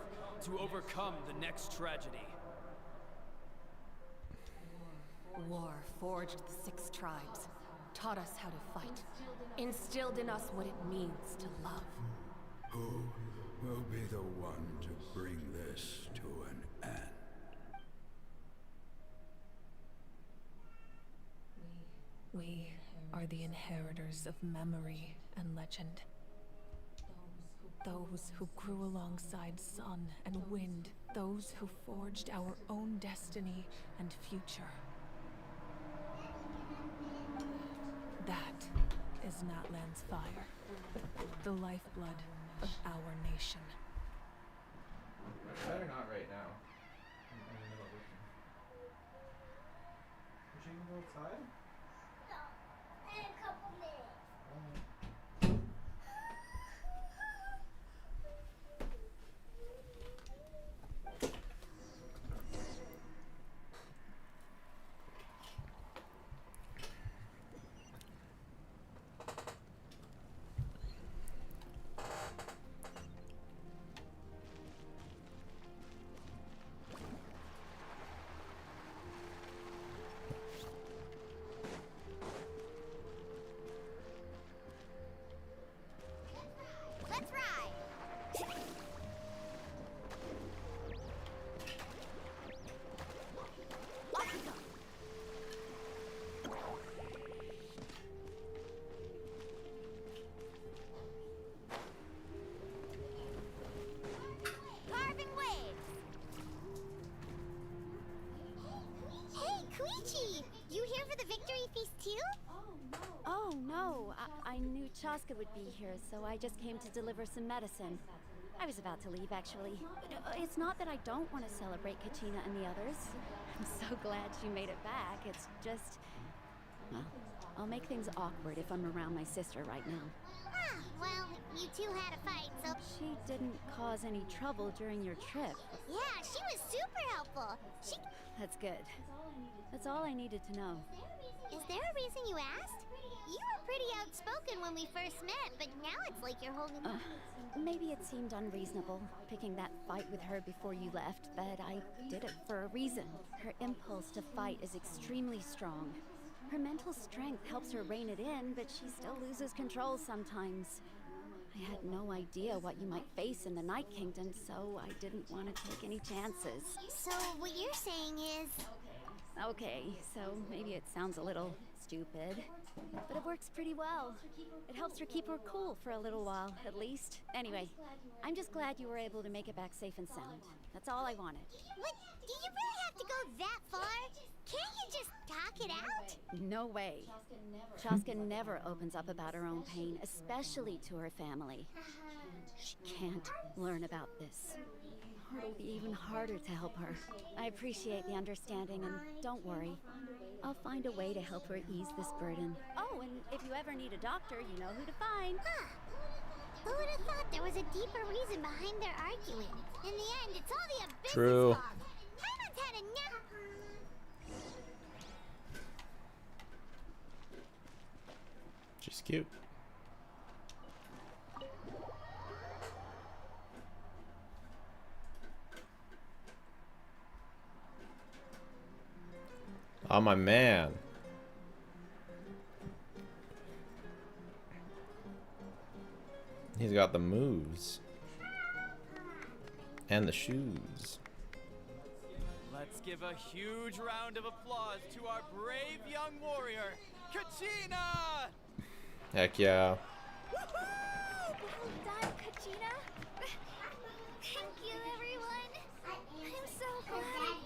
to overcome the next tragedy. War forged the 6 tribes, taught us how to fight, instilled in us what it means to love. Who will be the one to bring this to an end? We are the inheritors of memory and legend. Those who grew alongside sun and wind. Those who forged our own destiny and future. That is Natlan's fire. The lifeblood of our nation. Better not right now. Pushing a little outside? In a couple minutes. Let's ride! Off we go! Carving waves! Hey, Koichi! You here for the victory feast too? Oh no, I knew Chaska would be here, so I just came to deliver some medicine. I was about to leave, actually. It's not that I don't want to celebrate Kachina and the others. I'm so glad she made it back. It's just... well, I'll make things awkward if I'm around my sister right now. Ah, well, you two had a fight, so... She didn't cause any trouble during your trip. Yeah, she was super helpful. She... That's good. That's all I needed to know. Is there a reason you asked? You were pretty outspoken when we first met, but now it's like you're holding... Maybe it seemed unreasonable, picking that fight with her before you left, but I did it for a reason. Her impulse to fight is extremely strong. Her mental strength helps her rein it in, but she still loses control sometimes. I had no idea what you might face in the Night Kingdom, so I didn't want to take any chances. So what you're saying is... Okay, so maybe it sounds a little stupid, but it works pretty well. It helps her keep her cool for a little while, at least. Anyway, I'm just glad you were able to make it back safe and sound. That's all I wanted. What? Do you really have to go that far? Can't you just talk it out? No way. Chaska never opens up about her own pain, especially to her family. She can't learn about this. It'll be even harder to help her. I appreciate the understanding, and don't worry. I'll find a way to help her ease this burden. Oh, and if you ever need a doctor, you know who to find. Huh. Who would have thought there was a deeper reason behind their arguing? In the end, it's all the Abyssal True. fault. Paimon's had enough. She's cute. Oh, my man. He's got the moves. And the shoes. Let's give a huge round of applause to our brave young warrior, Kachina! Heck yeah. Well done, Kachina. Thank you, everyone. I'm so glad I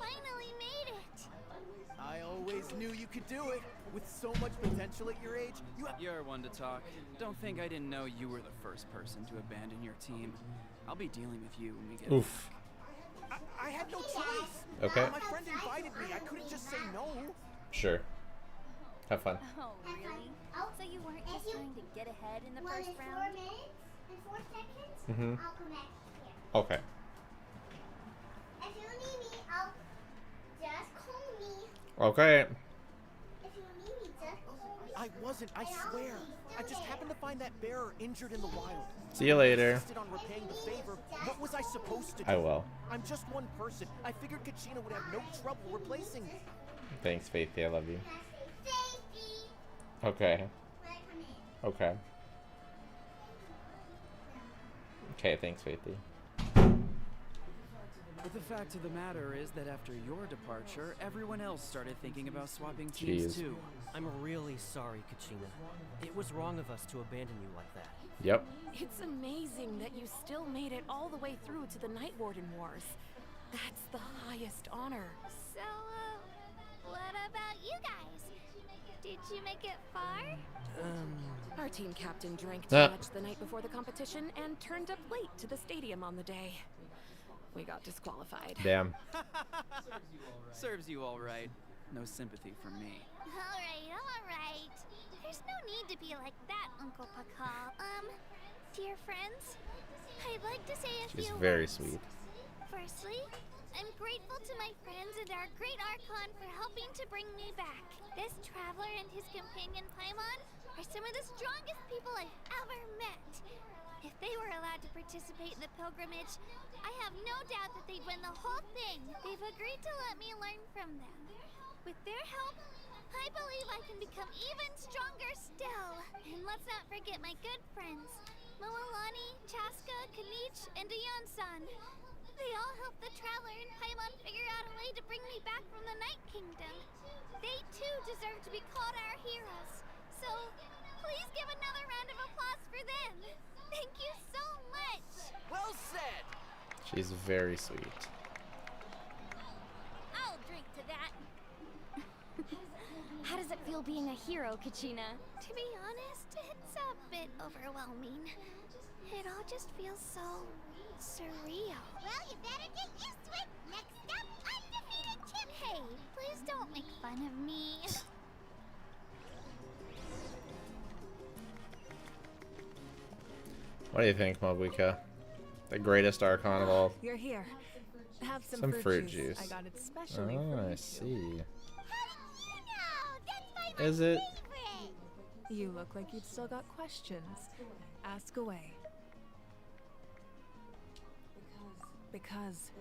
do it. With so much potential at your age, you have... You're one to talk. Don't think I didn't know you were the first person to abandon your team. I'll be dealing with you when we get Oof. I had no choice. Okay. My friend invited me. I couldn't just say no. Sure. Have fun. Oh, really? So you weren't just trying to get ahead in the first round? 4 minutes and 4 seconds? Mm-hmm. I'll come back here. Okay. If you need me, I'll just call me. Okay. If you need me, just call me. I wasn't, I swear. I just happened to find that bearer injured in the wild. See you later. Insisted on repaying the favor. What was I supposed to do? I will. I'm just one person. I figured Kachina would have no trouble replacing me. Thanks, Faithy. I love you. Okay. Okay. Okay, thanks, Faithy. But the fact of the matter is that after your departure, everyone else started thinking about swapping teams too. I'm really sorry, Kachina. It was wrong of us to abandon you like that. Yep. It's amazing that you still made it all the way through to the Night Warden Wars. That's the highest honor. So, what about you guys? Did you make it far? Our team captain drank too much the night before the competition and turned up late to the stadium on the day. We got disqualified. Damn. Serves you all right. No sympathy from me. Alright. There's no need to be like that, Uncle Pakal. Dear friends, I'd like to say a few She's very words. sweet. Firstly, I'm grateful to my friends and our great Archon for helping to bring me back. This traveler and his companion Paimon are some of the strongest people I've ever met. If they were allowed to participate in the pilgrimage, I have no doubt that they'd win the whole thing. They've agreed to let me learn from them. With their help, I believe I can become even stronger still. And let's not forget my good friends, Mualani, Chaska, Kanich, and Dion-san. They all helped the Traveler and Paimon figure out a way to bring me back from the Night Kingdom. They too deserve to be called our heroes. So, please give another round of applause for them. Thank you so much. Well said. She's very sweet. I'll drink to that. How does it feel being a hero, Kachina? To be honest, it's a bit overwhelming. It all just feels so surreal. Well, you better get used to it. Next up, undefeated champ. Hey, please don't make fun of me. What do you think, Mobuka? The greatest Archon of all. You're here. Have some fruit juice. I got it specially for Oh, you. I see. How did you know? That's my Is it? favorite. You look like you'd still got questions. Ask away. Because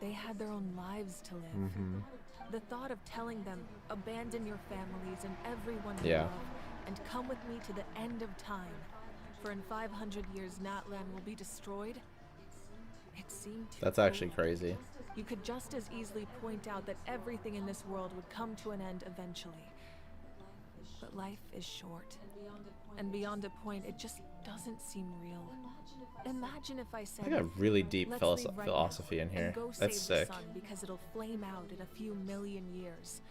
they had their own lives to live. The thought of telling them, abandon your families and everyone you Yeah. love, and come with me to the end of time. For in 500 years, Natlan will be destroyed. It seemed too That's actually cruel. crazy. You could just as easily point out that everything in this world would come to an end eventually. But life is short. And beyond a point, it just doesn't seem real. Imagine if I said, I got really deep "Let's philosophy leave right philosophy now in here. and go That's save sick. the sun because it'll flame out in a few million years."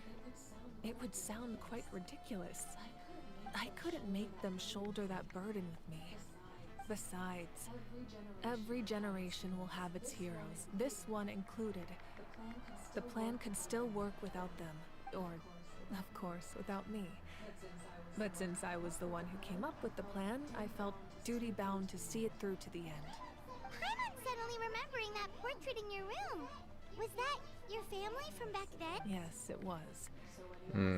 It would sound quite ridiculous. I couldn't make them shoulder that burden with me. Besides, every generation will have its heroes, this one included. The plan could still work without them, or, of course, without me. But since I was the one who came up with the plan, I felt duty-bound to see it through to the end. I'm suddenly remembering that portrait in your room. Was that your family from back then? Yes, it was.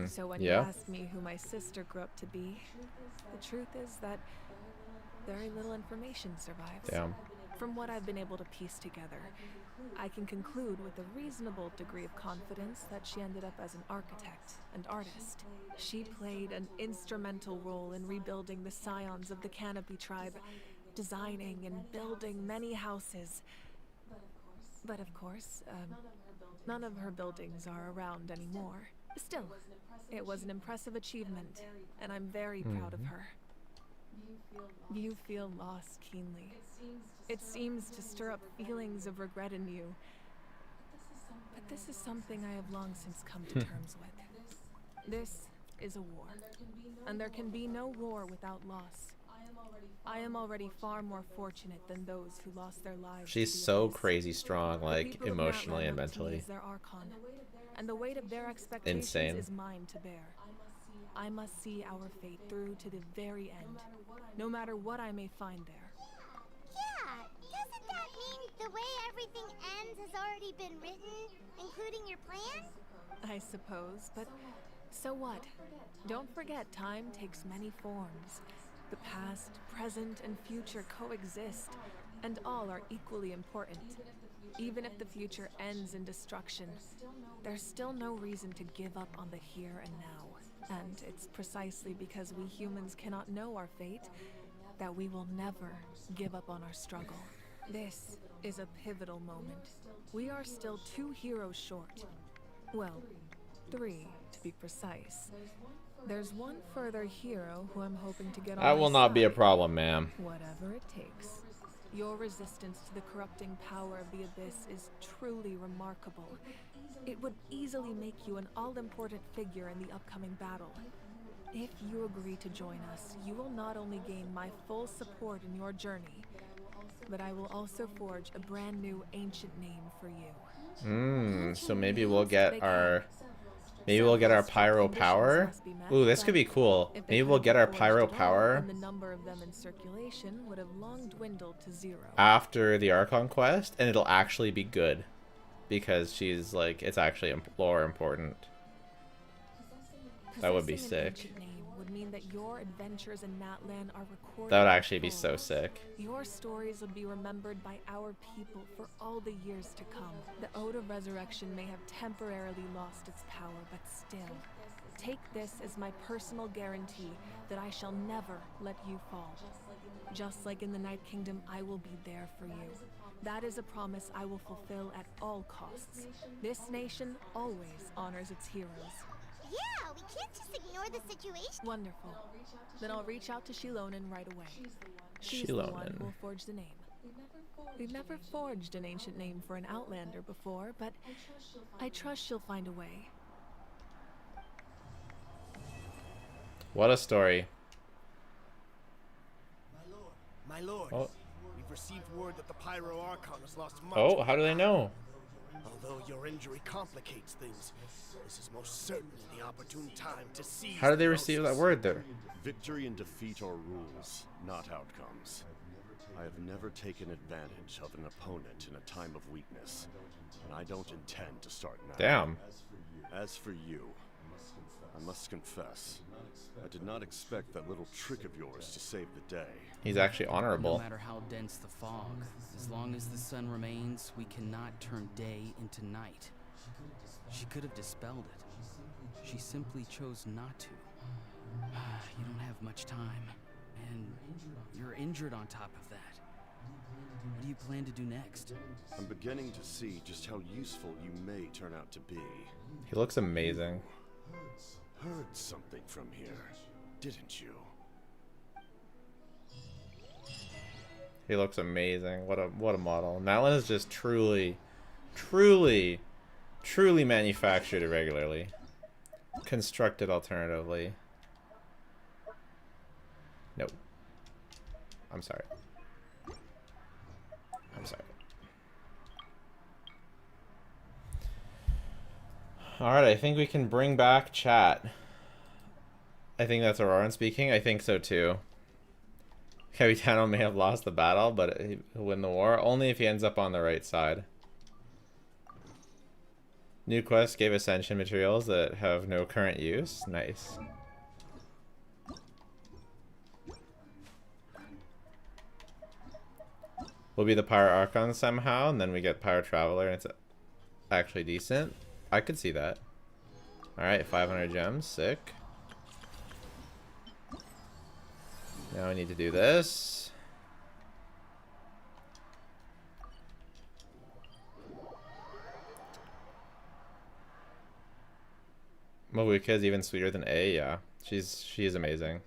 So when yeah. you asked me who my sister grew up to be, the truth is that very little information survives. Damn. From what I've been able to piece together, I can conclude with a reasonable degree of confidence that she ended up as an architect and artist. She played an instrumental role in rebuilding the scions of the Canopy tribe, designing and building many houses. But of course, none of her buildings are around anymore. Still, it was an impressive achievement, and I'm very proud of her. You feel loss keenly. It seems to stir up feelings of regret in you. But this is something I have long since come to terms with. This is a war, and there can be no war without loss. I am already far more fortunate than those who lost their lives. She's so crazy strong, like emotionally and mentally. Their Archon, and the weight of their expectations insane. is mine to bear. I must see our fate through to the very end, no matter what I may find there. Yeah, doesn't that mean the way everything ends has already been written, including your plan? I suppose, but so what? Don't forget, time takes many forms. The past, present, and future coexist, and all are equally important. Even if the future ends in destruction, there's still no reason to give up on the here and now. And it's precisely because we humans cannot know our fate that we will never give up on our struggle. This is a pivotal moment. We are still 2 heroes short. Well, 3 to be precise. There's one further hero who I'm hoping to get on That will not be a problem, ma'am. Whatever it takes. Your resistance to the corrupting power of the Abyss is truly remarkable. It would easily make you an all-important figure in the upcoming battle. If you agree to join us, you will not only gain my full support in your journey, but I will also forge a brand new ancient name for you. So maybe we'll get our... Maybe we'll get our pyro power. Ooh, this could be cool. Maybe we'll get our pyro power the number of them in circulation would have long dwindled to 0. after the Archon quest, and it'll actually be good because she's like, it's actually lore important. That would be sick. Would mean that your adventures in Natlan are recorded. That would actually be so sick. Your stories would be remembered by our people for all the years to come. The Ode of Resurrection may have temporarily lost its power, but still, take this as my personal guarantee that I shall never let you fall. Just like in the Night Kingdom, I will be there for you. That is a promise I will fulfill at all costs. This nation always honors its heroes. Yeah, we can't just ignore the situation. Wonderful. Then I'll reach out to Shilonen right away. She's the one who will forge the name. We've never forged an ancient name for an Outlander before, but I trust she'll find a way. What a story. My lord, oh. We've received word that the Pyro Archon has lost much. Oh, how do they know? Although your injury complicates things, this is most certainly the opportune time to seize. How did they receive that word there? Victory and defeat are rules, not outcomes. I have never taken advantage of an opponent in a time of weakness, and I don't intend to start now. Damn. As for you, I must confess, I did not expect that little trick of yours to save the day. He's actually honorable. No matter how dense the fog, as long as the sun remains, we cannot turn day into night. She could have dispelled it. She simply chose not to. You don't have much time, and you're injured on top of that. What do you plan to do next? I'm beginning to see just how useful you may turn out to be. He looks amazing. Heard something from here, didn't you? He looks amazing. What a model. Natlan is just truly manufactured irregularly. Constructed alternatively. Nope. I'm sorry. I'm sorry. Alright, I think we can bring back chat. I think that's Auroran speaking. I think so too. Capitano may have lost the battle, but he'll win the war. Only if he ends up on the right side. New quest gave Ascension materials that have no current use. Nice. We'll be the Pyro Archon somehow, and then we get Pyro Traveler, and it's actually decent. I could see that. Alright, 500 gems. Sick. Now I need to do this. Mavuka is even sweeter than A, yeah. She is amazing.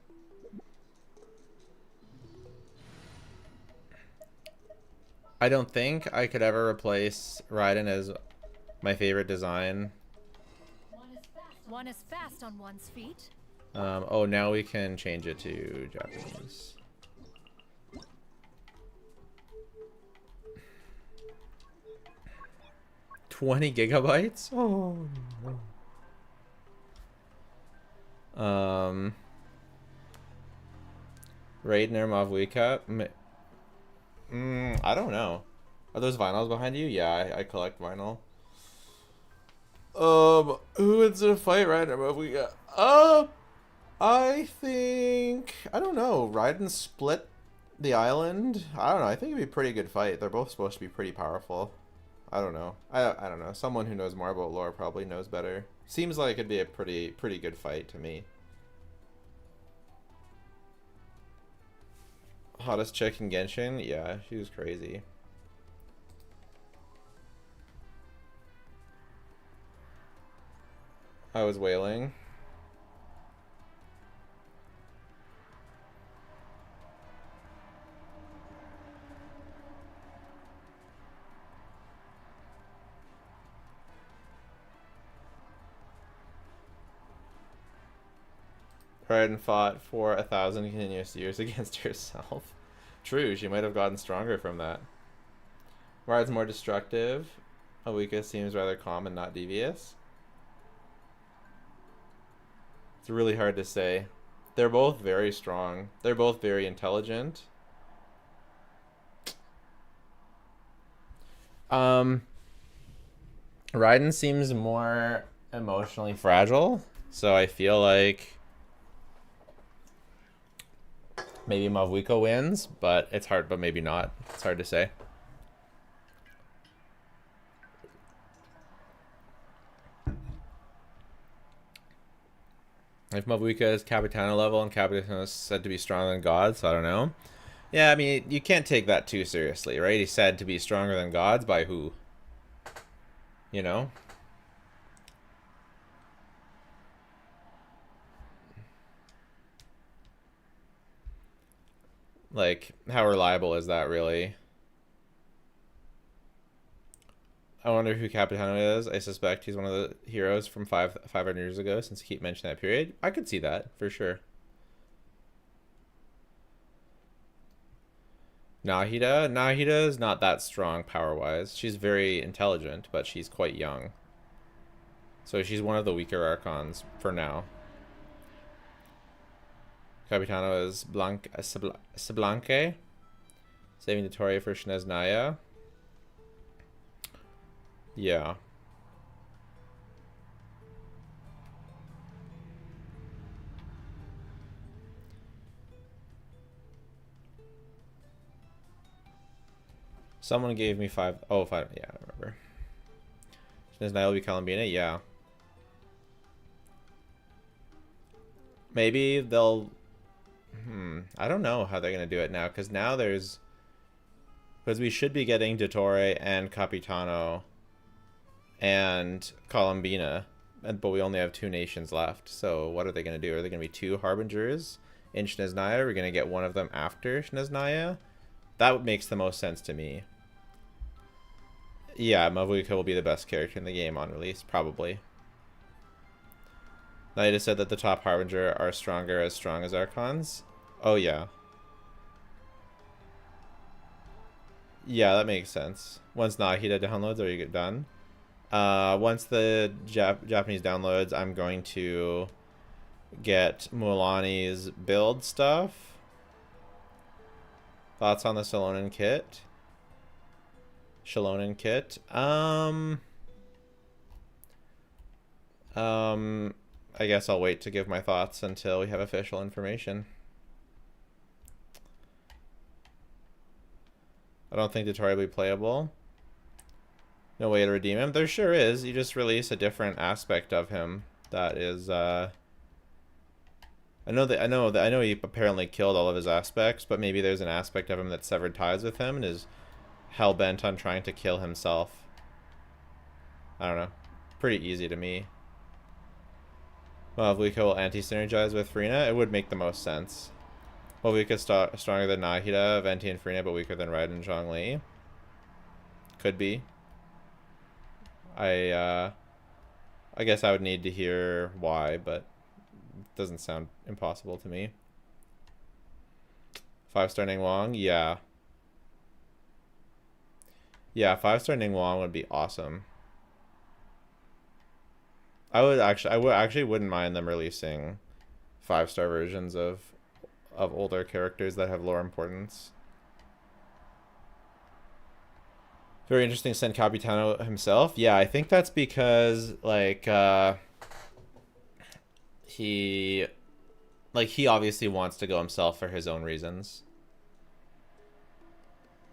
I don't think I could ever replace Raiden as my favorite design One is fast on one's feet. Oh, now we can change it to Japanese. $20 gigabytes? Oh no. Raidner Mavwika? I don't know. Are those vinyls behind you? Yeah, I collect vinyl. Who wins in a fight, Raidner Mavwika? I think, I don't know. Raiden split the island. I don't know. I think it'd be a pretty good fight. They're both supposed to be pretty powerful. I don't know. I don't know. Someone who knows more about lore probably knows better. Seems like it'd be a pretty good fight to me. Hottest chick in Genshin? Yeah, she was crazy. I was wailing. Raiden fought for 1,000 continuous years against herself. True, she might have gotten stronger from that. Raiden's more destructive. Awika seems rather calm and not devious. It's really hard to say. They're both very strong. They're both very intelligent. Raiden seems more emotionally fragile, so I feel like maybe Mavwika wins, but it's hard, but maybe not. It's hard to say. If Mavwika is Capitano level and Capitano is said to be stronger than gods, so I don't know. Yeah, I mean, you can't take that too seriously, right? He's said to be stronger than gods by who? You know? Like, how reliable is that really? I wonder who Capitano is. I suspect he's one of the heroes from 500 years ago, since you keep mentioning that period. I could see that, for sure. Nahida? Nahida is not that strong power-wise. She's very intelligent, but she's quite young. So she's one of the weaker Archons for now. Capitano is Sablanque, saving Dotoria for Shneznaya. Yeah. Someone gave me 5. Oh, 5. Yeah, I remember. Shneznaya will be Columbina. Yeah. Maybe they'll... I don't know how they're going to do it now, because now there's... Because we should be getting Dottore and Capitano and Columbina, but we only have 2 nations left. So what are they going to do? Are they going to be 2 Harbingers in Shneznaya? Are we going to get one of them after Shneznaya? That makes the most sense to me. Yeah, Mavwika will be the best character in the game on release, probably. Nahida said that the top Harbinger are as strong as Archons. Oh, yeah. Yeah, that makes sense. Once Nahida downloads, are you done? Once the Japanese downloads, I'm going to get Mualani's build stuff. Thoughts on the Salonen kit? Shalonen kit? I guess I'll wait to give my thoughts until we have official information. I don't think Dottore will be playable. No way to redeem him. There sure is. You just release a different aspect of him that is I know he apparently killed all of his aspects, but maybe there's an aspect of him that severed ties with him and is hell-bent on trying to kill himself. I don't know. Pretty easy to me. Well, if Vika will anti-synergize with Frina, it would make the most sense. Well, Vika's stronger than Nahida, Venti, and Frina, but weaker than Raiden and Zhongli. Could be. I I guess I would need to hear why, but it doesn't sound impossible to me. 5-star Ning Wong, yeah. Yeah, 5-star Ning Wong would be awesome. I actually wouldn't mind them releasing 5-star versions of older characters that have lore importance. Very interesting, sent Capitano himself. Yeah, I think that's because like he obviously wants to go himself for his own reasons.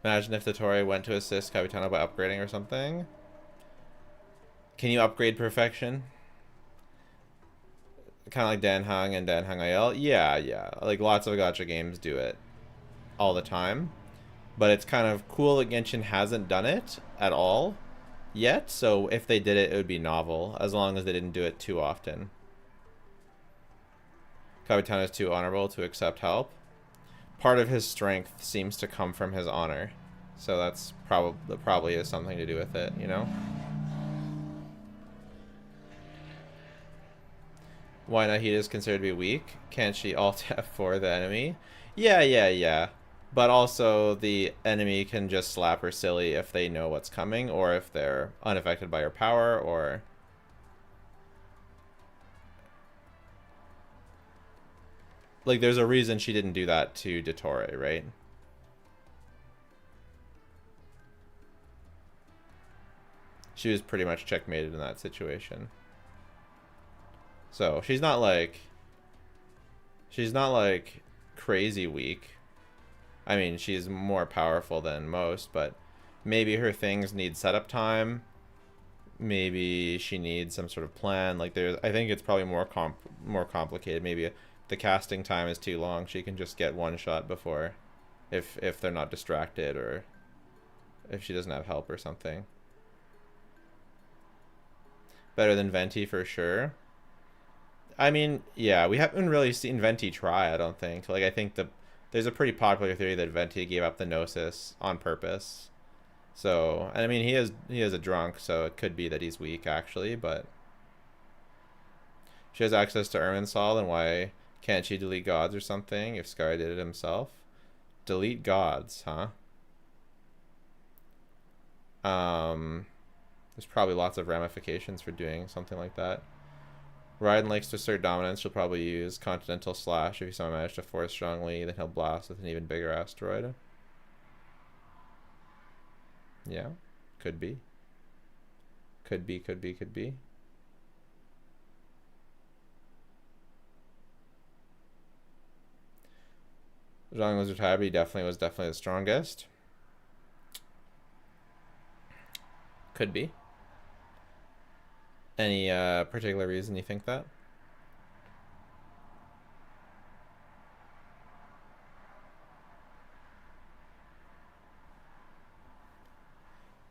Imagine if the Tory went to assist Capitano by upgrading or something. Can you upgrade perfection? Kind of like Dan Hung and Dan Hung IL? Yeah. Like lots of gacha games do it all the time. But it's kind of cool that Genshin hasn't done it at all yet. So if they did it, it would be novel, as long as they didn't do it too often. Capitano is too honorable to accept help. Part of his strength seems to come from his honor. So that's probably has something to do with it, you know? Why Nahida is considered to be weak? Can't she alt F4 the enemy? Yeah. But also, the enemy can just slap her silly if they know what's coming, or if they're unaffected by her power, or... Like, there's a reason she didn't do that to Dottore, right? She was pretty much checkmated in that situation. So, she's not like crazy weak. I mean, she's more powerful than most, but maybe her things need setup time. Maybe she needs some sort of plan. Like I think it's probably more complicated. Maybe the casting time is too long. She can just get one shot before, if they're not distracted, or if she doesn't have help or something. Better than Venti for sure. I mean, yeah, we haven't really seen Venti try, I don't think. Like, I think there's a pretty popular theory that Venti gave up the Gnosis on purpose. So, and I mean, he is a drunk, so it could be that he's weak, actually, but... She has access to Irminsul, and why can't she delete gods or something if Sky did it himself? Delete gods, huh? There's probably lots of ramifications for doing something like that. Raiden likes to assert dominance. She'll probably use Continental Slash if you somehow manage to force strongly, then he'll blast with an even bigger asteroid. Yeah, could be. Could be. Zhang was retired, but he was definitely the strongest. Could be. Any particular reason you think that?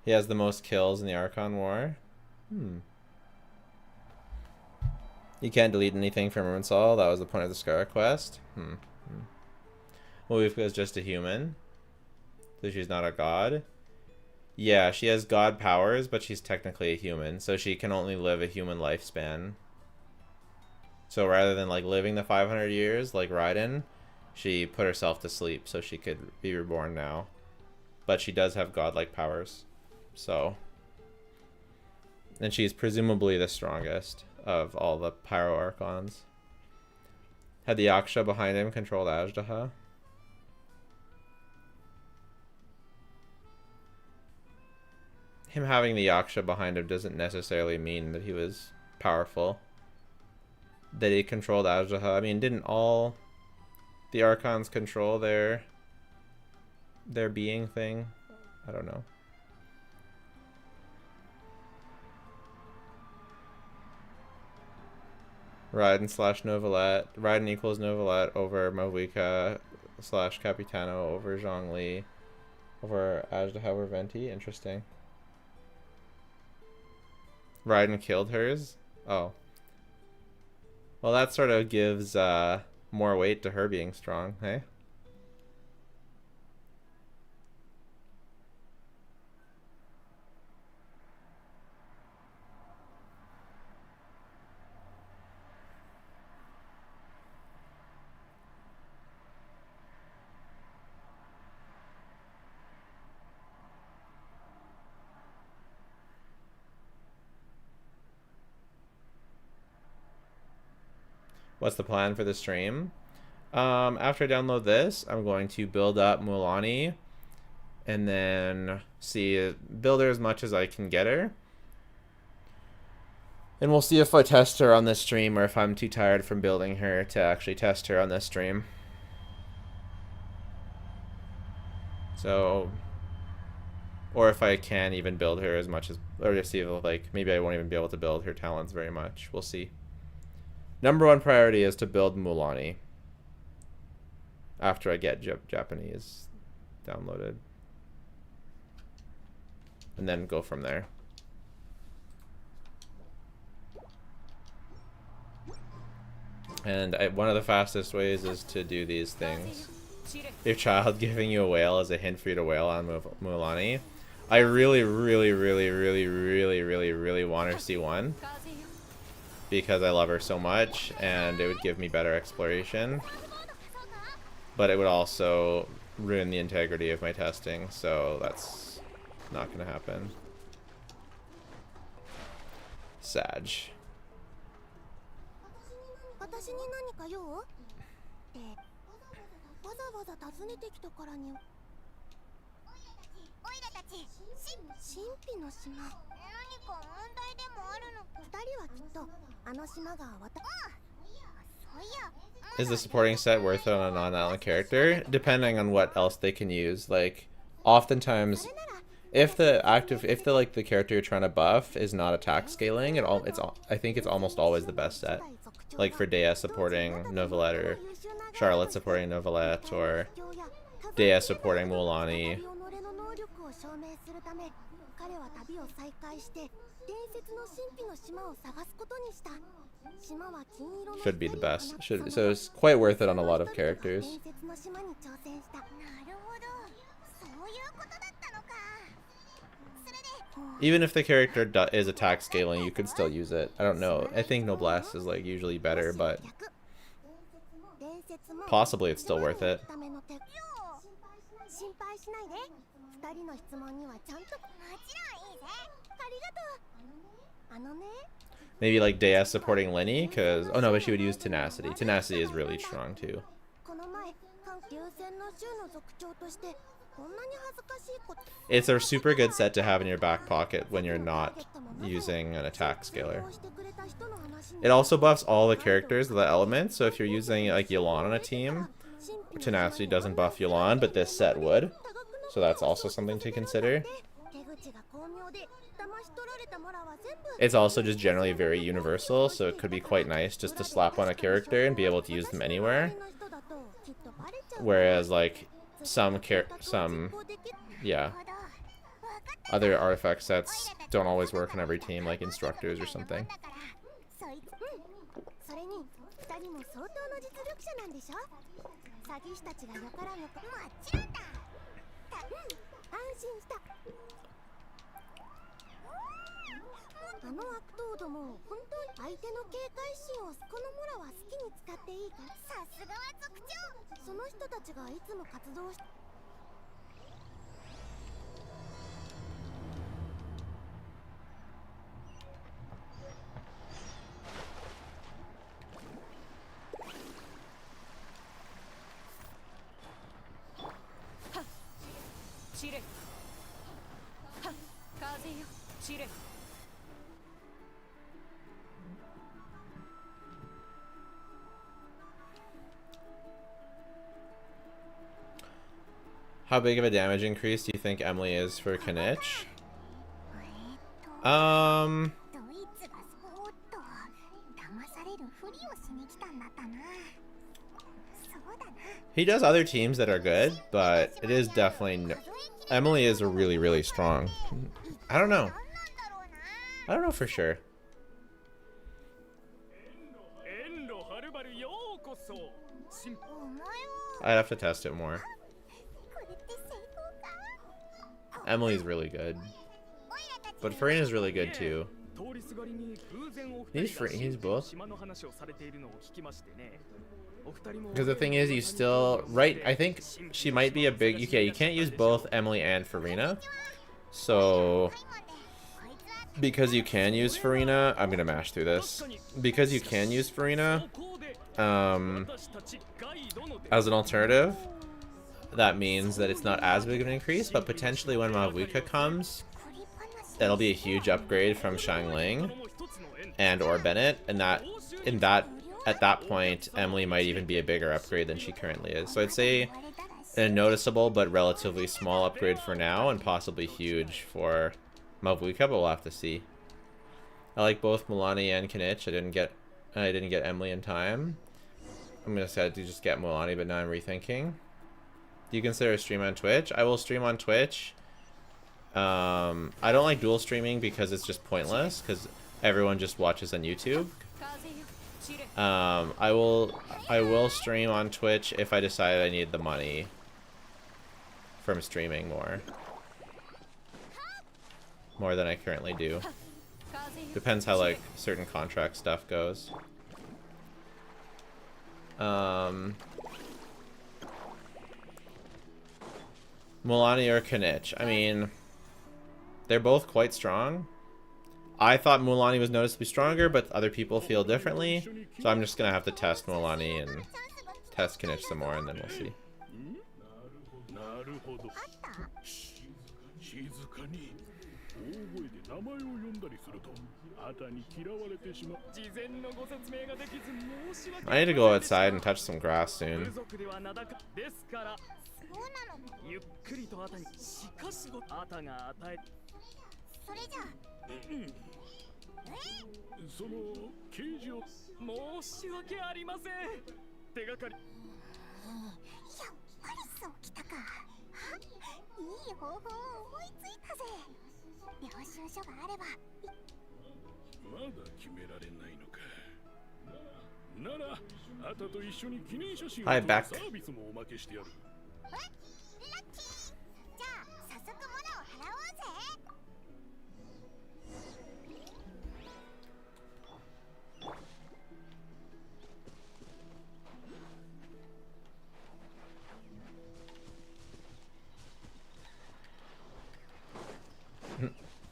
He has the most kills in the Archon War. You can't delete anything from Irminsul. That was the point of the Scar quest. Well, we've got just a human. So she's not a god. Yeah, she has god powers, but she's technically a human, so she can only live a human lifespan. So rather than like living the 500 years like Raiden, she put herself to sleep so she could be reborn now. But she does have godlike powers. So, and she's presumably the strongest of all the Pyro Archons. Had the Yaksha behind him controlled Ajdaha? Him having the Yaksha behind him doesn't necessarily mean that he was powerful. That he controlled Ajdaha. I mean, didn't all the Archons control their being thing? I don't know. Raiden / Novelette. Raiden equals Novelette over Movica / Capitano over Zhongli over Ajdaha over Venti. Interesting. Raiden killed hers? Oh. Well, that sort of gives more weight to her being strong, hey? What's the plan for the stream? After I download this, I'm going to build up Mualani and then build her as much as I can get her. And we'll see if I test her on this stream or if I'm too tired from building her to actually test her on this stream. So, or if I can even build her as much as, or just see if, like, maybe I won't even be able to build her talents very much. We'll see. Number one priority is to build Mualani after I get Japanese downloaded. And then go from there. And one of the fastest ways is to do these things. Your child giving you a whale as a hint for you to whale on Mualani. I really want her C1 because I love her so much, and it would give me better exploration. But it would also ruin the integrity of my testing, so that's not gonna happen. Sag. 私に何か用ってわざわざ訪ねてきたからにおいらたち神秘の島何か問題でもあるの二人はきっとあの島がそういや Is the supporting set worth it on a non-island character? Depending on what else they can use. Like, oftentimes, if the character you're trying to buff is not attack scaling, I think it's almost always the best set. Like for Dea supporting Novelette, or Charlotte supporting Novelette, or Dea supporting Mualani. Should be the best. So it's quite worth it on a lot of characters. Even if the character is attack scaling, you could still use it. I don't know. I think Noblesse is like usually better, but possibly it's still worth it. Maybe like Dea supporting Lenny, because oh no, but she would use Tenacity. Tenacity is really strong too. It's a super good set to have in your back pocket when you're not using an attack scaler. It also buffs all the characters of the element, so if you're using like Yelan on a team, Tenacity doesn't buff Yelan, but this set would. So that's also something to consider. It's also just generally very universal, so it could be quite nice just to slap on a character and be able to use them anywhere. Whereas like some other artifact sets don't always work on every team, like instructors or something. How big of a damage increase do you think Emily is for Kanich? He does other teams that are good, but it is definitely Emily is really, really strong. I don't know. I don't know for sure. I'd have to test it more. Emily's really good, but Farina's really good too. He's both. Because the thing is, you still I think she might be a big. You can't use both Emily and Farina. So because you can use Farina, I'm gonna mash through this. Because you can use Farina, as an alternative, that means that it's not as big of an increase, but potentially when Mavuka comes, that'll be a huge upgrade from Xiangling and or Bennett, and at that point, Emily might even be a bigger upgrade than she currently is. So I'd say a noticeable but relatively small upgrade for now, and possibly huge for Mavuka, but we'll have to see. I like both Mualani and Kinich. I didn't get Emily in time. I'm gonna say to just get Mualani, but now I'm rethinking. Do you consider a stream on Twitch? I will stream on Twitch. I don't like dual streaming because it's just pointless, because everyone just watches on YouTube. I will stream on Twitch if I decide I need the money from streaming more than I currently do. Depends how like certain contract stuff goes. Mualani or Kinich? I mean, they're both quite strong. I thought Mualani was noticeably stronger, but other people feel differently. So I'm just gonna have to test Mualani and test Kinich some more, and then we'll see. I need to go outside and touch some grass soon. Hi, back.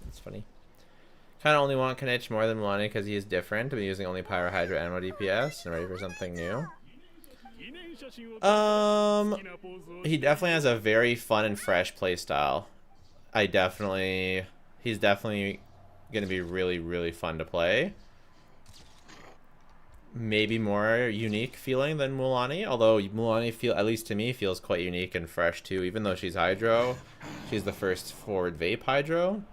That's funny. Kind of only want Kinich more than Mualani because he is different. I'm using only Pyro, Hydro, Anemo DPS and ready for something new. He definitely has a very fun and fresh playstyle. He's definitely gonna be really, really fun to play. Maybe more unique feeling than Mualani, although Mualani at least to me, feels quite unique and fresh too. Even though she's Hydro, she's the first forward Vape Hydro.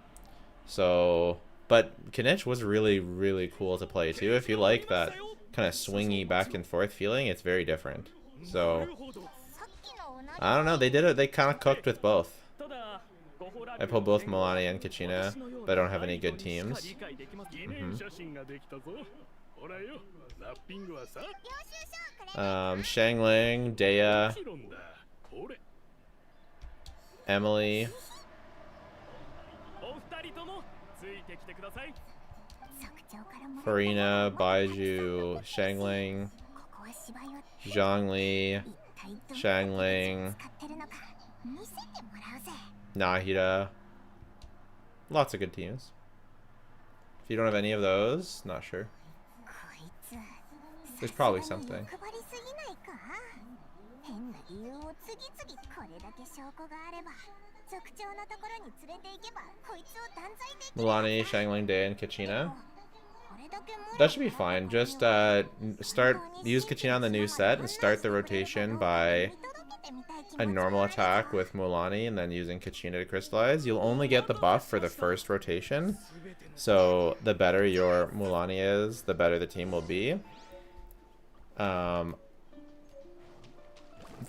So, but Kinich was really, really cool to play too. If you like that kind of swingy back and forth feeling, it's very different. So, I don't know. They kind of cooked with both. I pulled both Mualani and Kachina, but I don't have any good teams. Xiangling, Dea, Emily, Farina, Baiju, Xiangling, Zhongli, Xiangling, Nahida. Lots of good teams. If you don't have any of those, not sure. There's probably something. Mualani, Xiangling, Dea, and Kachina. That should be fine. Just use Kachina on the new set and start the rotation by a normal attack with Mualani and then using Kachina to crystallize. You'll only get the buff for the first rotation. So the better your Mualani is, the better the team will be.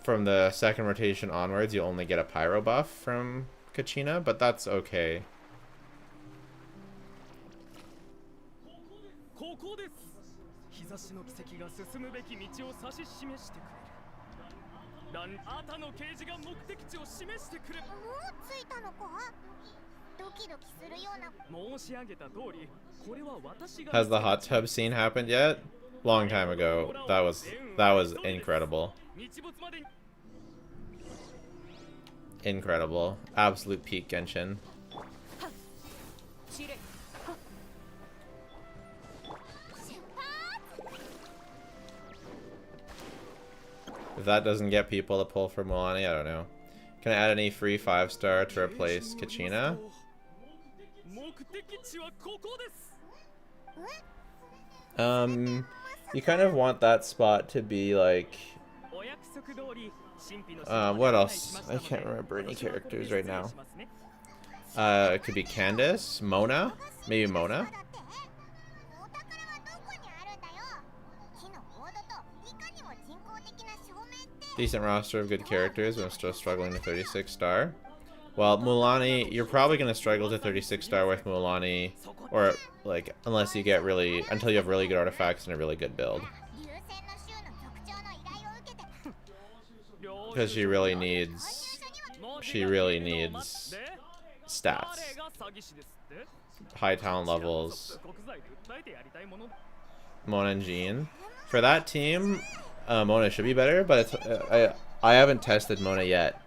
From the second rotation onwards, you'll only get a pyro buff from Kachina, but that's okay. Has the hot tub scene happened yet? Long time ago. That was incredible. Incredible. Absolute peak Genshin. If that doesn't get people to pull for Mualani, I don't know. Can I add any free 5-star to replace Kachina? You kind of want that spot to be like... what else? I can't remember any characters right now. It could be Candace, Mona, maybe Mona. Decent roster of good characters, but I'm still struggling to 36-star. Well, Mualani, you're probably going to struggle to 36-star with Mualani, or like, unless you get really, until you have really good artifacts and a really good build. Because she really needs stats. High talent levels. Mona and Jean. For that team, Mona should be better, but it's, I haven't tested Mona yet,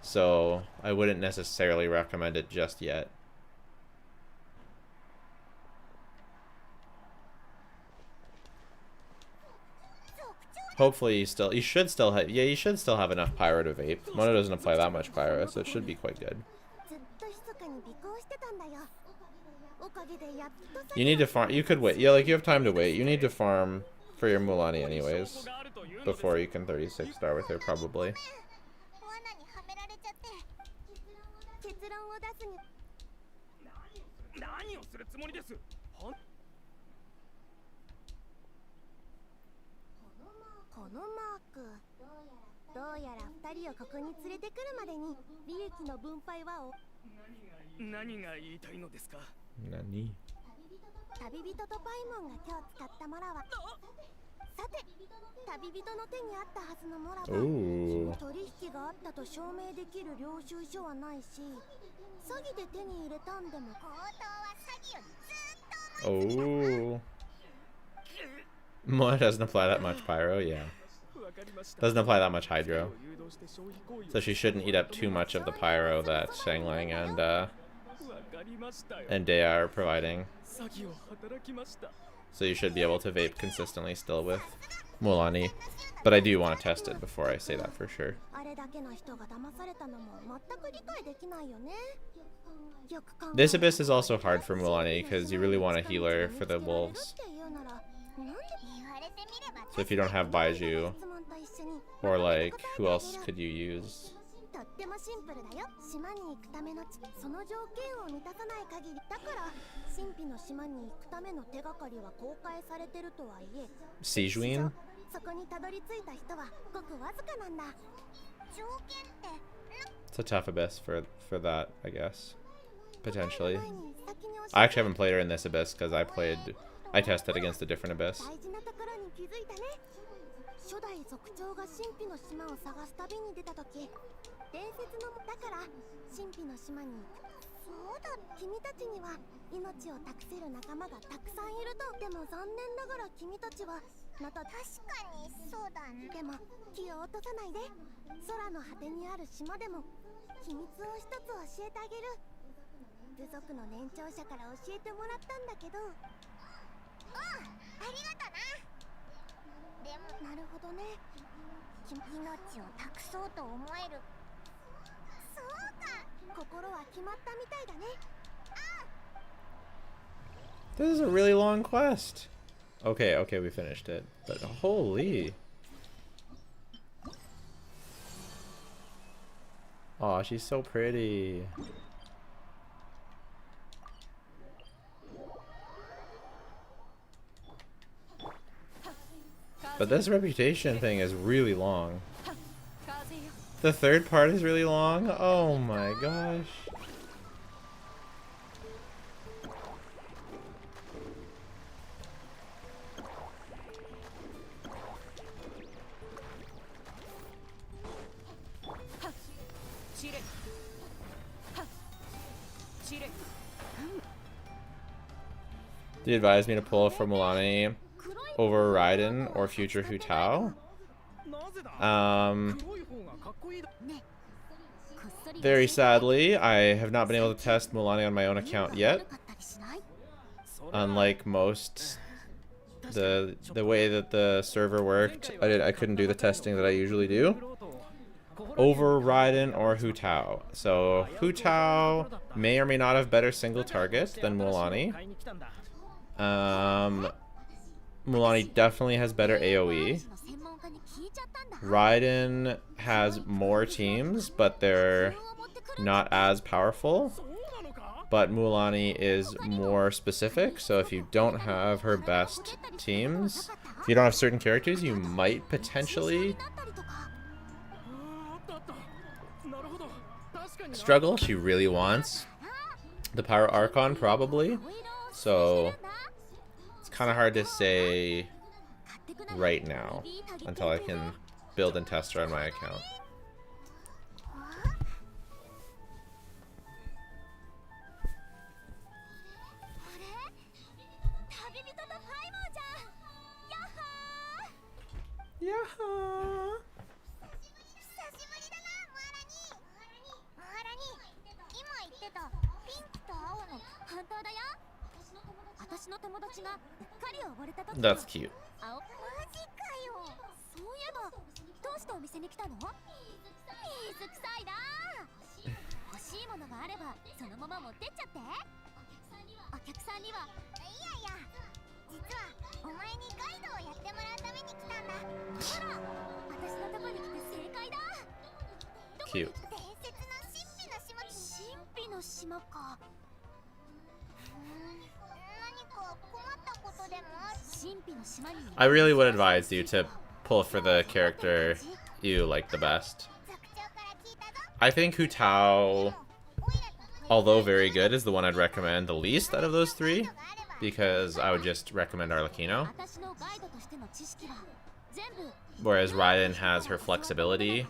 so I wouldn't necessarily recommend it just yet. Hopefully you should still have, yeah, you should still have enough pyro to vape. Mona doesn't apply that much pyro, so it should be quite good. You need to farm, you could wait, yeah, like you have time to wait. You need to farm for your Mualani anyways, before you can 36-star with her, probably. Nani? 旅人とパイモンが今日使ったモラはさて旅人の手にあったはずのモラが取引があったと証明できる領収書はないし詐欺で手に入れたんでも強盗は詐欺よりずっと Oh. Mona doesn't apply that much pyro, yeah. Doesn't apply that much hydro. So she shouldn't eat up too much of the pyro that Shanglang and Dea are providing. So you should be able to vape consistently still with Mualani. But I do want to test it before I say that for sure. This Abyss is also hard for Mualani because you really want a healer for the wolves. So if you don't have Baiju, or like, who else could you use? Sijuin? It's a tough Abyss for that, I guess. Potentially. I actually haven't played her in this Abyss because I tested against a different Abyss. 初代族長が神秘の島を探す旅に出た時伝説のだから神秘の島にそうだ君たちには命を託せる仲間がたくさんいるとでも残念ながら君たちはまた確かにそうだねでも気を落とさないで空の果てにある島でも秘密を一つ教えてあげる部族の年長者から教えてもらったんだけどありがとなでもなるほどね命を託そうと思えるそうか心は決まったみたいだね This is a really long quest. Okay, we finished it. But holy. Aw, she's so pretty. But this reputation thing is really long. The third part is really long? Oh my gosh. Do you advise me to pull from Mualani over Raiden or future Hu Tao? Very sadly, I have not been able to test Mualani on my own account yet. Unlike most the way that the server worked, I couldn't do the testing that I usually do. Over Raiden or Hu Tao. So Hu Tao may or may not have better single target than Mualani. Mualani definitely has better AoE. Raiden has more teams, but they're not as powerful. But Mualani is more specific, so if you don't have her best teams, if you don't have certain characters, you might potentially struggle. She really wants the Power Archon, probably. So it's kind of hard to say right now until I can build and test her on my account. Yeah. 私の友達がうっかり溺れた時 That's cute. マジかよ。そういえばどうしてお店に来たの？水臭いな。欲しいものがあればそのまま持ってっちゃって。お客さんには。いやいや、実はお前にガイドをやってもらうために来たんだ。ほら、私のとこに来て正解だ。 Cute. 伝説の神秘の島。神秘の島か。 I really would advise you to pull for the character you like the best. I think Hu Tao, although very good, is the one I'd recommend the least out of those three, because I would just recommend Arlecchino. Whereas Raiden has her flexibility,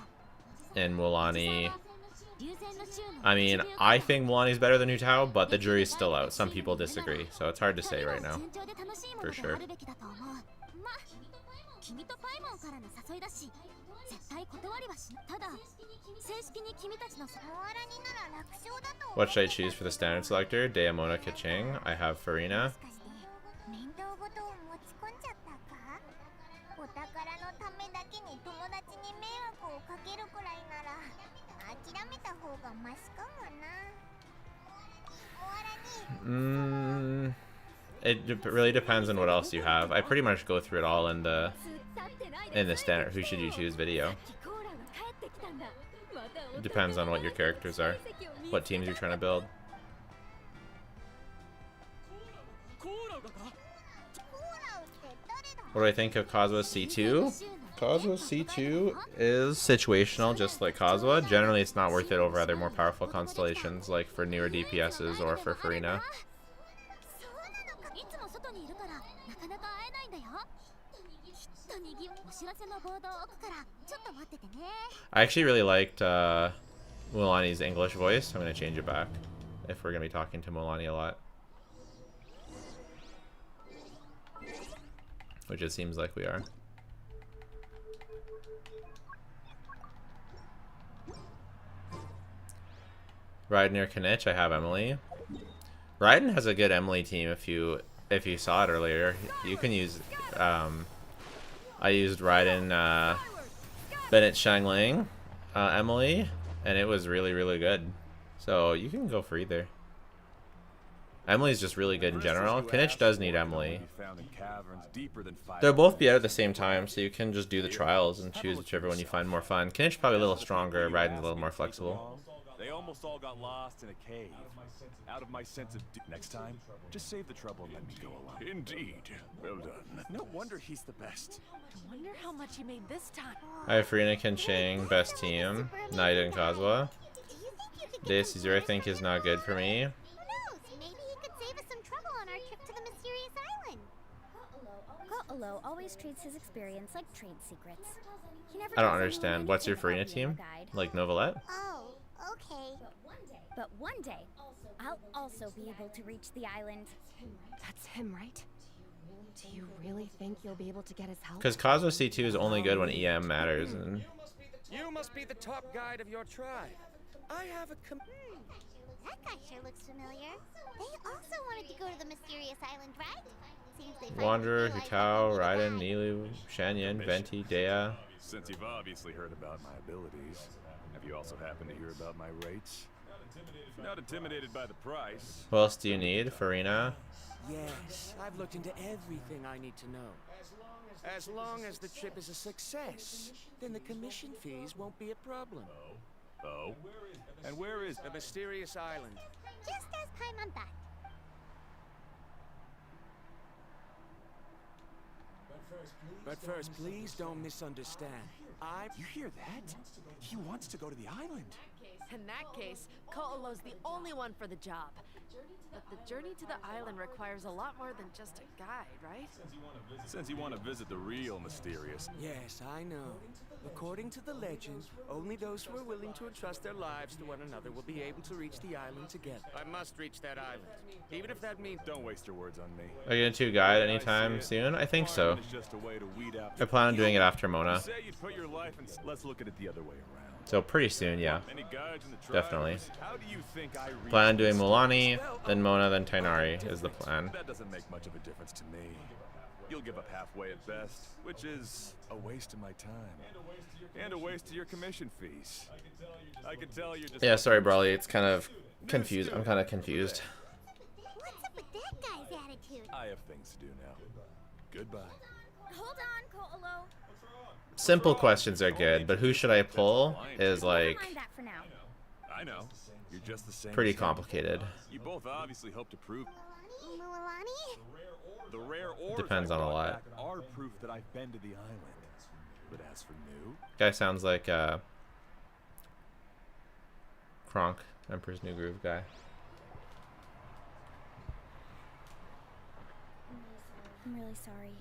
and Mualani... I mean, I think Mualani's better than Hu Tao, but the jury's still out. Some people disagree, so it's hard to say right now. For sure. What should I choose for the standard selector? Deamona Kaching. I have Farina. It really depends on what else you have. I pretty much go through it all in the standard who should you choose video. It depends on what your characters are, what teams you're trying to build. What do I think of Kazuha's C2? Kazuha's C2 is situational, just like Kazuha. Generally, it's not worth it over other more powerful constellations, like for newer DPSs or for Farina. I actually really liked Mualani's English voice. I'm going to change it back if we're going to be talking to Mualani a lot. Which it seems like we are. Raiden or Kanich, I have Emily. Raiden has a good Emily team if you saw it earlier. You can use I used Raiden Bennett Shangling Emily, and it was really good. So you can go for either. Emily's just really good in general. Kanich does need Emily. They'll both be out at the same time, so you can just do the trials and choose whichever one you find more fun. Kanich probably a little stronger, Raiden's a little more flexible. They almost all got lost in a cave. Out of my sense of next time, just save the trouble and let me go alone. Indeed. Well done. No wonder he's the best. I wonder how much he made this time. I have Farina Kenching, best team. Naida and Kazuha. This is I think is not good for me. Alo always treats his experience like trade secrets. I don't understand. What's your Farina team? Like Novelette? Oh, okay. But one day, I'll also be able to reach the island. That's him, right? Do you really think you'll be able to get his help? Because Kazuha C2 is only good when EM matters. And You must be the top guide of your tribe. I have a That guy sure looks familiar. They also wanted to go to the mysterious island, right? seems they finally Wanderer, realized Hutao, that Raiden, Nilu, Shanyan, Venti, Dea. Since you've obviously heard about my abilities, have you also happened to hear about my rates? Not intimidated by the price. What else do you need, Farina? Yes, I've looked into everything I need to know. As long as the trip is a success, then the commission fees won't be a problem. Oh? And where is the mysterious island? Just as Paimon thought. But first, please don't misunderstand. You hear that? He wants to go to the island. In that case, Ko'olo's the only one for the job. But the journey to the island requires a lot more than just a guide, right? Since you want to visit the real mysterious. Yes, I know. According to the legend, only those who are willing to entrust their lives to one another will be able to reach the island together. I must reach that island, even if that means... Don't waste your words on me. Are you going to guide anytime soon? I think so. I plan on doing it after Mona. Let's look at it the other way around. So pretty soon, yeah. Definitely. Plan on doing Mualani, then Mona, then Tainari is the plan. That doesn't make much of a difference to me. You'll give up halfway at best, which is a waste of my time. And a waste of your commission fees. I can tell you're just... Yeah, sorry, Brawly. It's kind of confused. I'm kind of confused. What's up with that guy's attitude? I have things to do now. Goodbye. Hold on, Ko'olo. Simple questions are good, but who should I pull is like Mind that for now. I know. You're just the same. pretty complicated. You both obviously hope to prove Mualani? the rare ores Depends on a lot. back are proof that I've been to the island. But as for new, Guy sounds like Kronk, Emperor's New Groove guy. I'm really sorry.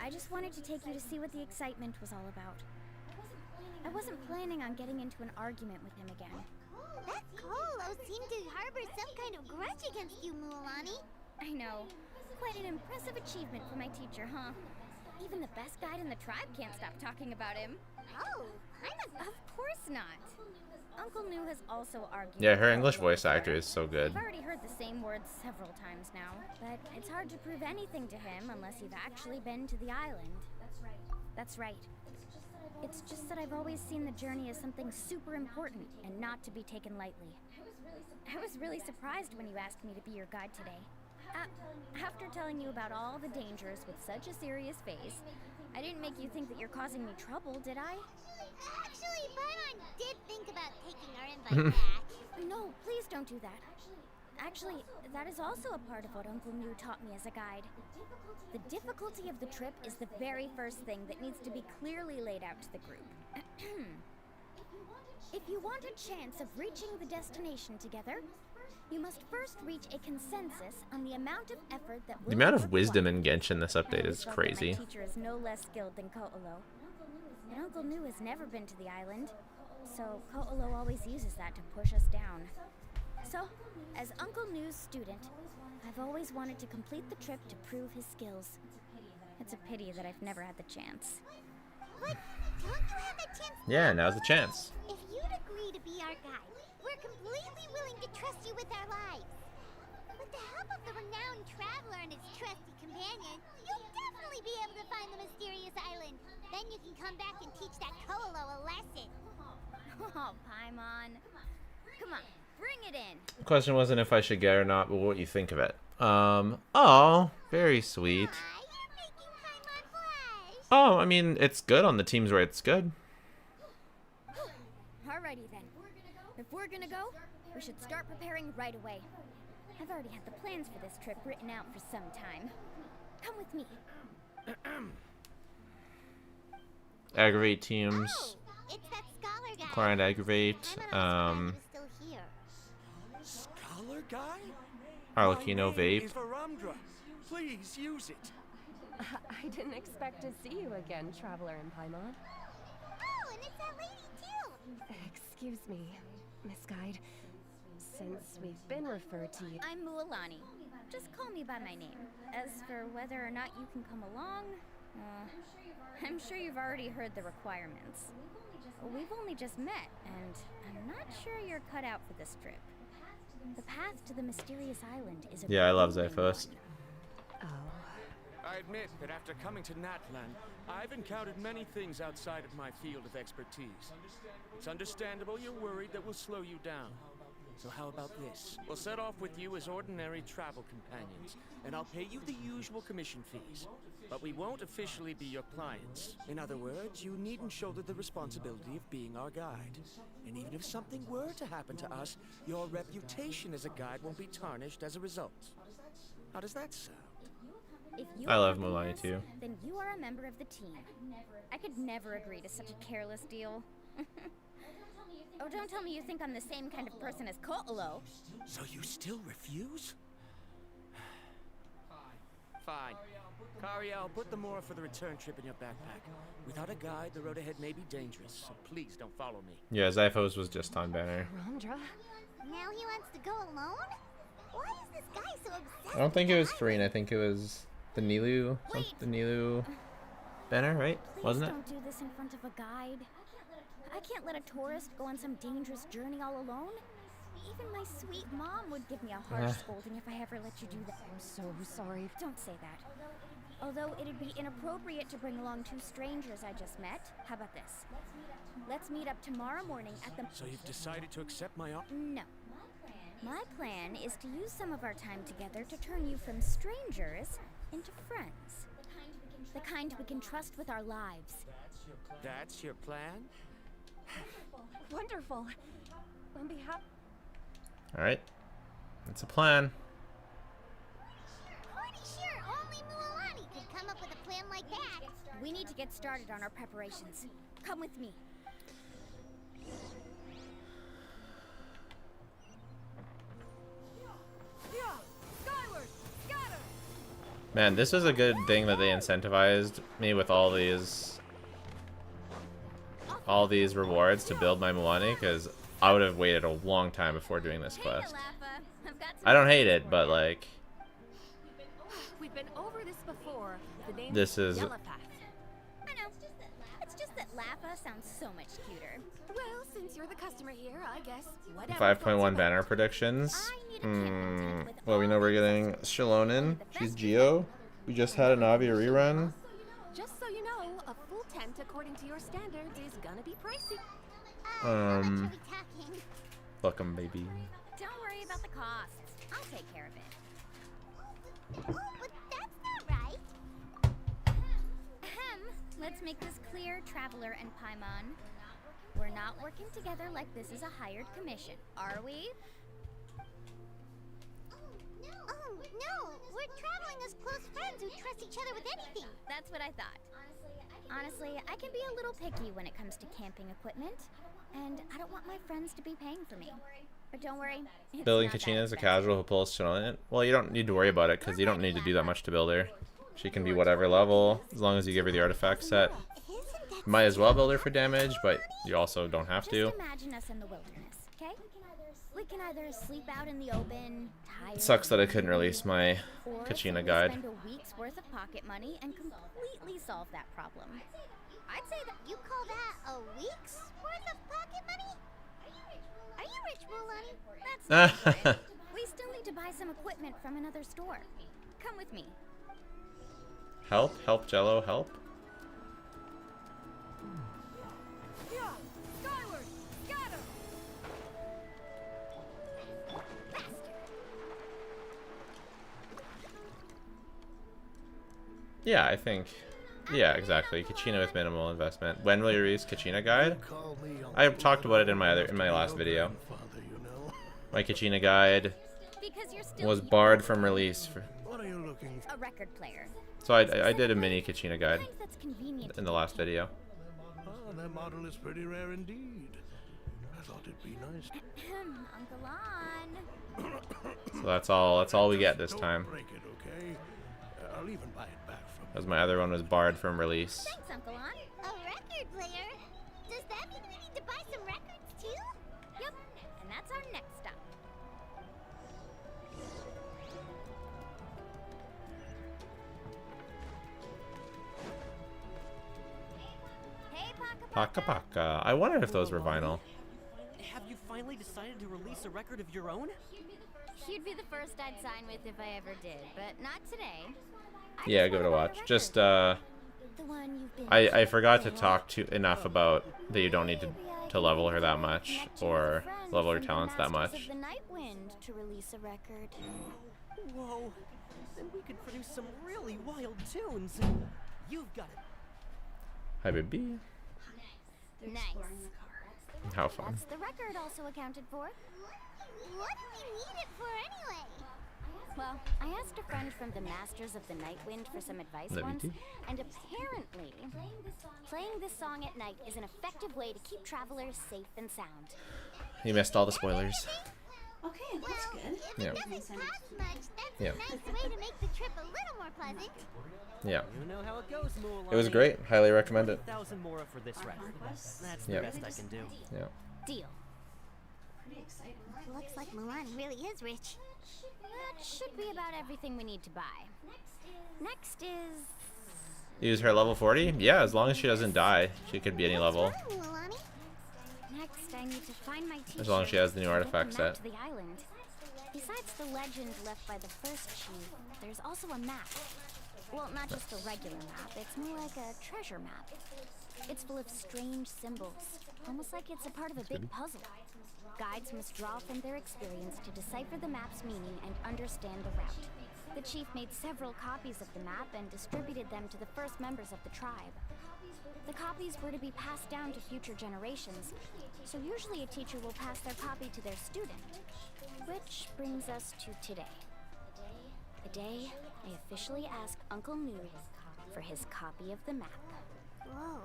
I just wanted to take you to see what the excitement was all about. I wasn't planning on getting into an argument with him again. That Ko'olo seemed to harbor some kind of grudge against you, Mualani. I know. Quite an impressive achievement for my teacher, huh? Even the best guide in the tribe can't stop talking about him. Oh, Of course not. Uncle Nu has also argued. Yeah, her English voice actor is so good. I've already heard the same words several times now, but it's hard to prove anything to him unless you've actually been to the island. That's right. It's just that I've always seen the journey as something super important and not to be taken lightly. I was really surprised when you asked me to be your guide today. After telling you about all the dangers with such a serious face, I didn't make you think that you're causing me trouble, did I? Actually, Bryan did think about taking our invite back. No, please don't do that. Actually, that is also a part of what Uncle Nu taught me as a guide. The difficulty of the trip is the very first thing that needs to be clearly laid out to the group. If you want a chance of reaching the destination together, you must first reach a consensus on the amount of effort that will The amount be of wisdom required. in Genshin this update is I always crazy. felt that my teacher is no less skilled than Ko'olo. And Uncle Nu has never been to the island, so Ko'olo always uses that to push us down. So, as Uncle Nu's student, I've always wanted to complete the trip to prove his skills. It's a pity that I've never had the chance. But don't you have a chance? Yeah, now's the chance. If you'd agree to be our guide, we're completely willing to trust you with our lives. With the help of the renowned traveler and his trusty companion, you'll definitely be able to find the mysterious island. Then you can come back and teach that Ko'olo a lesson. Oh, Paimon. Come on, bring it in. The question wasn't if I should get it or not, but what you think of it. Oh, very sweet. Oh, I mean, it's good on the teams where it's good. Alrighty then. If we're gonna go, we should start preparing right away. I've already had the plans for this trip written out for some time. Come with me. Aggravate teams. It's that scholar guy. Acquire and aggravate. Still here. Scholar guy? Arlecchino My name vape. is Varamdra. Please use it. I didn't expect to see you again, Traveler in Paimon. Oh, and it's that lady too. Excuse me, Miss Guide. Since we've been referred to you... I'm Mualani. Just call me by my name. As for whether or not you can come along, I'm sure you've already heard the requirements. We've only just met, and I'm not sure you're cut out for this trip. The path to the mysterious island is a Yeah, I love grueling Zyphos. one. Oh, I admit that after coming to Natlan, I've encountered many things outside of my field of expertise. It's understandable you're worried that we'll slow you down. So how about this? We'll set off with you as ordinary travel companions, and I'll pay you the usual commission fees. But we won't officially be your clients. In other words, you needn't shoulder the responsibility of being our guide. And even if something were to happen to us, your reputation as a guide won't be tarnished as a result. How does that sound? If you I love are Mualani this, too. Then you are a member of the team. I could never agree to such a careless deal. Oh, don't tell me you think I'm the same kind of person as Ko'olo. So you still refuse? Fine. Kariel, put the more for the return trip in your backpack. Without a guide, the road ahead may be dangerous, so please don't follow me. Yeah, Zyphos was just on banner. Rondra? Now he wants to go alone? Why is this guy so obsessed? I don't think it was Farine. I think it was the Nilu. The Nilu banner, right? Wasn't it? Don't do this in front of a guide. I can't let a tourist go on some dangerous journey all alone. Even my sweet mom would give me a harsh scolding if I ever let you do that. I'm so sorry. Don't say that. Although it'd be inappropriate to bring along two strangers I just met. How about this? Let's meet up tomorrow morning at the... So you've decided to accept my offer? No. My plan is to use some of our time together to turn you from strangers into friends. The kind we can trust with our lives. That's your plan? Wonderful. On behalf... Alright. It's a plan. Pretty sure only Mualani could come up with a plan like that. We need to get started on our preparations. Come with me. Man, this was a good thing that they incentivized me with all these rewards to build my Mualani, because I would have waited a long time before doing this quest. I don't hate it, but like, We've been over this before. The name this is I know. It's just that Lappa sounds so much cuter. Well, since you're the customer here, I guess. 5.1 banner predictions. Well, we know we're getting Shilonin. She's Geo. We just had a Navi rerun. Just so you know, a full tent according to your standards is gonna be pricey. Fuck 'em, baby. Don't worry about the costs. I'll take care of it. Oh, but that's not right. Ahem. Let's make this clear, Traveler and Paimon. We're not working together like this is a hired commission, are we? Oh, no. We're traveling as close friends who trust each other with anything. That's what I thought. Honestly, I can be a little picky when it comes to camping equipment, and I don't want my friends to be paying for me. But don't worry. Building Kachina is a casual who pulls Shilonin. Well, you don't need to worry about it, because you don't need to do that much to build her. She can be whatever level, as long as you give her the artifact set. You might as well build her for damage, but you also don't have to. Just imagine us in the wilderness, okay? We can either sleep out in the open, tired, It sucks that I couldn't release my or Kachina simply guide. spend a week's worth of pocket money and completely solve that problem. I'd say that you call that a week's worth of pocket money? Are you rich, Mualani? That's not right. We still need to buy some equipment from another store. Come with me. Help, Jello, help. Skyward! Scatter! Yeah, I think. Yeah, exactly. Kachina with minimal investment. When will you release Kachina guide? I talked about it in my last video. My Kachina guide was barred from release for. A record player. So I did a mini Kachina guide That's convenient. in the last video. Oh, that model is pretty rare indeed. I thought it'd be nice. Uncle Lon. So that's all we get this time. Break it, okay? I'll even buy it back from As my other one was barred from release. Thanks, Uncle Lon. A record player? Does that mean we need to buy some records too? Yep, and that's our next stop. Hey, Paka Paka. I wondered if those were vinyl. Have you finally decided to release a record of your own? You'd be the first I'd sign with if I ever did, but not today. Yeah, give it a watch. Just The one you've been I forgot to talk to enough about that you don't need to level her that much or level her talents that much. Of the Night Wind to release a record. Whoa, then we could produce some really wild tunes. You've got it. Hi, baby. Nice. How fun. That's the record also accounted for. What do we need it for anyway? Well, I asked a friend from the Masters of the Night Wind for some advice Love you once, too. and apparently, playing this song at night is an effective way to keep travelers safe and sound. You missed all the spoilers. Okay, that's good. Yeah. If it doesn't cost much, that's Yeah. a nice way to make the trip a little more pleasant. Yeah. You know how it goes, Mualani. It was great. Highly recommend it. 1,000 more for this record. That's Yeah. the best I can do. Yeah. Deal. Pretty exciting. Looks like Mualani really is rich. That should be about everything we need to buy. Next is... Use her level 40? Yeah, as long as she doesn't die. She could be any level. Next, I need to find my teacher. As long as she has the new and get artifact the map set. to the island. Besides the legend left by the first chief, there's also a map. Well, not just a regular map, it's more like a treasure map. It's full of strange symbols, almost like it's a part of a big puzzle. Guides must draw from their experience to decipher the map's meaning and understand the route. The chief made several copies of the map and distributed them to the first members of the tribe. The copies were to be passed down to future generations, so usually a teacher will pass their copy to their student. Which brings us to today. The day I officially ask Uncle Noob for his copy of the map. Whoa.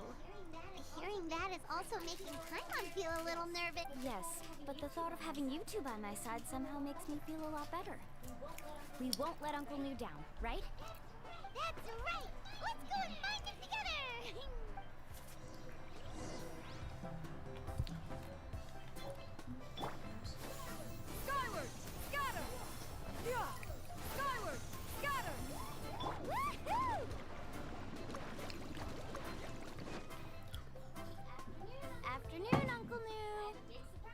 Hearing that is also making Paimon feel a little nervous. Yes, but the thought of having you two by my side somehow makes me feel a lot better. We won't let Uncle Noob down, right? That's right! Let's go and find it together! Skyward! Scatter! Yeah! Skyward! Scatter! Woohoo! Afternoon, Uncle Noob.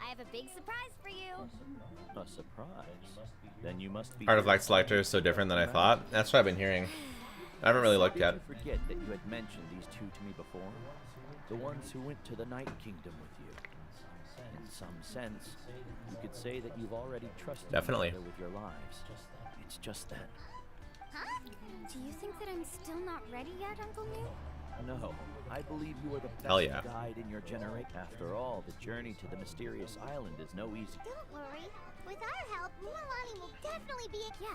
I have a big surprise for you. A surprise? Then you must be... Artifact selector is so different than I thought. That's what I've been hearing. I haven't really looked yet. Did you forget that you had mentioned these two to me before? The ones who went to the Night Kingdom with you. In some sense, you could say that you've already trusted Definitely. each other with your lives. It's just that. Huh? Do you think that I'm still not ready yet, Uncle Noob? No, I believe you are the Hell best yeah. guide in your generation. After all, the journey to the mysterious island is no easy. Don't worry. With our help, Mualani will definitely be a... Yeah.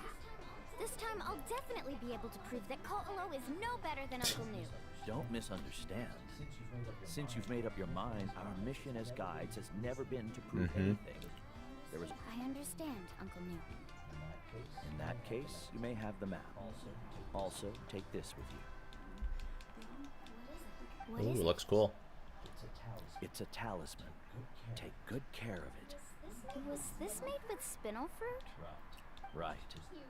This time, I'll definitely be able to prove that Ko'olo is no better than Uncle Noob. Don't misunderstand. Since you've made up your mind, our mission as guides has never been to prove anything. There was... I understand, Uncle Noob. In that case, you may have the map. Also, take this with you. What Ooh, is it? looks cool. It's a talisman. Take good care of it. Was this made with spinel fruit? Right.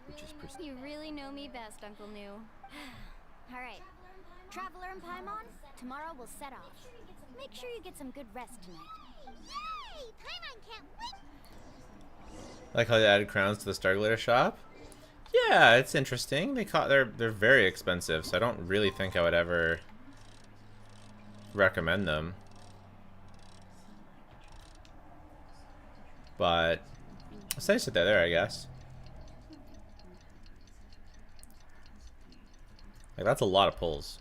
Which is pristine. You really know me best, Uncle Noob. All right. Traveler and Paimon, tomorrow we'll set off. Make sure you get some good rest tonight. Yay! Paimon can't wait! Like how they added crowns to the Star Glitter shop? Yeah, it's interesting. They're very expensive, so I don't really think I would ever recommend them. But it's nice that they're there, I guess. Like, that's a lot of pulls.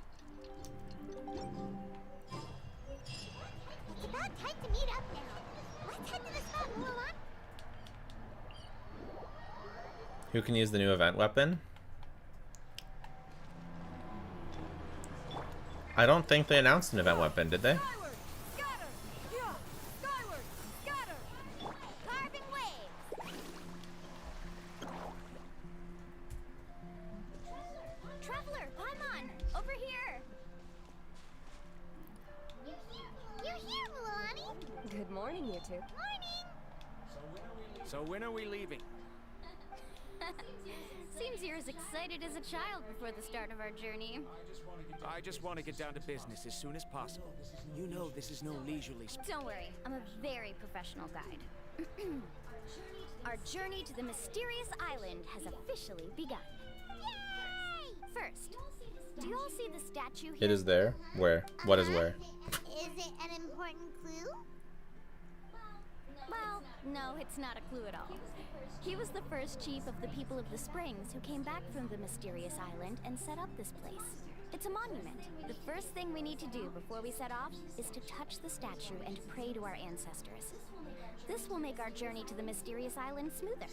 It's about time to meet up now. Let's head to the spot, Mualani. Who can use the new event weapon? I don't think they announced an event weapon, did they? Skyward! Scatter! Yeah! Skyward! Scatter! Carving waves! Traveler, Paimon, over here. You're here, Mualani. Good morning, you two. Morning. So when are we leaving? Seems you're as excited as a child before the start of our journey. I just want to get down to business as soon as possible. You know this is no leisurely... Don't worry, I'm a very professional guide. Our journey to the mysterious island has officially begun. Yay! First, do you all see the statue here? It is there. Where? What is where? Is it an important clue? Well, no, it's not a clue at all. He was the first chief of the people of the Springs who came back from the mysterious island and set up this place. It's a monument. The first thing we need to do before we set off is to touch the statue and pray to our ancestors. This will make our journey to the mysterious island smoother.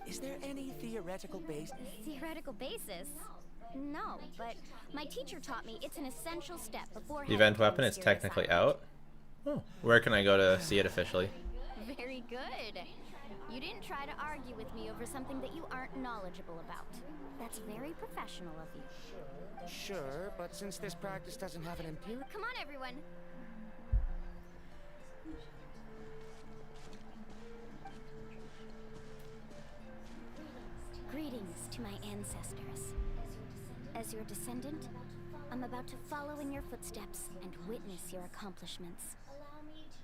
Is there any theoretical basis? Theoretical basis? No, but my teacher taught me it's an essential step before The event weapon is technically out. Oh. Where can I go to see it officially? Very good. You didn't try to argue with me over something that you aren't knowledgeable about. That's very professional of you. Sure, but since this practice doesn't have an empirical... Come on, everyone. Greetings to my ancestors. As your descendant, I'm about to follow in your footsteps and witness your accomplishments.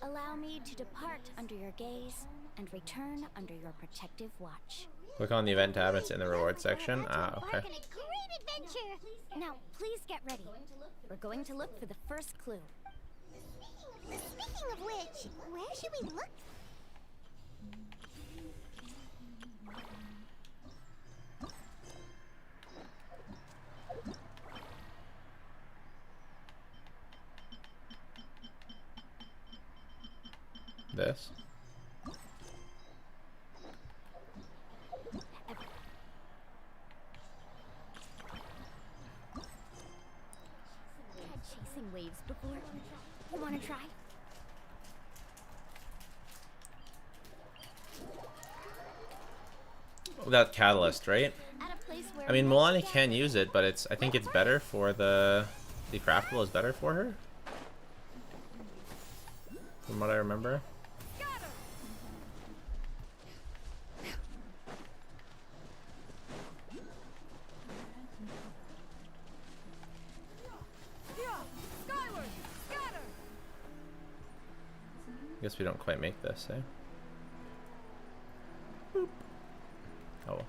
Allow me to depart under your gaze and return under your protective watch. Click on the event tab. It's in the reward section. Ah, okay. Great adventure! Now, please get ready. We're going to look for the first clue. Speaking of which, where should we look? This. Tried chasing waves before. You want to try? That catalyst, right? I mean, Mualani can use it, but it's. I think it's better for the craftable is better for her. From what I remember. Guess we don't quite make this, eh? Boop. Oh well.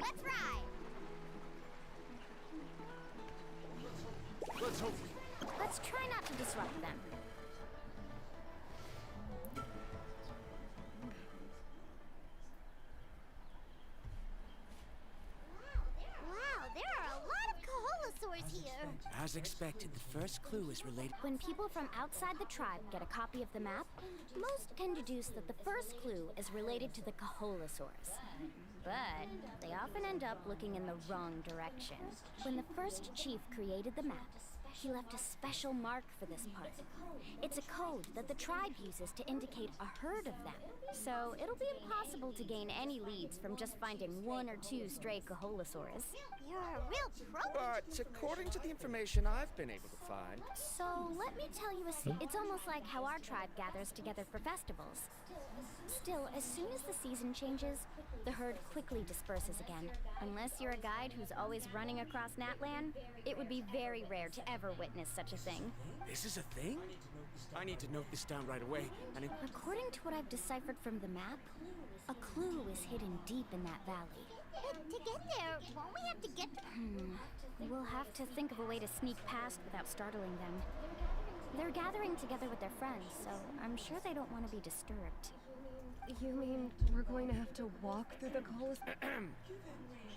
Let's ride! Let's hope. Let's try not to disrupt them. As expected, the first clue is related. When people from outside the tribe get a copy of the map, most can deduce that the first clue is related to the Kaholasaurs. But they often end up looking in the wrong direction. When the first chief created the map, he left a special mark for this part. It's a code that the tribe uses to indicate a herd of them. So it'll be impossible to gain any leads from just finding one or two stray Kaholasaurs. You're a real pro. But according to the information I've been able to find... So let me tell you it's almost like how our tribe gathers together for festivals. Still, as soon as the season changes, the herd quickly disperses again. Unless you're a guide who's always running across Natlan, it would be very rare to ever witness such a thing. This is a thing? I need to note this down right away. And according to what I've deciphered from the map, a clue is hidden deep in that valley. But to get there, won't we have to get... We'll have to think of a way to sneak past without startling them. They're gathering together with their friends, so I'm sure they don't want to be disturbed. You mean we're going to have to walk through the coals?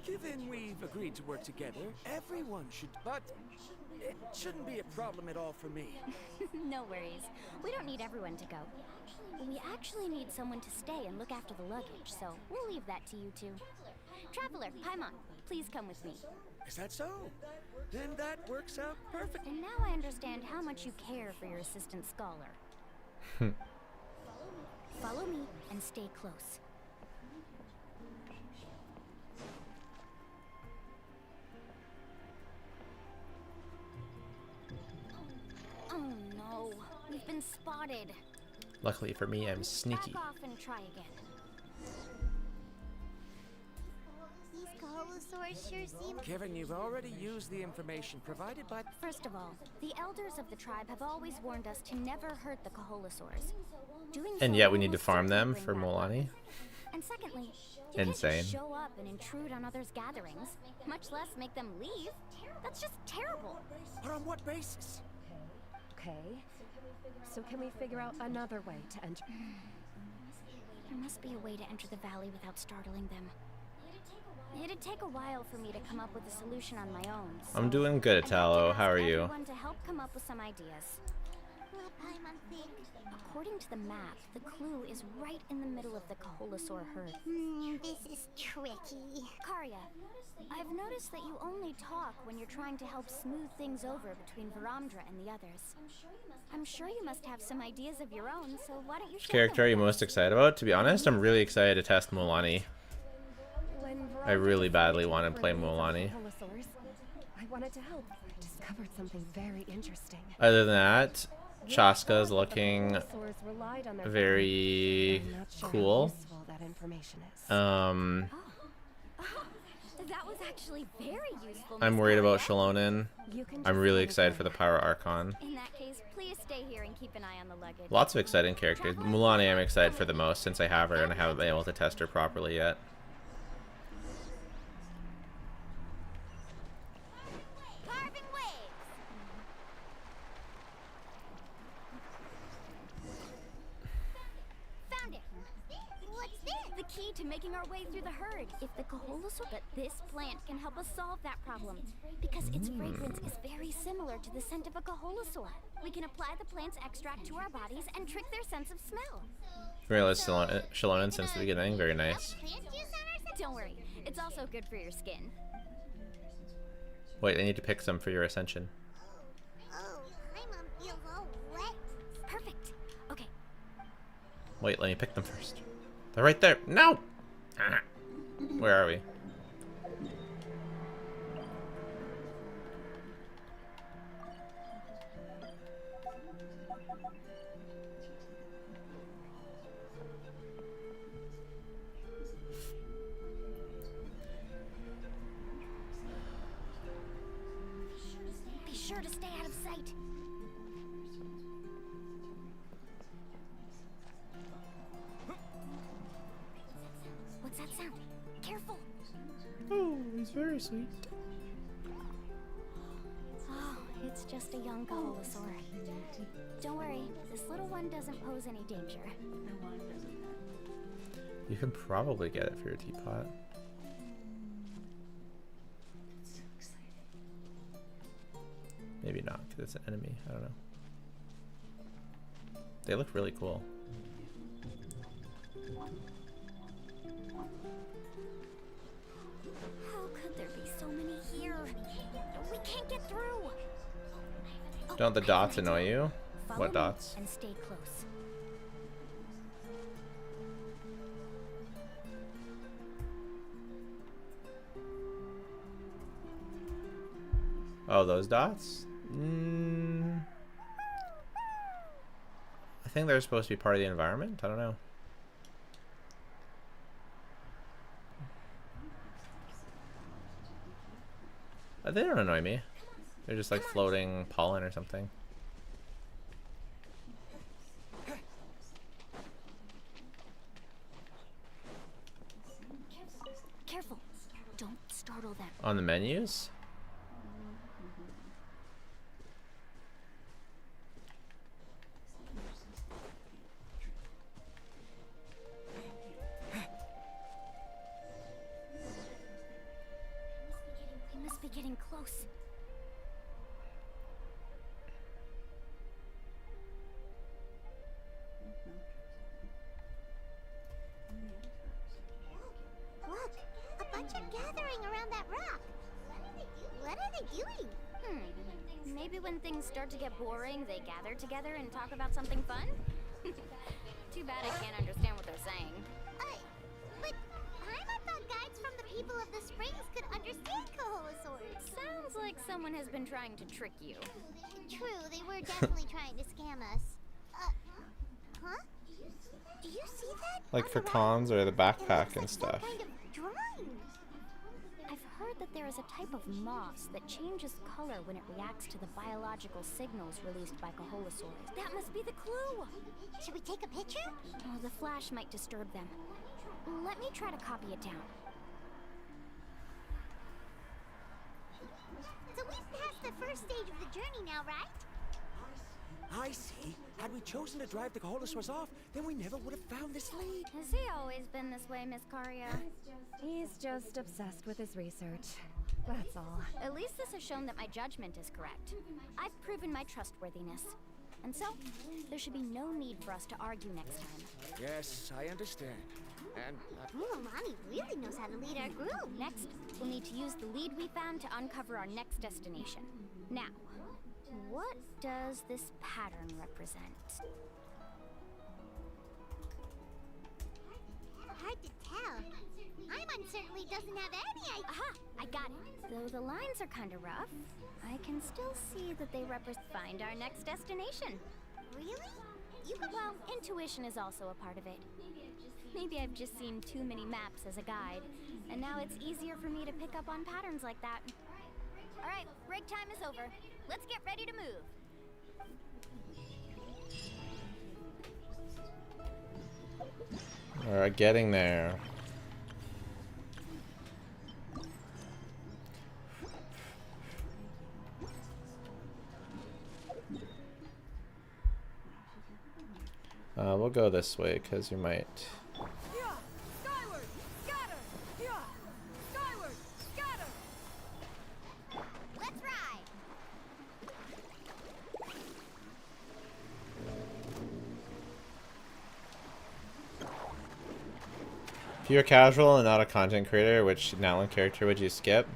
Given we've agreed to work together, everyone should... But it shouldn't be a problem at all for me. No worries. We don't need everyone to go. We actually need someone to stay and look after the luggage, so we'll leave that to you two. Traveler, Paimon, please come with me. Is that so? Then that works out perfect. And now I understand how much you care for your assistant scholar. Follow me and stay close. Oh no, we've been spotted. Luckily for me, I'm sneaky. Back off and try again. These Kaholosaurs sure seem... Given you've already used the information provided by... First of all, the elders of the tribe have always warned us to never hurt the Kaholosaurs. And yet we need to farm them for Mualani. And secondly, you Insane. can't just show up and intrude on others' gatherings, much less make them leave. That's just terrible. But on what basis? Okay. So can we figure out another way to enter? There must be a way to enter the valley without startling them. It'd take a while for me to come up with a solution on my own. So I'm doing good, Italo. How are you? everyone to help come up with some ideas. According to the map, the clue is right in the middle of the Kaholosaur herd. This is tricky. Karya, I've noticed that you only talk when you're trying to help smooth things over between Varamdra and the others. I'm sure you must have some ideas of your own, so why don't you Which share character are them you most excited about? To be honest, I'm really excited to test Mualani. I really badly want to play Mualani. I wanted to help. I discovered something very interesting. Other than that, Chaska's looking very cool. That was actually very useful. I'm worried about Shalonen. I'm really excited for the Power Archon. In that case, please stay here and keep an eye on the luggage. Lots of exciting characters. Mualani I'm excited for the most since I have her and I haven't been able to test her properly yet. The key to making our way through the herd. If the Kaholosaur, but this plant can help us solve that problem because its fragrance is very similar to the scent of a Kaholosaur. We can apply the plant's extract to our bodies and trick their sense of smell. Realized Shalonen since the beginning. Very nice. Don't worry, it's also good for your skin. Wait, I need to pick some for your ascension. Oh, my mom feels all wet. Perfect. Okay. Wait, let me pick them first. They're right there. No! Ah. Where are we? Be sure to stay out of sight. What's that sound? Careful. Oh, he's very sweet. Oh, it's just a young Kaholosaur. Don't worry, this little one doesn't pose any danger. You can probably get it for your teapot. Maybe not, because it's an enemy. I don't know. They look really cool. How could there be so many here? We can't get through. Don't the dots annoy you? Follow What me dots? and stay close. Oh, those dots? I think they're supposed to be part of the environment. I don't know. They don't annoy me. They're just like floating pollen or something. Careful. Don't startle them. On the menus? We must be getting close. Look, a bunch are gathering around that rock. What are they doing? Maybe when things start to get boring, they gather together and talk about something fun? Too bad I can't understand what they're saying. But I thought guides from the people of the springs could understand Kaholosaurs. Sounds like someone has been trying to trick you. True, they were definitely trying to scam us. Huh? Do you see that? Like for cons or the backpack and stuff. Kind of drawing. I've there is a type of moss that changes color when it reacts to the biological signals released by Kaholosaurs. That must be the clue! Should we take a picture? Oh, the flash might disturb them. Let me try to copy it down. So we've passed the first stage of the journey now, right? I see. Had we chosen to drive the Kaholosaurs off, then we never would have found this lead. Has he always been this way, Miss Caria? He's just obsessed with his research. That's all. At least this has shown that my judgment is correct. I've proven my trustworthiness. And so, there should be no need for us to argue next time. Yes, I understand. And Mualani really knows how to lead our group. Next, we'll need to use the lead we found to uncover our next destination. Now, what does this pattern represent? Hard to tell. Paimon certainly doesn't have any idea. Aha! I got it. Though the lines are kind of rough, I can still see that they find our next destination. Really? Well, intuition is also a part of it. Maybe I've just seen too many maps as a guide, and now it's easier for me to pick up on patterns like that. All right, break time is over. Let's get ready to move. Alright, getting there. We'll go this way, because you might... Skyward! Scatter! Skyward! Scatter! Let's ride! If you're casual and not a content creator, which Natlan character would you skip?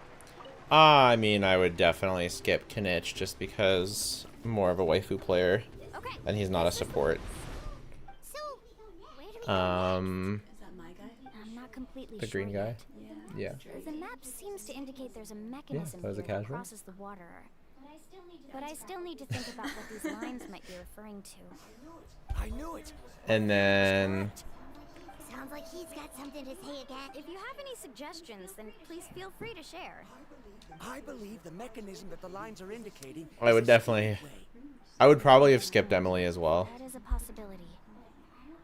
I mean, I would definitely skip Kinich, just because I'm more of a waifu player, and he's not a support. I'm not completely The sure green guy? yet. Yeah. The map seems to indicate there's a mechanism that was a here that casual. crosses the water. But I still need to think about what these lines might be referring to. I knew it. And then... Sounds like he's got something to say again. If you have any suggestions, then please feel free to share. I believe the mechanism that the lines are indicating. I would definitely... I would probably have skipped Emily as well. That is a possibility.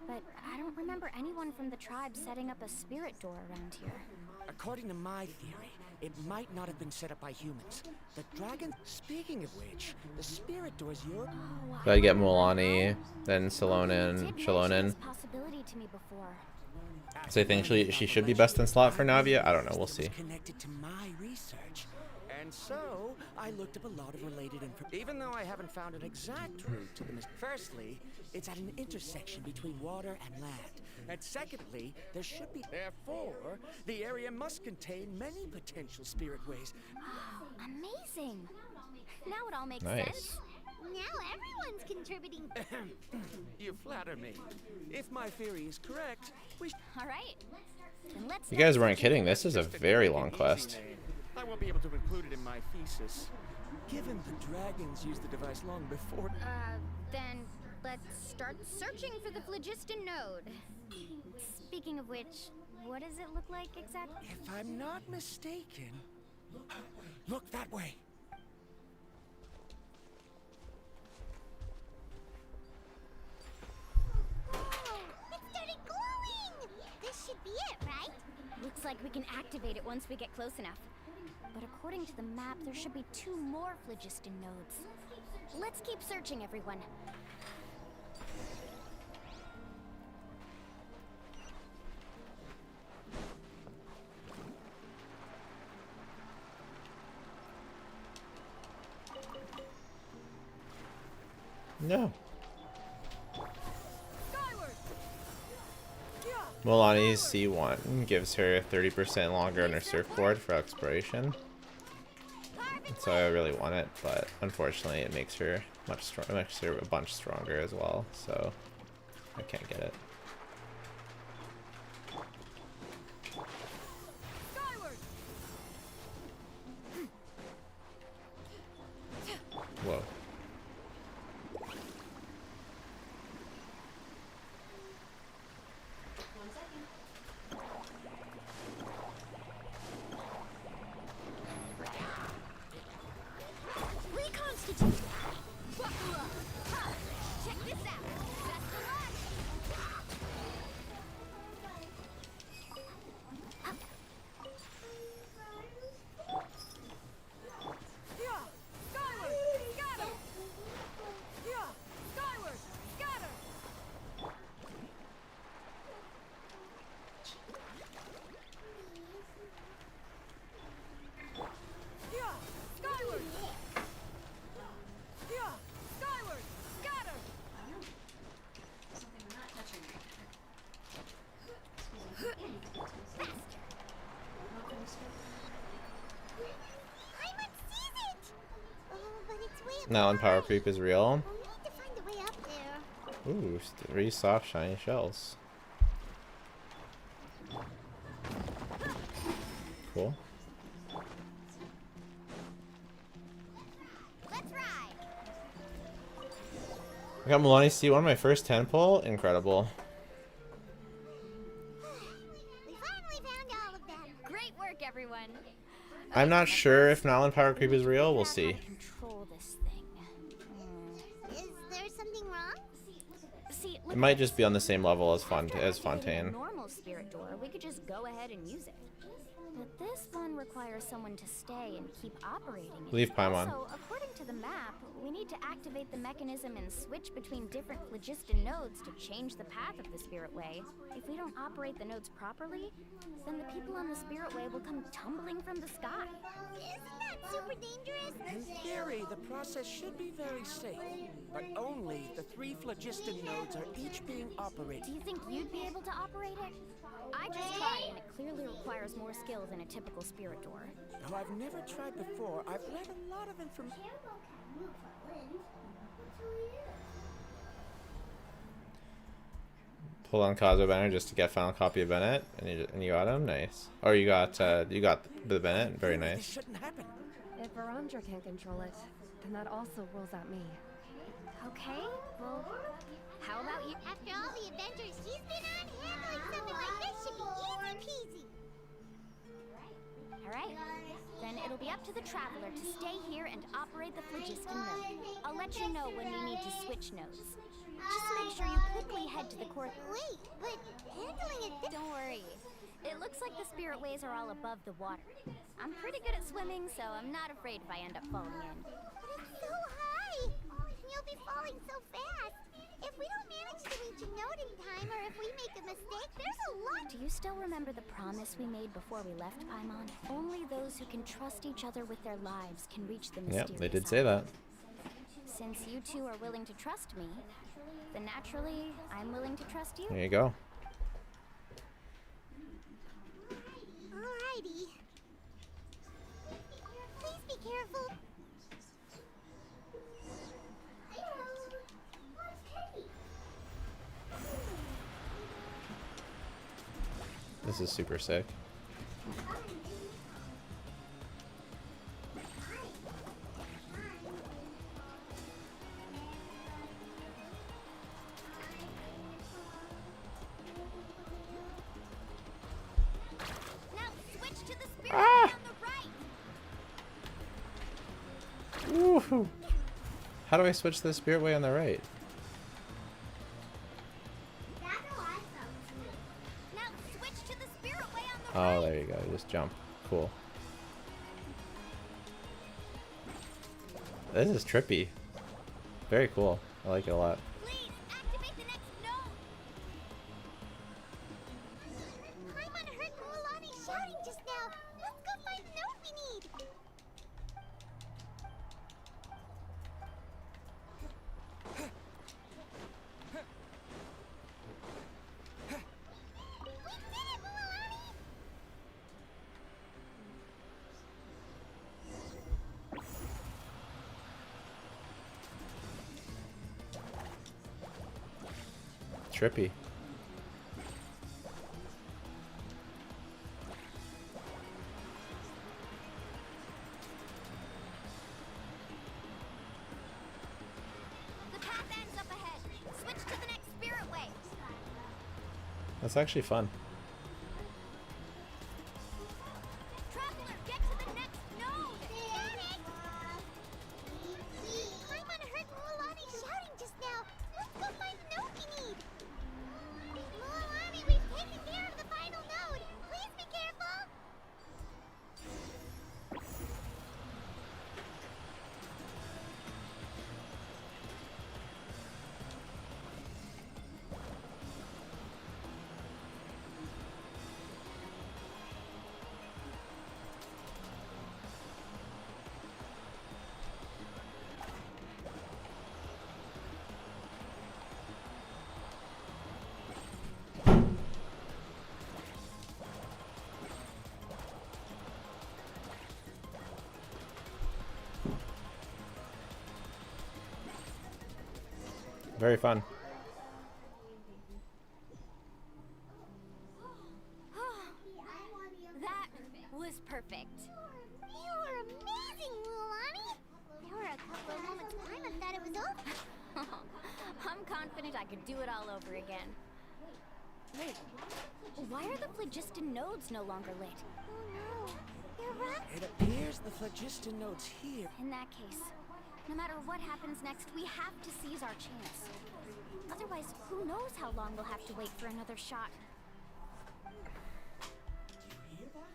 But I don't remember anyone from the tribe setting up a spirit door around here. According to my theory, it might not have been set up by humans. The dragon... Speaking of which, the spirit doors your... So I get Mualani, then Salonin, Shalonin. Possibility to me before. So I think she should be best in slot for Navia? I don't know, we'll see. Connected to my research. And so, I looked up a lot of related information. Even though I haven't found an exact route to the mystery. Firstly, it's at an intersection between water and land. And secondly, there should be... Therefore, the area must contain many potential spirit ways. Amazing! Now it all makes Nice. sense. Now everyone's contributing. You flatter me. If my theory is correct, we... All right. Then let's... You guys weren't kidding, this is a very long quest. I won't be able to include it in my thesis. Given the dragons used the device long before... Then let's start searching for the phlogiston node. Speaking of which, what does it look like exactly? If I'm not mistaken... Look that way. It started glowing! This should be it, right? Looks like we can activate it once we get close enough. But according to the map, there should be 2 more phlogiston nodes. Let's keep searching, everyone. No. Mualani's C1 gives her 30% longer on her surfboard for exploration. So I really want it, but unfortunately it makes her makes her a bunch stronger as well, so I can't get it. Whoa. Now and power creep is real. We'll need to find a way up there. Ooh, 3 soft shiny shells. Cool. Let's ride. I got Mualani C1, my first 10 pull. Incredible. We finally found all of them. Great work, everyone. I'm not sure if Nile and power creep is real. We'll see. Control this thing. Is there something wrong? See, It might just be on the same level as after activating a Fontaine. normal spirit door, we could just go ahead and use it. But this one requires someone to stay and keep operating it. Leave Paimon. Also, according to the map, we need to activate the mechanism and switch between different phlogiston nodes to change the path of the spirit way. If we don't operate the nodes properly, then the people on the spirit way will come tumbling from the sky. Isn't that super dangerous? In theory, the process should be very safe, but only the 3 phlogiston nodes are each being operated. Do you think you'd be able to operate it? I just tried, and it clearly requires more skill than a typical spirit door. Though I've never tried before, I've read a lot of information. Pull on Kazo banner just to get final copy of Bennett, and you got him. Nice. Or you got the Bennett. Very This nice. shouldn't happen. If Varandra can't control it, then that also rules out me. Okay, well, how about you? After all the adventures he's been on, handling something like this should be easy peasy. Alright, then it'll be up to the Traveler to stay here and operate the phlogiston node. I'll let you know when we need to switch nodes. Just make sure you quickly head to the core. Wait, but handling it. Don't worry. It looks like the spirit ways are all above the water. I'm pretty good at swimming, so I'm not afraid if I end up falling in. But it's so high. You'll be falling so fast. If we don't manage to reach a node in time, or if we make a mistake, there's a lot. Do you still remember the promise we made before we left Paimon? Only those who can trust each other with their lives can reach the mysterious. Yep, they did say that. Since you two are willing to trust me, then naturally, I'm willing to trust you. There you go. Alrighty. Please be careful. This is super sick. Now switch to the spirit on the right. Woohoo! How do I switch to the spirit way on the right? Oh, there you go. You just jump. Cool. This is trippy. Very cool. I like it a lot. Please activate the next node. Paimon heard Mualani shouting just now. Let's go find the node we need. We did it, Mualani! Trippy. The path ends up ahead. Switch to the next spirit way. That's actually fun. Traveler, get to the next node. Got it. Paimon heard Mualani shouting just now. Let's go find the node we need. Mualani, we've taken care of the final node. Please be careful. Very fun. That was perfect. You were amazing, Mualani! There were a couple of moments when I thought it was over. I'm confident I could do it all over again. Wait, why are the phlogiston nodes no longer lit? Oh no, you're right. It appears the phlogiston node's here. In that case, no matter what happens next, we have to seize our chance. Otherwise, who knows how long we'll have to wait for another shot.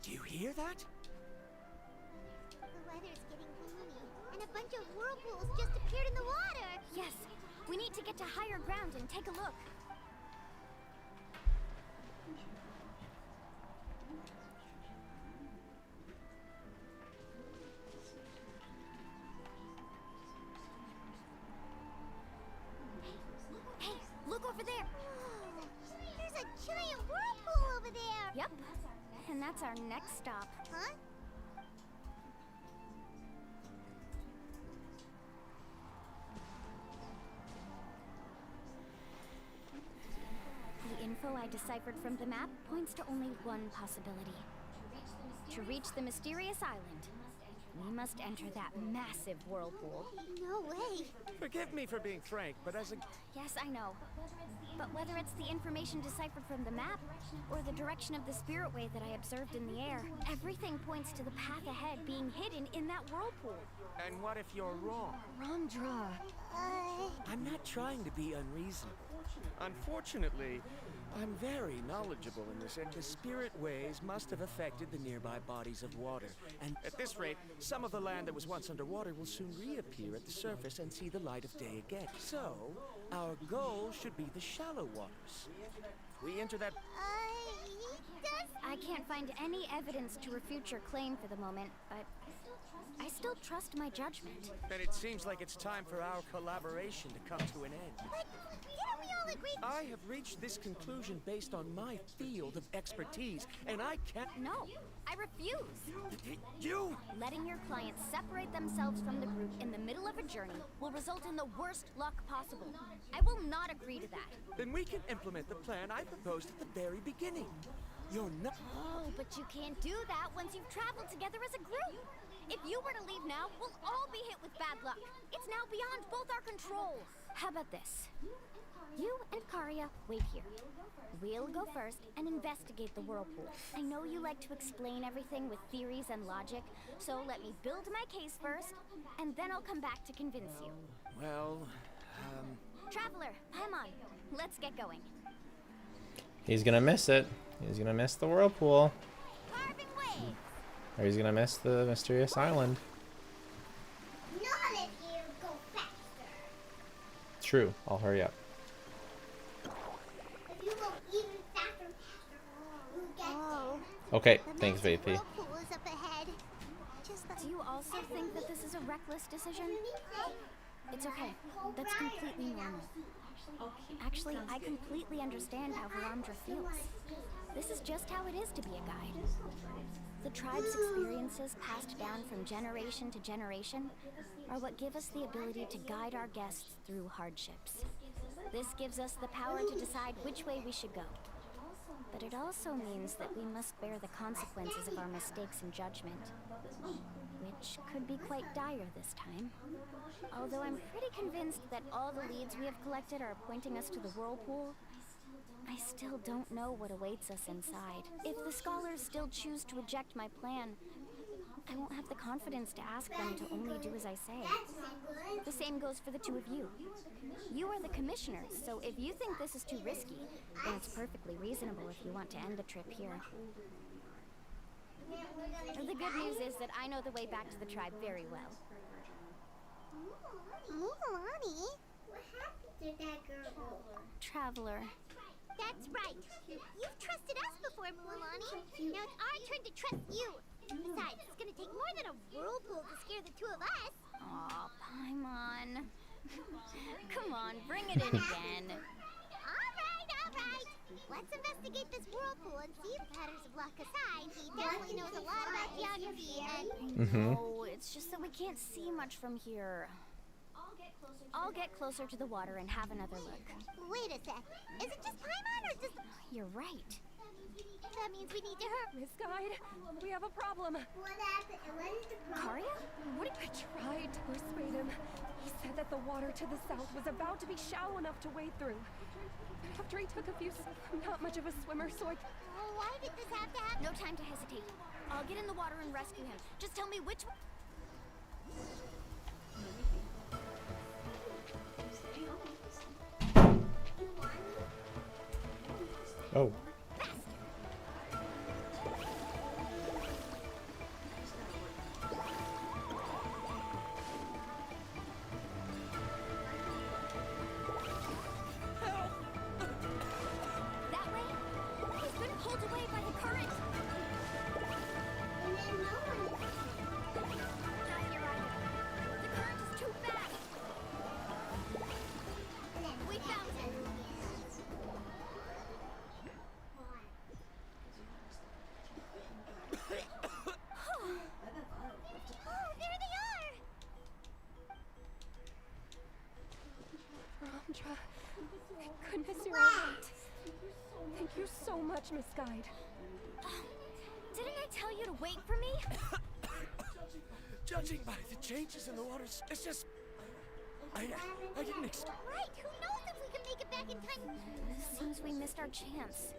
Do you hear that? The weather's getting gloomy, and a bunch of whirlpools just appeared in the water. Yes, we need to get to higher ground and take a look. Hey, look over there. There's a giant whirlpool over there. Yep, and that's our next stop. Huh? The info I deciphered from the map points to only one possibility. To reach the mysterious island, we must enter that massive whirlpool. No way. Forgive me for being frank, but as a... Yes, I know. But whether it's the information deciphered from the map, or the direction of the spirit way that I observed in the air, everything points to the path ahead being hidden in that whirlpool. And what if you're wrong? Rondra. I'm not trying to be unreasonable. Unfortunately, I'm very knowledgeable in this, and the spirit ways must have affected the nearby bodies of water. And at this rate, some of the land that was once underwater will soon reappear at the surface and see the light of day again. So, our goal should be the shallow waters. If we enter that... I can't find any evidence to refute your claim for the moment, but I still trust my judgment. Then it seems like it's time for our collaboration to come to an end. But didn't we all agree? I have reached this conclusion based on my field of expertise, and I can't... No, I refuse. You! Letting your clients separate themselves from the group in the middle of a journey will result in the worst luck possible. I will not agree to that. Then we can implement the plan I proposed at the very beginning. You're not... Oh, but you can't do that once you've traveled together as a group. If you were to leave now, we'll all be hit with bad luck. It's now beyond both our control. How about this? You and Karia wait here. We'll go first and investigate the whirlpool. I know you like to explain everything with theories and logic, so let me build my case first, and then I'll come back to convince you. Well, Traveler, come on. Let's get going. He's gonna miss it. He's gonna miss the whirlpool. Carving waves. Or he's gonna miss the mysterious island. None of you go faster. True. I'll hurry up. If you go even faster, we'll get Okay. Thanks, VP. whirlpool is up ahead. Do you also think that this is a reckless decision? It's okay. That's completely normal. Actually, I completely understand how Haramdra feels. This is just how it is to be a guide. The tribe's experiences passed down from generation to generation are what give us the ability to guide our guests through hardships. This gives us the power to decide which way we should go. But it also means that we must bear the consequences of our mistakes and judgment, which could be quite dire this time. Although I'm pretty convinced that all the leads we have collected are pointing us to the whirlpool, I still don't know what awaits us inside. If the scholars still choose to reject my plan, I won't have the confidence to ask them to only do as I say. The same goes for the two of you. You are the commissioners, so if you think this is too risky, then it's perfectly reasonable if you want to end the trip here. The good news is that I know the way back to the tribe very well. Mualani? What happened to that girl? Traveler. That's right. You've trusted us before, Mualani. Now it's our turn to trust you. Besides, it's gonna take more than a whirlpool to scare the two of us. Aw, Paimon. Come on, bring it in again. All right. Let's investigate this whirlpool and see if patterns of luck aside, he definitely knows a lot about geography and... No, it's just that we can't see much from here. I'll get closer to the water and have another look. Wait a sec. Is it just Paimon or just... You're right. That means we need to hurry. Miss Guide, we have a problem. What happened? What is the problem? Karya? What did I tried to persuade him? He said that the water to the south was about to be shallow enough to wade through. But after he took a few I'm not much of a swimmer, so I... Why did this have to happen? No time to hesitate. I'll get in the water and rescue him. Just tell me which one. Oh. That way? He's been pulled away by the current. Not here either. The current is too fast. We found him. Oh, there they are! Ramdra, thank goodness you're all right. Thank you so much, Miss Guide. Didn't I tell you to wait for me? Judging by the changes in the waters, it's just... I didn't expect... Right, who knows if we can make it back in time? Seems we missed our chance.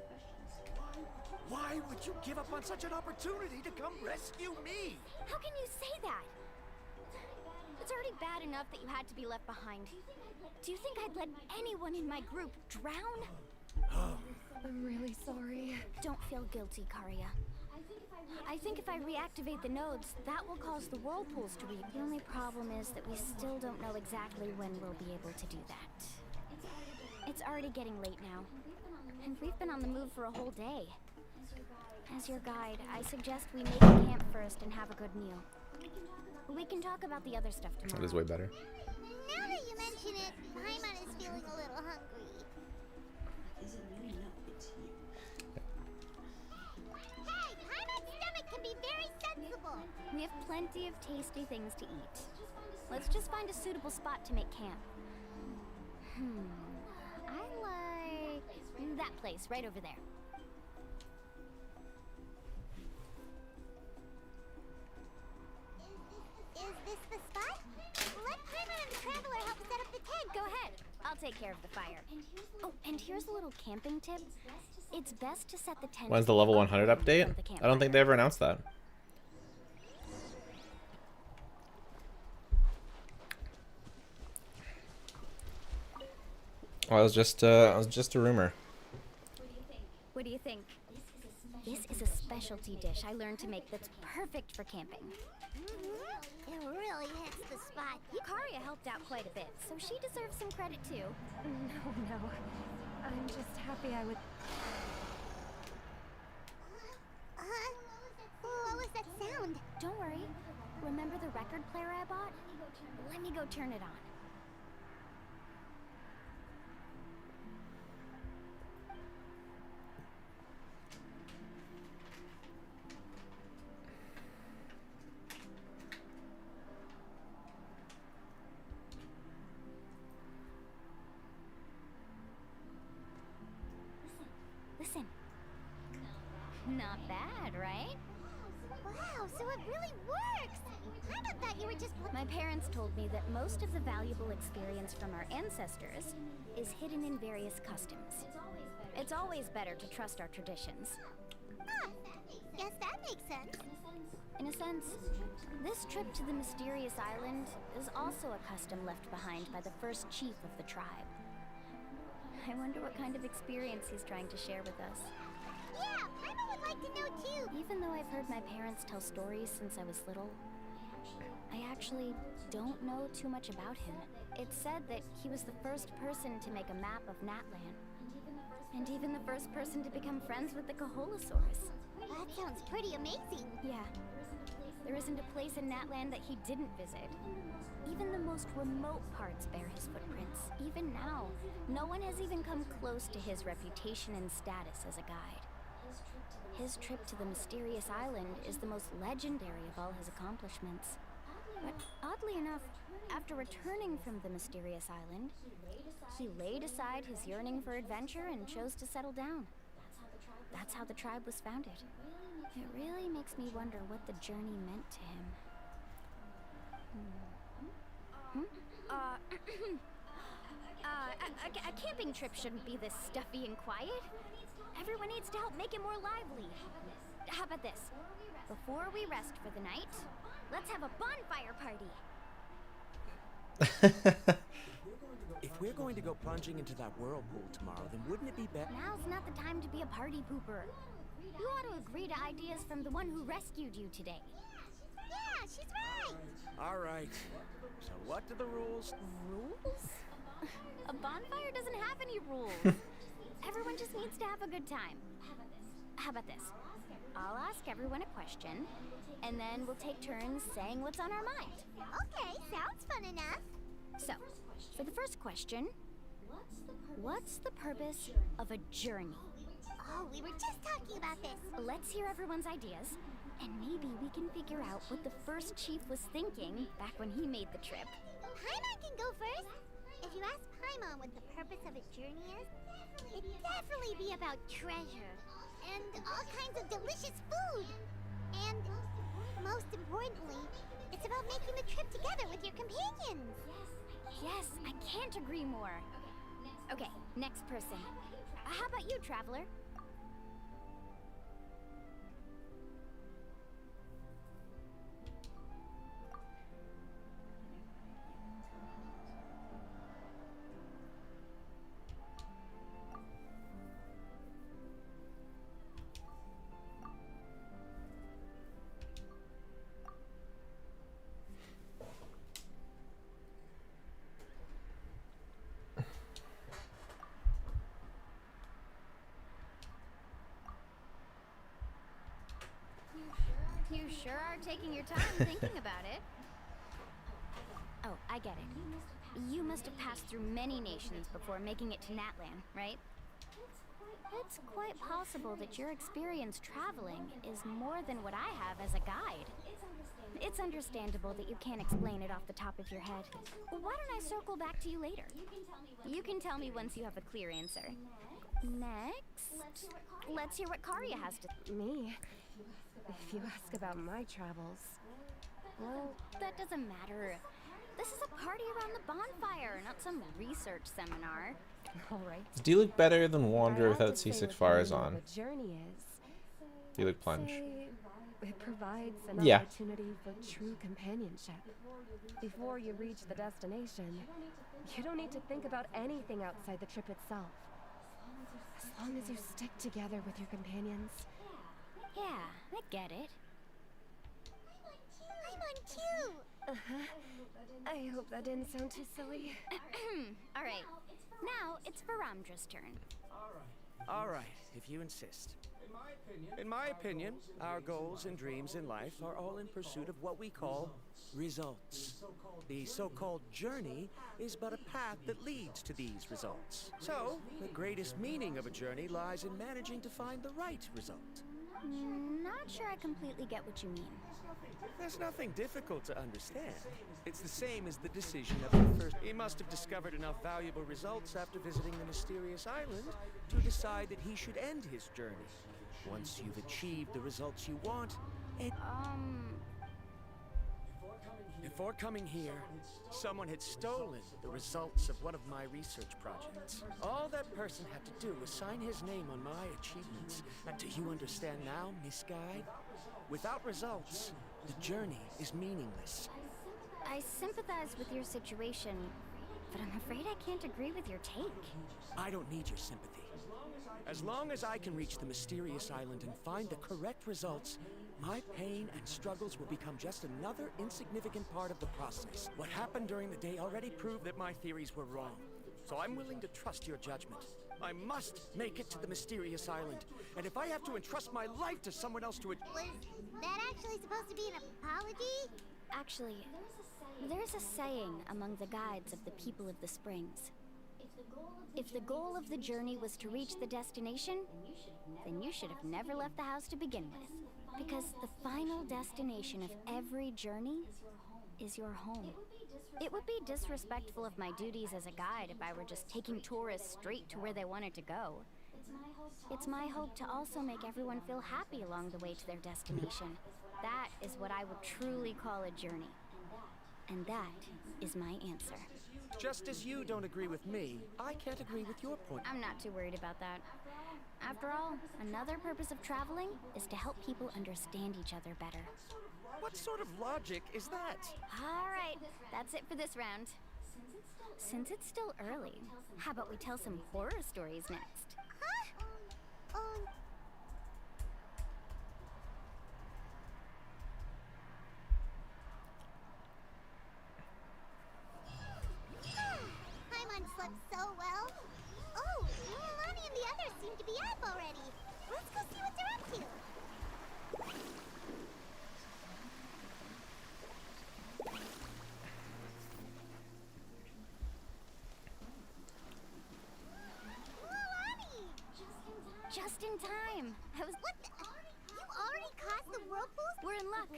Why would you give up on such an opportunity to come rescue me? How can you say that? It's already bad enough that you had to be left behind. Do you think I'd let anyone in my group drown? I'm really sorry. Don't feel guilty, Karya. I think if I reactivate the nodes, that will cause the whirlpools to weep. The only problem is that we still don't know exactly when we'll be able to do that. It's already getting late now, and we've been on the move for a whole day. As your guide, I suggest we make a camp first and have a good meal. We can talk about the other stuff tomorrow. That is way better. Now that you mention it, Paimon is feeling a little hungry. Hey, Paimon's stomach can be very sensible. We have plenty of tasty things to eat. Let's just find a suitable spot to make camp. I like that place right over there. Is this the spot? Let Paimon and the Traveler help set up the tent. Go ahead. I'll take care of the fire. Oh, and here's a little camping tip. It's best to set the tent. When's the level 100 update? I don't think they ever announced that. Well, it was just a rumor. What do you think? This is a specialty dish I learned to make that's perfect for camping. It really hits the spot. Karya helped out quite a bit, so she deserves some credit too. No. I'm just happy I would... What was that sound? Don't worry. Remember the record player I bought? Let me go turn it on. Listen. Not bad, right? Wow, so it really works! I thought you were just... My parents told me that most of the valuable experience from our ancestors is hidden in various customs. It's always better to trust our traditions. Guess that makes sense. In a sense, this trip to the mysterious island is also a custom left behind by the first chief of the tribe. I wonder what kind of experience he's trying to share with us. Yeah, Paimon would like to know too. Even though I've heard my parents tell stories since I was little, I actually don't know too much about him. It's said that he was the first person to make a map of Natlan, and even the first person to become friends with the Kaholosaurus. That sounds pretty amazing. Yeah. There isn't a place in Natlan that he didn't visit. Even the most remote parts bear his footprints. Even now, no one has even come close to his reputation and status as a guide. His trip to the mysterious island is the most legendary of all his accomplishments. But oddly enough, after returning from the mysterious island, he laid aside his yearning for adventure and chose to settle down. That's how the tribe was founded. It really makes me wonder what the journey meant to him. A camping trip shouldn't be this stuffy and quiet. Everyone needs to help make it more lively. How about this? Before we rest for the night, let's have a bonfire party. If we're going to go plunging into that whirlpool tomorrow, then wouldn't it be better? Now's not the time to be a party pooper. You ought to agree to ideas from the one who rescued you today. Yeah, she's right. All right. So what do the rules? Rules? A bonfire doesn't have any rules. Everyone just needs to have a good time. How about this? I'll ask everyone a question, and then we'll take turns saying what's on our mind. Okay, sounds fun enough. So, for the first question, what's the purpose of a journey? Oh, we were just talking about this. Let's hear everyone's ideas, and maybe we can figure out what the first chief was thinking back when he made the trip. Paimon can go first. If you ask Paimon what the purpose of a journey is, it'd definitely be about treasure and all kinds of delicious food. And most importantly, it's about making the trip together with your companions. Yes, I can't agree more. Okay, next person. How about you, Traveler? You sure are taking your time thinking about it. Oh, I get it. You must have passed through many nations before making it to Natlan, right? It's quite possible that your experience traveling is more than what I have as a guide. It's understandable that you can't explain it off the top of your head. Why don't I circle back to you later? You can tell me once you have a clear answer. Next, let's hear what Karya has to... Me? If you ask about my travels... Well, that doesn't matter. This is a party around the bonfire, not some research seminar. Alright. Do you look better than Wander If I had without to say C6 what fires the meaning on? of a journey is, Do you look plunge? say it provides an Yeah. opportunity for true companionship. Before you reach the destination, you don't need to think about anything outside the trip itself. As long as you stick together with your companions. Yeah, I get it. I'm on too. Uh-huh. I hope that didn't sound too silly. All right, now it's Varamdra's turn. All right, if you insist. In my opinion, our goals and dreams in life are all in pursuit of what we call results. The so-called journey is but a path that leads to these results. So, the greatest meaning of a journey lies in managing to find the right result. Not sure I completely get what you mean. There's nothing difficult to understand. It's the same as the decision of the first. He must have discovered enough valuable results after visiting the mysterious island to decide that he should end his journey. Once you've achieved the results you want, Before coming here, someone had stolen the results of one of my research projects. All that person had to do was sign his name on my achievements. And do you understand now, Miss Guide? Without results, the journey is meaningless. I sympathize with your situation, but I'm afraid I can't agree with your take. I don't need your sympathy. As long as I can reach the mysterious island and find the correct results, my pain and struggles will become just another insignificant part of the process. What happened during the day already proved that my theories were wrong. So I'm willing to trust your judgment. I must make it to the mysterious island. And if I have to entrust my life to someone else to it... Was that actually supposed to be an apology? Actually, there's a saying among the guides of the people of the Springs. If the goal of the journey was to reach the destination, then you should have never left the house to begin with. Because the final destination of every journey is your home. It would be disrespectful of my duties as a guide if I were just taking tourists straight to where they wanted to go. It's my hope to also make everyone feel happy along the way to their destination. That is what I would truly call a journey. And that is my answer. Just as you don't agree with me, I can't agree with your point. I'm not too worried about that. After all, another purpose of traveling is to help people understand each other better. What sort of logic is that? All right, that's it for this round. Since it's still early, how about we tell some horror stories next? Paimon slept so well. Oh, Mualani and the others seem to be up already. Let's go see what they're up to. Just in time. What the? You already caused the whirlpools? We're in luck.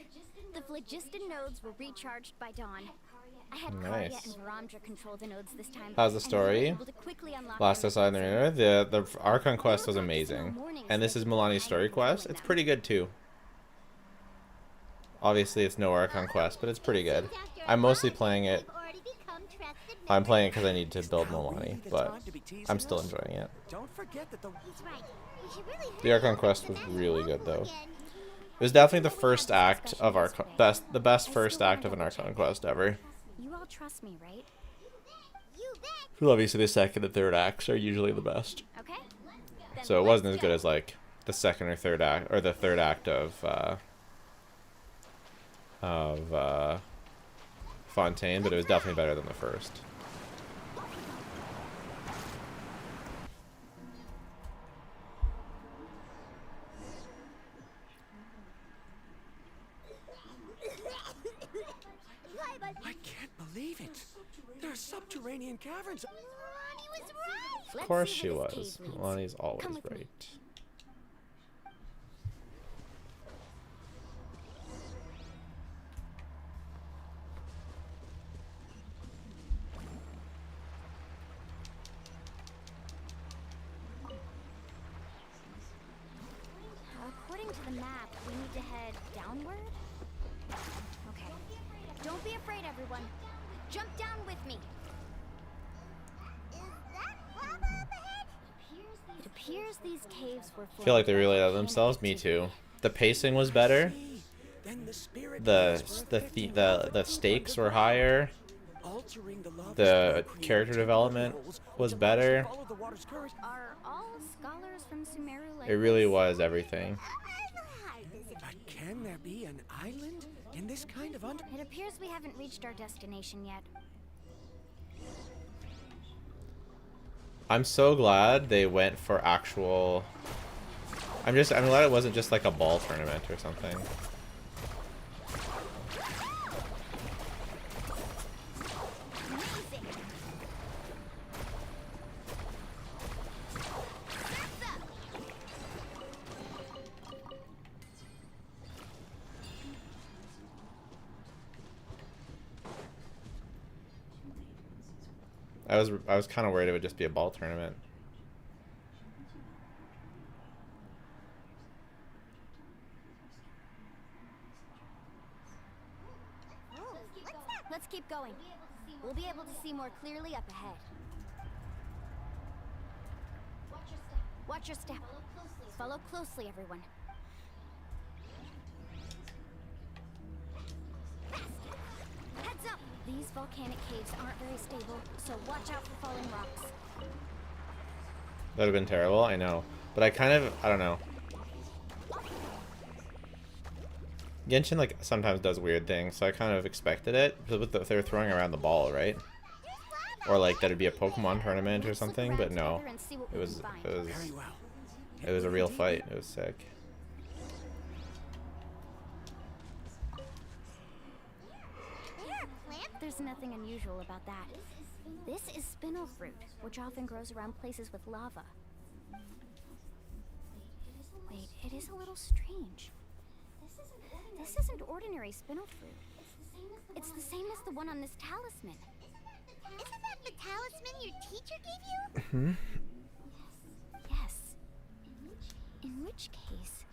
The phlogiston nodes were recharged by dawn. I had Nice. Karya and Varamdra control the nodes this time. How's the and we were story? able to quickly unlock Last I them. saw in the Archon quest was amazing, and this is Mualani's story quest. It's pretty good too. Obviously, it's no Archon quest, but it's pretty good. I'm mostly playing it. I'm playing it because I need to build Mualani, but I'm still enjoying it. Don't forget that The Archon quest was really good though. It was definitely the first act of the best first act of an Archon quest ever. You all trust me, right? Well, obviously the second and third acts are usually the best. Okay. So it wasn't as good as like the second or third act, or the third act of Fontaine, but it was definitely better than the first. I can't believe it. There are subterranean caverns. Mualani was right. Of course she was. Mualani's always right. According to the map, we need to head downward? Okay. Don't be afraid, everyone. Jump down with me. Is that lava up ahead? It appears these caves were I feel like they really let themselves. Me too. The pacing was better. The stakes were higher. The character development was better. Are all scholars from Sumeru like It really was everything. But can there be an island in this kind of It appears we haven't reached our destination yet. I'm so glad they went for actual. I'm glad it wasn't just like a ball tournament or something. I was kind of worried it would just be a ball tournament. Let's keep going. We'll be able to see more clearly up ahead. Watch your step. Follow closely, everyone. Heads up! These volcanic caves aren't very stable, so watch out for falling rocks. That would have been terrible, I know. But I don't know. Genshin like sometimes does weird things, so I kind of expected it. Because they were throwing around the ball, right? Or like that'd be a Pokemon tournament or something, but no. It was a real fight. It was sick. There's nothing unusual about that. This is spinel fruit, which often grows around places with lava. Wait, it is a little strange. This isn't ordinary spinel fruit. It's the same as the one on this talisman. Isn't that the talisman your teacher gave you? Hmm? Yes. In which case,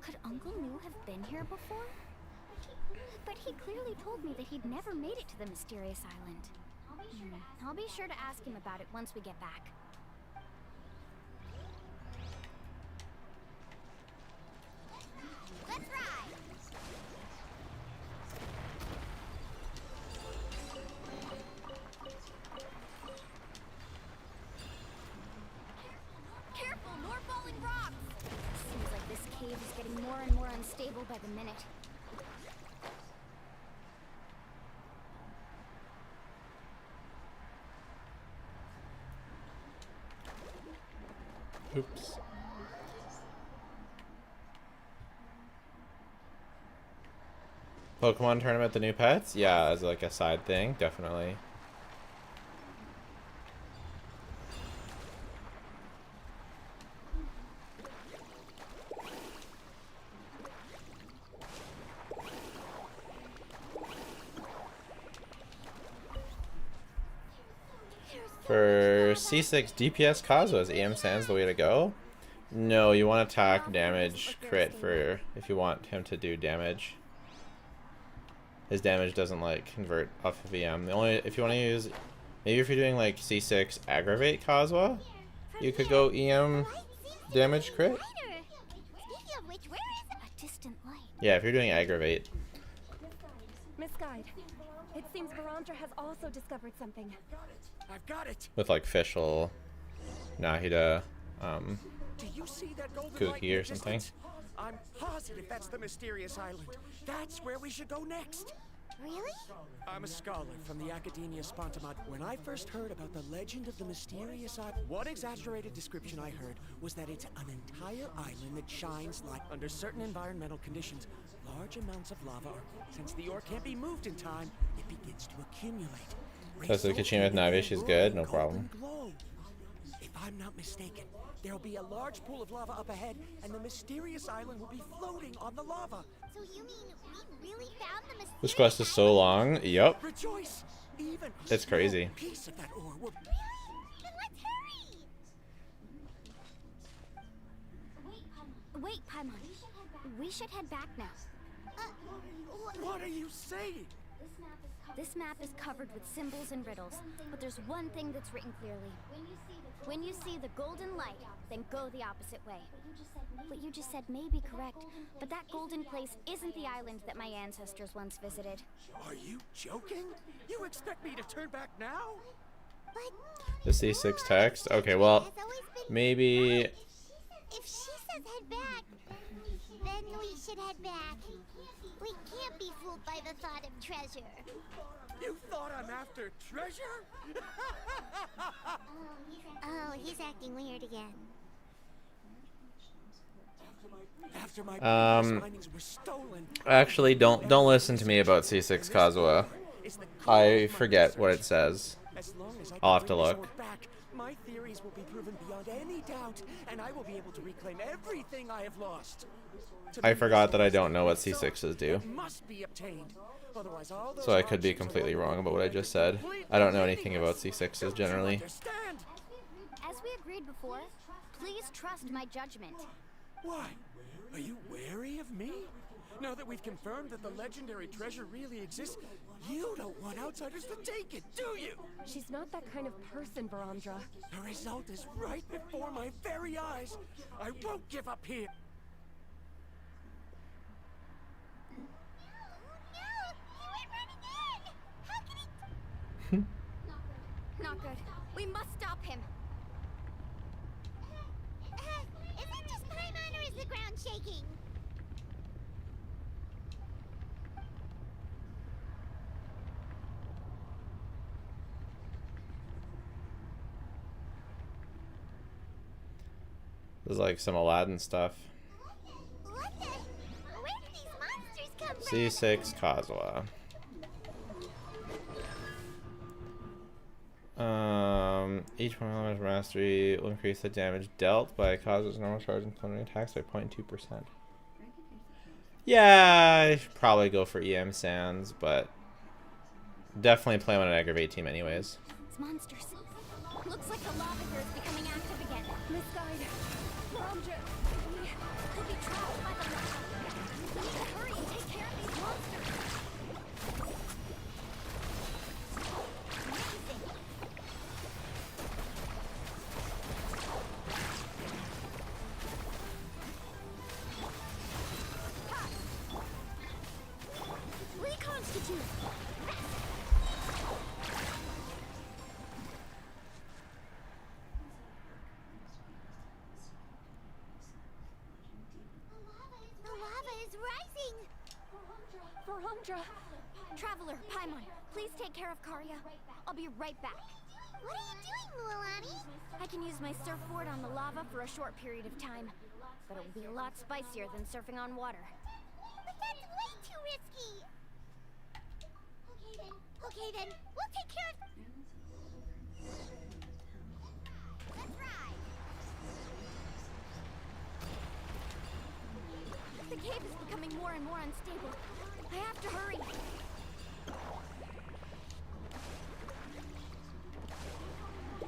could Uncle New have been here before? But he clearly told me that he'd never made it to the mysterious island. I'll be sure to ask him about it once we get back. Let's ride! Careful, more falling rocks! Seems like this cave is getting more and more unstable by the minute. Oops. Pokemon tournament, the new pets? Yeah, as like a side thing, definitely. For C6 DPS Kazuha, EM Sand's the way to go? No, you want attack, damage, crit for if you want him to do damage. His damage doesn't like convert off of EM. The only if you want to use, maybe if you're doing like C6 aggravate Kazuha, you could go EM damage crit. Speaking of which, where is a distant light? Yeah, if you're doing aggravate. Miss Guide, it seems Verandra has also discovered something. I've got it. With like Fischl, Nahida, Do you see that golden light Kuki in or something. distance? I'm positive that's the mysterious island. That's where we should go next. Really? I'm a scholar from the Academia Spontamat. When I first heard about the legend of the mysterious island, one exaggerated description I heard was that it's an entire island that shines like under certain environmental conditions. Large amounts of lava, since the ore can't be moved in time, it begins to accumulate. That's the Kachina with Navi, she's good, no problem. Glow. If I'm not mistaken, there'll be a large pool of lava up ahead, and the mysterious island will be floating on the lava. So you mean we really found the mysterious This quest is so long. Yup. Rejoice! Even It's crazy. piece of that ore will... Then let's hurry! Wait, Paimon. We should head back now. What are you saying? This map is covered with symbols and riddles, but there's one thing that's written clearly. When you see the golden light, then go the opposite way. What you just said may be correct, but that golden place isn't the island that my ancestors once visited. Are you joking? You expect me to turn back now? The C6 text? Okay, well, maybe... If she says head back, then we should head back. We can't be fooled by the thought of treasure. You thought I'm after treasure? Oh, he's acting weird again. After my findings were stolen. Actually, don't listen to me about C6 Kazuha. I forget what it says. As long as I'll have to look. back, my theories will be proven beyond any doubt, and I will be able to reclaim everything I have lost. I forgot that I don't know what C6s do. Must be obtained. Otherwise, all those So I could be completely wrong about what I just said. I don't know anything about C6s generally. As we agreed before, please trust my judgment. Why? Are you wary of me? Now that we've confirmed that the legendary treasure really exists, you don't want outsiders to take it, do you? She's not that kind of person, Verandra. The result is right before my very eyes. I won't give up here. Not good. We must stop him. Is that just Paimon or is the ground shaking? There's like some Aladdin stuff. What the? Where did these monsters come from? C6 Kazuha. Each one of mastery will increase the damage dealt by Kazuha's normal charge and cloning attacks by 0.2%. Yeah, I should probably go for EM Sands, but definitely play on an aggravate team anyways. It's monsters. Looks like the lava here is becoming active again. Misguide. Ramja, Could be trapped by the lava. We need to hurry and take care of these monsters. Reconstitute. The lava is rising. Ramja. Traveler, Paimon, please take care of Karya. I'll be right back. What are you doing, Mualani? I can use my surfboard on the lava for a short period of time, but it will be a lot spicier than surfing on water. But that's way too risky. Okay then, we'll take care of... Let's ride. The cave is becoming more and more unstable. I have to hurry.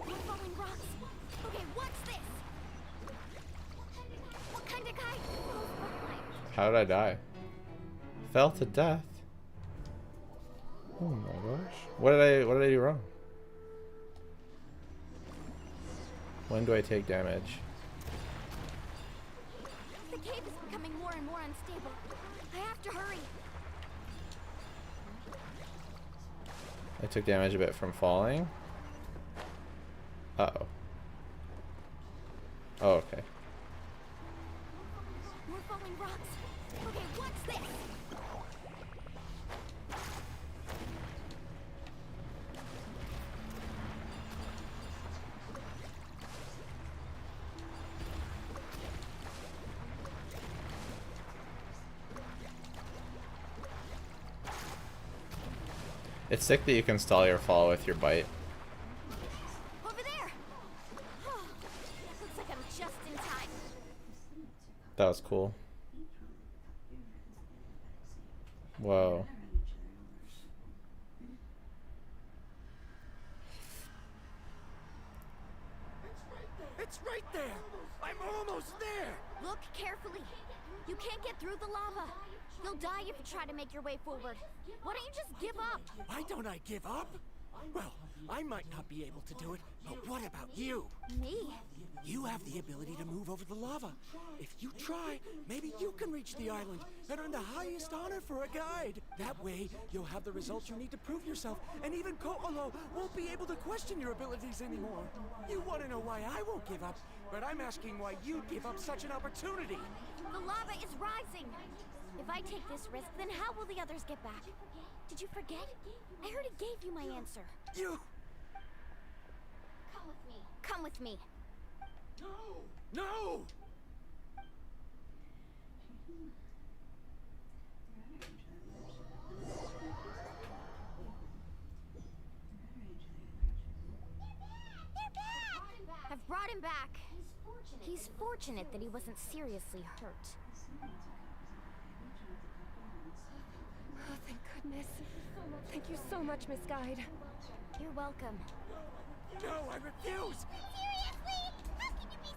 More falling rocks. Okay, what's this? What kind of guy? How did I die? Fell to death. Oh my gosh. What did I do wrong? When do I take damage? The cave is becoming more and more unstable. I have to hurry. I took damage a bit from falling. Uh-oh. Oh, okay. More falling rocks. Okay, what's this? It's sick that you can stall your fall with your bite. Over there. Oh, looks like I'm just in time. That was cool. Whoa. It's right there! I'm almost there! Look carefully. You can't get through the lava. You'll die if you try to make your way forward. Why don't you just give up? Why don't I give up? Well, I might not be able to do it, but what about you? Me? You have the ability to move over the lava. If you try, maybe you can reach the island and earn the highest honor for a guide. That way, you'll have the results you need to prove yourself, and even Ko'olo won't be able to question your abilities anymore. You want to know why I won't give up, but I'm asking why you'd give up such an opportunity. The lava is rising. If I take this risk, then how will the others get back? Did you forget? I already gave you my answer. You... Come with me. Come with me. No! No! I've brought him back. He's fortunate that he wasn't seriously hurt. Oh, thank goodness. Thank you so much, Miss Guide. You're welcome. No, I refuse! Seriously? How can you be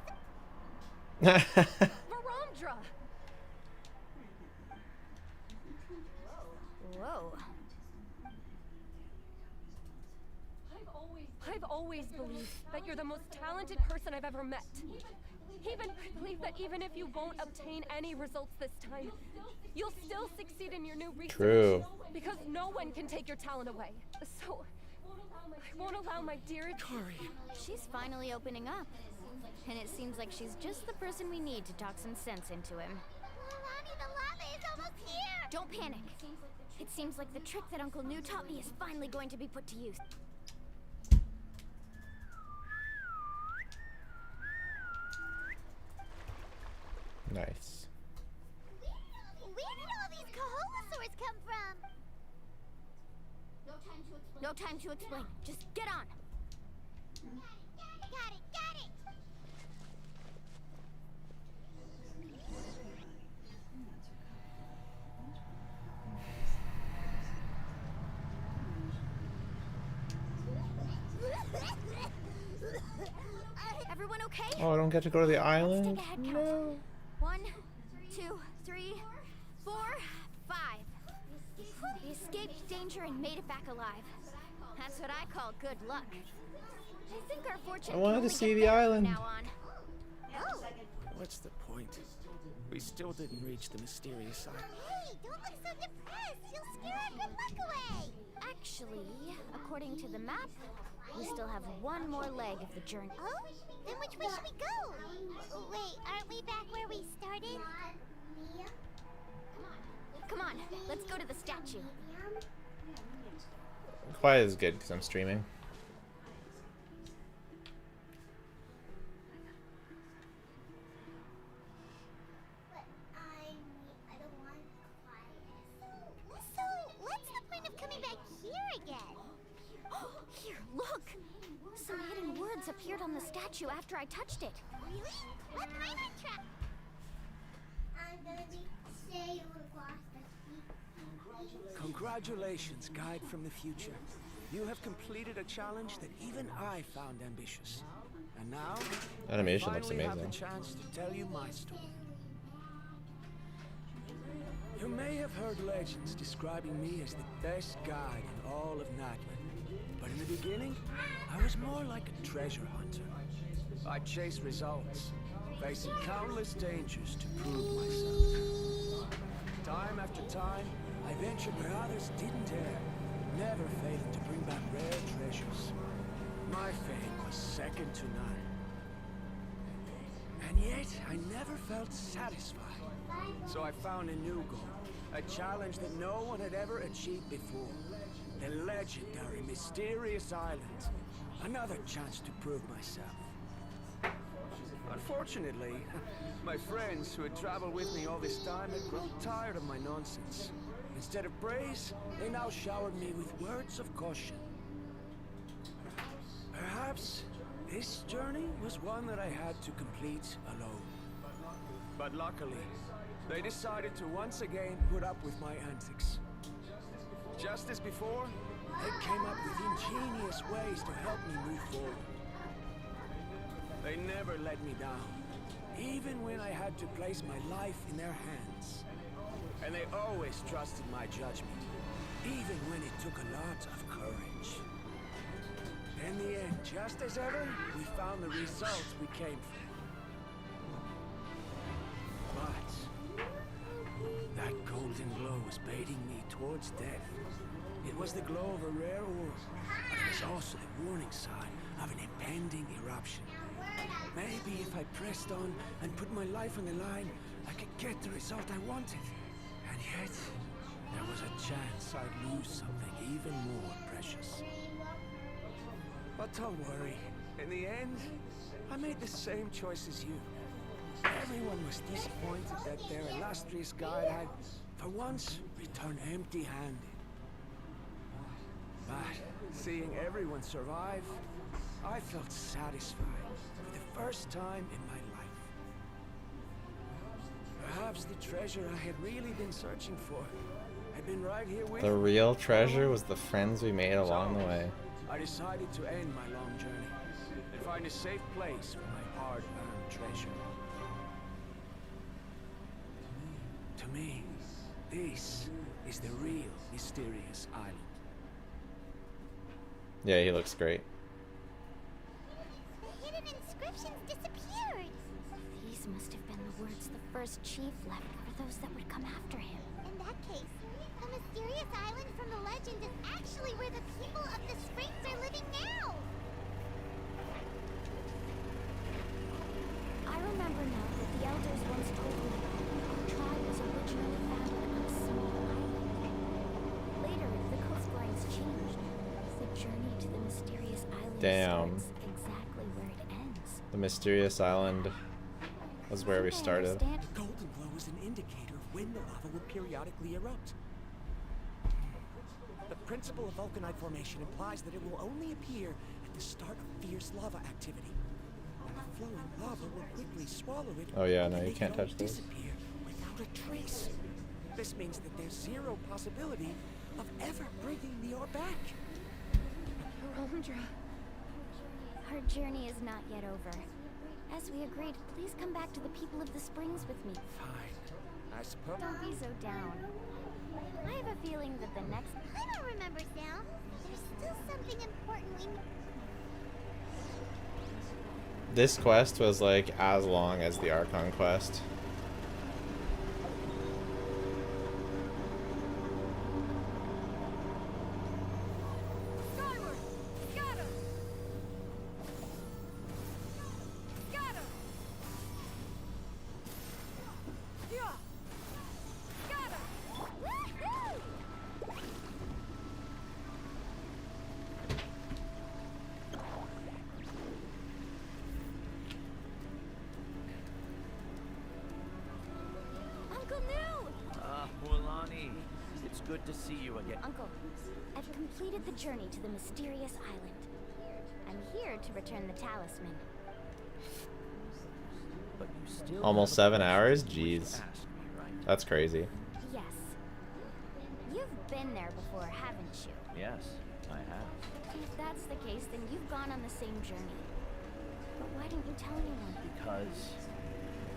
so... Varamdra! Whoa. I've always believed that you're the most talented person I've ever met. Even I believe that even if you won't obtain any results this time, you'll still succeed in your new research. True. Because no one can take your talent away. So I won't allow my dear Kari. She's finally opening up. And it seems like she's just the person we need to talk some sense into him. Mualani, the lava is almost here! Don't panic. It seems like the trick that Uncle New taught me is finally going to be put to use. Nice. Where did all these Kaholosaurs come from? No time to explain. Just get on. Got it! don't get to go to the island? Let's take a head count. No. 1, 2, 3, 4, 5. We escaped danger and made it back alive. That's what I call good luck. I think our fortune I wanted can to only see get the better from island. now on. Oh. What's the point? We still didn't reach the mysterious island. Hey, don't look so depressed. You'll scare our good luck away. Actually, according to the map, we still have one more leg of the journey. Oh? Then which way should we go? Wait, aren't we back where we started? Come on, let's go to the statue. Quiet is good because I'm streaming. So, what's the point of coming back here again? Here, look! Some hidden words appeared on the statue after I touched it. Really? What might I try? I'm gonna be safe across the sea. Congratulations, guide from the future. You have completed a challenge that even I found ambitious. And now, Animation I looks finally have the amazing. chance to tell you my story. You may have heard legends describing me as the best guide in all of Natlan. But in the beginning, I was more like a treasure hunter. I chased results, facing countless dangers to prove myself. Time after time, I ventured where others didn't dare, never failing to bring back rare treasures. My fame was second to none. And yet, I never felt satisfied. So I found a new goal, a challenge that no one had ever achieved before. The legendary Mysterious Island. Another chance to prove myself. Unfortunately, my friends who had traveled with me all this time had grown tired of my nonsense. Instead of praise, they now showered me with words of caution. Perhaps this journey was one that I had to complete alone. But luckily, they decided to once again put up with my antics. Just as before, they came up with ingenious ways to help me move forward. They never let me down, even when I had to place my life in their hands. And they always trusted my judgment, even when it took a lot of courage. In the end, just as ever, we found the results we came for. But that golden glow was baiting me towards death. It was the glow of a rare orb, but it was also the warning sign of an impending eruption. Maybe if I pressed on and put my life on the line, I could get the result I wanted. And yet, there was a chance I'd lose something even more precious. But don't worry. In the end, I made the same choice as you. Everyone was disappointed that their illustrious guide had, for once, returned empty-handed. But seeing everyone survive, I felt satisfied for the first time in my life. Perhaps the treasure I had really been searching for had been right here with me. The real treasure was the friends we made along the way. I decided to end my long journey and find a safe place for my hard-earned treasure. To me, this is the real Mysterious Island. Yeah, he looks great. The hidden inscriptions disappeared. These must have been the words the first chief left for those that would come after him. In that case, the mysterious island from the legend is actually where the people of the Springs are living now. I remember now that the elders once told me our tribe was originally founded on a small island. Later, the coastlines changed. The journey to the mysterious island starts exactly where it ends. The Mysterious Island was where we started. The golden glow is an indicator of when the lava will periodically erupt. The principle of vulcanite formation implies that it will only appear at the start of fierce lava activity. And the flowing lava will quickly swallow it. Oh yeah, no, and you make can't it all touch those. disappear without a trace. This means that there's zero possibility of ever bringing the ore back. Our journey is not yet over. As we agreed, please come back to the people of the Springs with me. Fine. I suppose. Don't be so down. I have a feeling that the next... I don't remember, Sam. There's still something important we... This quest was like as long as the Archon quest. Mualani, it's good to see you again. Uncle, I've completed the journey to the mysterious island. I'm here to return the talisman. But you still Almost 7 hours? Jeez. That's crazy. Yes. You've been there before, haven't you? Yes, I have. If that's the case, then you've gone on the same journey. But why didn't you tell anyone? Because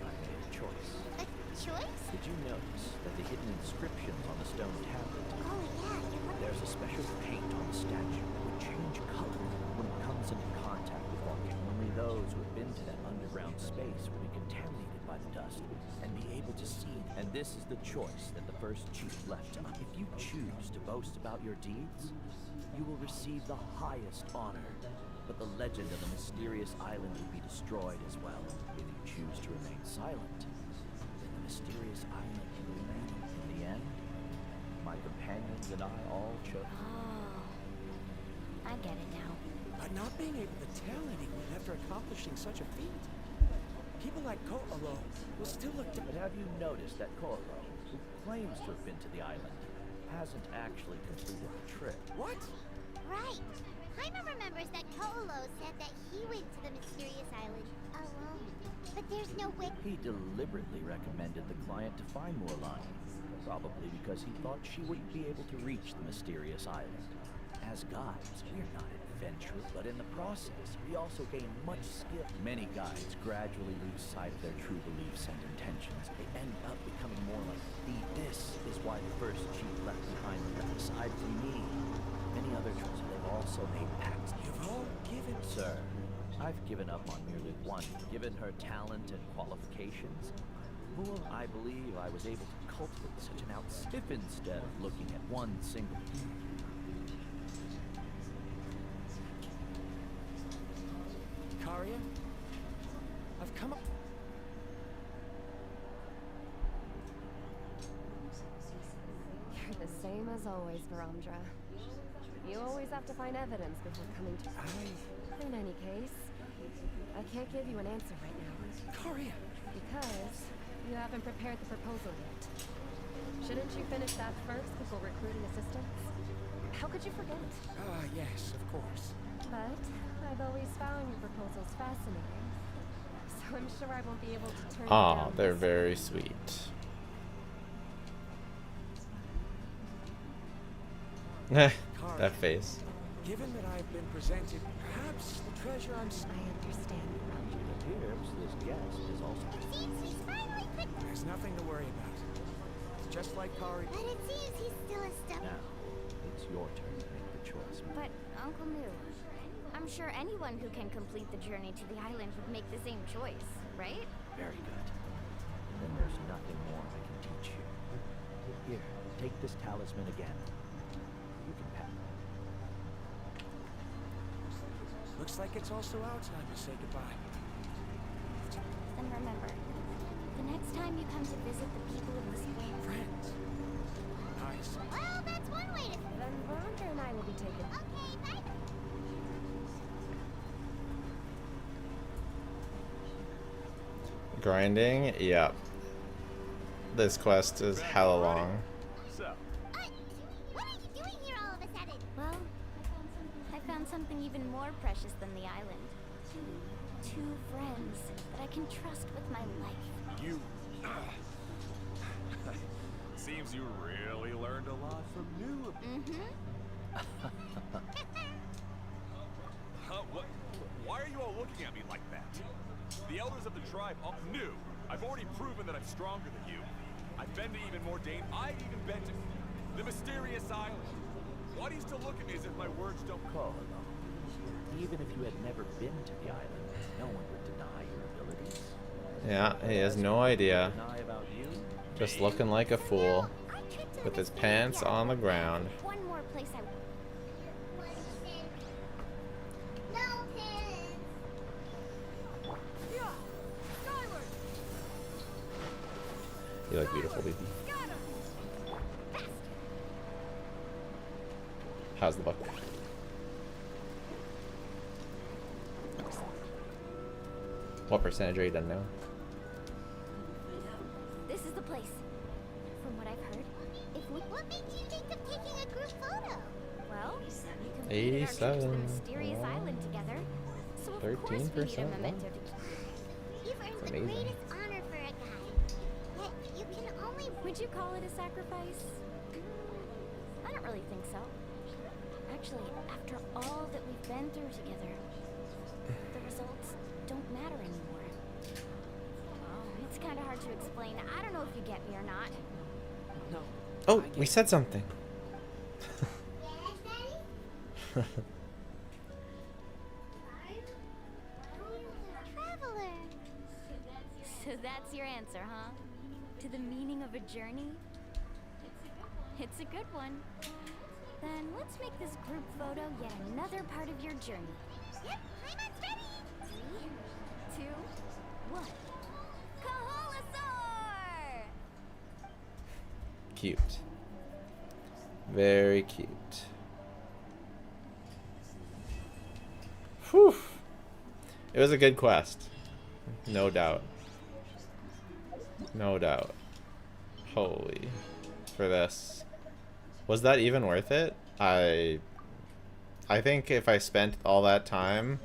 I made a choice. Choice? Did you notice that the hidden inscriptions on the stone tablet? Oh, yeah. There's a special paint on the statue that would change color when it comes into contact with water. Only those who have been to that underground space would be contaminated by the dust and be able to see. And this is the choice that the first chief left to us. If you choose to boast about your deeds, you will receive the highest honor. But the legend of the mysterious island will be destroyed as well. If you choose to remain silent, then the mysterious island will remain. In the end, my companions and I all chose. Oh, I get it now. But not being able to tell anyone after accomplishing such a feat. People like Ko'olo will still look to... But have you noticed that Ko'olo, who claims to have been to the island, hasn't actually completed the trip? What? Right. Paimon remembers that Ko'olo said that he went to the mysterious island alone. But there's no way... He deliberately recommended the client to find Mualani, probably because he thought she wouldn't be able to reach the mysterious island. As guides, we're not adventurous, but in the process, we also gain much skill. Many guides gradually lose sight of their true beliefs and intentions. They end up becoming more like thieves. This is why the first chief left behind them. Aside from me, many other tribes, they've also made pacts. You've all given... Sir, I've given up on merely one. Given her talent and qualifications, I believe I was able to cultivate such an if instead of looking at one single... Karia, I've come up... You're the same as always, Varandra. You always have to find evidence before coming to... In any case, I can't give you an answer right now. Karia! Because you haven't prepared the proposal yet. Shouldn't you finish that first before recruiting assistants? How could you forget? Yes, of course. But I've always found your proposals fascinating. So I'm sure I won't be able to turn Aw, down they're this very sweet. That face. Given that I've been presented, perhaps the treasure I'm... I understand. It appears this guest is also... It seems he's finally picked... There's nothing to worry about. It's just like Kari... But it seems he's still a step... Now, it's your turn to make the choice. But, Uncle Mu, I'm sure anyone who can complete the journey to the island would make the same choice, right? Very good. Then there's nothing more I can teach you. Here, take this talisman again. You can pack. Looks like it's also our time to say goodbye. Then remember, the next time you come to visit the people of the spring... Friends. Nice. Well, that's one way to... Then Varandra and I will be taken. Okay, bye. Grinding? Yep. This quest is hella long. So, What are you doing here all of a sudden? Well, I found something even more precious than the island. Two friends that I can trust with my life. you... Seems you really learned a lot from new... Huh? What? Why are you all looking at me like that? The elders of the tribe knew. I've already proven that I'm stronger than you. I've been to even more danger. I've even been to the mysterious island. Why do you still look at me as if my words don't call alone? Even if you had never been to the island, no one would deny your abilities. Yeah, he has no idea. Deny about you? Just looking like a fool with his pants on the ground. One more place I... You look beautiful, baby. How's the book? What percentage are you done now? This is the place. From what I've heard, if we... What made you think of taking a group photo? Well, we completed our trip to the mysterious island together. So of course we need a memento to keep. You've earned the amazing. greatest honor for a guy. Yet you can only... Would you call it a sacrifice? I don't really think so. Actually, after all that we've been through together, the results don't matter anymore. Oh, it's kind of hard to explain. I don't know if you get me or not. No. Oh, we said something. Traveler. So that's your answer, huh? To the meaning of a journey? It's a good one. Then let's make this group photo yet another part of your journey. Yep, Climax ready! 3, 2, 1. Kaholasaur! Cute. Very cute. Whew. It was a good quest. No doubt. No doubt. Holy. For this. Was that even worth it? I think if I spent all that time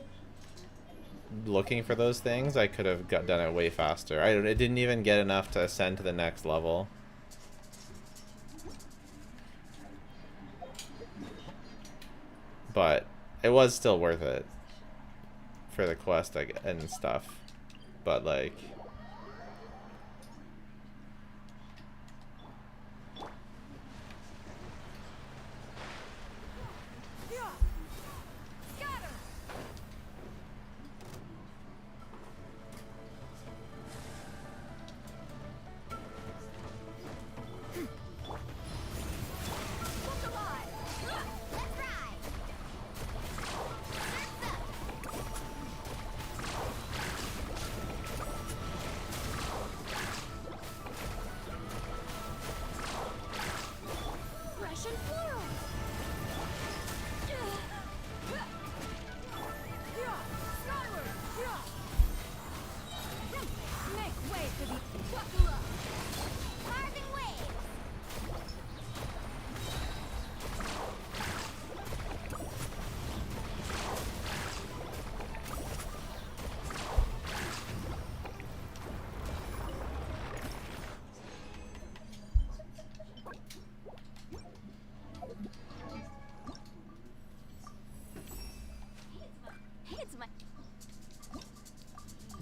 looking for those things, I could have done it way faster. It didn't even get enough to ascend to the next level. But it was still worth it for the quest and stuff. But like...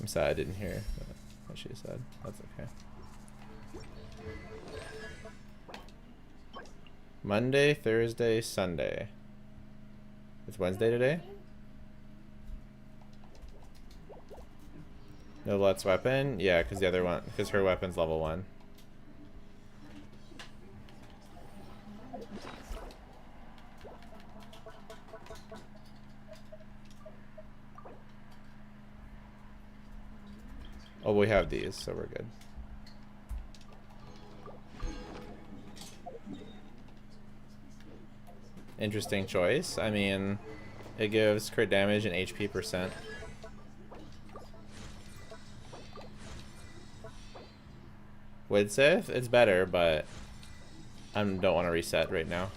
I'm sad I didn't hear what she said. That's okay. Monday, Thursday, Sunday. It's Wednesday today? No Let's weapon? Yeah, because the other one, because her weapon's level 1. Oh, we have these, so we're good. Interesting choice. I mean, it gives crit damage and HP percent. With Sith, it's better, but I don't want to reset right now.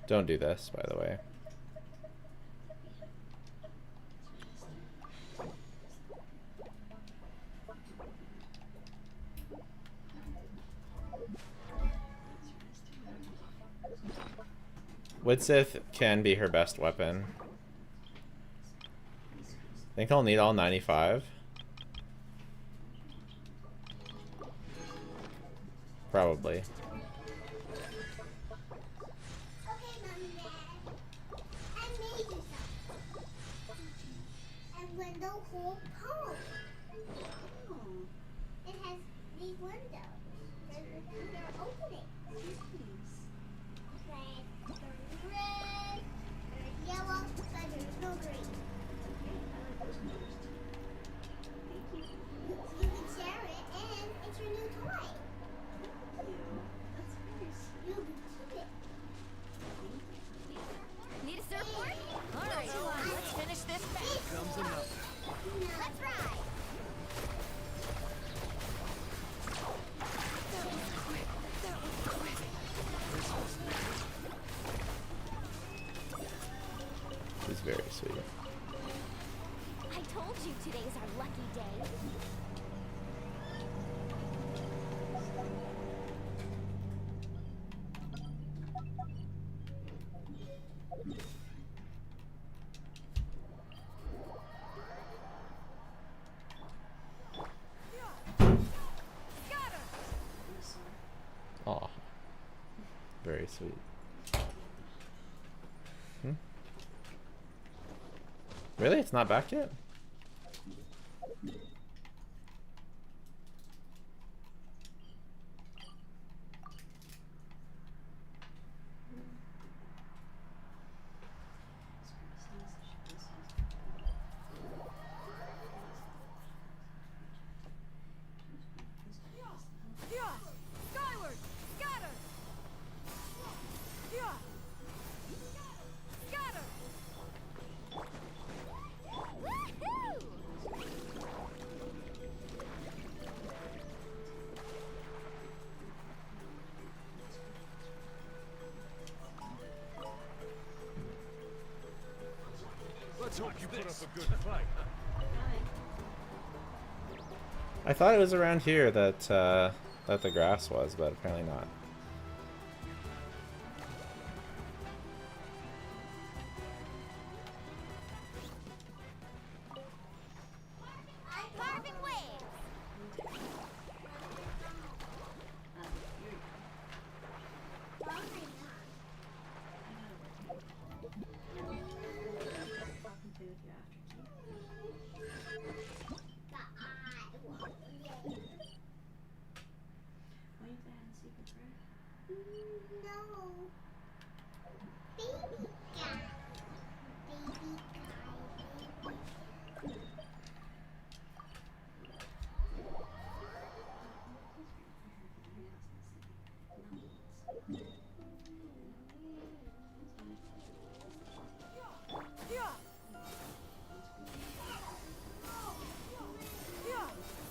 Don't do this, by the way. Widsith can be her best weapon. Think I'll need all 95? Probably. Window hole pole. It has these windows. They're opening. Red, there's red, there's yellow, but there's no green. You can share it, and it's your new toy. You can keep it. Need a surfboard? Alright, let's finish this fast. Comes enough. Let's ride! She's very sweet. I told you today's our lucky day. Aw. Very sweet. Really? It's not back yet? Skyward! Scatter! Scatter! Let's hope you put up a good fight. I thought it was around here that that the grass was, but apparently not.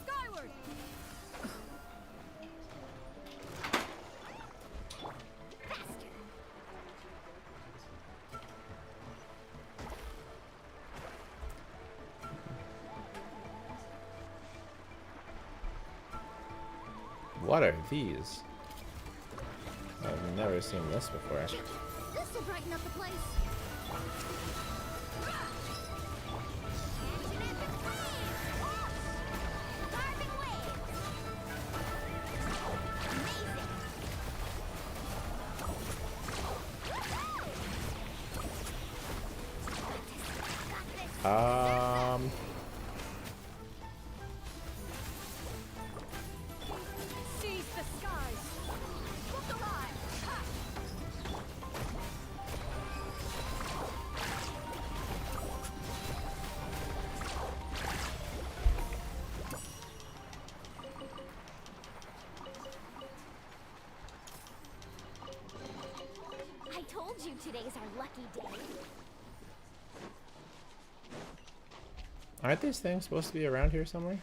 Skyward! What are these? I've never seen this before. This'll brighten up the place. Seize the skies! Look alive! Ha! I told you today's our lucky day. Aren't these things supposed to be around here somewhere?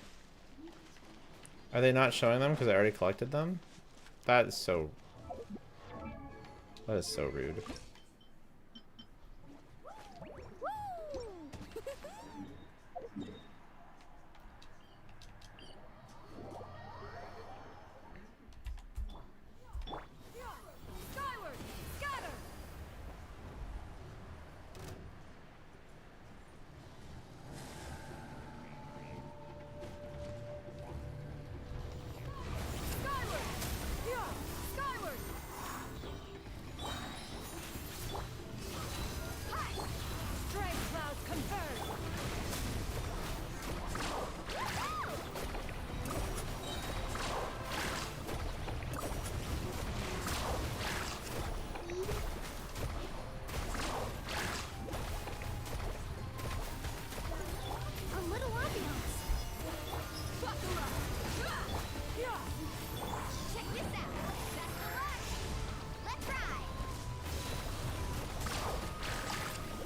Are they not showing them because I already collected them? That is so rude. Skyward! Scatter!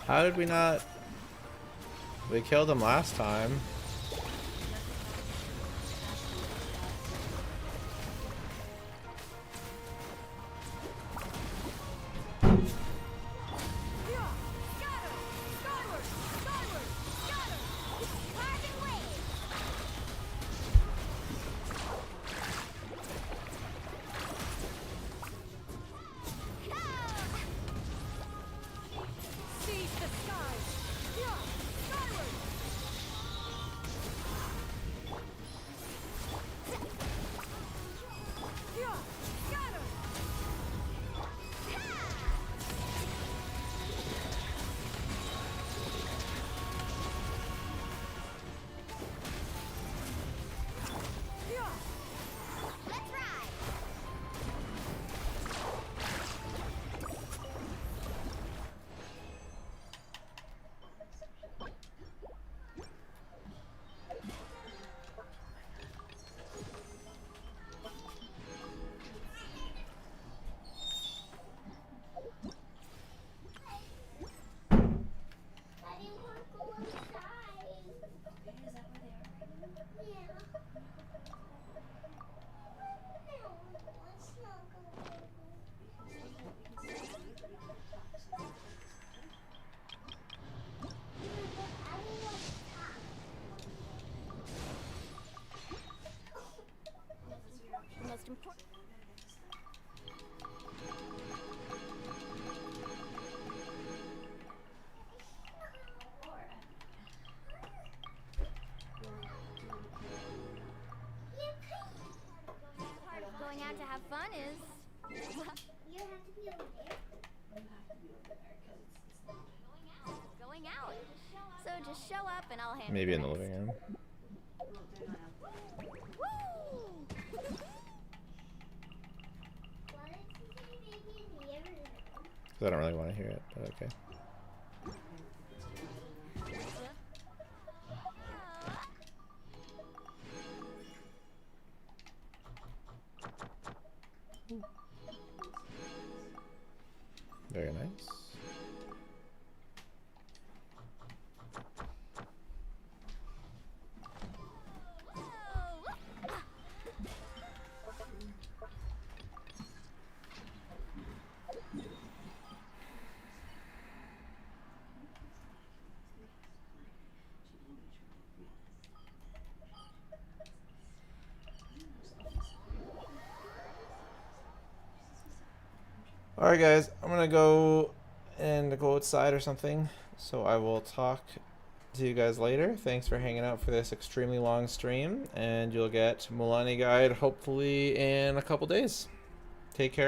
How did we not? We killed him last time. Going out to have fun is... You have to be over there. Going out. So just show up and I'll handle it. Maybe in the living room. Because I don't really want to hear it, but okay. Very nice. Alright guys, I'm gonna go outside or something, so I will talk to you guys later. Thanks for hanging out for this extremely long stream, and you'll get Mualani guide hopefully in a couple days. Take care.